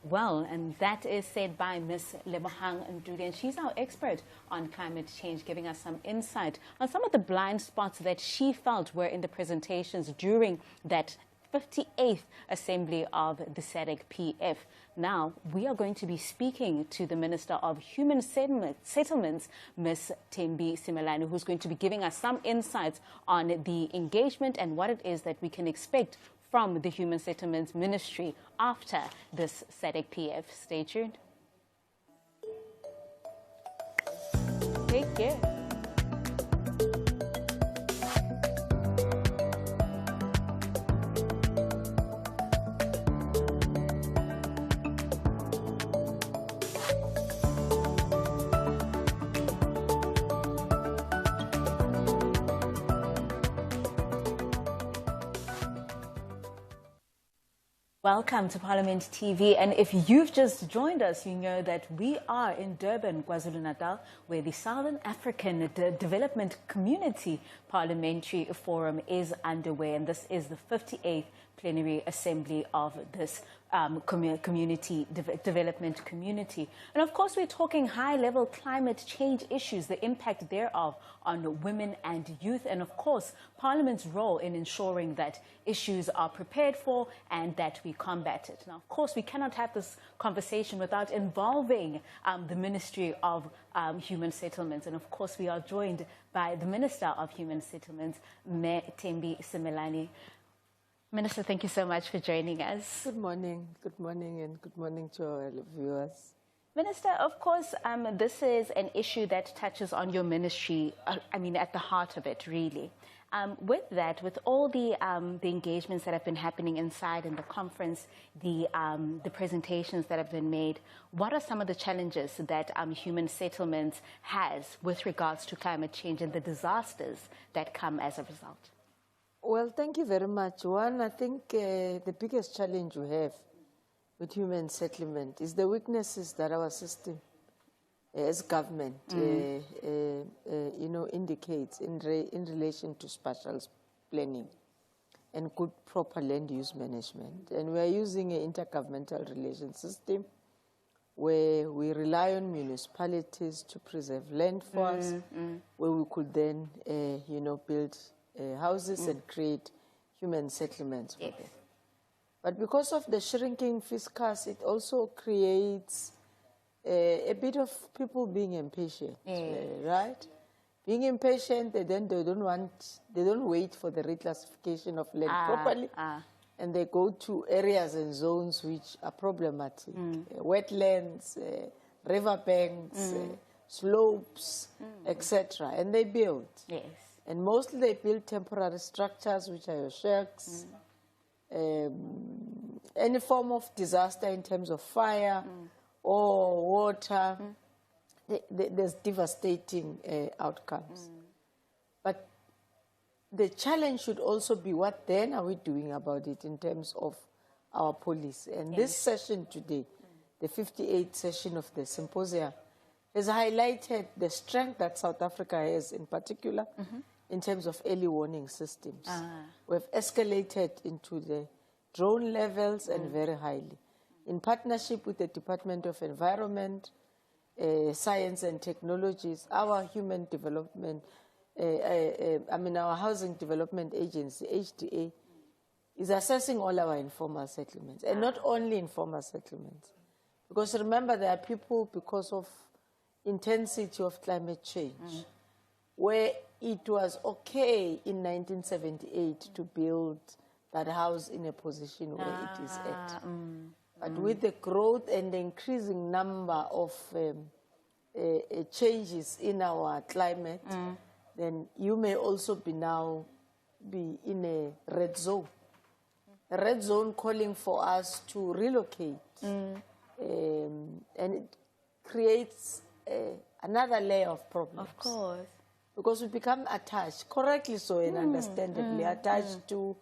Well, and that is said by Ms. Lebohang Ndudi, and she's our expert on climate change, giving us some insight on some of the blind spots that she felt were in the presentations during that 58th Assembly of the SADC PF. Now, we are going to be speaking to the Minister of Human Settlements, Ms. Thembi Simelane, who's going to be giving us some insights on the engagement and what it is that we can expect from the Human Settlements Ministry after this SADC PF. Stay tuned. Take care. Welcome to Parliament TV, and if you've just joined us, you know that we are in Durban, KwaZulu-Natal, where the Southern African Development Community Parliamentary Forum is underway, and this is the 58th Plenary Assembly of this development community. And of course, we're talking high-level climate change issues, the impact thereof on women and youth, and of course, Parliament's role in ensuring that issues are prepared for and that we combat it. Now, of course, we cannot have this conversation without involving the Ministry of Human Settlements. And of course, we are joined by the Minister of Human Settlements, Ms. Thembi Simelane. Minister, thank you so much for joining us. Good morning, and good morning to all viewers. Minister, of course, this is an issue that touches on your ministry, at the heart of it, really. With that, with all the engagements that have been happening inside in the conference, the presentations that have been made, what are some of the challenges that Human Settlements has with regards to climate change and the disasters that come as a result? Well, thank you very much. One, I think the biggest challenge we have with human settlement is the weaknesses that our system as government, indicates in relation to spatial planning and good proper land use management. And we are using an intergovernmental relation system where we rely on municipalities to preserve land for us, where we could then, build houses and create human settlements for them. But because of the shrinking fiscus, it also creates a bit of people being impatient, right? Being impatient, they don't wait for the reclassification of land properly, and they go to areas and zones which are problematic, wetlands, riverbanks, slopes, etc., and they build. Yes. And mostly they build temporary structures, which are your shacks, any form of disaster in terms of fire or water, there's devastating outcomes. But the challenge should also be, what then are we doing about it in terms of our policy? And this session today, the 58th session of the Symposium, has highlighted the strength that South Africa has in particular in terms of early warning systems. We've escalated into the drone levels and very highly. In partnership with the Department of Environment, Science and Technologies, our human development, our Housing Development Agency, HDA, is assessing all our informal settlements, and not only informal settlements. Because remember, there are people, because of intensity of climate change, where it was okay in 1978 to build that house in a position where it is at. But with the growth and the increasing number of changes in our climate, then you may also be now be in a red zone. A red zone calling for us to relocate. And it creates another layer of problems. Of course. Because we become attached, correctly so and understandably, attached to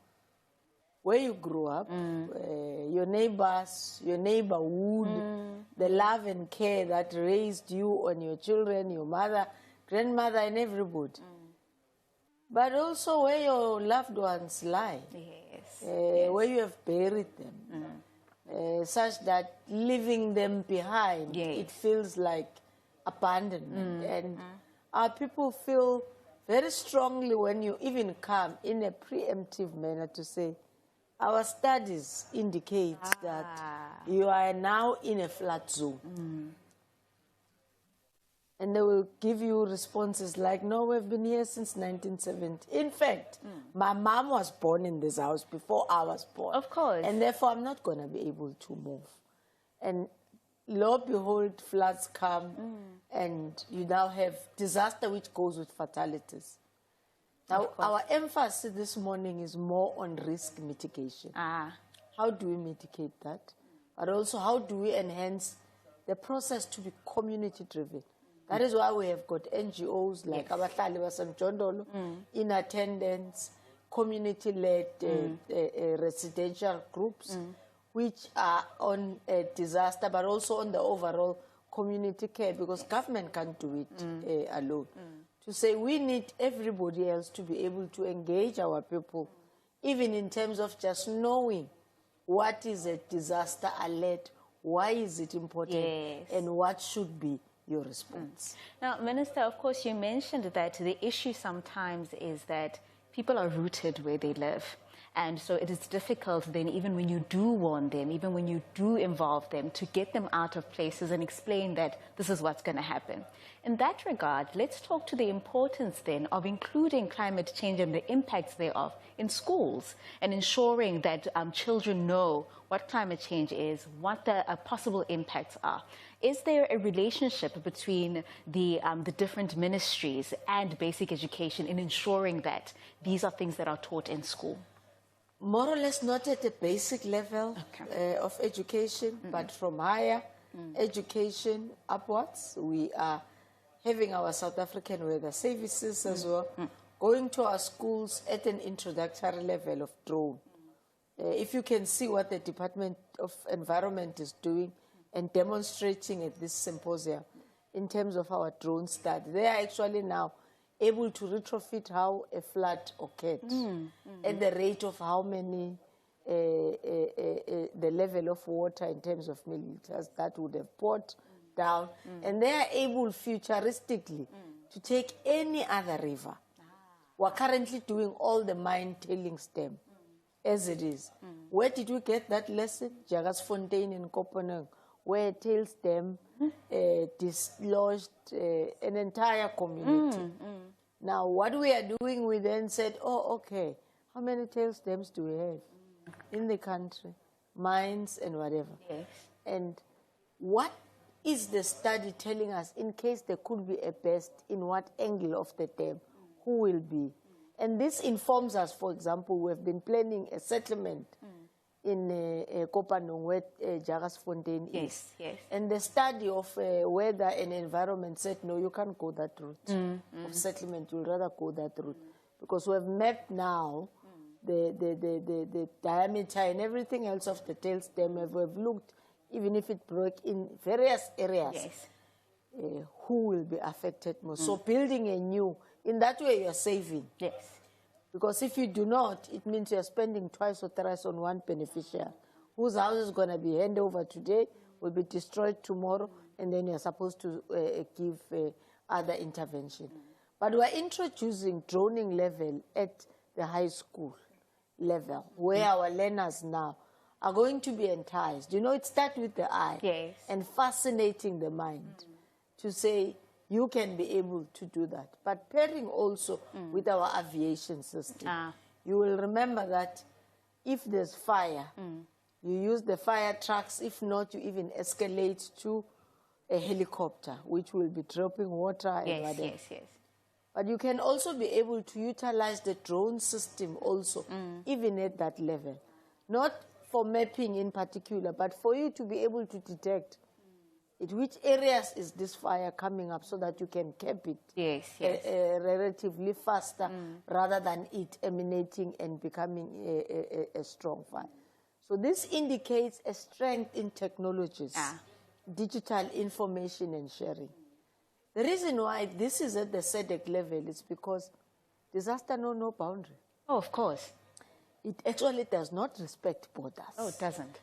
where you grew up, your neighbors, your neighborhood, the love and care that raised you and your children, your mother, grandmother, and everybody. But also where your loved ones lie, where you have buried them, such that leaving them behind, it feels like abandonment. And our people feel very strongly when you even come in a preemptive manner to say, our studies indicate that you are now in a flood zone. And they will give you responses like, no, we've been here since 1970. In fact, my mom was born in this house before I was born. Of course. And therefore, I'm not going to be able to move. And lo and behold, floods come, and you now have disaster which goes with fatalities. Now, our emphasis this morning is more on risk mitigation. How do we mitigate that? But also, how do we enhance the process to be community-driven? That is why we have got NGOs like Abahlali Basemjondolo in attendance, community-led residential groups, which are on disaster, but also on the overall community care, because government can't do it alone. To say we need everybody else to be able to engage our people, even in terms of just knowing what is a disaster alert, why is it important, and what should be your response. Now, Minister, of course, you mentioned that the issue sometimes is that people are rooted where they live. And so it is difficult then, even when you do warn them, even when you do involve them, to get them out of places and explain that this is what's going to happen. In that regard, let's talk to the importance then of including climate change and the impacts thereof in schools and ensuring that children know what climate change is, what the possible impacts are. Is there a relationship between the different ministries and basic education in ensuring that these are things that are taught in school? More or less not at the basic level of education, but from higher education upwards. We are having our South African weather services as well, going to our schools at an introductory level of drone. If you can see what the Department of Environment is doing and demonstrating at this symposium in terms of our drone study, they are actually now able to retrofit how a flood occurred at the rate of how many, the level of water in terms of milliliters that would have poured down. And they are able futuristically to take any other river. We're currently doing all the mine tailings dam as it is. Where did we get that lesson? Jagersfontein in Copenhagen, where tails dam dislodged an entire community. Now, what we are doing, we then said, oh, okay, how many tails dams do we have in the country? Mines and whatever. And what is the study telling us in case there could be a burst, in what angle of the dam, who will be? And this informs us, for example, we have been planning a settlement in Kopanong, where Jagersfontein is. And the study of weather and environment said, no, you can't go that route of settlement. You'll rather go that route. Because we have mapped now the diameter and everything else of the tails dam. We have looked, even if it broke in various areas, who will be affected most. So building a new, in that way you are saving. Because if you do not, it means you are spending twice or thrice on one beneficiary, whose house is going to be handed over today, will be destroyed tomorrow, and then you're supposed to give other intervention. But we're introducing droning level at the high school level, where our learners now are going to be enticed. You know, it starts with the eye and fascinating the mind to say, you can be able to do that. But pairing also with our aviation system. You will remember that if there's fire, you use the fire trucks. If not, you even escalate to a helicopter, which will be dropping water and whatever. But you can also be able to utilize the drone system also, even at that level. Not for mapping in particular, but for you to be able to detect in which areas is this fire coming up so that you can cap it relatively faster rather than it emanating and becoming a strong fire. So this indicates a strength in technologies, digital information and sharing. The reason why this is at the SADC level is because disaster knows no boundary. Oh, of course. It actually does not respect borders. Oh, it doesn't.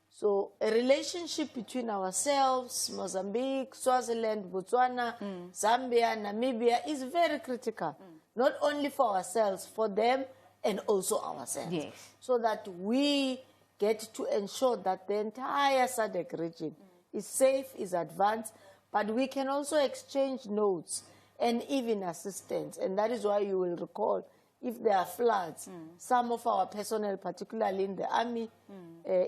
So a relationship between ourselves, Mozambique, Swaziland, Botswana, Zambia, Namibia is very critical. Not only for ourselves, for them and also ourselves. Yes. So that we get to ensure that the entire SADC region is safe, is advanced, but we can also exchange notes and even assistance. And that is why you will recall, if there are floods, some of our personnel, particularly in the army,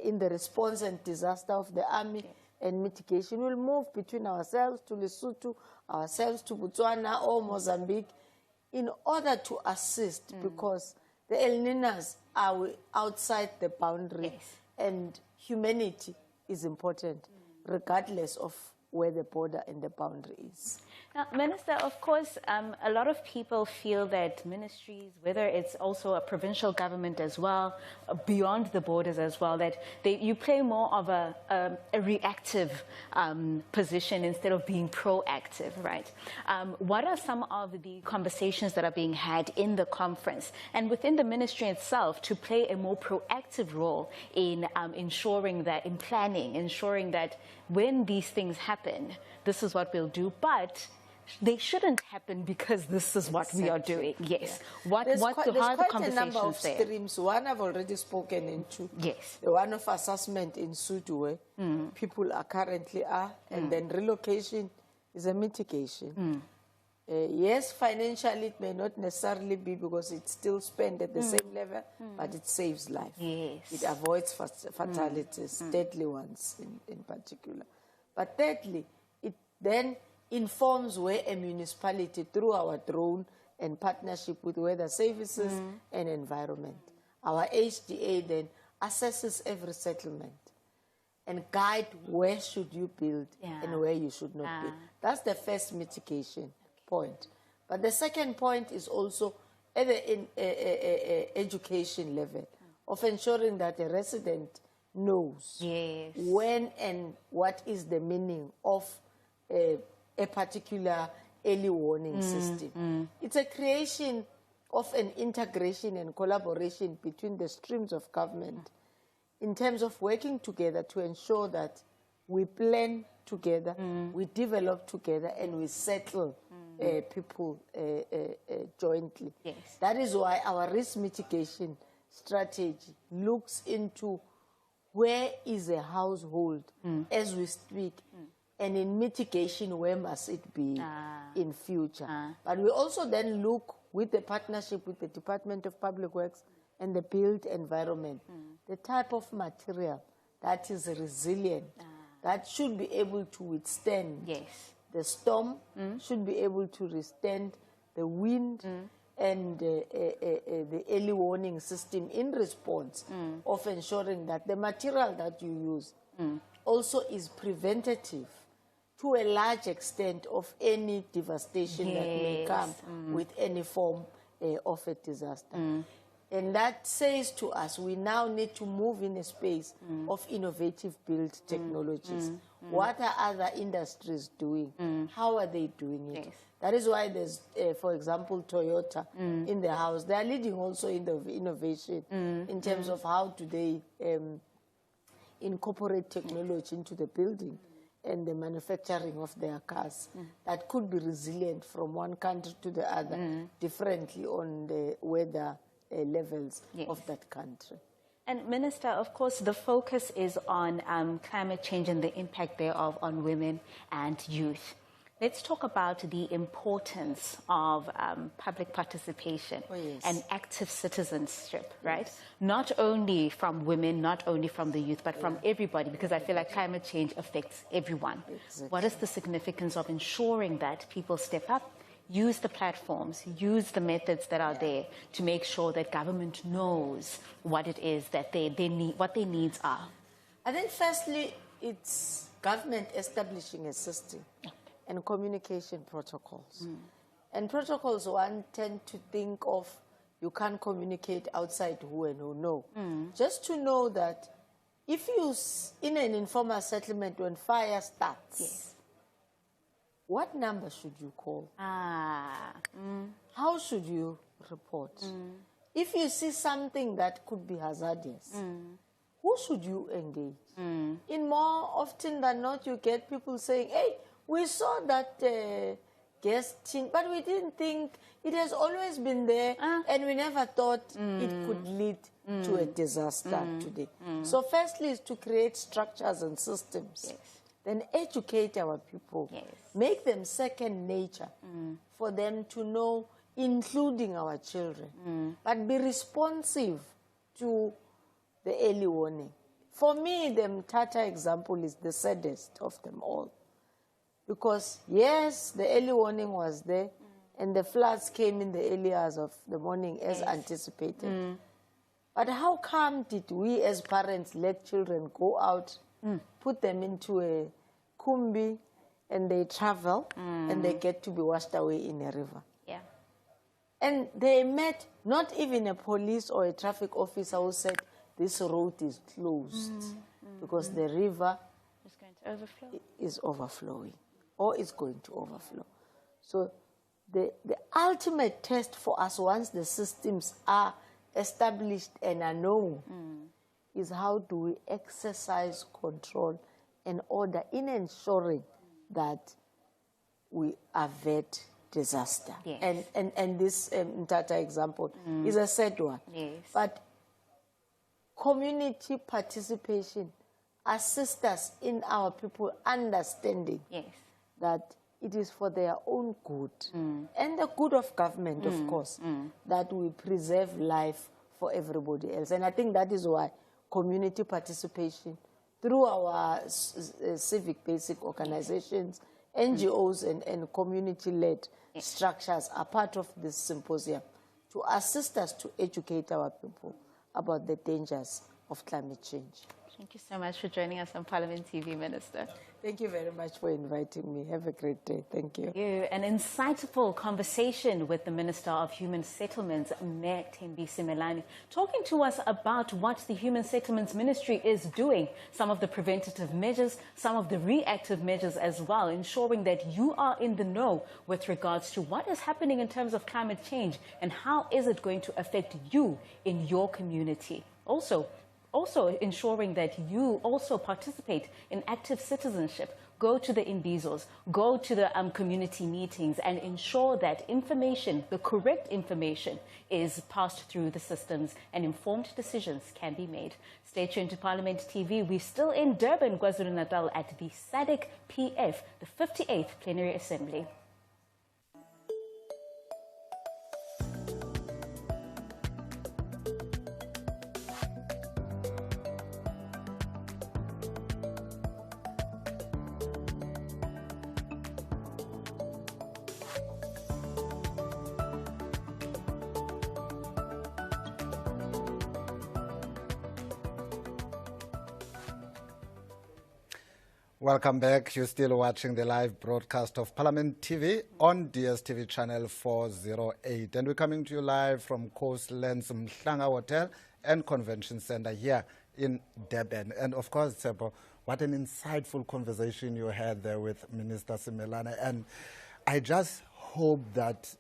in the response and disaster of the army and mitigation, will move between ourselves to Lesotho, ourselves to Botswana or Mozambique, in order to assist, because the El Niños are outside the boundary, and humanity is important, regardless of where the border and the boundary is. Now, Minister, of course, a lot of people feel that ministries, whether it's also a provincial government as well, beyond the borders as well, that you play more of a reactive position instead of being proactive, right? What are some of the conversations that are being had in the conference and within the ministry itself to play a more proactive role in ensuring that, in planning, ensuring that when these things happen, this is what we'll do, but they shouldn't happen because this is what we are doing. Yes. Yeah. There's how are the quite a number of there? streams. One I've already spoken into. Yes. The one of assessment in Sutu, where people are currently and then relocation is a mitigation. Yes, financially it may not necessarily be because it's still spent at the same level, but it saves life. Yes. It avoids fatalities, deadly ones in particular. But thirdly, it then informs where a municipality, through our drone and partnership with weather services and environment. Our HDA then assesses every settlement and guide where should you build and where you should not build. That's the first mitigation point. But the second point is also at the education level of ensuring that a resident knows when and what is the meaning of a particular early warning system. It's a creation of an integration and collaboration between the streams of government in terms of working together to ensure that we plan together, we develop together, and we settle people jointly. Yes. That is why our risk mitigation strategy looks into where is a household as we speak, and in mitigation, where must it be in future. But we also then look with the partnership with the Department of Public Works and the built environment, the type of material that is resilient, that should be able to withstand the storm, should be able to withstand the wind, and the early warning system in response of ensuring that the material that you use also is preventative to a large extent of any devastation that may come with any form of a disaster. And that says to us, we now need to move in a space of innovative build technologies. What are other industries doing? How are they doing it? That is why there's, for example, Toyota in the house. They are leading also in the innovation in terms of how do they incorporate technology into the building and the manufacturing of their cars that could be resilient from one country to the other differently on the weather levels of that country. And Minister, of course, the focus is on climate change and the impact thereof on women and youth. Let's talk about the importance of public participation and active citizenship, right? Not only from women, not only from the youth, but from everybody, because I feel like climate change affects everyone. What is the significance of ensuring that people step up use the platforms, use the methods that are there to make sure that government knows what it is that they need, what their needs are? I think firstly, it's government establishing a system and communication protocols. And protocols, one tend to think of you can't communicate outside who and who know. Just to know that if you, in an informal settlement, when fire starts, what number should you call? How should you report? If you see something that could be hazardous, who should you engage? In more often than not, you get people saying, hey, we saw that gas tin, but we didn't think, it has always been there, and we never thought it could lead to a disaster today. So firstly is to create structures and systems. Then educate our people. Make them second nature for them to know, including our children. But be responsive to the early warning. For me, the Mthatha example is the saddest of them all. Because, yes, the early warning was there, and the floods came in the early hours of the morning as anticipated. But how come did we as parents let children go out, put them into a kumbi, and they travel, and they get to be washed away in a river? And they met not even a police or a traffic officer who said, this road is closed because the river is overflowing or is going to overflow. So the ultimate test for us once the systems are established and are known is how do we exercise control and order in ensuring that we avert disaster. And this Mthatha example is a sad one. But community participation assists us in our people understanding that it is for their own good and the good of government, of course, that we preserve life for everybody else. And I think that is why community participation through our civic basic organizations, NGOs and community-led structures are part of this symposium to assist us to educate our people about the dangers of climate change. Thank you so much for joining us on Parliament TV, Minister. Thank you very much for inviting me. Have a great day. Thank you. An insightful conversation with the Minister of Human Settlements, Simelane, talking to us about what the Human Settlements Ministry is doing, some of the preventative measures, some of the reactive measures as well, ensuring that you are in the know with regards to what is happening in terms of climate change and how is it going to affect you in your community. Also ensuring that you also participate in active citizenship, go to the imbizos, go to the community meetings and ensure that information, the correct information, is passed through the systems and informed decisions can be made. Stay tuned to Parliament TV. We're still in Durban, KwaZulu-Natal at the SADC PF, the 58th Plenary Assembly. Welcome back. You're still watching the live broadcast of Parliament TV on DSTV channel 408. And we're coming to you live from Coastlands Umhlanga Hotel and Convention Center here in Durban. And of course, Tsepo, what an insightful conversation you had there with Minister Simelane. And I just hope that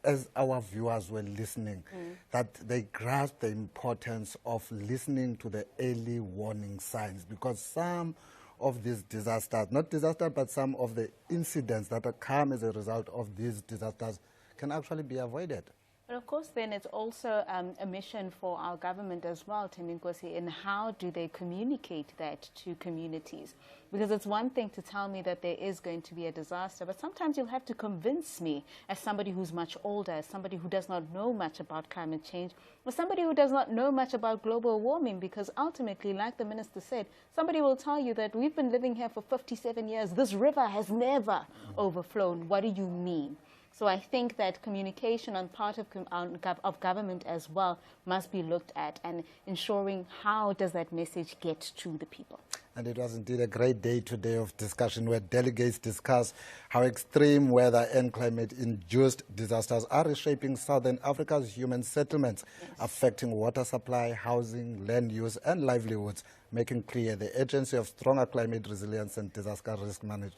as our viewers were listening, that they grasp the importance of listening to the early warning signs, because some of these disasters, not disasters, but some of the incidents that come as a result of these disasters can actually be avoided. But of course, then it's also a mission for our government as well, Thembinkosi, in how do they communicate that to communities? Because it's one thing to tell me that there is going to be a disaster, but sometimes you'll have to convince me, as somebody who's much older, as somebody who does not know much about climate change, or somebody who does not know much about global warming, because ultimately, like the minister said, somebody will tell you that we've been living here for 57 years. This river has never overflown. What do you mean? So I think that communication on part of government as well must be looked at, and ensuring how does that message get to the people. And it was indeed a great day today of discussion where delegates discussed how extreme weather and climate-induced disasters are reshaping Southern Africa's human settlements, affecting water supply, housing, land use and livelihoods, making clear the urgency of stronger climate resilience and disaster risk planning.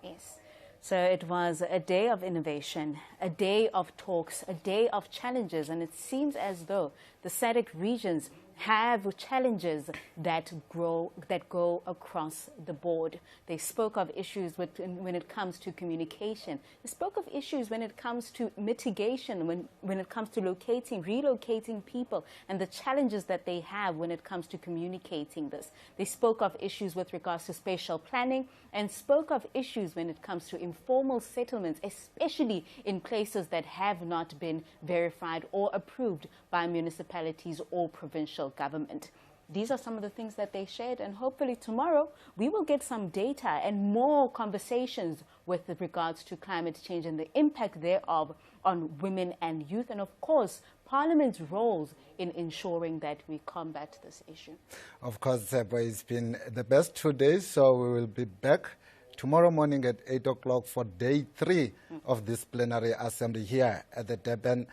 Yes. So it was a day of innovation, a day of talks, a day of challenges, and it seems as though the SADC regions have challenges that go across the board. They spoke of issues when it comes to communication. They spoke of issues when it comes to mitigation, when it comes to relocating people, and the challenges that they have when it comes to communicating this. They spoke of issues with regards to spatial planning, and spoke of issues when it comes to informal settlements, especially in places that have not been verified or approved by municipalities or provincial government. These are some of the things that they shared, and hopefully tomorrow we will get some data and more conversations with regards to climate change and the impact thereof on women and youth, and of course Parliament's roles in ensuring that we combat this issue. Of course, it's been the best 2 days, so we will be back tomorrow morning at 8 o'clock for day 3 of this plenary assembly here at the Durban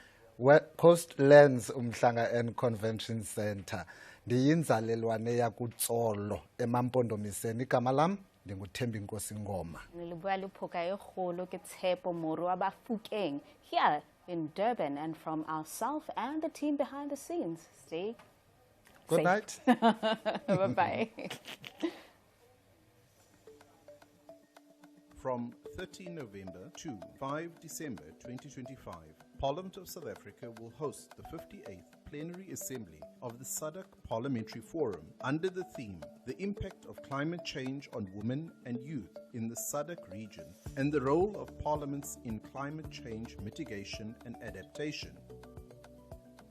Coastlands Umhlanga and Convention Center. Ndiyinzalelwane yakutsolo emampondomiseni igama lam ndinguThembi Nkosi Ngoma. Nilibuya luphoka egolo ke Tshepo Moro wa Bafokeng here in Durban, and from ourselves and the team behind the scenes. Stay Good safe. night. Bye-bye. From 13 November to 5 December 2025, Parliament of South Africa will host the 58th Plenary Assembly of the SADC Parliamentary Forum under the theme, The Impact of Climate Change on Women and Youth in the SADC Region and the Role of Parliaments in Climate Change Mitigation and Adaptation.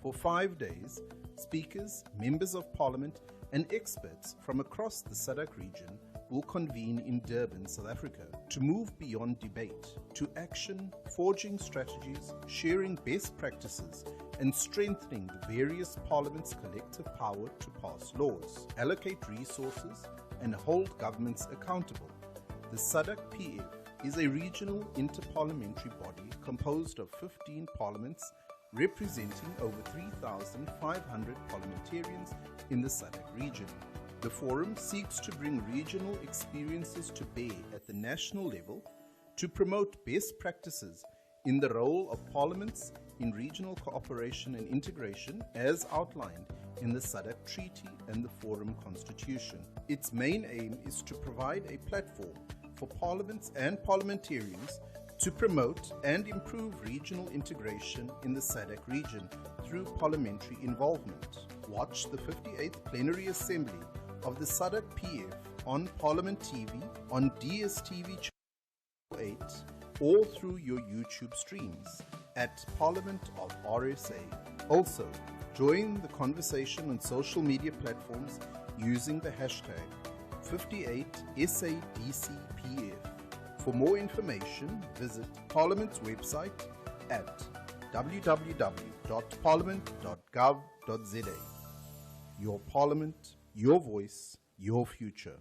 For 5 days, speakers, members of Parliament and experts from across the SADC region will convene in Durban, South Africa, to move beyond debate to action, forging strategies, sharing best practices, and strengthening the various parliaments' collective power to pass laws, allocate resources, and hold governments accountable. The SADC PF is a regional interparliamentary body composed of 15 parliaments representing over 3,500 parliamentarians in the SADC region. The forum seeks to bring regional experiences to bear at the national level to promote best practices in the role of parliaments in regional cooperation and integration as outlined in the SADC Treaty and the Forum Constitution. Its main aim is to provide a platform for parliaments and parliamentarians to promote and improve regional integration in the SADC region through parliamentary involvement. Watch the 58th Plenary Assembly of the SADC PF on Parliament TV, on DSTV Channel 8, or through your YouTube streams at Parliament of RSA. Also, join the conversation on social media platforms using the hashtag 58SADCPF. For more information, visit Parliament's website at www.parliament.gov.za. Your Parliament, your voice, your future.